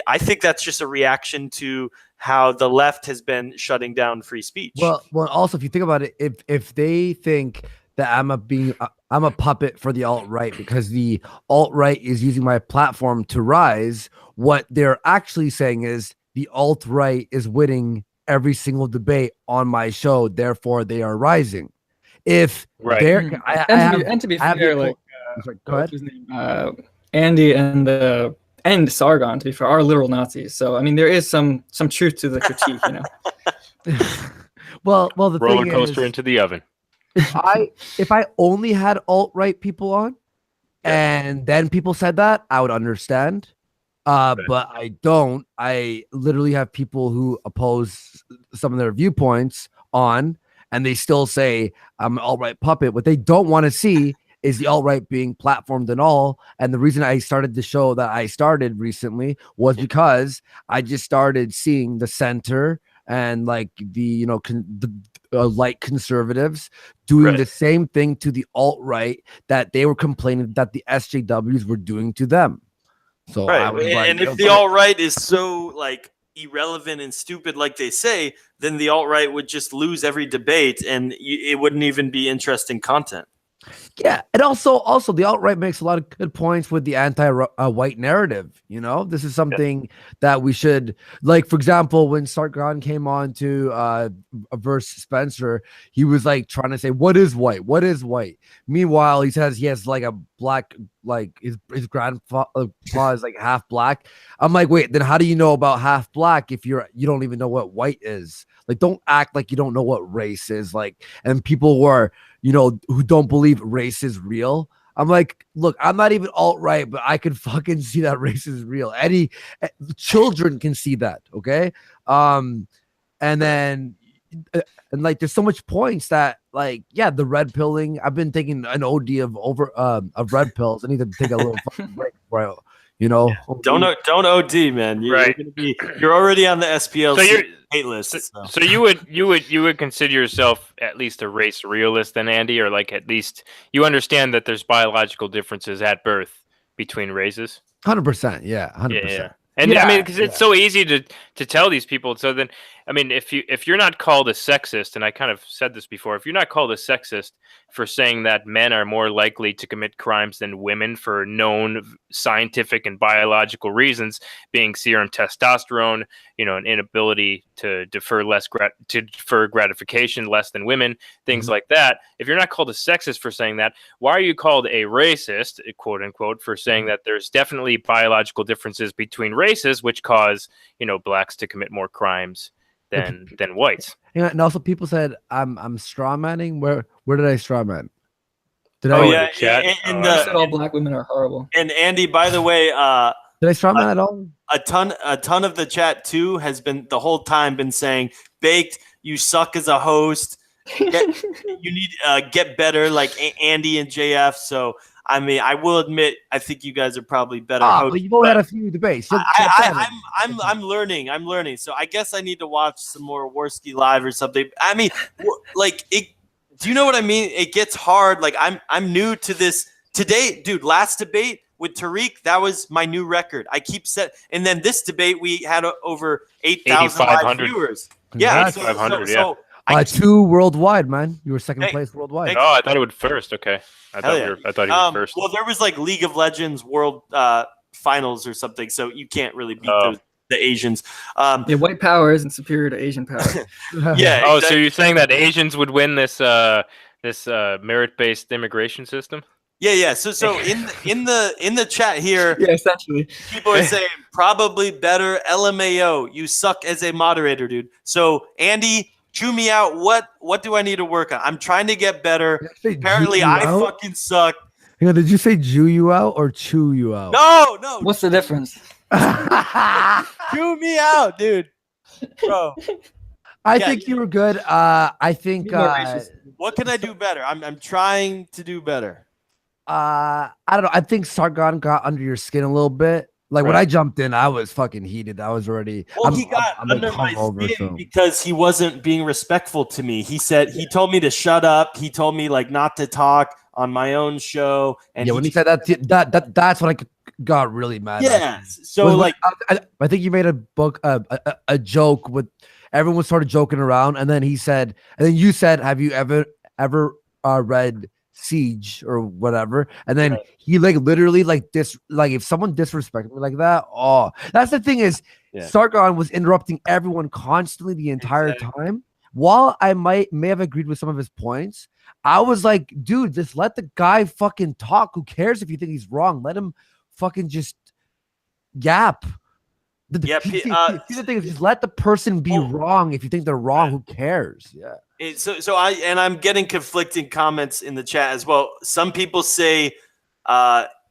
I think that's just a reaction to how the left has been shutting down free speech. Well, also, if you think about it, if they think that I'm a puppet for the alt-right because the alt-right is using my platform to rise, what they're actually saying is the alt-right is winning every single debate on my show, therefore they are rising. If they're to be fair, like go ahead. Andy and Sargon, to be fair, are literal Nazis. So I mean, there is some truth to the critique, Well, the roller thing coaster is, into the oven. If I only had alt-right people on, and then people said that, I would understand. But I don't. I literally have people who oppose some of their viewpoints on, and they still say I'm an alt-right puppet. What they don't want to see is the alt-right being platformed and all. And the reason I started the show that I started recently was because I just started seeing the center and like the light conservatives doing the same thing to the alt-right that they were complaining that the SJWs were doing to them. So I was like, and if the alt-right is so like irrelevant and stupid like they say, then the alt-right would just lose every debate and it wouldn't even be interesting content. Yeah, and also the alt-right makes a lot of good points with the anti-white narrative. This is something that we should, like, for example, when Sargon came on to verse Spencer, he was like trying to say, what is white? What is white? Meanwhile, he says he has like a black, like his grandfather is like half black. I'm like, wait, then how do you know about half black if you don't even know what white is? Like, don't act like you don't know what race is. Like, and people who are, who don't believe race is real. I'm like, look, I'm not even alt-right, but I can fucking see that race is real. Any children can see that, okay? And then, and like, there's so much points that, like, yeah, the red pilling. I've been taking an OD of red pills. I need to take a little fucking break before You know, don't OD, man. You're already on the SPLC hate list. So you would consider yourself at least a race realist, then, Andy, or like at least you understand that there's biological differences at birth between races. 100%, yeah, 100%. Yeah. And I mean, because it's so easy to tell these people. So then, I mean, if you're not called a sexist, and I kind of said this before, if you're not called a sexist for saying that men are more likely to commit crimes than women for known scientific and biological reasons, being serum testosterone, an inability to defer gratification less than women, things like that. If you're not called a sexist for saying that, why are you called a racist, quote unquote, for saying that there's definitely biological differences between races, which cause blacks to commit more crimes than whites? And also, people said I'm strawmanning. Where did I strawman? Said all black women are horrible. And Andy, by the way, did I strawman at all? A ton of the chat too has been the whole time been saying, Baked, you suck as a host. You need get better, like Andy and JF. So I mean, I will admit, I think you guys are probably better hosts. But you've only had a few debates. I'm learning. So I guess I need to watch some more Worski Live or something. I mean, do you know what I mean? It gets hard. Like I'm new to this today, dude. Last debate with Tariq, that was my new record. I keep and then this debate we had over 8,000 live viewers. Yeah, 500. So 2 worldwide, man. You were second place worldwide. Oh, I thought it would first. Okay, I thought you were first. Well, there was like League of Legends World Finals or something, so you can't really beat the Asians. White power isn't superior to Asian power. Yeah. Oh, so you're saying that Asians would win this merit-based immigration system? Yeah. So in the chat here, yeah, essentially, people are saying probably better. LMAO, you suck as a moderator, dude. So Andy, chew me out. What do I need to work on? I'm trying to get better. Apparently, I fucking suck. Did you say Jew you out or chew you out? No. What's the difference? Chew me out, dude. Bro. I think you were good. I think. What can I do better? I'm trying to do better. I don't know. I think Sargon got under your skin a little bit. Like when I jumped in, I was fucking heated. I was already. Well, he got under my skin because he wasn't being respectful to me. He said he told me to shut up. He told me like not to talk on my own show. And when he said that's when I got really mad. Yeah. So I think you made a joke with everyone started joking around, and then you said, "Have you ever read Siege or whatever?" And then he literally this if someone disrespected me like that, that's the thing is Sargon was interrupting everyone constantly the entire time. While I may have agreed with some of his points, I was like, dude, just let the guy fucking talk. Who cares if you think he's wrong? Let him fucking just yap. The thing is, just let the person be wrong. If you think they're wrong, who cares? Yeah. I'm getting conflicting comments in the chat as well. Some people say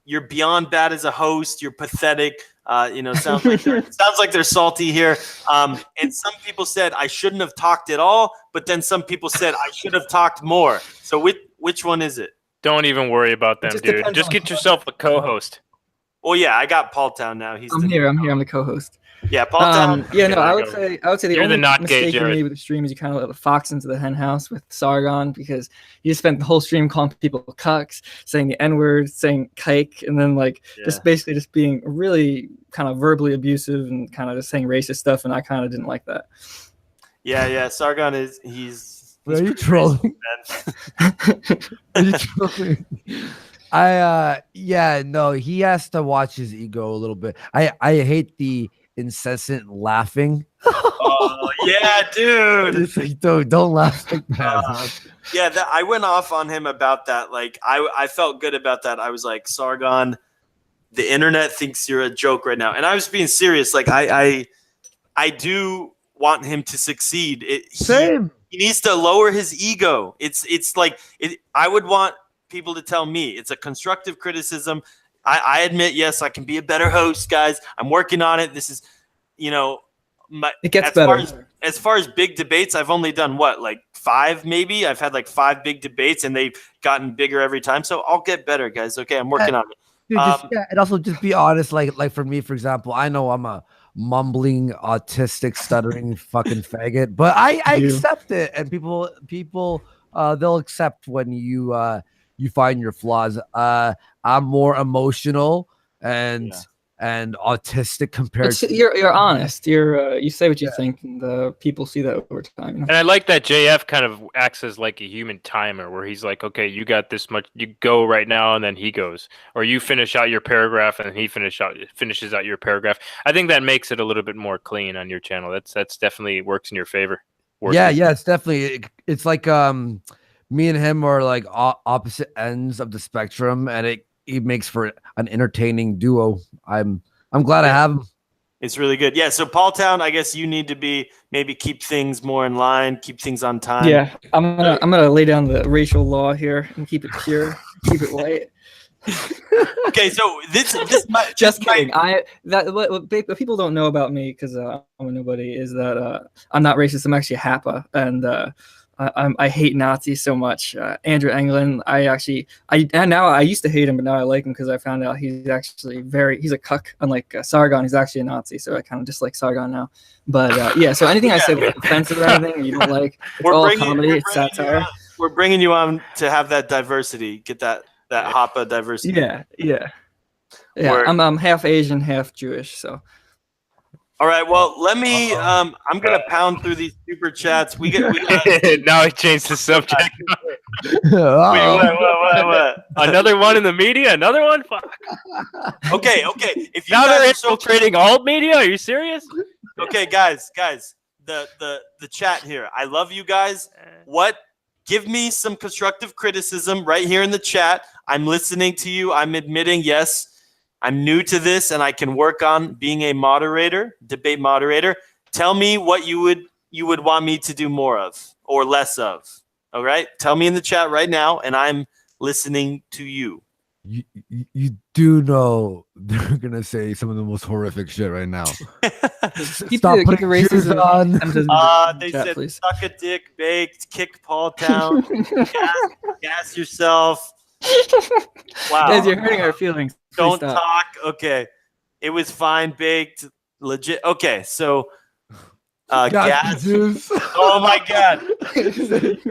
you're beyond bad as a host. You're pathetic. Sounds like they're salty here. And some people said I shouldn't have talked at all. But then some people said I should have talked more. So which one is it? Don't even worry about them, dude. Just get yourself a co-host. Well, yeah, I got Paul Town now. I'm here. I'm the co-host. Yeah, Paul Town. I would say the You're only mistake you made with the stream is you kind of let the fox into the hen house with Sargon, because you spent the whole stream calling people cucks, saying the N-word, saying kike, and then just basically just being really kind of verbally abusive and kind of just saying racist stuff, and I kind of didn't like that. Yeah. Sargon he's are you trolling? Are you trolling? He has to watch his ego a little bit. I hate the incessant laughing. Oh yeah, dude. It's like, don't laugh like that. I went off on him about that. Like I felt good about that. I was like, Sargon, the internet thinks you're a joke right now. And I was being serious. Like I do want him to succeed. Same. He needs to lower his ego. It's like I would want people to tell me it's a constructive criticism. I admit, yes, I can be a better host, guys. I'm working on it. This is, it gets better. As far as big debates, I've only done 5 maybe. I've had 5 big debates and they've gotten bigger every time. So I'll get better, guys. Okay, I'm working on it. Dude, and also just be honest. Like for me, for example, I know I'm a mumbling, autistic, stuttering fucking faggot, but I accept it, and people they'll accept when you find your flaws. I'm more emotional and autistic compared to you're honest. You say what you think, and the people see that over time. And I like that JF kind of acts as like a human timer, where he's like, okay, you got this much, you go right now, and then he goes, or you finish out your paragraph, and then he finishes out your paragraph. I think that makes it a little bit more clean on your channel. That's definitely works in your favor. Yeah, it's definitely it's like me and him are like opposite ends of the spectrum, and it makes for an entertaining duo. I'm glad I have him. It's really good. Yeah. So Paul Town, I guess you need to maybe keep things more in line, keep things on time. Yeah, I'm gonna lay down the racial law here and keep it pure, keep it white. Okay, so this just kidding. What people don't know about me, because I'm a nobody, is that I'm not racist. I'm actually a HAPA, and I hate Nazis so much. Andrew Anglin, I used to hate him, but now I like him because I found out he's actually he's a cuck. Unlike Sargon, he's actually a Nazi, so I kind of dislike Sargon now. But yeah, so anything I say that's offensive or anything you don't like, it's all comedy, it's satire. We're bringing you on to have that diversity, get that HAPA diversity. Yeah. I'm half Asian, half Jewish, so. All right. Well, let me. I'm gonna pound through these super chats. We got now he changed the subject. Wait, what? Another one in the media? Another one? Fuck. Okay. If you now they're infiltrating all media, are you serious? Okay, guys, the chat here. I love you guys. Give me some constructive criticism right here in the chat. I'm listening to you. I'm admitting, yes, I'm new to this and I can work on being a moderator, debate moderator. Tell me what you would want me to do more of or less of. All right? Tell me in the chat right now, and I'm listening to you. You do know they're gonna say some of the most horrific shit right now. Stop putting racism on. They said, please. Suck a dick, baked, kick Paul Town, gas yourself. Wow, guys, you're hurting our feelings. Don't talk. Okay, it was fine, baked, legit. Okay, so gas. The Jews. Oh my God!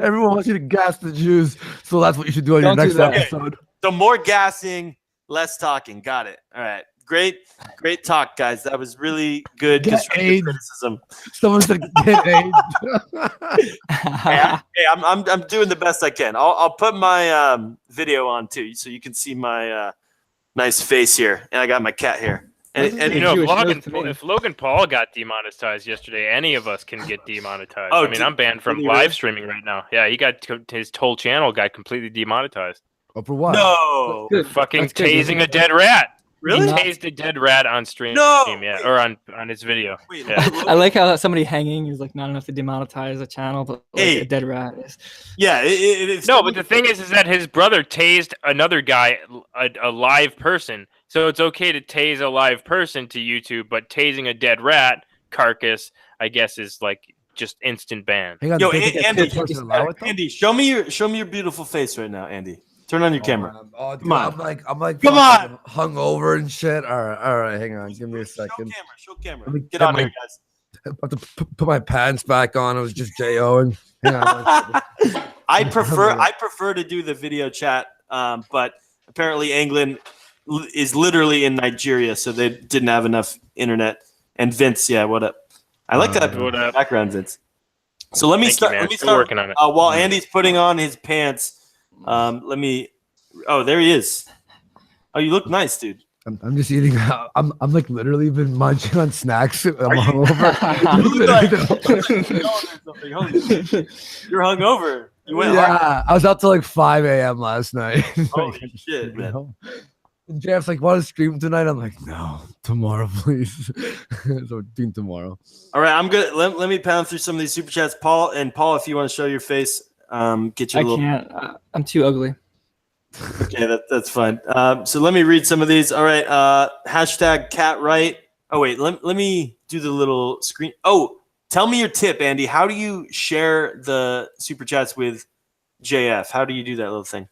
Everyone wants you to gas the Jews, so that's what you should do on your next episode. So more gassing, less talking. Got it. All right. Great talk, guys. That was really good constructive criticism. Someone said get AIDS. Hey, I'm doing the best I can. I'll put my video on too, so you can see my nice face here, and I got my cat here. And you know, if Logan Paul got demonetized yesterday, any of us can get demonetized. Oh, I mean, I'm banned from live streaming right now. Yeah, he got his whole channel got completely demonetized. Oh, for what? No, fucking tasing a dead rat. Really? He tased a dead rat on stream. No, yeah, or on his video. Wait, yeah. I like how somebody hanging is like not enough to demonetize a channel, but like a dead rat is. Yeah, no, but the thing is that his brother tased another guy, a live person. So it's okay to tase a live person to YouTube, but tasing a dead rat carcass, I guess, is like just instant ban. Yo, Andy, show me your beautiful face right now, Andy. Turn on your camera. Come on. I'm like come on, hungover and shit. All right, hang on. Give me a second. Show camera. Get on here, guys. I have to put my pants back on. It was just J.O. and hang on. I prefer to do the video chat, but apparently Anglin is literally in Nigeria, so they didn't have enough internet. And Vince, yeah, what up? I like that background, Vince. So let me start. Let me start working on it. While Andy's putting on his pants. Let me. Oh, there he is. Oh, you look nice, dude. I'm just eating. I'm like literally been munching on snacks. I'm hungover. You're hungover. You went. Yeah, I was out till like 5 a.m. last night. Holy shit, man. And Jeff's like, "Want to stream tonight?" I'm like, "No, tomorrow, please." So we're doing tomorrow. All right, I'm good. Let me pound through some of these super chats, Paul. And Paul, if you want to show your face. Get you a little. I can't. I'm too ugly. Okay, that's fine. So let me read some of these. All right. Hashtag cat right. Oh wait, let me do the little screen. Oh, tell me your tip, Andy. How do you share the super chats with JF? How do you do that little thing?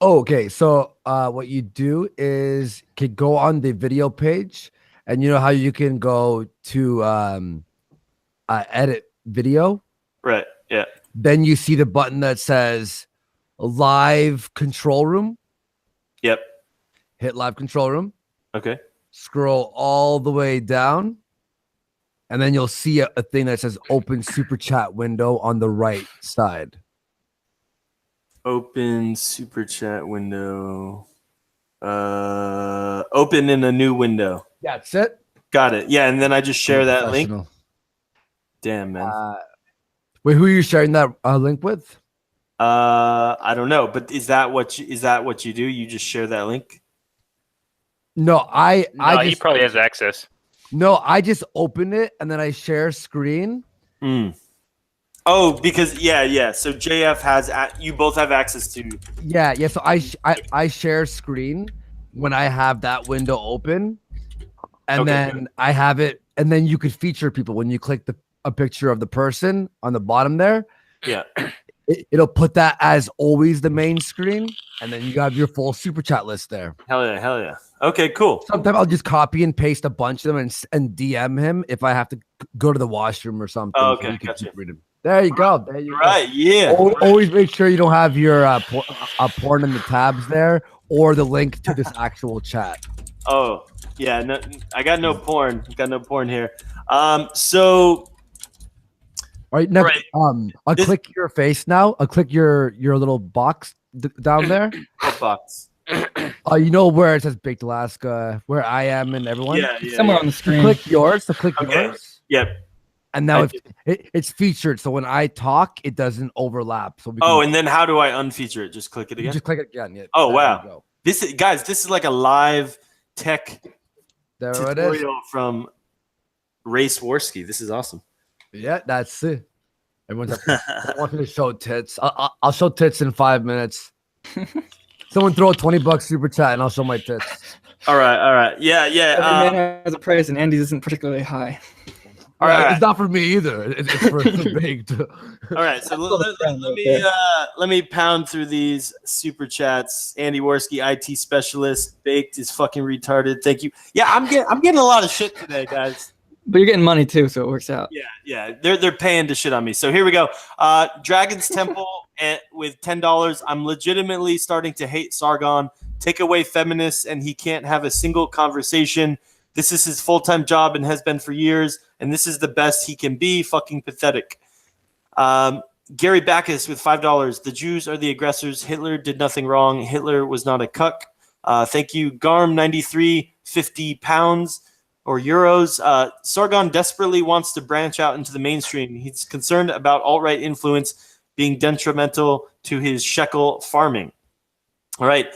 Oh, okay. So what you do is can go on the video page, and you know how you can go to edit video. Right. Yeah. Then you see the button that says live control room. Yep. Hit live control room. Okay. Scroll all the way down. And then you'll see a thing that says open super chat window on the right side. Open super chat window. Open in a new window. That's it. Got it. Yeah, and then I just share that link. Damn, man. Wait, who are you sharing that link with? I don't know, but is that what you do? You just share that link? No, he probably has access. No, I just open it and then I share screen. Oh, because yeah. So JF has you both have access to. Yeah. So I share screen when I have that window open, and then I have it, and then you could feature people when you click a picture of the person on the bottom there. Yeah. It'll put that as always the main screen, and then you have your full super chat list there. Hell yeah. Okay, cool. Sometimes I'll just copy and paste a bunch of them and DM him if I have to go to the washroom or something. Oh, okay, gotcha. There you go. There you go. Yeah. Always make sure you don't have your porn in the tabs there or the link to this actual chat. Oh, yeah. No, I got no porn. Got no porn here. So. All right, next, I'll click your face now. I'll click your little box down there. What box? You know where it says Baked Alaska, where I am and everyone? Yeah. Somewhere on the screen. Click yours. So click yours. Yep. And now it's featured. So when I talk, it doesn't overlap. So and then how do I unfeature it? Just click it again? Just click it again. Yeah. Oh, wow. This is like a live tech tutorial from Ray Swirsky. This is awesome. Yeah, that's it. Everyone's wanting to show tits. I'll show tits in 5 minutes. Someone throw a $20 super chat and I'll show my tits. All right. Yeah. Every man has a price, and Andy's isn't particularly high. All right. It's not for me either. It's for the baked. All right. So let me pound through these super chats. Andy Worski, IT specialist. Baked is fucking retarded. Thank you. Yeah, I'm getting a lot of shit today, guys. But you're getting money too, so it works out. Yeah. They're paying to shit on me. So here we go. Dragon's Temple with $10. I'm legitimately starting to hate Sargon. Take away feminists, and he can't have a single conversation. This is his full-time job and has been for years, and this is the best he can be. Fucking pathetic. Gary Backus with $5. The Jews are the aggressors. Hitler did nothing wrong. Hitler was not a cuck. Thank you. Garm93, 50 pounds. Or euros. Sargon desperately wants to branch out into the mainstream. He's concerned about alt-right influence being detrimental to his shekel farming. All right.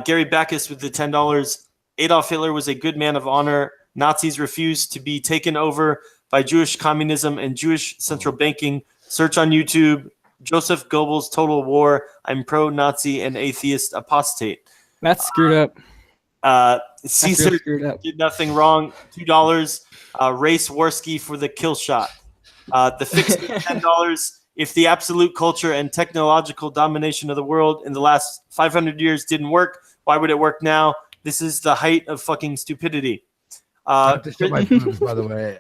Gary Backus with the $10. Adolf Hitler was a good man of honor. Nazis refused to be taken over by Jewish communism and Jewish central banking. Search on YouTube. Joseph Goebbels' Total War. I'm pro-Nazi and atheist apostate. That's screwed up. Caesar did nothing wrong. $2. Ray Swirsky for the kill shot. The fix $10. If the absolute culture and technological domination of the world in the last 500 years didn't work, why would it work now? This is the height of fucking stupidity. I have to show my boobs, by the way.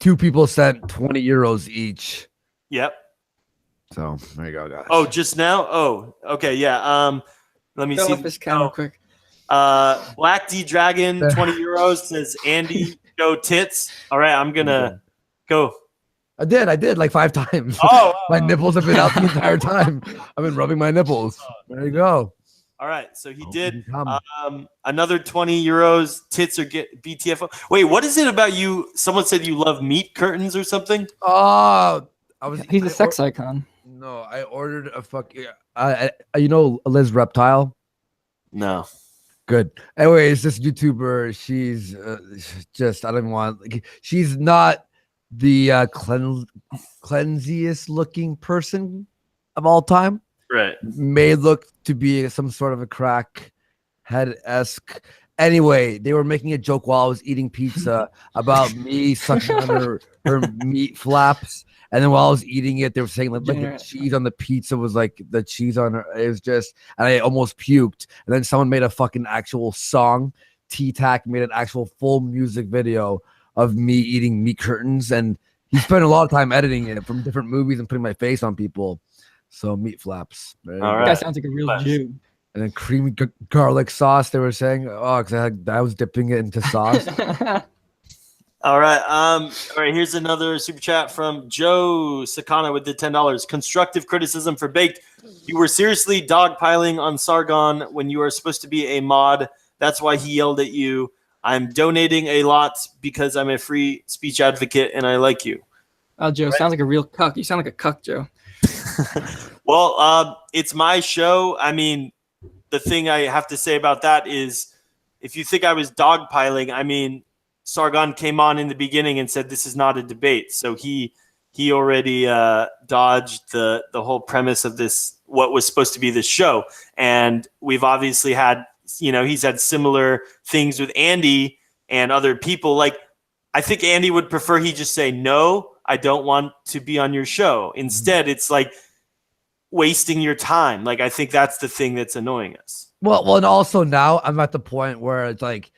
2 people sent 20 euros each. Yep. So there you go, guys. Oh, just now? Oh, okay, yeah. Let me see this camera quick. Black D Dragon, 20 euros, says Andy, go tits. All right, I'm gonna go. I did like 5 times. My nipples have been out the entire time. I've been rubbing my nipples. There you go. All right, so he did another 20 euros. Tits or get BTFO. Wait, what is it about you? Someone said you love meat curtains or something. He's a sex icon. No, I ordered a fucking. You know Liz Reptile? No. Good. Anyways, this YouTuber, she's just, I don't want, she's not the cleansiest looking person of all time. Right. May look to be some sort of a crack head-esque. Anyway, they were making a joke while I was eating pizza about me sucking on her meat flaps. And then while I was eating it, they were saying like the cheese on the pizza was like the cheese on her. It was just, and I almost puked. And then someone made a fucking actual song. T-Tac made an actual full music video of me eating meat curtains. And he spent a lot of time editing it from different movies and putting my face on people. So meat flaps. All right. That sounds like a real Jew. And then creamy garlic sauce, they were saying, because I was dipping it into sauce. All right. All right. Here's another super chat from Joe Sakana with the $10. Constructive criticism for Baked. You were seriously dogpiling on Sargon when you are supposed to be a mod. That's why he yelled at you. I'm donating a lot because I'm a free speech advocate and I like you. Oh, Joe, sounds like a real cuck. You sound like a cuck, Joe. Well, it's my show. I mean, the thing I have to say about that is if you think I was dogpiling, I mean, Sargon came on in the beginning and said this is not a debate. So he already dodged the whole premise of this, what was supposed to be this show. And we've obviously had, he's had similar things with Andy and other people. Like, I think Andy would prefer he just say, no, I don't want to be on your show. Instead, it's like wasting your time. Like, I think that's the thing that's annoying us. Well, and also now I'm at the point where it's like,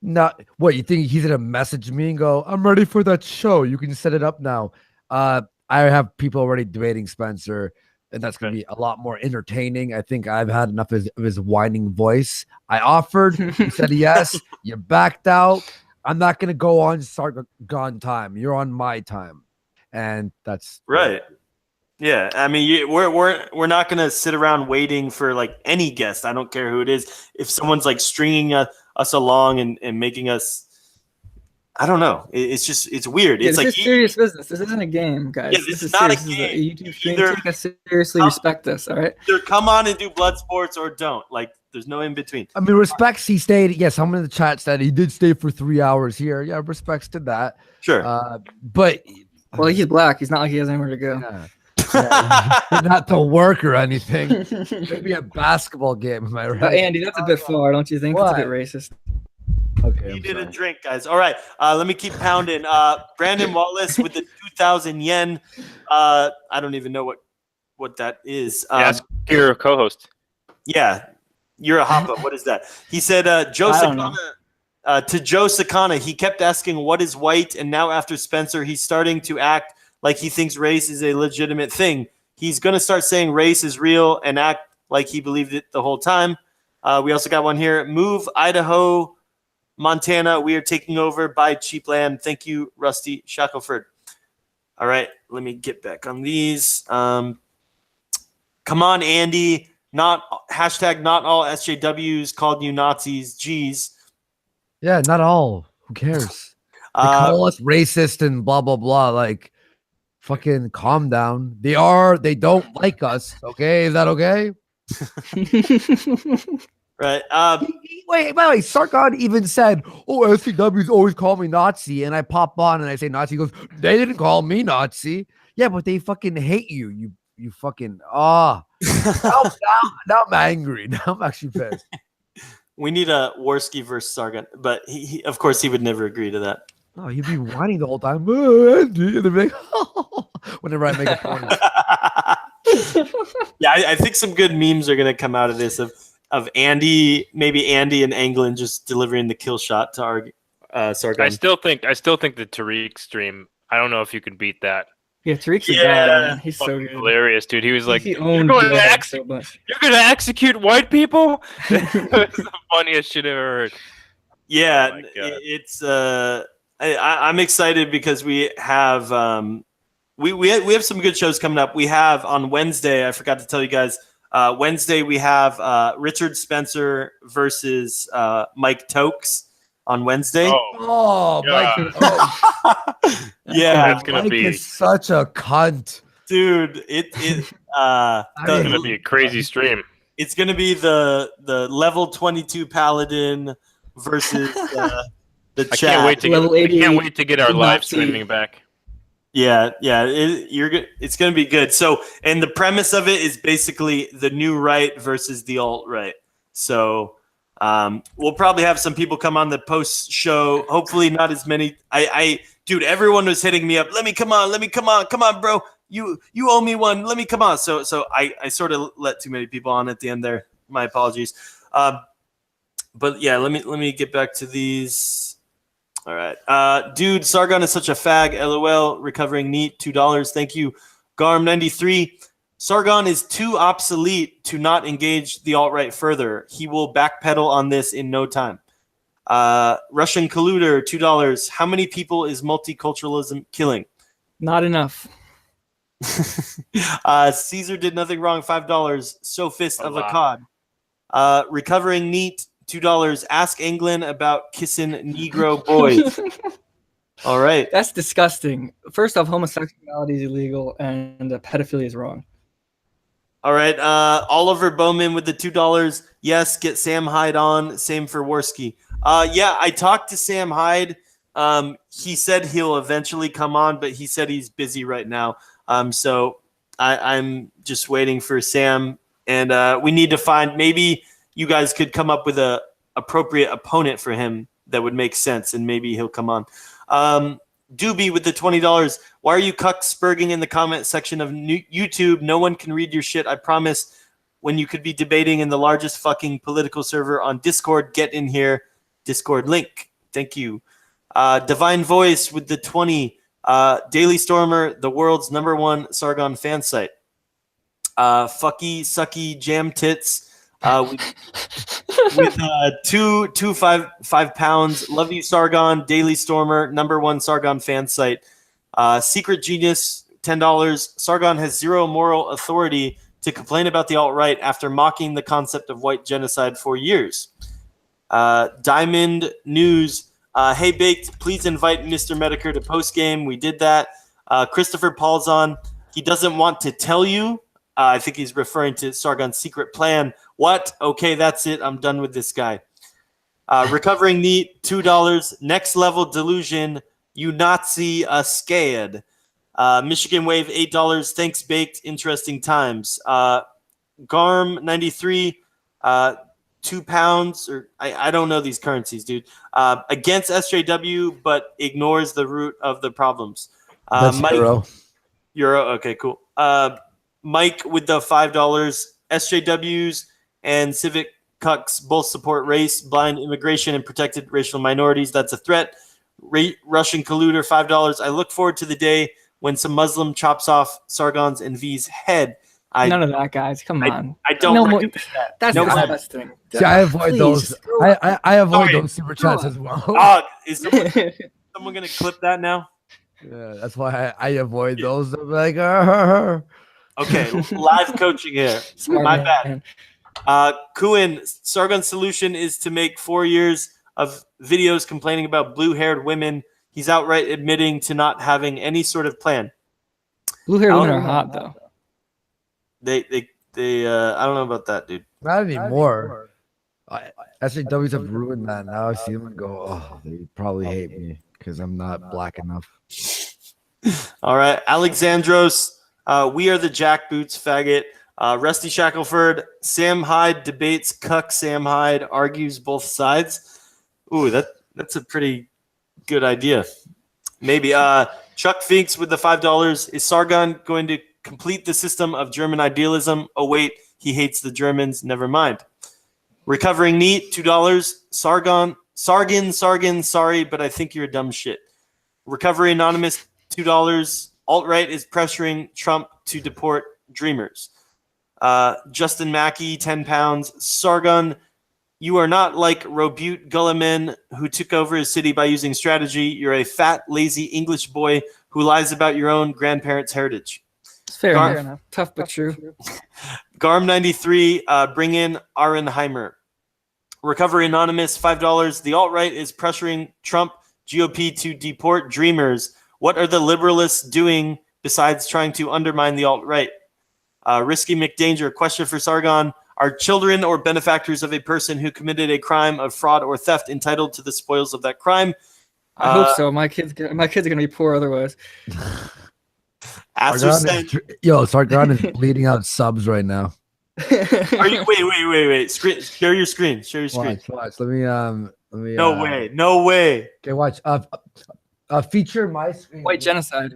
not what you think he's gonna message me and go, I'm ready for that show. You can set it up now. I have people already debating Spencer, and that's gonna be a lot more entertaining. I think I've had enough of his whining voice. I offered, he said yes, you backed out. I'm not gonna go on Sargon time. You're on my time. And that's right. Yeah, I mean, we're not gonna sit around waiting for like any guest. I don't care who it is. If someone's like stringing us along and making us, I don't know. It's weird. Yeah, it's this like is serious business. This isn't a game, guys. Yeah, this is not serious. a game. This is a YouTube thing. Take us seriously. Respect this. All right. Either come on and do blood sports or don't. Like, there's no in between. I mean, respects. He stayed. Yes, someone in the chat said he did stay for 3 hours here. Yeah, respects to that. Sure. But well, he's black. He's not like he has anywhere to go. Yeah. Not to work or anything. Maybe a basketball game. Am I right? Andy, that's a bit far, don't you think? That's a bit racist. Okay. You did a drink, guys. All right. Let me keep pounding. Brandon Wallace with the 2,000 yen. I don't even know what that is. Ask your co-host. Yeah. You're a hoppa. What is that? He said, Joe Sakana. To Joe Sakana, he kept asking, what is white? And now after Spencer, he's starting to act like he thinks race is a legitimate thing. He's going to start saying race is real and act like he believed it the whole time. We also got one here. Move Idaho, Montana. We are taking over. Buy cheap land. Thank you, Rusty Shackelford. All right. Let me get back on these. Come on, Andy. Not all SJWs called you Nazis. Jeez. Yeah, not all. Who cares? They call us racist and blah, blah, blah. Like, fucking calm down. They don't like us. Okay, is that okay? Right. Wait, by the way, Sargon even said, oh, SCWs always call me Nazi. And I pop on and I say Nazi. He goes, they didn't call me Nazi. Yeah, but they fucking hate you. You fucking, now I'm angry. Now I'm actually pissed. We need a Worski versus Sargon. But he of course, he would never agree to that. No, he'd be whining the whole time. And they'd be like, whenever I make a point. Yeah, I think some good memes are going to come out of this of Andy, maybe Andy and Anglin just delivering the kill shot to our Sargon. I still think the Tariq stream. I don't know if you can beat that. Yeah, Tariq's a guy. He's so good. Hilarious, dude. He was like, you're going to execute white people? That's the funniest shit I've ever heard. Yeah, it's I'm excited because we have we have some good shows coming up. We have on Wednesday, I forgot to tell you guys, Wednesday we have Richard Spencer versus Mike Tokes on Wednesday. Oh, Mike. Yeah, that's gonna Mike be is such a cunt, dude. It's gonna be a crazy stream. It's gonna be the level 22 paladin versus the chat. I can't wait to get our live streaming back. Yeah, it's gonna be good. So, and the premise of it is basically the new right versus the alt right. So, We'll probably have some people come on the post show. Hopefully not as many. Dude, everyone was hitting me up. Let me come on, bro. You owe me one. Let me come on. So I sort of let too many people on at the end there. My apologies. But yeah, let me get back to these. All right. Dude, Sargon is such a fag. LOL. Recovering neat. $2. Thank you. Garm93. Sargon is too obsolete to not engage the alt-right further. He will backpedal on this in no time. Russian colluder, $2. How many people is multiculturalism killing? Not enough. Caesar did nothing wrong, $5. Sophist of Akkad. Recovering neat, $2. Ask Anglin about kissing Negro boys. All right. That's disgusting. First off, homosexuality is illegal and pedophilia is wrong. All right. Oliver Bowman with the $2. Yes, get Sam Hyde on. Same for Worski. Yeah, I talked to Sam Hyde. He said he'll eventually come on, but he said he's busy right now. So I'm just waiting for Sam. And we need to find, maybe you guys could come up with a appropriate opponent for him that would make sense, and maybe he'll come on. Doobie with the $20. Why are you cuck-spurging in the comment section of YouTube? No one can read your shit, I promise. When you could be debating in the largest fucking political server on Discord, get in here. Discord link. Thank you. Divine Voice with the 20. Daily Stormer, the world's #1 Sargon fan site. Fucky Sucky Jam Tits with 5 pounds. Love you, Sargon. Daily Stormer, #1 Sargon fan site. Secret Genius, $10. Sargon has zero moral authority to complain about the alt-right after mocking the concept of white genocide for years. Diamond News. Hey, Baked, please invite Mr. Medicare to postgame. We did that. Christopher Paulson. He doesn't want to tell you. I think he's referring to Sargon's secret plan. What? Okay, that's it. I'm done with this guy. Recovering Neat, $2. Next Level Delusion. You Nazi scared. Michigan Wave, $8. Thanks, Baked. Interesting times. Garm93, 2 pounds. Or I don't know these currencies, dude. Against SJW, but ignores the root of the problems. That's Mike, Euro. Okay, cool. Mike with the $5. SJWs and Civic Cucks both support race, blind immigration, and protected racial minorities. That's a threat. Russian colluder, $5. I look forward to the day when some Muslim chops off Sargon's and V's head. None of that, guys. Come on. I don't recommend that. That's disgusting. See, I avoid those. I avoid those super chats as well. Is someone going to clip that now? Yeah, that's why I avoid those. I'm like, Okay, live coaching here. My bad. Kuin, Sargon's solution is to make 4 years of videos complaining about blue-haired women. He's outright admitting to not having any sort of plan. Blue-haired women are hot, though. They I don't know about that, dude. Not anymore. SJWs have ruined that. Now I see them and go, oh, they probably hate me because I'm not black enough. All right, Alexandros. We are the jackboots, faggot. Rusty Shackelford. Sam Hyde debates cuck Sam Hyde, argues both sides. Ooh, that's a pretty good idea. Maybe. Chuck Finks with the $5. Is Sargon going to complete the system of German idealism? Oh, wait, he hates the Germans. Never mind. Recovering Neat, $2. Sargon, sorry, but I think you're a dumb shit. Recovery Anonymous, $2. Alt-right is pressuring Trump to deport dreamers. Justin Mackey, 10 pounds. Sargon, you are not like Robute Gulliman, who took over his city by using strategy. You're a fat, lazy English boy who lies about your own grandparents' heritage. It's fair enough. Tough but true. Garm93, bring in Arenheimer. Recovery Anonymous, $5. The alt-right is pressuring Trump GOP to deport dreamers. What are the liberalists doing besides trying to undermine the alt-right? Risky McDanger, question for Sargon. Are children or benefactors of a person who committed a crime of fraud or theft entitled to the spoils of that crime? I hope so. My kids are going to be poor otherwise. Sargon is bleeding out subs right now. Are you? Wait. Share your screen. Share your screen. Watch. Let me. No way. Okay, watch. Feature my screen. White genocide.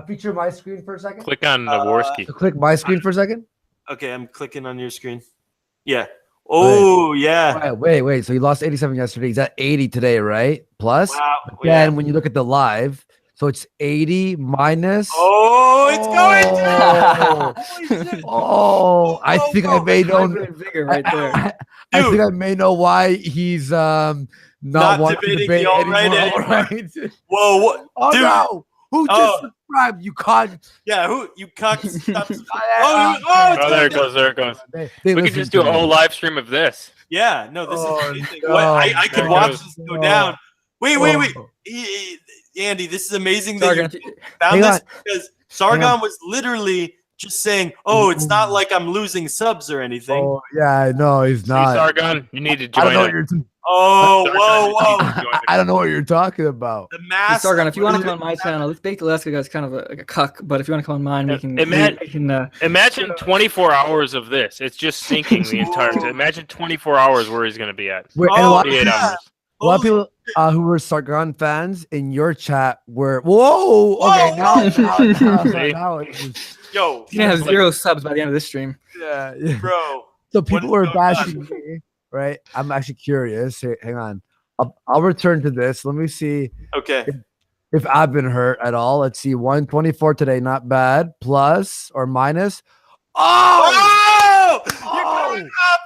Feature my screen for a second. Click on Naworski. Click my screen for a second. Okay, I'm clicking on your screen. Yeah. Oh, yeah. Wait. So he lost 87 yesterday. He's at 80 today, right? Plus. Wow. Then when you look at the live, so it's 80 minus. Oh, it's going down. I think I may know. Right there. I think I may know why he's not wanting to debate the alt-right anymore. right? Whoa, what? Oh dude. No! Who just subscribed? You can't. Yeah, who you can't stop. There it goes. We can just do a whole live stream of this. Yeah, no, this is amazing. I could watch this go down. Wait. Andy, this is amazing that you found this because Sargon was literally just saying, "Oh, it's not like I'm losing subs or anything." Oh, yeah, no, he's not. Sargon, you need to join. I don't know whoa! I don't know what you're talking about. The mass. Sargon, if you want to come on my channel, this Baked Alaska guy's kind of like a cuck. But if you want to come on mine, we can. Imagine 24 hours of this. It's just sinking the entire time. Imagine 24 hours where he's going to be at. A lot of people who were Sargon fans in your chat were now Yo, he's gonna have 0 subs by the end of this stream. Yeah. Bro. So people were bashing me, right? I'm actually curious. Hang on. I'll return to this. Let me see. Okay. If I've been hurt at all. Let's see. 124 today, not bad. Plus or minus. Oh! You're going up.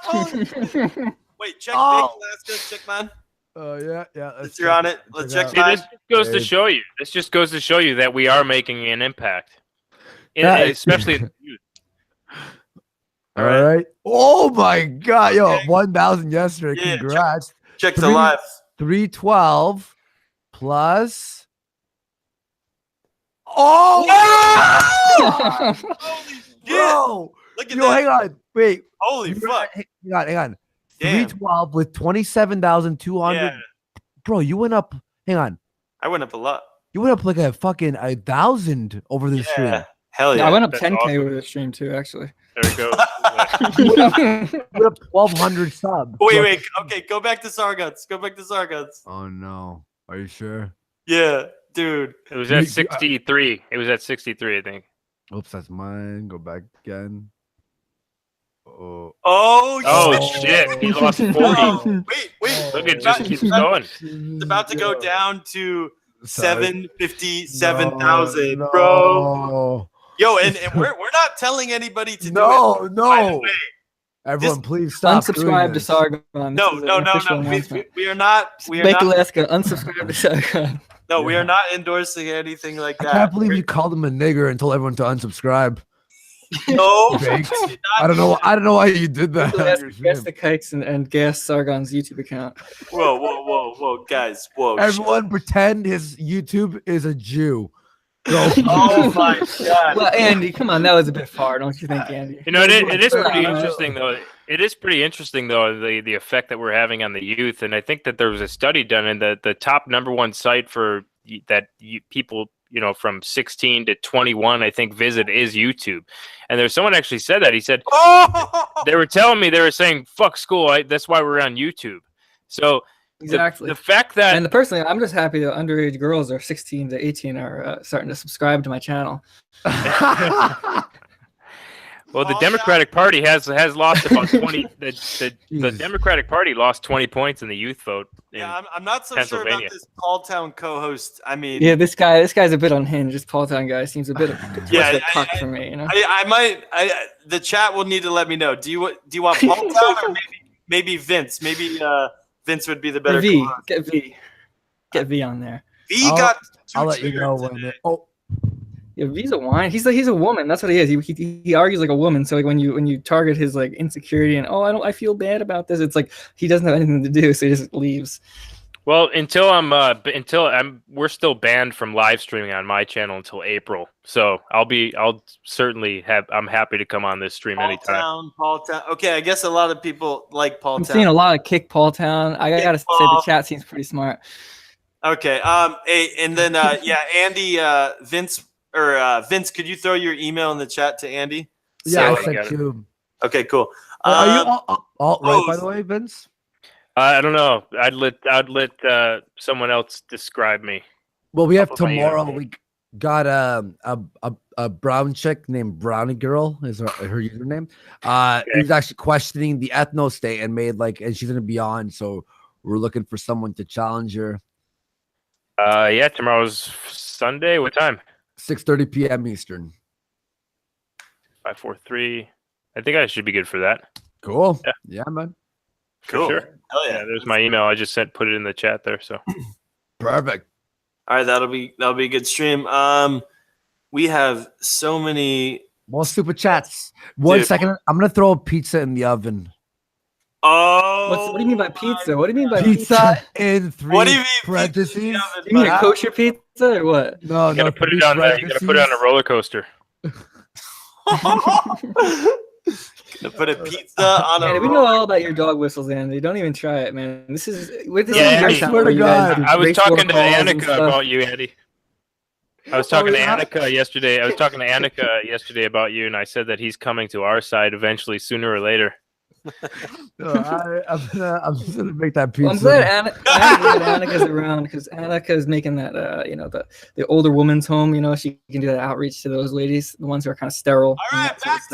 Wait, check Baked Alaska. Check mine. Oh yeah. Since you're on it, let's check. This goes to show you. This just goes to show you that we are making an impact, especially in the youth. All right. Oh my God, yo, 1,000 yesterday. Yeah, congrats. Check the live. 312 plus. Holy shit! Bro, look at that. Hang on. Wait. Holy fuck. Hang on. 312 with 27,200. Yeah. Bro, you went up. Hang on. I went up a lot. You went up like a fucking 1,000 over the stream. Hell yeah. I went up 10K over the stream too, actually. There it goes. You went up 1,200 subs. Wait. Okay, go back to Sargon's. Oh no. Are you sure? Yeah, dude. It was at 63. It was at 63, I think. Oops, that's mine. Go back again. Shit! He lost 40. Wait! Look, it just keeps going. It's about to go down to 757,000, bro. Yo, and we're not telling anybody to do it. No. Everyone, please stop. Unsubscribe to Sargon. No. We are not. Baked Alaska, unsubscribe to Sargon. No, we are not endorsing anything like that. I can't believe you called him a nigger and told everyone to unsubscribe. No, I don't know. I don't know why you did that. Gas the kikes and gas Sargon's YouTube account. Whoa, guys, whoa! Everyone pretend his YouTube is a Jew. Oh my God! Well, Andy, come on, that was a bit far, don't you think, Andy? You know, it is pretty interesting though. It is pretty interesting though the effect that we're having on the youth, and I think that there was a study done, and the top #1 site for that people, you know, from 16 to 21, I think, visit is YouTube. And there's someone actually said that. He said, they were telling me, they were saying, fuck school. That's why we're on YouTube. So exactly the fact that, and personally, I'm just happy that underage girls are 16 to 18 are starting to subscribe to my channel. Well, the Democratic Party has lost about 20. The Democratic Party lost 20 points in the youth vote. Yeah, I'm not so sure about this Paul Town co-host. I mean, yeah, this guy's a bit unhinged. This Paul Town guy seems a bit of a cuck for me. You know, the chat will need to let me know. Do you want Paul Town or maybe Vince? Maybe Vince would be the better. V, get V on there. I'll let you know when. Yeah, V's a whine. He's a woman. That's what he is. He argues like a woman. So like when you target his like insecurity and I feel bad about this, it's like he doesn't have anything to do, so he just leaves. Well, we're still banned from live streaming on my channel until April. So I'm happy to come on this stream anytime. Paul Town. Okay, I guess a lot of people like Paul Town. I'm seeing a lot of kick Paul Town. I gotta say the chat seems pretty smart. Okay. And then Andy, Vince, could you throw your email in the chat to Andy? Yeah, I sent you. Okay, cool. Are you alt right, by the way, Vince? I don't know. I'd let someone else describe me. Well, we have tomorrow. We got a brown chick named Brownie Girl is her username. Who's actually questioning the ethno state and and she's gonna be on. So we're looking for someone to challenge her. Yeah, tomorrow's Sunday. What time? 6:30 p.m. Eastern. 543. I think I should be good for that. Cool. Yeah, man. Cool. Sure. Hell yeah. There's my email. I just put it in the chat there. So perfect. All right, that'll be a good stream. We have so many more super chats. One second, I'm gonna throw a pizza in the oven. Oh, what do you mean by pizza? What do you mean by pizza in 3 what do you mean parentheses? You mean a kosher pizza or what? No, you gotta put it on there. You gotta put it on a roller coaster. To put a pizza on a. We know all about your dog whistles, Andy. Don't even try it, man. This is Andy, swear to God. I was talking to Annika about you, Andy. I was talking to Annika yesterday. I was talking to Annika yesterday about you, and I said that he's coming to our side eventually, sooner or later. I'm just gonna make that pizza. I'm glad Annika's around because Annika is making that the older woman's home. She can do that outreach to those ladies, the ones who are kind of sterile. All right, back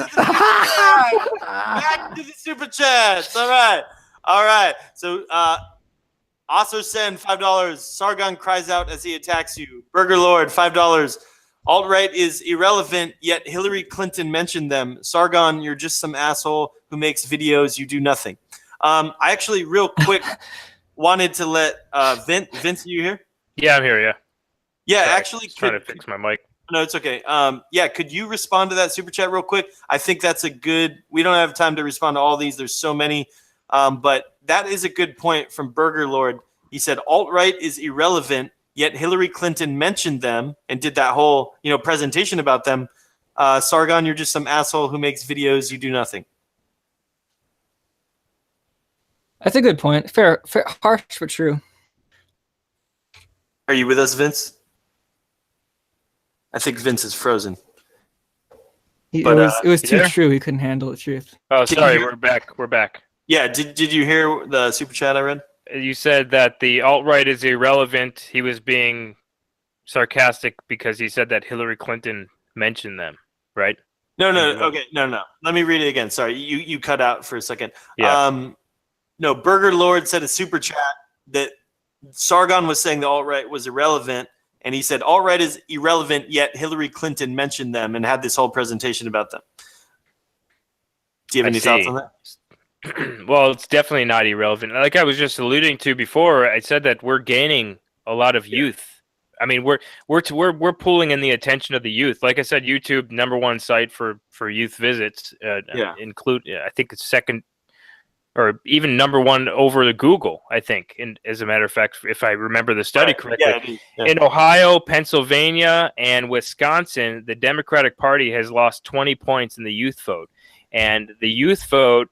to the super chats. All right. So also send $5. Sargon cries out as he attacks you. Burger Lord $5. Alt-right is irrelevant, yet Hillary Clinton mentioned them. Sargon, you're just some asshole who makes videos. You do nothing. I actually, real quick, wanted to let Vince, are you here? Yeah, I'm here. Yeah. Yeah, Sorry, actually, trying to fix my mic. No, it's okay. Yeah, could you respond to that super chat real quick? I think that's a good. We don't have time to respond to all these. There's so many, but that is a good point from Burger Lord. He said alt-right is irrelevant. Yet Hillary Clinton mentioned them and did that whole, presentation about them. Sargon, you're just some asshole who makes videos. You do nothing. That's a good point. Fair, harsh but true. Are you with us, Vince? I think Vince is frozen. It was too true. He couldn't handle the truth. Oh, sorry. We're back. Yeah. Did you hear the super chat I read? You said that the alt-right is irrelevant. He was being sarcastic because he said that Hillary Clinton mentioned them, right? No. Okay, no. Let me read it again. Sorry, you cut out for a second. Yeah. No, Burger Lord said a super chat that Sargon was saying the alt-right was irrelevant, and he said alt-right is irrelevant, yet Hillary Clinton mentioned them and had this whole presentation about them. Do you have any thoughts on that? Well, it's definitely not irrelevant. Like I was just alluding to before, I said that we're gaining a lot of youth. I mean, we're pulling in the attention of the youth. Like I said, YouTube #1 site for youth visits. Include I think it's second or even #1 over the Google. I think, and as a matter of fact, if I remember the study correctly, in Ohio, Pennsylvania, and Wisconsin, the Democratic Party has lost 20 points in the youth vote. And the youth vote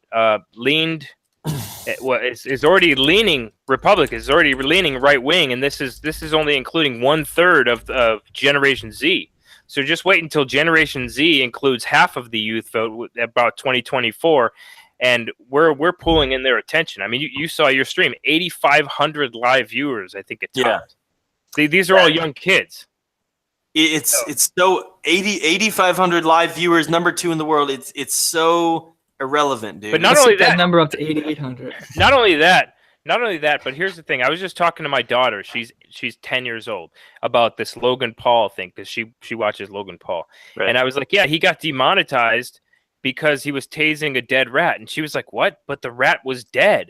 is already leaning Republican, is already leaning right wing, and this is only including 1/3 of Generation Z. So just wait until Generation Z includes half of the youth vote about 2024, and we're pulling in their attention. I mean, you saw your stream, 8,500 live viewers. I think it topped. These are all young kids. It's so 8,500 live viewers, #2 in the world. It's so irrelevant, dude. But not only that number up to 8,800. Not only that, but here's the thing. I was just talking to my daughter. She's 10 years old about this Logan Paul thing because she watches Logan Paul, right. And I was like, yeah, he got demonetized because he was tasing a dead rat, and she was like, what? But the rat was dead.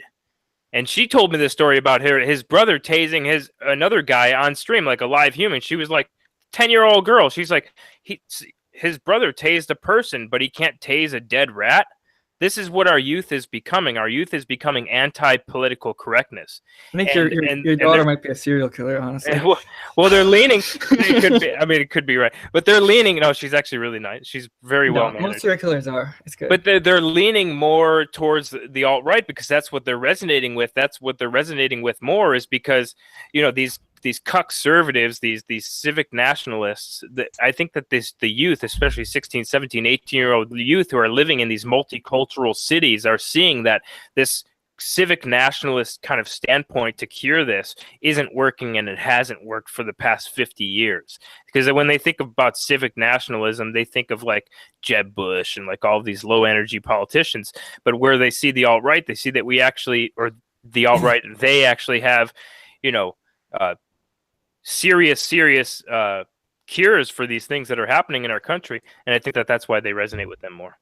And she told me this story about his brother tasing another guy on stream, like a live human. She was like, 10-year-old girl. She's like, his brother tased a person, but he can't tase a dead rat. This is what our youth is becoming. Our youth is becoming anti-political correctness. I think your daughter might be a serial killer, honestly. Well, they're leaning. It could be. I mean, it could be right, but they're leaning. No, she's actually really nice. She's very well managed. Most serial killers are. It's good. But they're leaning more towards the alt-right because that's what they're resonating with. That's what they're resonating with more is because these conservatives, these civic nationalists, that I think that the youth, especially 16, 17, 18-year-old youth who are living in these multicultural cities, are seeing that this civic nationalist kind of standpoint to cure this isn't working, and it hasn't worked for the past 50 years. Because when they think about civic nationalism, they think of like Jeb Bush and like all of these low energy politicians. But where they see the alt-right, they see that we actually, or the alt-right, they actually have, serious cures for these things that are happening in our country. And I think that that's why they resonate with them more.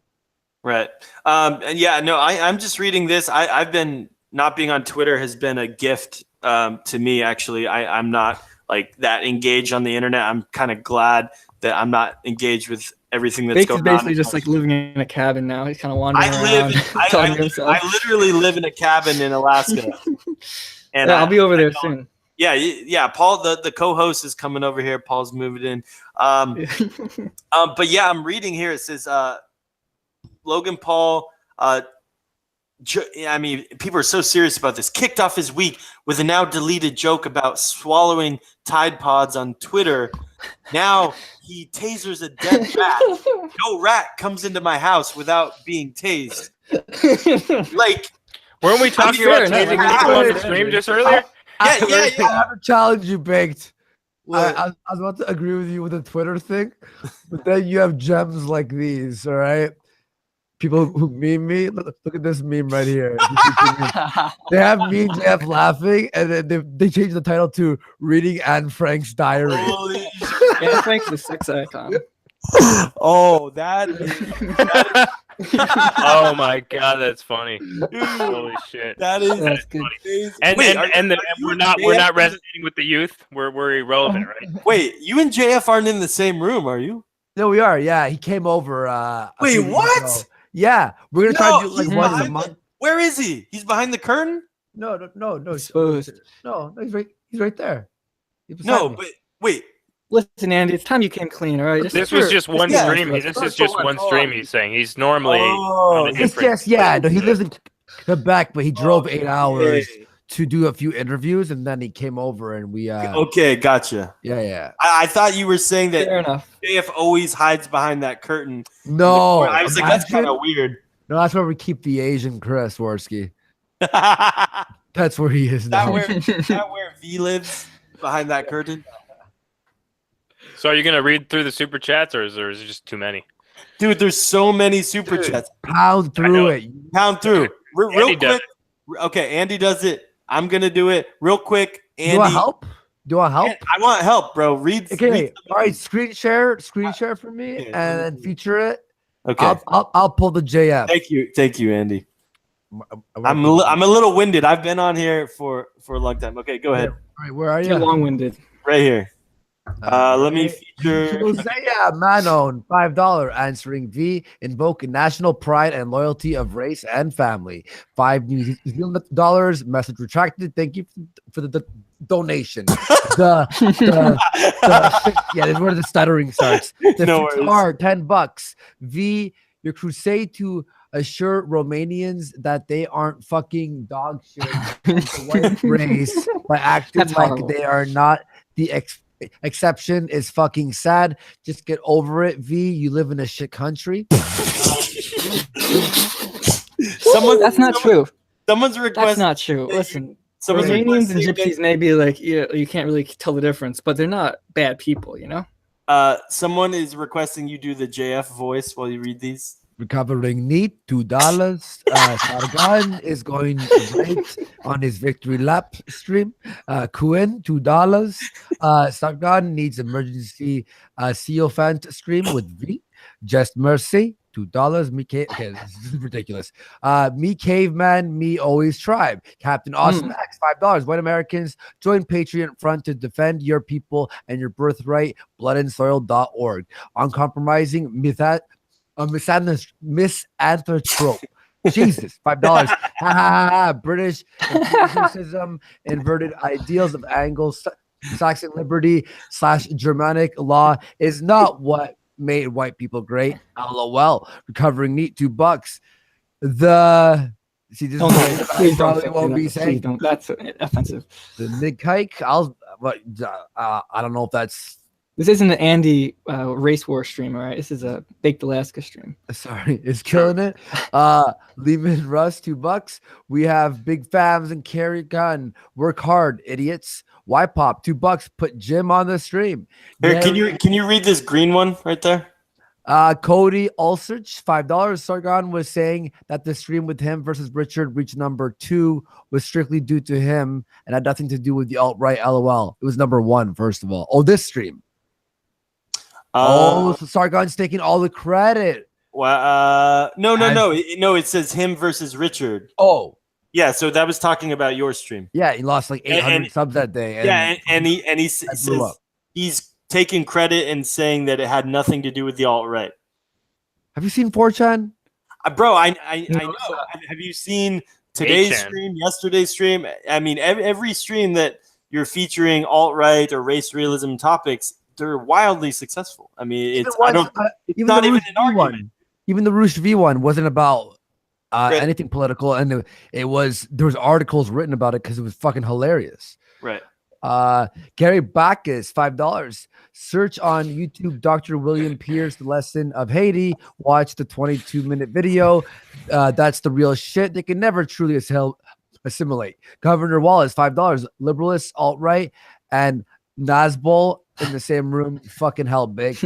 Right. And yeah, no, I'm just reading this. I've been not being on Twitter has been a gift to me. Actually, I'm not like that engaged on the internet. I'm kind of glad that I'm not engaged with everything that's going on. Basically just like living in a cabin now. He's kind of wandering around. I literally live in a cabin in Alaska. And I'll be over there soon. Yeah. Paul, the co-host, is coming over here. Paul's moving in. But yeah, I'm reading here. It says, Logan Paul, I mean, people are so serious about this. Kicked off his week with a now deleted joke about swallowing Tide Pods on Twitter. Now he tasers a dead rat. No rat comes into my house without being tased. Like, weren't we talking about tasing people on the stream just earlier? I have a challenge you baked. I was about to agree with you with the Twitter thing, but then you have gems like these, all right? People who meme me, look at this meme right here. They have me and Jeff laughing, and then they changed the title to "Reading Anne Frank's Diary." Anne Frank's the sex icon. Oh, oh my god, that's funny. Holy shit. That's good. And we're not resonating with the youth. We're irrelevant, right? Wait, you and JF aren't in the same room, are you? No, we are. Yeah, he came over. Wait, what? Yeah, we're gonna try to do like once a month. Where is he? He's behind the curtain? No. Exposed. No, he's right there. No, but wait. Listen, Andy, it's time you came clean, all right? This was just one stream. This is just one stream. He's saying he's normally. It's just no. He lives in Quebec, but he drove 8 hours to do a few interviews, and then he came over, and we. Okay, gotcha. Yeah. I thought you were saying that Fair enough. JF always hides behind that curtain. No, I was like, that's kind of weird. No, that's where we keep the Asian Chris Worski. That's where he is now. Is that where V lives? Behind that curtain? So are you gonna read through the super chats, or is there just too many? Dude, there's so many super chats. Pound through it. Pound through. Real quick. Okay, Andy does it. I'm gonna do it real quick. Andy, do I help? I want help, bro. Read. All right. Screen share for me, and then feature it. Okay. I'll pull the JF. Thank you, Andy. I'm a little winded. I've been on here for a long time. Okay, go ahead. All right, where are you? You're long-winded. Right here. Let me feature. Hosea Manon, $5 answering V. Invoke national pride and loyalty of race and family. $5 New Zealand dollars. Message retracted. Thank you for the donation. Yeah, this is where the stuttering starts. The are $10. V. Your crusade to assure Romanians that they aren't fucking dog shit the white race by acting like they are not the exception is fucking sad. Just get over it, V. You live in a shit country. That's not true. Someone's request. That's not true. Listen, Romanians and Gypsies may be like, you can't really tell the difference, but they're not bad people, you know? Someone is requesting you do the JF voice while you read these. Recovering neat, $2. Sargon is going great on his victory lap stream. Kuin, $2. Sargon needs emergency Seophant stream with V. Just Mercy, $2. Me okay, this is ridiculous. Me Caveman, me always tribe. Captain Awesome X, $5. White Americans join Patriot Front to defend your people and your birthright. Bloodandsoil.org. Uncompromising misanthrope. Jesus, $5. British racism, inverted ideals of Anglo-Saxon liberty / Germanic law is not what made white people great. LOL. Recovering neat, $2. This please probably won't be saying. That's offensive. The Nick Hike. but I don't know if that's. This isn't an Andy race war stream, all right? This is a Baked Alaska stream. Sorry, it's killing it. Lehman Russ, $2. We have Big Fams and Carry Gun. Work hard, idiots. Y Pop, $2. Put Jim on the stream. Here, can you read this green one right there? Cody Ulsich, $5. Sargon was saying that the stream with him versus Richard reached number 2 was strictly due to him and had nothing to do with the alt-right LOL. It was number 1, first of all. Oh, this stream. So Sargon's taking all the credit. Well, no. It says him versus Richard. Oh, yeah. So that was talking about your stream. Yeah, he lost like 800 subs that day. And he says he's taking credit and saying that it had nothing to do with the alt-right. Have you seen 4chan? Bro, I know. Have you seen today's 8chan. stream? Yesterday's stream? I mean, every stream that you're featuring alt-right or race realism topics, they're wildly successful. I mean, it's not even an argument. Even the Roosh V one wasn't about anything political, and there was articles written about it because it was fucking hilarious. Right. Gary Bacchus, $5. Search on YouTube Dr. William Pierce, The Lesson of Haiti. Watch the 22-minute video. That's the real shit. They can never truly assimilate. Governor Wallace, $5. Liberalists, alt-right, and Nazbol in the same room, fucking hell baked.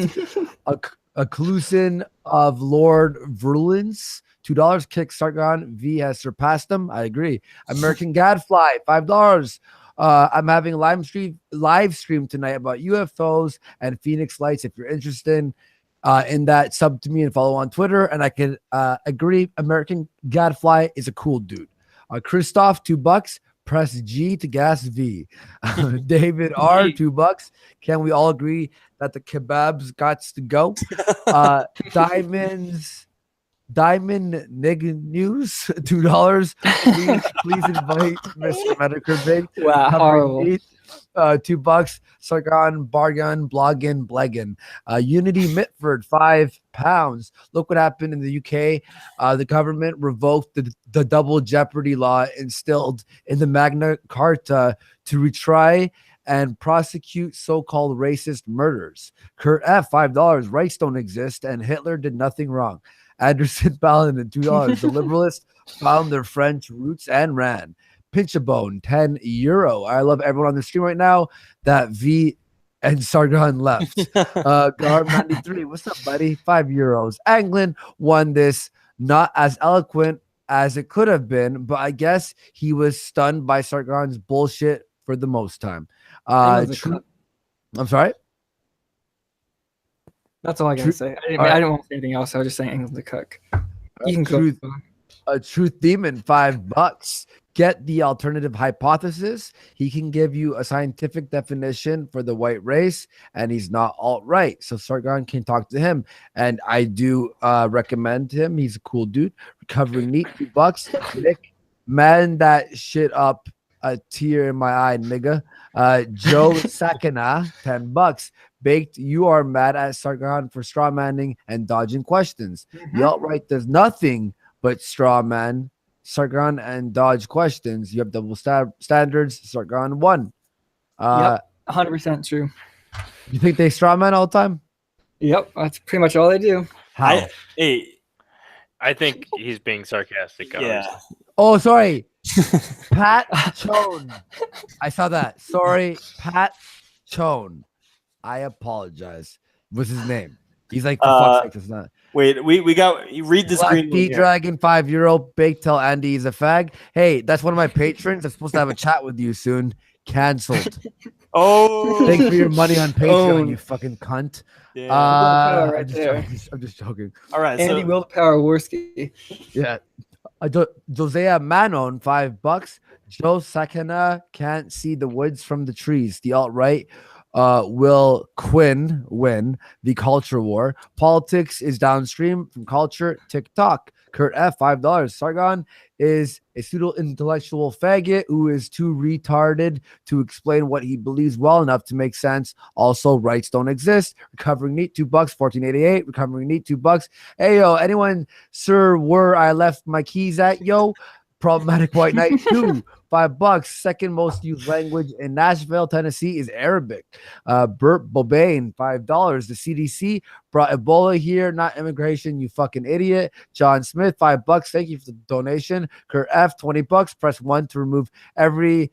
A collusion of Lord Verlins, $2. Kick Sargon V has surpassed them. I agree. American Gadfly, $5. I'm having a live stream tonight about UFOs and Phoenix Lights. If you're interested in that, sub to me and follow on Twitter. And I can agree. American Gadfly is a cool dude. Christoph, $2. Press G to gas V. David R, $2. Can we all agree that the kebabs gots to go? Diamond Nig News, $2. Please invite Mr. Medicare Big. Wow, horrible. $2. Sargon, Bargain, Bloggin, Bleggin. Unity Mitford, £5. Look what happened in the UK. The government revoked the double jeopardy law instilled in the Magna Carta to retry and prosecute so-called racist murders. Kurt F, $5. Rights don't exist and Hitler did nothing wrong. Anderson Paladin, $2. The liberalists found their French roots and ran. Pinchabone, €10. I love everyone on the stream right now. That V and Sargon left. Garb 93, what's up, buddy? €5. Anglin won this, not as eloquent as it could have been, but I guess he was stunned by Sargon's bullshit for the most time. I'm sorry. That's all I gotta say. I didn't want to say anything else. I was just saying England's a cook. You can cook. A truth demon, $5. Get the alternative hypothesis. He can give you a scientific definition for the white race, and he's not alt-right. So Sargon can talk to him, and I do recommend him. He's a cool dude. Recovering neat, $2. Nick, man, that shit up. A tear in my eye, nigga. Joe Sakana, $10. Baked, you are mad at Sargon for straw manning and dodging questions. The alt-right does nothing but straw man Sargon and dodge questions. You have double standards. Sargon won. Yep, 100% true. You think they straw man all the time? Yep, that's pretty much all they do. How? I think he's being sarcastic. Yeah. Oh, sorry. Pat Chone. I saw that. Sorry, Pat Chone. I apologize. What's his name? He's like, for fuck's sake, it's not. Wait, we got you read this green Pete Dragon, €5. Bake tell Andy he's a fag. Hey, that's one of my patrons. I'm supposed to have a chat with you soon. Cancelled. Oh, thanks for your money on Patreon, you fucking cunt. Yeah. I'm just joking. All right, Andy Willpower Worski. Yeah. Josea Manon, $5. Joe Sakana can't see the woods from the trees. The alt-right will Quinn win the culture war. Politics is downstream from culture. TikTok. Kurt F, $5. Sargon is a pseudo-intellectual faggot who is too retarded to explain what he believes well enough to make sense. Also, rights don't exist. Recovering neat, $2, 1488. Recovering neat, $2. Hey, yo, anyone, sir, where I left my keys at, yo? Problematic White Knight 2, $5. Second most used language in Nashville, Tennessee is Arabic. Bert Bobain, $5. The CDC brought Ebola here, not immigration, you fucking idiot. John Smith, $5. Thank you for the donation. Kurt F, $20. Press 1 to remove every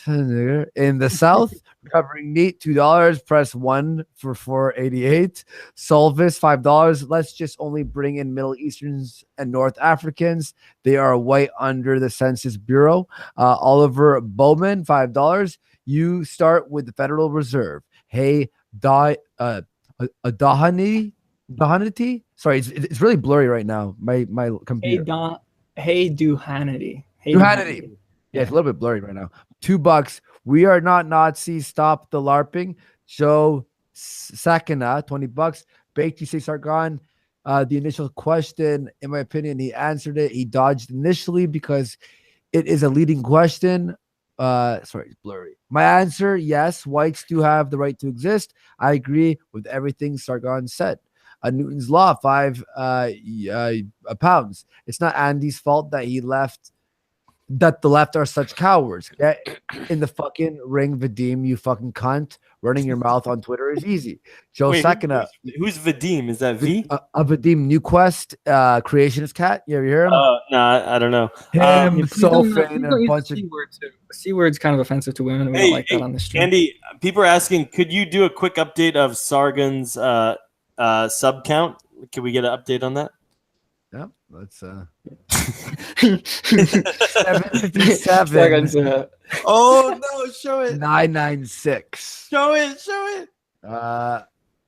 in the South. Recovering Neat, $2. Press 1 for 488. Solvis, $5. Let's just only bring in Middle Easterns and North Africans. They are white under the Census Bureau. Oliver Bowman, $5. You start with the Federal Reserve. Hey, Dohanity. Sorry, it's really blurry right now. My computer. Hey, Duhanity. Duhanity. Yeah, it's a little bit blurry right now. $2. We are not Nazis. Stop the LARPing. Joe Sakina, $20. Baked, you say Sargon. The initial question, in my opinion, he answered it. He dodged initially because it is a leading question. Sorry, it's blurry. My answer, yes, whites do have the right to exist. I agree with everything Sargon said. Newton's law, 5 pounds. It's not Andy's fault that he left. That the left are such cowards. Get in the fucking ring, Vadim, you fucking cunt. Running your mouth on Twitter is easy. Joe Sakina. Who's Vadim? Is that V? Vadim Newquest, creationist cat. You ever hear him? No, I don't know. Him, Sophane, and a bunch of C-word's kind of offensive to women. We don't like that on the stream. Andy, people are asking, could you do a quick update of Sargon's sub count? Can we get an update on that? Yeah, let's 757. Oh no, show it. 996. Show it. Oh,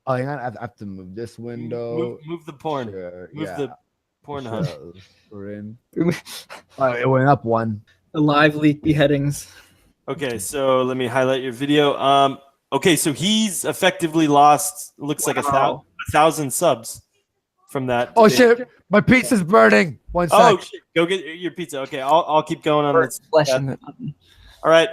hang on. I have to move this window. Move the porn. Sure, move the porn hub. We're in. Oh, it went up one. The live leak beheadings. Okay, so let me highlight your video. Okay, so he's effectively lost. Looks like 1,000 subs from that. Oh shit! My pizza's burning. 1 sec. Oh shit! Go get your pizza. Okay, I'll keep going on this. All right.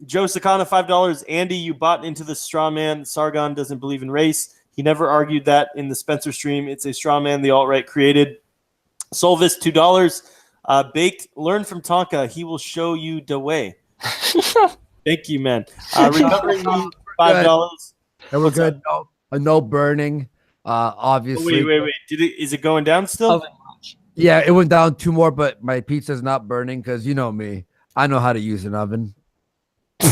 Joe Sakana, $5. Andy, you bought into the straw man. Sargon doesn't believe in race. He never argued that in the Spencer stream. It's a straw man the alt-right created. Solvis, $2. Baked, learn from Tonka. He will show you the way. Thank you, man. Recovering me, $5. And we're good. No burning. Obviously. Wait. Is it going down still? Yeah, it went down 2 more, but my pizza's not burning because you know me. I know how to use an oven. All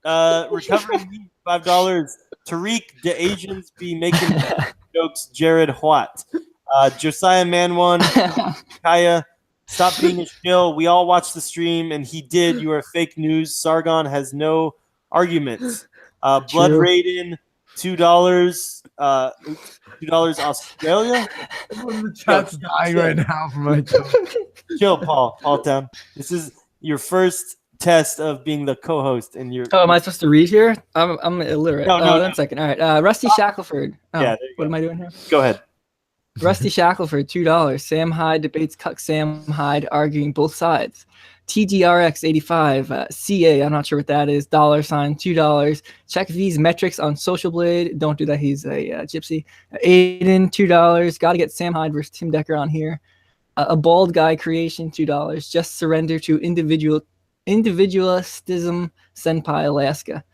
right. Recovering me, $5. Tariq, the Asians be making jokes. Jared Watt. Josiah Manwan. Kaya, stop being a shill. We all watched the stream, and he did. You are fake news. Sargon has no arguments. Blood Raiden, $2. $2 Australia. The chat's dying right now from my Chill, Paul Town. This is your first test of being the co-host, and you're. Oh, am I supposed to read here? I'm illiterate. No. 1 second. All right. Rusty Shackelford. Oh, yeah. What am I doing here? Go ahead. Rusty Shackelford, $2. Sam Hyde debates Cuck Sam Hyde, arguing both sides. TGRX 85, CA, I'm not sure what that is, $, $2. Check V's metrics on Social Blade. Don't do that, he's a gypsy. Aiden, $2. Got to get Sam Hyde versus Tim Decker on here. A bald guy creation, $2. Just surrender to individualistism, Senpai Alaska.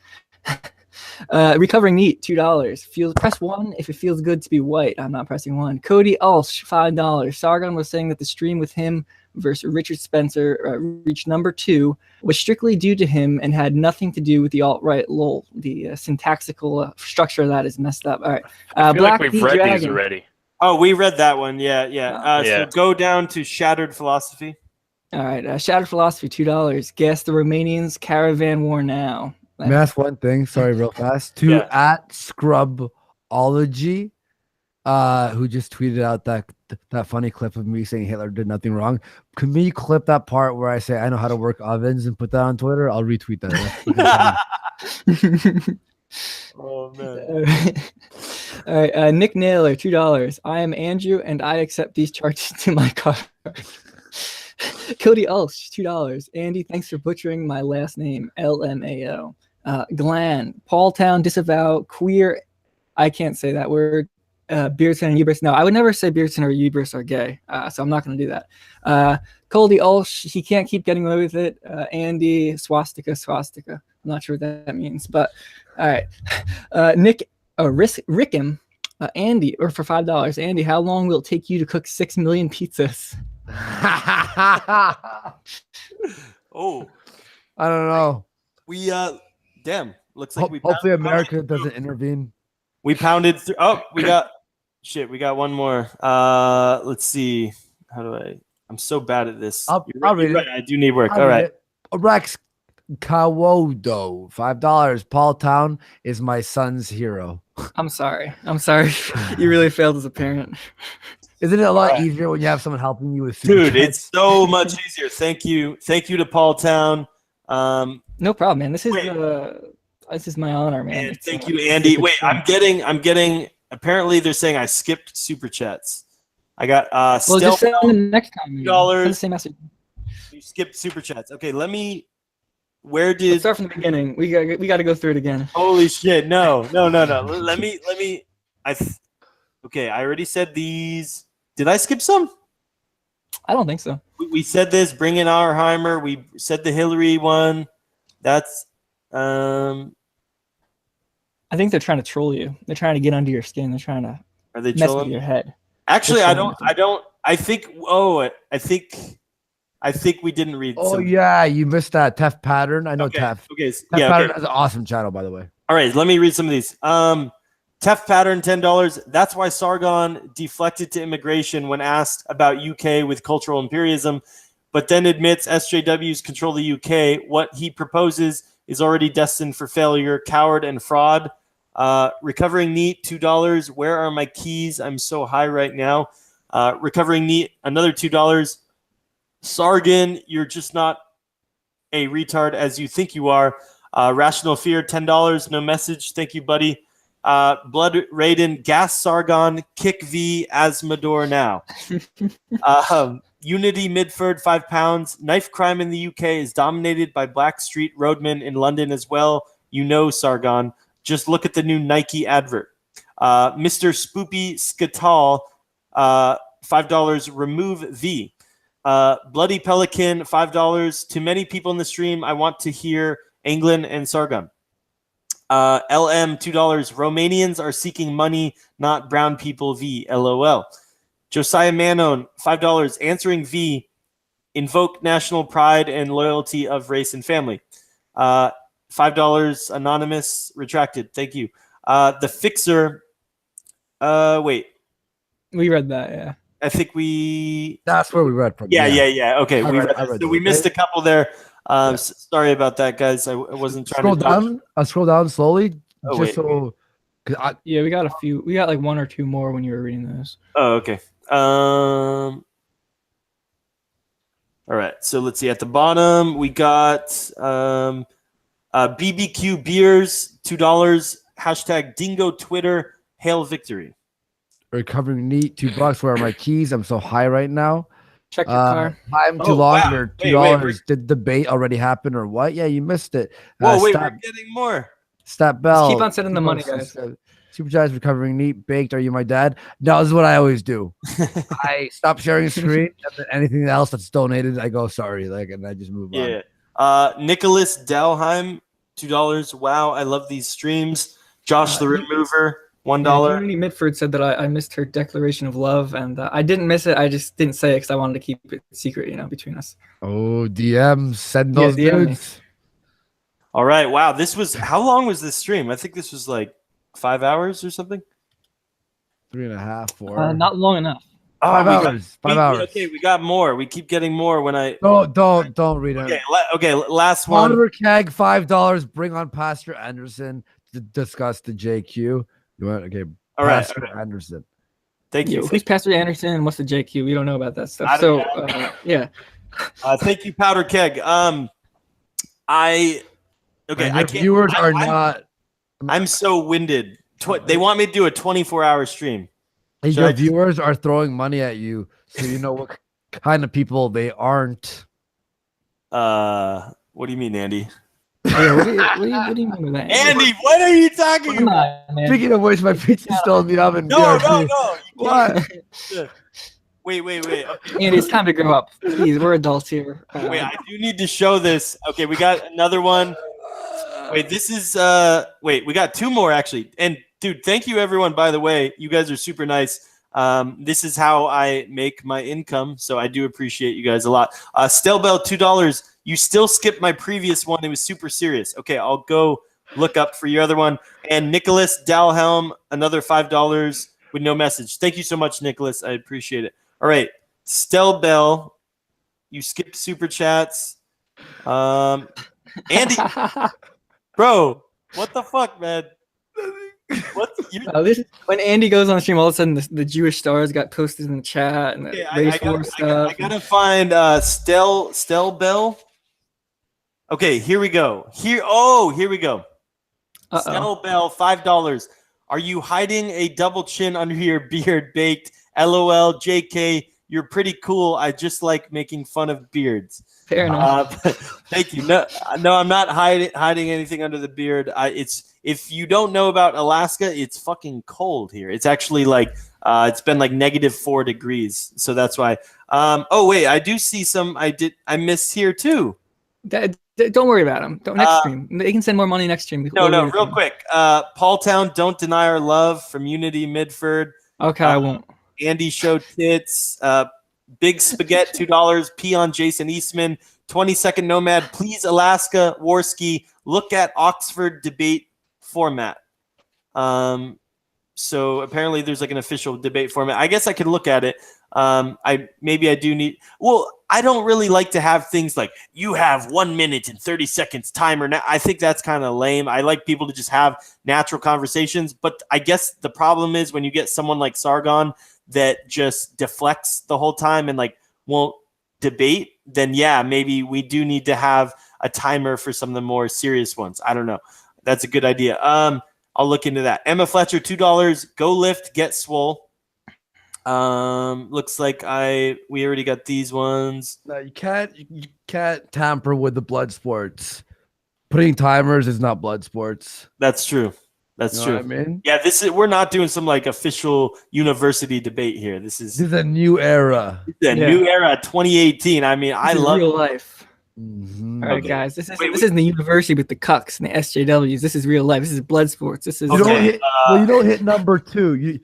Recovering Neat, $2. Press 1 if it feels good to be white. I'm not pressing 1. Cody Ulsh, $5. Sargon was saying that the stream with him versus Richard Spencer reached number 2 was strictly due to him and had nothing to do with the alt-right lol. The syntactical structure of that is messed up. All right. I feel like we've read these already. Oh, we read that one. Yeah. So go down to Shattered Philosophy. All right. Shattered Philosophy, $2. Guess the Romanians caravan war now. Let me ask one thing. Sorry, real fast. At Scrubology, who just tweeted out that funny clip of me saying Hitler did nothing wrong. Can we clip that part where I say I know how to work ovens and put that on Twitter? I'll retweet that. Oh man. All right. Nick Naylor, $2. I am Andrew and I accept these charges to my car. Cody Ulsh, $2. Andy, thanks for butchering my last name. LMAO. Glenn, Paul Town, disavow, queer. I can't say that word. Beardson and Ubris. No, I would never say Beardson or Ubris are gay, so I'm not going to do that. Coldy Ulsh, he can't keep getting away with it. Andy, swastika. I'm not sure what that means, but all right. Nick, Rickham, Andy, or for $5. Andy, how long will it take you to cook 6 million pizzas? Oh, I don't know. We damn. Looks like we hopefully America doesn't intervene. We pounded through. Oh, we got We got one more. Let's see. I'm so bad at this. I'll read it. Right. I do need work. All right. Rex Kawodo, $5. Paul Town is my son's hero. I'm sorry. You really failed as a parent. Isn't it a lot easier when you have someone helping you with Dude, it's so much easier. Thank you to Paul Town. No problem, man. This is my honor, man. And thank you, Andy. Wait, I'm getting. Apparently, they're saying I skipped super chats. I got well, just send them next time. $2. Send the same message. You skipped super chats. Okay, let me. Let's start from the beginning. We got to go through it again. Holy shit! No. Let me. Okay, I already said these. Did I skip some? I don't think so. We said this. Bring in Auerheimer. We said the Hillary one. That's. I think they're trying to troll you. They're trying to get under your skin. They're trying to mess with your head. Actually, I don't. I think. Oh, I think we didn't read. Oh yeah, you missed that Tef Pattern. I know Tef. Okay. Tef Pattern has an awesome channel, by the way. All right, let me read some of these. Tef Pattern, $10. That's why Sargon deflected to immigration when asked about UK with cultural imperialism, but then admits SJWs control the UK. What he proposes is already destined for failure. Coward and fraud. Recovering Neat, $2. Where are my keys? I'm so high right now. Recovering Neat, another $2. Sargon, you're just not a retard as you think you are. Rational Fear, $10. No message. Thank you, buddy. Blood Raiden, Gas Sargon, Kick V, Asmodor now. Unity Midford, £5. Knife crime in the UK is dominated by Black Street roadmen in London as well. You know, Sargon. Just look at the new Nike advert. Mr. Spoopy Skatal, $5. Remove V. Bloody Pelican, $5. To many people in the stream, I want to hear Anglin and Sargon. LM, $2. Romanians are seeking money, not brown people. V. LOL. Josiah Manon, $5. Answering V. Invoke national pride and loyalty of race and family. $5. Anonymous. Retracted. Thank you. The Fixer. Wait. We read that, yeah. I think we. That's where we read from. Yeah. Okay, we missed a couple there. Sorry about that, guys. I wasn't trying to. Scroll down slowly. We got a few. We got like one or two more when you were reading those. Oh, okay. All right. So let's see. At the bottom, we got BBQ Beers, $2. Hashtag Dingo Twitter. Hail victory. Recovering Neat, $2. Where are my keys? I'm so high right now. Check your car. I'm too long or $2. Did the debate already happen or what? Yeah, you missed it. Whoa, we're getting more. Stat Bell. Just keep on sending the money, guys. Super Jazz, Recovering Neat, Baked. Are you my dad? No, this is what I always do. I stop sharing screen, and then anything else that's donated, I go sorry, and I just move on. Yeah. Nicholas Dalheim, $2. Wow, I love these streams. Josh the Remover, $1. Unity Mitford said that I missed her declaration of love, and I didn't miss it. I just didn't say it because I wanted to keep it secret, between us. Oh, DM, send those dudes. All right, wow. How long was this stream? I think this was like 5 hours or something. 3.5, 4. Not long enough. 5 hours. 5 hours. Okay, we got more. We keep getting more when I. Don't read it. Okay. Last one. Oliver Keg, $5. Bring on Pastor Anderson to discuss the JQ. You want All right. Pastor Anderson. Thank you. Who's Pastor Anderson and what's the JQ? We don't know about that stuff. So yeah. Thank you, Powder Keg. Viewers are not. I'm so winded. They want me to do a 24-hour stream. Your viewers are throwing money at you, so you know what kind of people they aren't. What do you mean, Andy? Yeah, what do you mean by that? Andy, what are you talking about? Speaking of which, my pizza's still in the oven. No. What? Wait. Okay. Andy, it's time to grow up. Please, we're adults here. Wait, I do need to show this. Okay, we got another one. Wait, this is we got two more actually. And dude, thank you everyone, by the way. You guys are super nice. This is how I make my income, so I do appreciate you guys a lot. Stelbell, $2. You still skipped my previous one. It was super serious. Okay, I'll go look up for your other one. And Nicholas Dalhelm, another $5 with no message. Thank you so much, Nicholas. I appreciate it. All right, Stelbell, you skipped super chats. Andy, bro, what the fuck, man? This is, when Andy goes on the stream, all of a sudden the Jewish stars got posted in the chat and the race war stuff. I gotta find Stelbell. Okay, here we go. Here we go. Stelbell, $5. Are you hiding a double chin under your beard, baked? LOL, JK, you're pretty cool. I just like making fun of beards. Fair enough. Thank you. No, I'm not hiding anything under the beard. If you don't know about Alaska, it's fucking cold here. It's actually like it's been like -4 degrees, so that's why. Oh wait, I do see some. I missed here too. Don't worry about them. Next stream, they can send more money next stream. No, real quick. Paul Town, don't deny our love from Unity Midford. Okay, I won't. Andy Show Tits, Big Spaghetti, $2. Peon Jason Eastman, 20-second Nomad. Please, Alaska Warski, look at Oxford debate format. So apparently there's like an official debate format. I guess I could look at it. I do need. Well, I don't really like to have things like you have 1 minute and 30 seconds timer. Now, I think that's kind of lame. I like people to just have natural conversations. But I guess the problem is when you get someone like Sargon that just deflects the whole time and like won't debate, then yeah, maybe we do need to have a timer for some of the more serious ones. I don't know. That's a good idea. I'll look into that. Emma Fletcher, $2. Go lift, get swole. Looks like we already got these ones. No, you can't tamper with the blood sports. Putting timers is not blood sports. That's true. That's true. What I mean? Yeah, we're not doing some like official university debate here. This is a new era. New era, 2018. I mean, I love real life. Mm-hmm. All right, guys. This isn't the university with the cucks and the SJWs. This is real life. This is blood sports. This is you don't hit number 2. You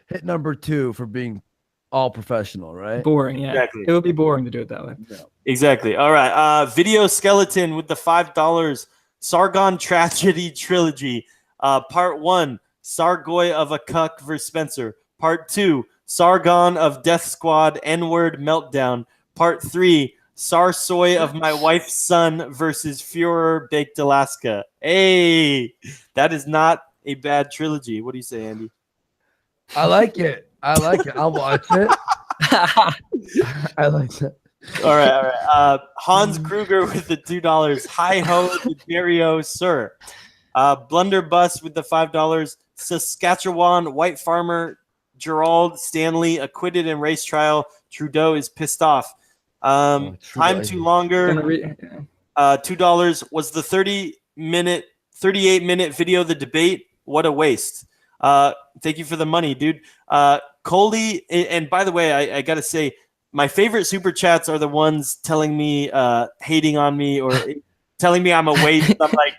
hit number 2 for being all professional, right? Boring, yeah. Exactly. It would be boring to do it that way. Yeah. Exactly. All right. Video Skeleton with the $5. Sargon Tragedy Trilogy. Part 1, Sargoy of Akkad vs. Spencer. Part 2, Sargon of Death Squad N-word Meltdown. Part 3, Sarsoy of My Wife's Son versus Führer Baked Alaska. Hey, that is not a bad trilogy. What do you say, Andy? I like it. I'll watch it. I like it. All right. Hans Kruger with the $2. Hi ho, Dario, sir. Blunderbuss with the $5. Saskatchewan White Farmer Gerald Stanley acquitted in race trial. Trudeau is pissed off. Time too longer. $2. Was the 38-minute video the debate? What a waste. Thank you for the money, dude. Coley, and by the way, I gotta say, my favorite super chats are the ones telling me, hating on me or telling me I'm a waste. I'm like,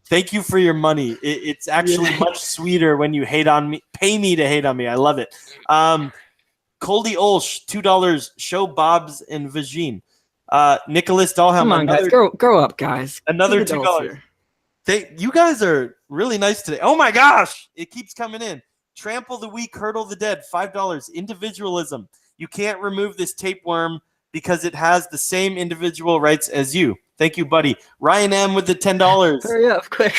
thank you for your money. It's actually much sweeter when you hate on me. Pay me to hate on me. I love it. Coldy Olsh, $2. Show Bob's and Vagine. Nicholas Dahlhelm. Come on, guys. Grow up, guys. Another $2. You guys are really nice today. Oh my gosh. It keeps coming in. Trample the weak, hurdle the dead. $5. Individualism. You can't remove this tapeworm because it has the same individual rights as you. Thank you, buddy. Ryan M with the $10. Hurry up, quick.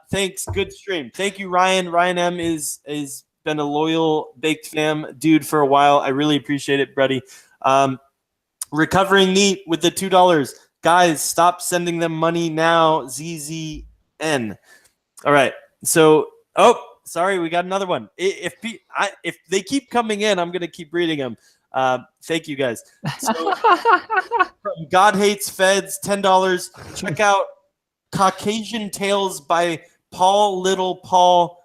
Thanks. Good stream. Thank you, Ryan. Ryan M is been a loyal Baked Fam dude for a while. I really appreciate it, buddy. Recovering Neat with the $2. Guys, stop sending them money now. ZZN. All right. So, sorry, we got another one. If they keep coming in, I'm gonna keep reading them. Thank you guys. So, from God Hates Feds, $10. Check out Caucasian Tales by Paul Little Paul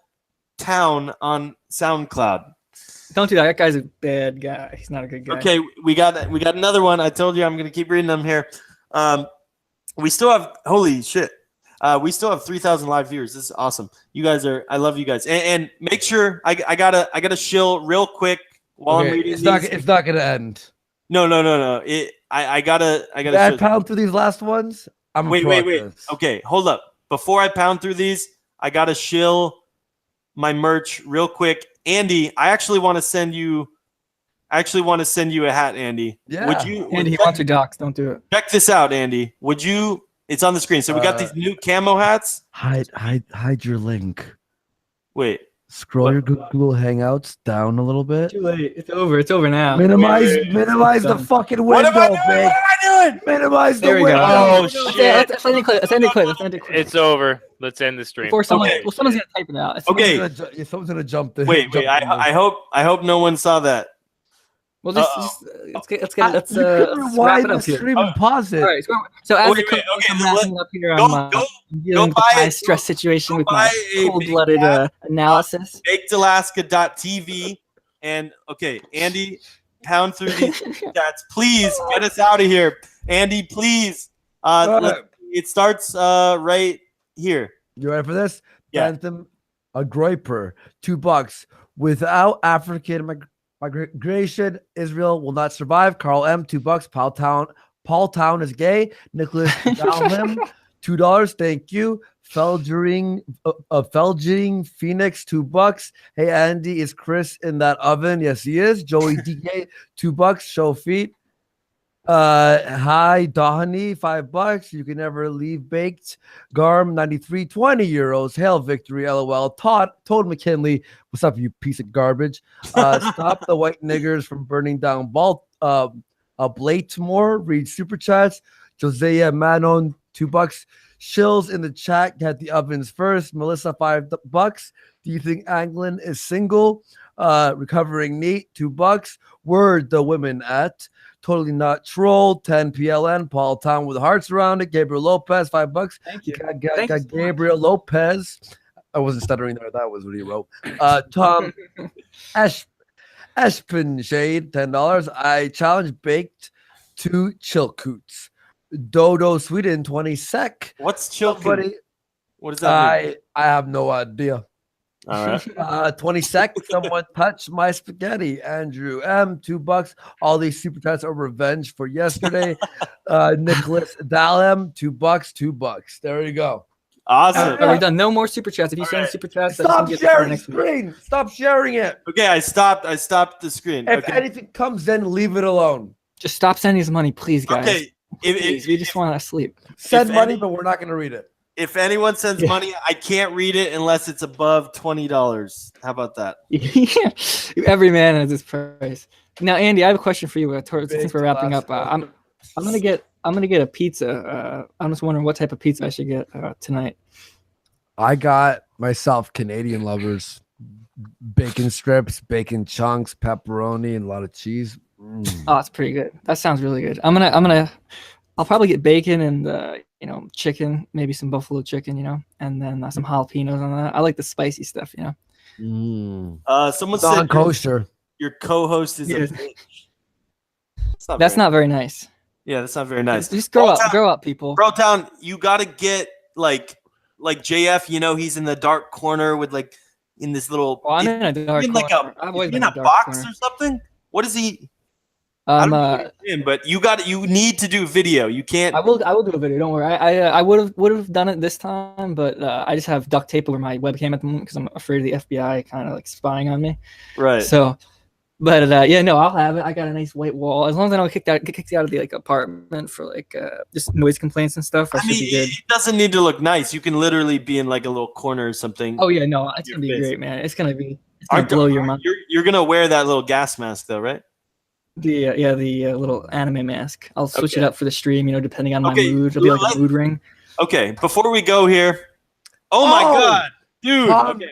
Town on SoundCloud. Don't do that. That guy's a bad guy. He's not a good guy. Okay, we got another one. I told you I'm going to keep reading them here. We still have holy shit. We still have 3,000 live viewers. This is awesome. You guys are. I love you guys. And make sure I gotta shill real quick while I'm reading. It's not gonna end. No. I gotta. I pound through these last ones. Wait. Okay, hold up. Before I pound through these, I gotta shill my merch real quick. Andy, I actually want to send you a hat, Andy. Yeah. Would you? Andy, he wants your docs. Don't do it. Check this out, Andy. Would you? It's on the screen. So we got these new camo hats. Hide your link. Wait. Scroll your Google Hangouts down a little bit. Too late. It's over. It's over now. Minimize the fucking window, What am I doing? Minimize the There we window. go. Oh shit! Let's end the clip. It's over. Let's end the stream. Before someone's gonna type it out. Okay. Someone's gonna jump the. Wait. I hope no one saw that. Well, let's wrap it up here. Stream and pause it. All right. So as Okay, I'm wrapping up here, go I'm dealing with the high stress situation with my cold-blooded analysis. BakedAlaska.tv and okay, Andy, pound through these stats. Please get us out of here, Andy. Please. It starts right here. You ready for this? Yeah. Phantom, a Groiper, $2. Without African migration, Israel will not survive. Carl M, $2. Paul Town is gay. Nicholas Dalham, $2. Thank you. Felgering Phoenix, $2. Hey Andy, is Chris in that oven? Yes, he is. Joey DK, $2. Show feet. Hi Dahani, $5. You can never leave baked. Garm 93, 20 euros. Hail victory, LOL. Todd McKinley, what's up, you piece of garbage? Stop the white niggers from burning down Blatemore. Read super chats. Josiah Manon, $2. Shills in the chat, get the ovens first. Melissa, $5. Do you think Anglin is single? Recovering neat, $2. Word the women at. Totally not troll. 10 PLN. Paul Town with hearts around it. Gabriel Lopez, $5. Thank you. Got Gabriel Lopez. I wasn't stuttering there. That was what he wrote. Tom Espenshade, $10. I challenge baked to Chilcoots. Dodo Sweden, 20 sec. What's Chilcoot? What does that mean? I have no idea. All right. 20 sec. Someone touch my spaghetti. Andrew M, $2. All these super chats are revenge for yesterday. Nicholas Dalem, $2. There you go. Awesome. We've done no more super chats. If you send super chats, stop sharing the screen. Stop sharing it. Okay, I stopped the screen. If anything comes in, leave it alone. Just stop sending us money, please, guys. Okay. Please, we just want to sleep. Send money, but we're not going to read it. If anyone sends money, I can't read it unless it's above $20. How about that? Every man has his price. Now, Andy, I have a question for you. Since we're wrapping up, I'm gonna get a pizza. I'm just wondering what type of pizza I should get tonight. I got myself Canadian lovers, bacon strips, bacon chunks, pepperoni, and a lot of cheese. Oh, that's pretty good. That sounds really good. I'll probably get bacon and chicken, maybe some buffalo chicken, and then some jalapenos on that. I like the spicy stuff, Someone said kosher. Your co-host is a bitch. That's not very nice. Yeah, that's not very nice. Just grow up, people. Bro Town, you gotta get like JF. He's in the dark corner with in this little. Oh, I'm in a dark corner. I've always been in a box or something. What is he? I don't know but you need to do video. You can't. I will do a video. Don't worry. I would have done it this time, but I just have duct tape over my webcam at the moment because I'm afraid of the FBI kind of spying on me. Right. So, but I'll have it. I got a nice white wall. As long as I don't get kicked out of the apartment for just noise complaints and stuff. Should be good. It doesn't need to look nice. You can literally be in a little corner or something. Oh yeah, no, it's gonna be great, man. It's gonna blow your mind. You're gonna wear that little gas mask though, right? The little anime mask. I'll switch it up for the stream, depending on my mood. It'll be like a mood ring. Okay, before we go here, oh my god, dude! Okay,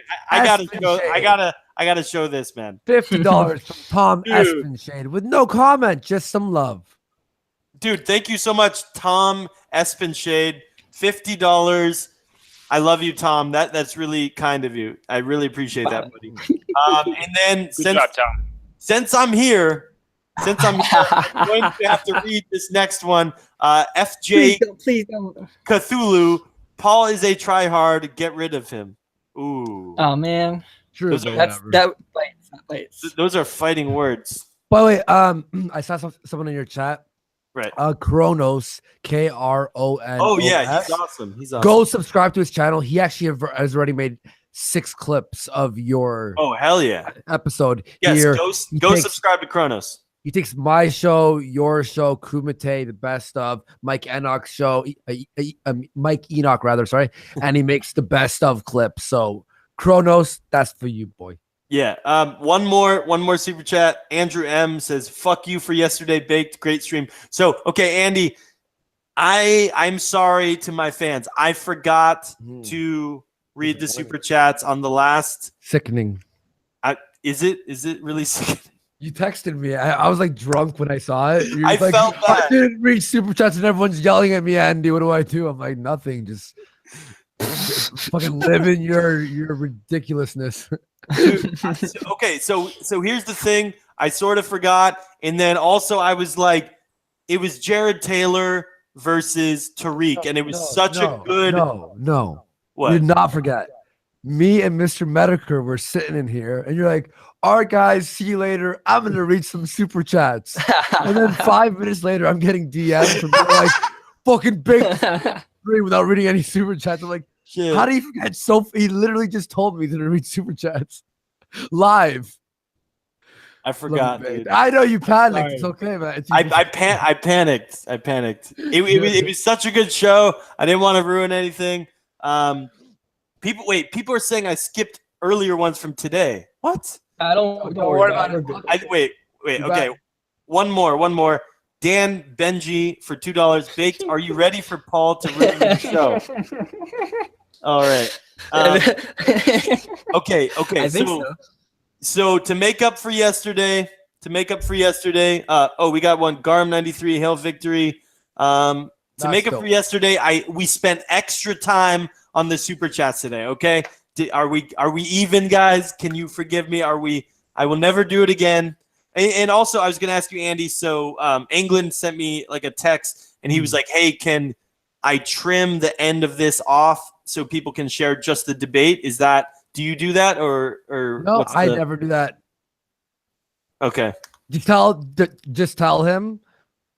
I gotta show this, man. $50 from Tom Espenshade with no comment, just some love. Dude, thank you so much, Tom Espenshade. $50. I love you, Tom. That's really kind of you. I really appreciate that, buddy. And then Good job, Tom. since I'm here, I'm going to have to read this next one. FJ Please don't. Cthulhu. Paul is a tryhard. Get rid of him. Ooh. Oh man. True. That bites. Those are fighting words. By the way, I saw someone in your chat. Right. Kronos, Kronos. Oh yeah, he's awesome. He's awesome. Go subscribe to his channel. He actually has already made 6 clips of your hell yeah episode. Yes, here. Go subscribe to Kronos. He takes my show, your show, Kumite, the best of Mike Enoch's show, Mike Enoch rather, sorry, and he makes the best of clips. So Kronos, that's for you, boy. Yeah. One more super chat. Andrew M says, "Fuck you for yesterday baked. Great stream." So okay, Andy, I'm sorry to my fans. I forgot to read the super chats on the last. Sickening. Is it really sickening? You texted me. I was like drunk when I saw it. I felt bad. I didn't read super chats and everyone's yelling at me, Andy. What do I do? I'm like, nothing. Just fucking live in your ridiculousness. Dude, okay, so here's the thing. I sort of forgot, and then also I was like, it was Jared Taylor versus Tariq, and it was such a good. No. What? You did not forget. Me and Mr. Mediker were sitting in here, and you're like, all right, guys, see you later. I'm going to read some super chats. And then 5 minutes later, I'm getting DMs from people like, fucking big without reading any super chats. I'm like, shit. How do you forget? He literally just told me to read super chats live. I forgot. Dude. I know you panicked. Sorry. It's okay, man. I panicked. It was such a good show. I didn't want to ruin anything. People are saying I skipped earlier ones from today. What? Don't worry about it. Wait. Okay. One more. Dan Benji for $2 baked. Are you ready for Paul to ruin the show? All right. Okay. I think So to make up for yesterday, we got one. Garm 93, Hail Victory. To make up for yesterday, we spent extra time on the super chats today. Okay, are we even, guys? Can you forgive me? I will never do it again. And also, I was going to ask you, Andy. So Anglin sent me like a text, and he was like, "Hey, can I trim the end of this off so people can share just the debate?" Do you do that or no? I never do that. Okay. Just tell him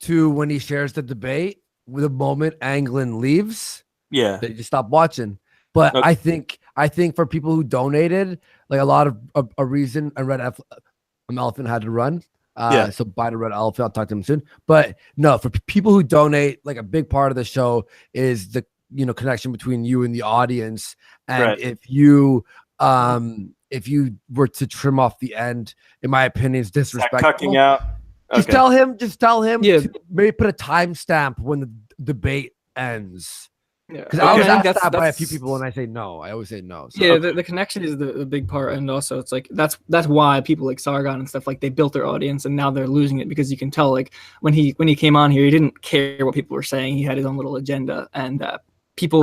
to, when he shares the debate, the moment Anglin leaves, that you just stop watching. But okay. I think for people who donated, like a lot of a reason, I read an elephant had to run. So buy the red elephant. I'll talk to him soon. But no, for people who donate, like a big part of the show is the connection between you and the audience. And if you were to trim off the end, in my opinion, is disrespectful. Cucking out. Okay. Just tell him to maybe put a timestamp when the debate ends. Because I was asked that by a few people, and I say no. I always say no. So, the connection is the big part, and also it's like that's why people like Sargon and stuff, like, they built their audience, and now they're losing it, because you can tell, like, when he came on here, he didn't care what people were saying. He had his own little agenda, and people,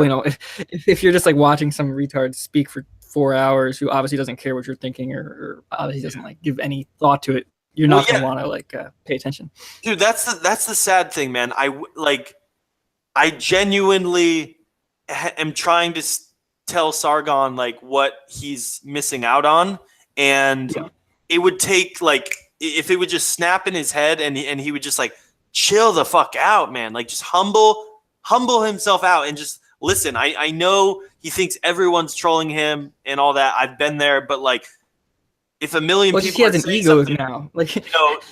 if you're just like watching some retard speak for 4 hours who obviously doesn't care what you're thinking, or obviously doesn't like give any thought to it, you're not gonna want to like pay attention. Dude, that's the sad thing, man. I genuinely am trying to tell Sargon like what he's missing out on, and it would take, like, if it would just snap in his head and he would just like chill the fuck out, man. Like, just humble himself out and just listen. I know he thinks everyone's trolling him and all that. I've been there, but like, if a million people, he has an ego now. Like,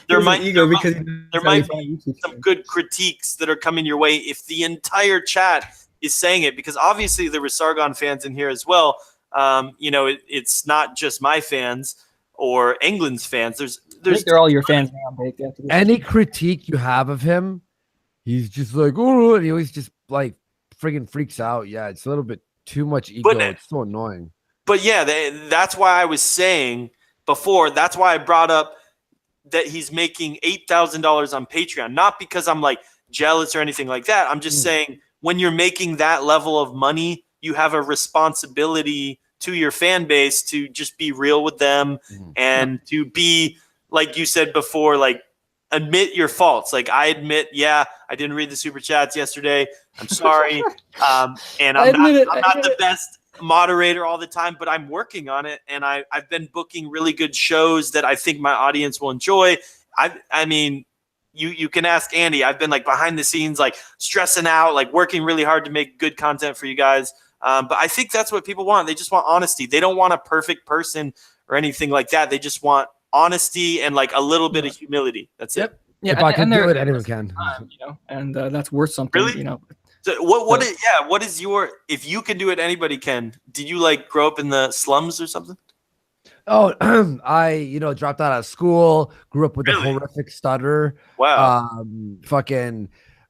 there might be some good critiques that are coming your way if the entire chat is saying it, because obviously there were Sargon fans in here as well. It's not just my fans or England's fans. They're all your fans now. Any critique you have of him, he's just like, oh, and he always just like friggin' freaks out. Yeah, it's a little bit too much ego. It's so annoying. But yeah, that's why I was saying before. That's why I brought up that he's making $8,000 on Patreon, not because I'm like jealous or anything like that. I'm just saying when you're making that level of money, you have a responsibility to your fan base to just be real with them and to be, like you said before, like admit your faults. Like I admit, I didn't read the super chats yesterday. I'm sorry. And I'm not the best moderator all the time, but I'm working on it. And I've been booking really good shows that I think my audience will enjoy. I mean, you can ask Andy. I've been like behind the scenes, like stressing out, like working really hard to make good content for you guys. But I think that's what people want. They just want honesty. They don't want a perfect person or anything like that. They just want honesty and like a little bit of humility. That's it. Yeah, if I can do it, anyone can. And that's worth something. Really? So what is your, if you can do it, anybody can. Did you like grow up in the slums or something? Oh, I dropped out of school, grew up with a horrific stutter. Wow.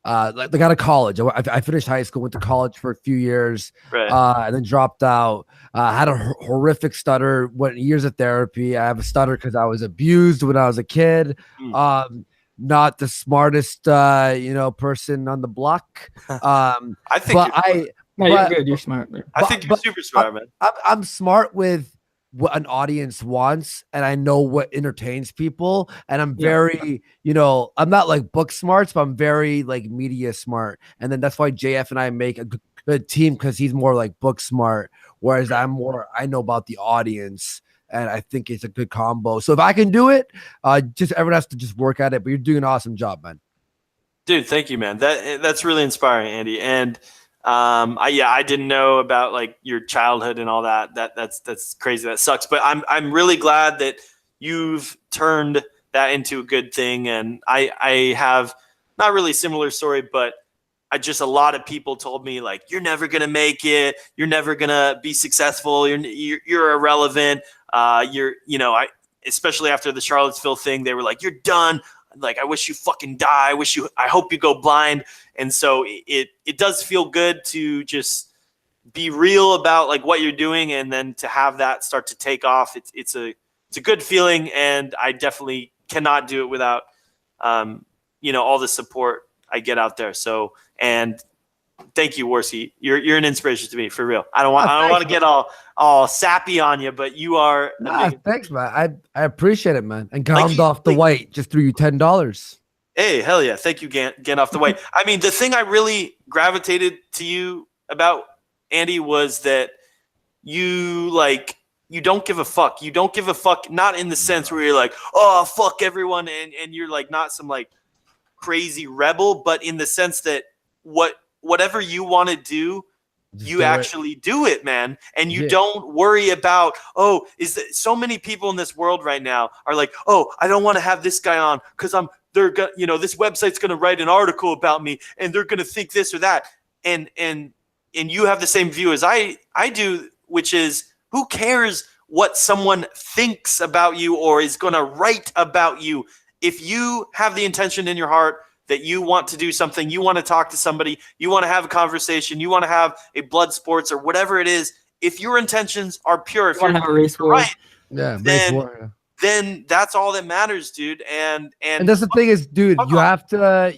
Like out of college. I finished high school, went to college for a few years, and then dropped out. Had a horrific stutter, went years of therapy. I have a stutter because I was abused when I was a kid. Not the smartest, person on the block. I think you're good. You're smart. I think you're super smart, man. I'm smart with what an audience wants, and I know what entertains people, and I'm very I'm not like book smarts, but I'm very like media smart, and then that's why JF and I make a good team, because he's more like book smart, whereas I know about the audience, and I think it's a good combo. So if I can do it, just everyone has to just work at it, but you're doing an awesome job, man. Dude, thank you, man. That's really inspiring, Andy. And I didn't know about like your childhood and all that. That's crazy. That sucks. But I'm really glad that you've turned that into a good thing. And I have not really a similar story, but a lot of people told me like, you're never gonna make it. You're never gonna be successful. You're irrelevant. Especially after the Charlottesville thing, they were like, you're done. Like, I wish you fucking die. I hope you go blind. And so it does feel good to just be real about like what you're doing, and then to have that start to take off. It's a good feeling, and I definitely cannot do it without all the support I get out there. So, and thank you, Warski. You're an inspiration to me, for real. I don't want to get all sappy on you, but you are. Thanks, man. I appreciate it, man. And Gandalf the White just threw you $10. Hey, hell yeah. Thank you, Gandalf the White. I mean, the thing I really gravitated to you about, Andy, was that you don't give a fuck. You don't give a fuck, not in the sense where you're like, oh, fuck everyone, and you're like not some like crazy rebel, but in the sense that whatever you want to do, you actually do it, man. And you don't worry about, so many people in this world right now are like, oh, I don't want to have this guy on because this website's going to write an article about me and they're going to think this or that. And you have the same view as I do, which is, who cares what someone thinks about you or is going to write about you? If you have the intention in your heart that you want to do something, you want to talk to somebody, you want to have a conversation, you want to have a blood sports or whatever it is, if your intentions are pure, if you're have a race war, right, then that's all that matters, dude. And that's the thing is, dude, you have to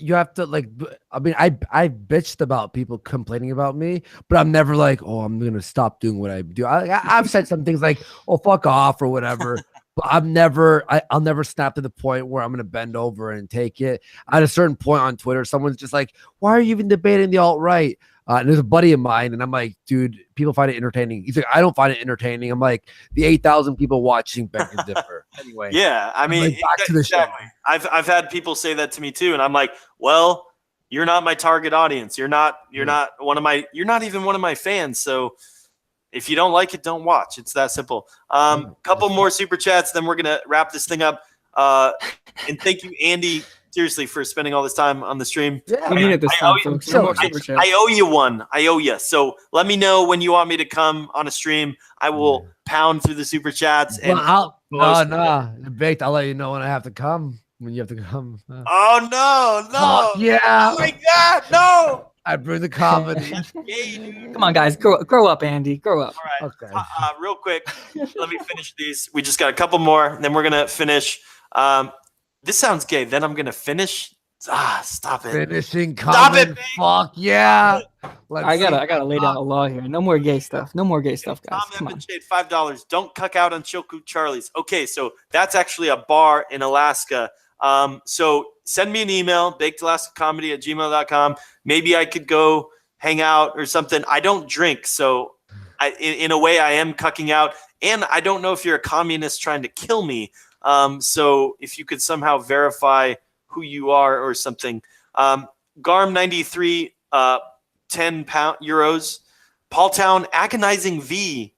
like, I mean, I bitched about people complaining about me, but I'm never like, oh, I'm gonna stop doing what I do. I've said some things like, oh, fuck off or whatever. But I'll never snap to the point where I'm going to bend over and take it. At a certain point on Twitter, someone's just like, why are you even debating the alt-right? And there's a buddy of mine, and I'm like, dude, people find it entertaining. He's like, I don't find it entertaining. I'm like, the 8,000 people watching beg to differ. Anyway. Yeah, I mean, like, back to the show. I've had people say that to me too, and I'm like, well, you're not my target audience. You're not even one of my fans. So if you don't like it, don't watch. It's that simple. Couple more super chats, then we're gonna wrap this thing up. And thank you, Andy, seriously, for spending all this time on the stream. Yeah, we need it this time. I owe you one. I owe you. So let me know when you want me to come on a stream. I will pound through the super chats. And I'll let you know when I have to come. When you have to come. Oh no! Yeah. Oh my God, no! I bring the comedy. Come on, guys, grow up, Andy. Grow up. All right. Okay. Real quick, let me finish these. We just got a couple more, and then we're gonna finish. This sounds gay. Then I'm gonna finish Stop it. Finishing Stop comment. it, Fuck yeah. I gotta lay down the law here. No more gay stuff. No more gay stuff, guys. Come on. Shade, $5. Don't cuck out on Choku Charlie's. Okay, so that's actually a bar in Alaska. So send me an email, bakedalaskacomedy@gmail.com. Maybe I could go hang out or something. I don't drink, so in a way I am cucking out. And I don't know if you're a communist trying to kill me. So if you could somehow verify who you are or something. Garm93, €10. Paul Town, antagonizing V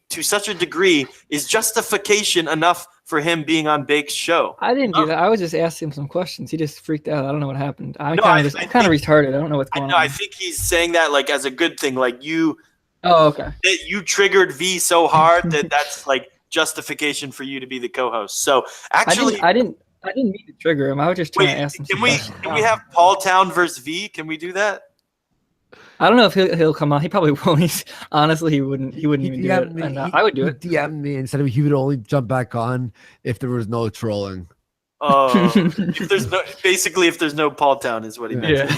to such a degree is justification enough for him being on Bake's show. I didn't do that. I was just asking him some questions. He just freaked out. I don't know what happened. I'm kind of retarded. I don't know what's going on. I think he's saying that like as a good thing. Like you. Oh, okay. You triggered V so hard that's like justification for you to be the co-host. So actually, I didn't mean to trigger him. I was just trying to ask him. Can we have Paul Town versus V? Can we do that? I don't know if he'll come on. He probably won't. Honestly, he wouldn't even do it. And I would do it. DM me and said he would only jump back on if there was no trolling. If there's no Paul Town is what he meant. Yeah.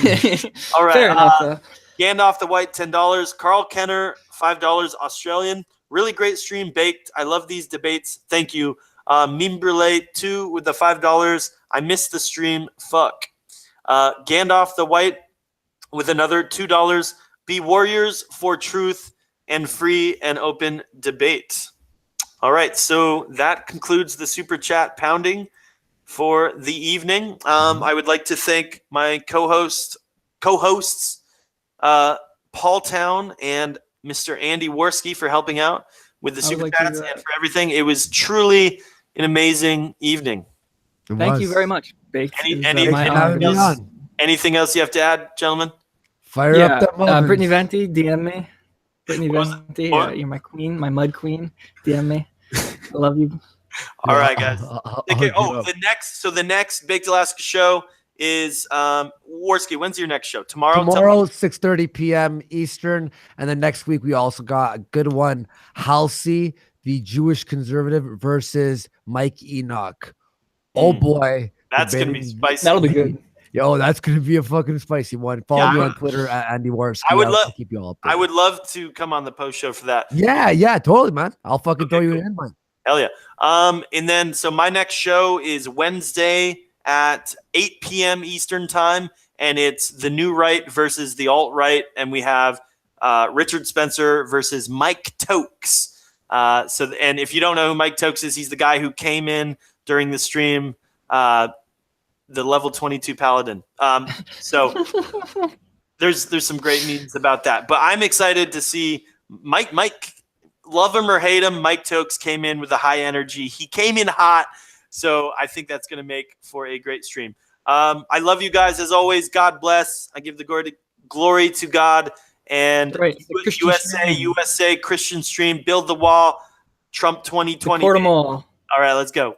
All right. Fair enough. Gandalf the White, $10. Carl Kenner, $5 Australian. Really great stream, Baked. I love these debates. Thank you. Meme Brule 2 with the $5. I missed the stream. Fuck. Gandalf the White with another $2. Be warriors for truth and free and open debate. All right, so that concludes the super chat pounding for the evening. I would like to thank my co-hosts, Paul Town and Mr. Andy Worski for helping out with the super chats and for everything. It was truly an amazing evening. Thank you very much, Baked. Anything else you have to add, gentlemen? Fire up that moment. Brittany Venti, DM me. Brittany Venti, you're my queen, my mud queen. DM me. I love you. All right, guys. The next Baked Alaska show is Worski. When's your next show? Tomorrow, 6:30 p.m. Eastern, and then next week we also got a good one. Halsey, the Jewish conservative, versus Mike Enoch. Oh boy, that's gonna be spicy. That'll be good. Yo, that's gonna be a fucking spicy one. Follow me on Twitter at Andy Worski. I would love to keep you all updated. I would love to come on the post show for that. Yeah, totally, man. I'll fucking throw you an invite. Hell yeah. And then so my next show is Wednesday at 8 p.m. Eastern time, and it's the new right versus the alt right, and we have Richard Spencer versus Mike Tokes. And if you don't know who Mike Tokes is, he's the guy who came in during the stream, the level 22 paladin. So there's some great memes about that, but I'm excited to see Mike. Love him or hate him, Mike Tokes came in with a high energy. He came in hot. So I think that's going to make for a great stream. I love you guys as always. God bless. I give the glory to God. And USA Christian stream. Build the wall. Trump 2020. Support them all. All right, let's go.